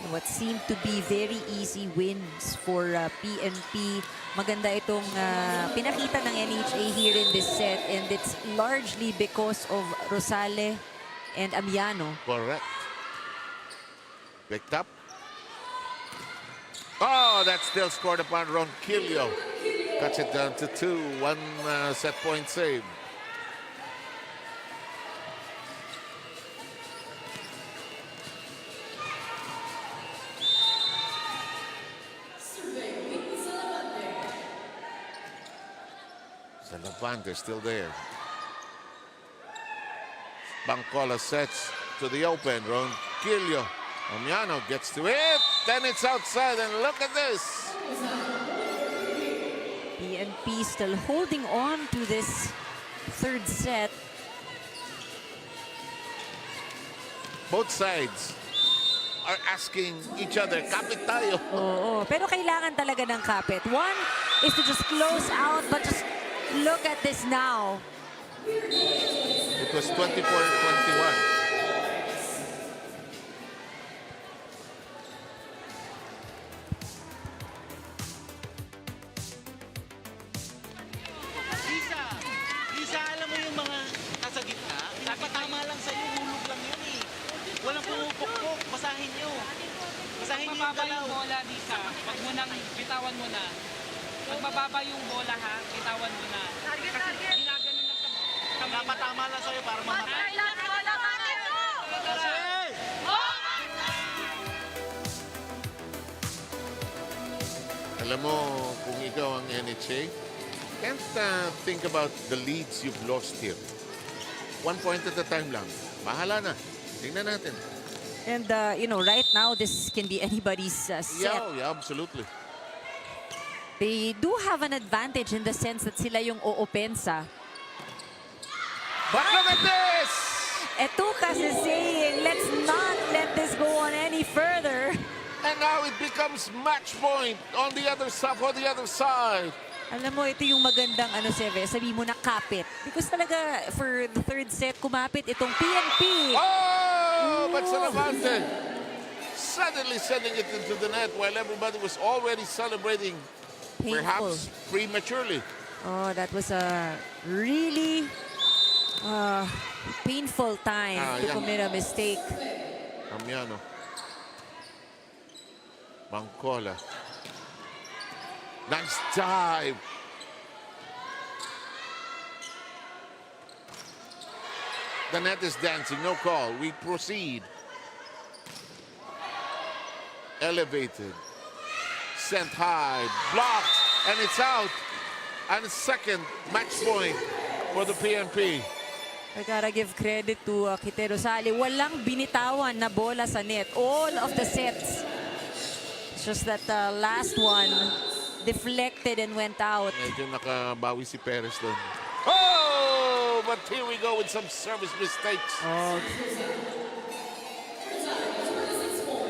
What seemed to be very easy wins for PNP. Maganda itong pinakita ng NHA here in this set, and it's largely because of Rosale and Amiano. Correct. Picked up. Oh, that's still scored upon Ronquillo. Cuts it down to 2. One set point save. Salavante still there. Bancola sets to the open. Ronquillo. Amiano gets to it. Then it's outside. And look at this. PNP still holding on to this third set. Both sides are asking each other, kapit tayo. Oo, pero kailangan talaga ng kapit. One is to just close out, but just look at this now. It was 24-21. Lisa, alam mo yung mga nasa gitna? Pinapatama lang sa'yo, hulog lang yun eh. Walang pumupukpok, basahin nyo. Basahin nyo yung galaw. Bola, Lisa. Pag mo nang bitawan mo na. Pag mababa yung bola ha, bitawan mo na. Kasi ginaganon lang sa kamay. Pinapatama lang sa'yo para mamatay. Alam mo, kung ikaw ang NHA, can't think about the leads you've lost here. 1 point at a time lang. Bahala na. Tingnan natin. And, you know, right now, this can be anybody's set. Yeah, absolutely. They do have an advantage in the sense that sila yung oopensa. But look at this! Etukas is saying, let's not let this go on any further. And now it becomes match point on the other side, for the other side. Alam mo, ito yung magandang Seve, sabi mo na kapit. Because talaga, for the third set, kumapit itong PNP. Oh, but Salavante suddenly sending it into the net while everybody was already celebrating, Painful. perhaps prematurely. Oh, that was a really painful time to commit a mistake. Amiano. Bancola. Nice dive. The net is dancing, no call. We proceed. Elevated. Sent high. Blocked. And it's out. And second match point for the PNP. I gotta give credit to Quintero Sali. Walang binitawan na bola sa net. All of the sets. It's just that the last one deflected and went out. Medyo nakabawi si Perez doon. Oh! But here we go with some service mistakes. Oh.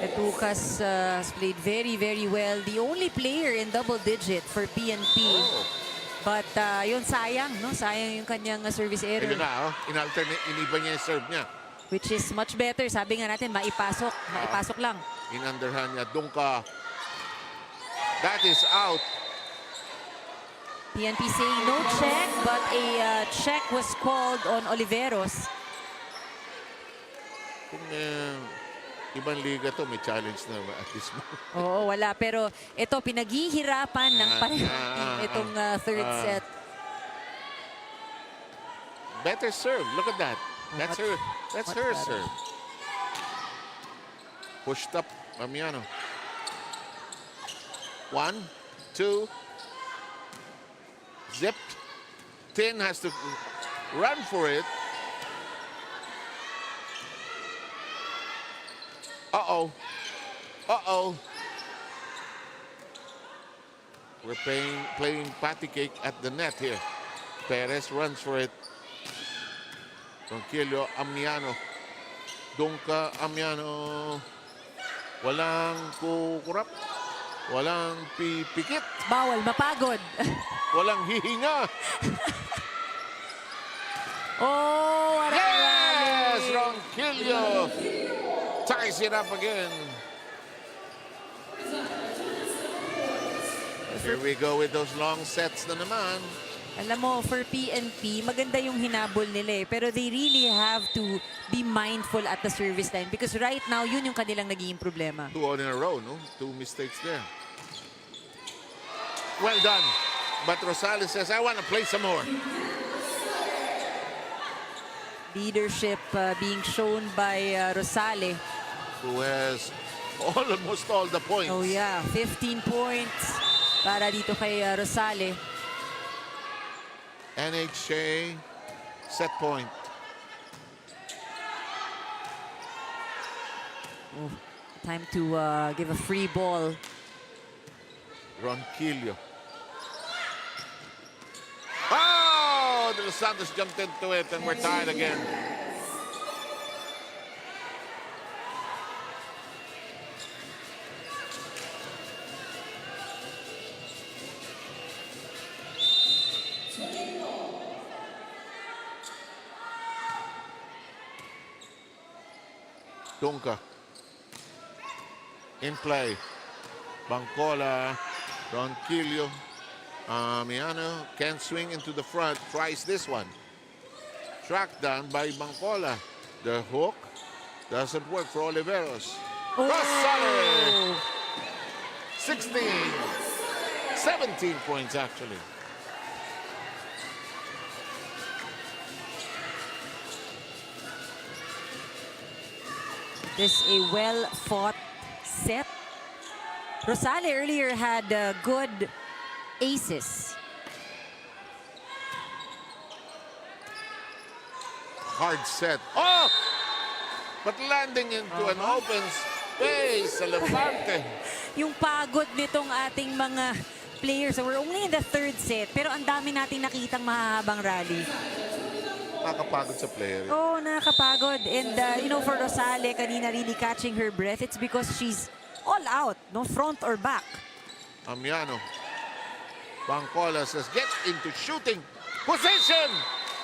Etukas has played very, very well. The only player in double digit for PNP. Oh. But yun, sayang, no? Sayang yung kanyang service error. Ayun na, in-alternate, iniba niya yung serve niya. Which is much better. Sabi nga natin, maipasok. Maipasok lang. In-underhand niya. Dungka. That is out. PNP saying no check, but a check was called on Oliveros. Kung ibang liga to, may challenge na at this moment. Oo, wala. Pero ito, pinaghihirapan ng pareho itong third set. Better serve. Look at that. That's her serve. Pushed up, Amiano. 1, 2. Zipped. Tin has to run for it. Uh-oh. Uh-oh. We're playing patty cake at the net here. Perez runs for it. Ronquillo, Amiano. Dungka, Amiano. Walang kukurap. Walang pipikit. Bawal, mapagod. Walang hihinga. Oh, what a Yes! rally. Ronquillo ties it up again. Here we go with those long sets na naman. Alam mo, for PNP, maganda yung hinabol nila eh. Pero they really have to be mindful at the service line because right now, yun yung kanilang nagiging problema. 2 in a row, no? 2 mistakes there. Well done. But Rosales says, I want to play some more. Leadership being shown by Rosale. Who has almost all the points. Oh yeah, 15 points para dito kay Rosale. NHA set point. Oh, time to give a free ball. Ronquillo. Oh! De Los Santos jumped into it and we're tied again. Dunca. In play. Bancola. Ronquillo. Miano can't swing into the front. Tries this one. Tracked down by Bancola. The hook doesn't work for Oliveros. Rosale! 16. 17 points actually. This is a well-fought set. Rosale earlier had good aces. Hard set. Oh! But landing into an open space. Levante. Yung pagod nitong ating mga players. So we're only in the third set. Pero ang dami nating nakitang mahahabang rally. Nakakapagod sa player. Oh, nakakapagod. And, you know, for Rosale, kanina really catching her breath, it's because she's all out, no front or back. Amiano. Bancola says, get into shooting position.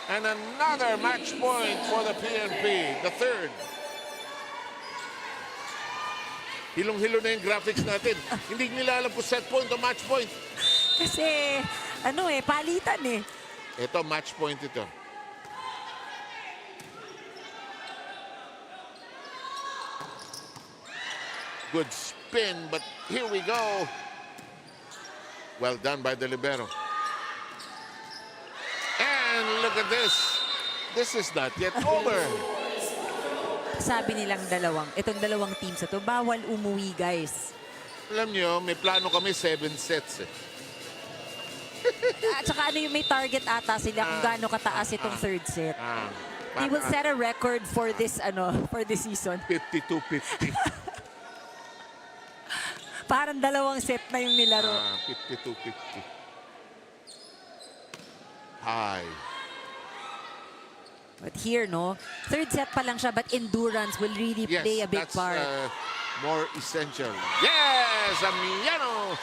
And another match point for the PNP, the third. Hilong-hilo na yung graphics natin. Hindi nila alam kung set point o match point. Kasi, ano eh, palitan eh. Ito, match point ito. Good spin, but here we go. Well done by the libero. And look at this. This is not yet over. Sabi nilang itong dalawang teams na to, bawal umuwi, guys. Alam nyo, may plano kami 7 sets eh. At saka ano yung may target ata sila kung gaano kataas itong third set. They will set a record for this season. 52-50. Parang dalawang set na yung nilaro. 52-50. High. But here, no, third set pa lang siya, but endurance will really play a big part. More essential. Yes, Amiano!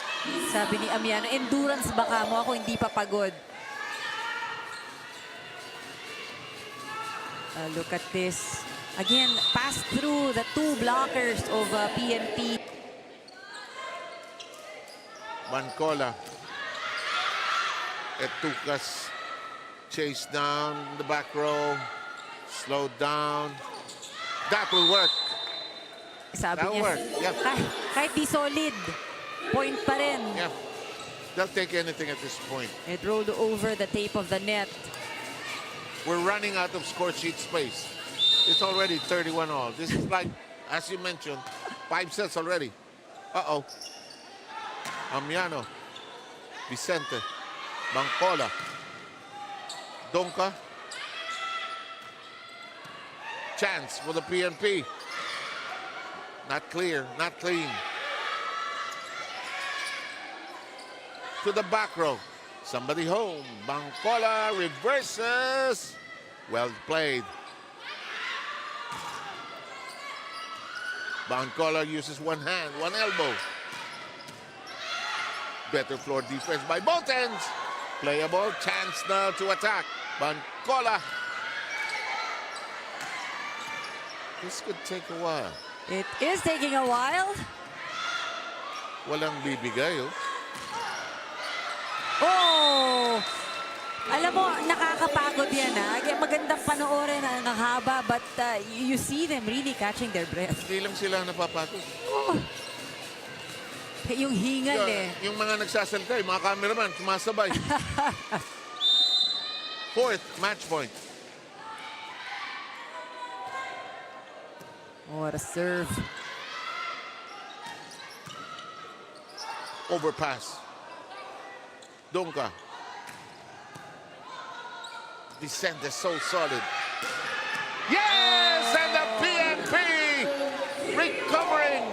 Sabi ni Amiano, endurance baka mo, ako hindi pa pagod. Look at this. Again, pass through the two blockers of PNP. Bancola. Etucas chased down the back row. Slowed down. That will work. Sabi That'll niya, work. Yeah. kahit di solid, point pa rin. Yeah. They'll take anything at this point. It rolled over the tape of the net. We're running out of score sheet space. It's already 31 all. This is like, as you mentioned, 5 sets already. Uh-oh. Amiano. Vicente. Bancola. Donka. Chance for the PNP. Not clear, not clean. To the back row. Somebody home. Bancola reverses. Well played. Bancola uses one hand, one elbow. Better floor defense by both ends. Playable chance now to attack. Bancola This could take a while. It is taking a while. Walang bibigay, oh. Oh! Alam mo, nakakapagod yan, ha? Magandang panoorin ang haba, but you see them really catching their breath. Hindi lang sila napapagod. Oh. Yung hingal, eh. Yung mga nagsasalita, yung mga cameraman, sumasabay. Fourth match point. What a serve. Overpass. Donka. Descent is so solid. Yes! And the PNP recovering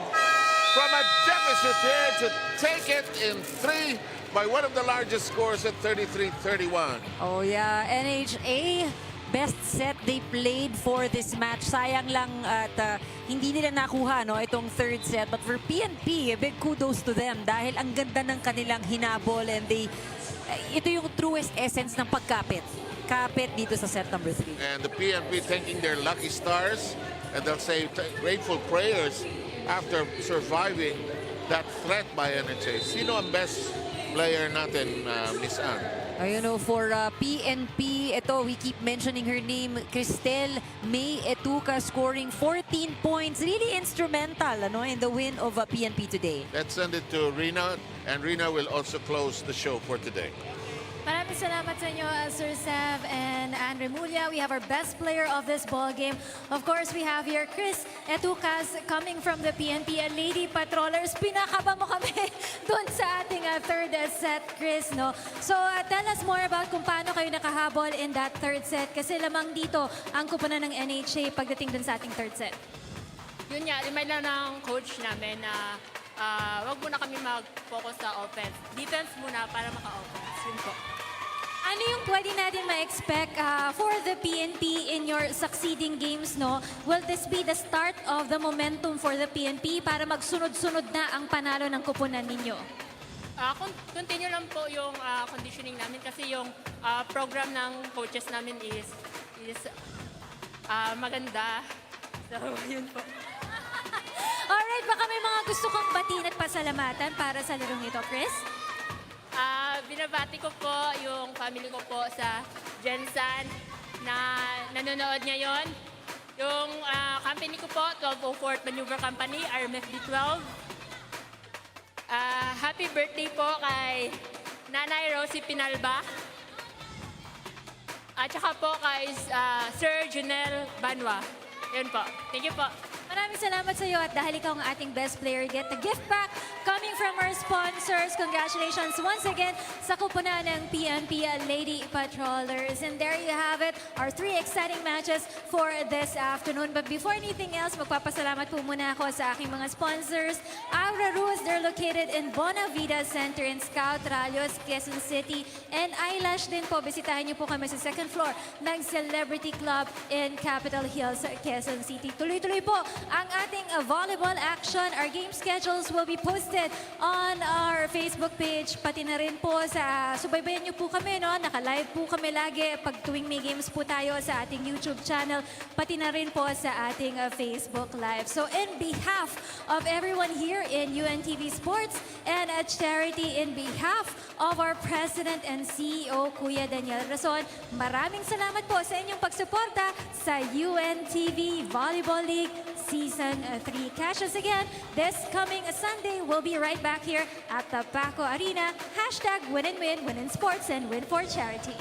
from a deficit here to take it in 3 by one of the largest scores at 33-31. Oh yeah, NHA, best set they played for this match. Sayang lang at hindi nila nakuha itong third set. But for PNP, big kudos to them dahil ang ganda ng kanilang hinabol and ito yung truest essence ng pagkapit. Kapit dito sa set number 3. And the PNP thanking their lucky stars, and they'll say grateful prayers after surviving that threat by NHA. Sino ang best player natin, Miss Ann? For PNP, we keep mentioning her name, Cristel May Etuca, scoring 14 points. Really instrumental in the win of PNP today. Let's send it to Rina, and Rina will also close the show for today. Maraming salamat sa inyo, Sir Sev and Ann Remulla. We have our best player of this ball game. Of course, we have here Chris Etucas coming from the PNP Lady Patrollers. Pinakaba mo kami doon sa ating third set, Chris. So, tell us more about kung paano kayo nakahabol in that third set. Kasi lamang dito ang kupunan ng NHA pagdating doon sa ating third set. Yun nga, remind lang ng coach namin na wag muna kami mag-focus sa offense. Defense muna para maka-offense. Yun po. Ano yung pwede natin ma-expect for the PNP in your succeeding games, Will this be the start of the momentum for the PNP para magsunod-sunod na ang panalo ng kupunan ninyo? Continue lang po yung conditioning namin kasi yung program ng coaches namin is maganda. So, yun po. Alright, baka may mga gusto kang batiin at pasalamatan para sa larong ito, Chris? Binabati ko po yung family ko po sa Jensan na nanonood ngayon. Yung company ko po, 1204 Maneuver Company, RMFD 12. Happy birthday po kay Nanay Rosie Pinalba. At saka po kay Sir Junel Banwa. Yun po. Thank you po. Maraming salamat sa iyo at dahil ikaw ang ating best player, get the gift pack coming from our sponsors. Congratulations once again sa kupunan ng PNP Lady Patrollers. And there you have it, our 3 exciting matches for this afternoon. But before anything else, magpapasalamat po muna ako sa aking mga sponsors. Aura Rose, they're located in Bonavida Center in Scout Ralios, Quezon City. And Eyelash din po, bisitahin niyo po kami sa second floor ng Celebrity Club in Capitol Hills, Quezon City. Tuloy-tuloy po ang ating volleyball action. Our game schedules will be posted on our Facebook page. Pati na rin po subaybayan niyo po kami, Naka-live po kami lagi pag tuwing may games po tayo sa ating YouTube channel. Pati na rin po sa ating Facebook Live. So in behalf of everyone here in UNTV Sports and at Charity, in behalf of our President and CEO, Kuya Daniel Rason, maraming salamat po sa inyong pagsuporta sa UNTV Volleyball League Season 3. Catch us again this coming Sunday. We'll be right back here at the Paco Arena. #Win and Win, Win in Sports and Win for Charity.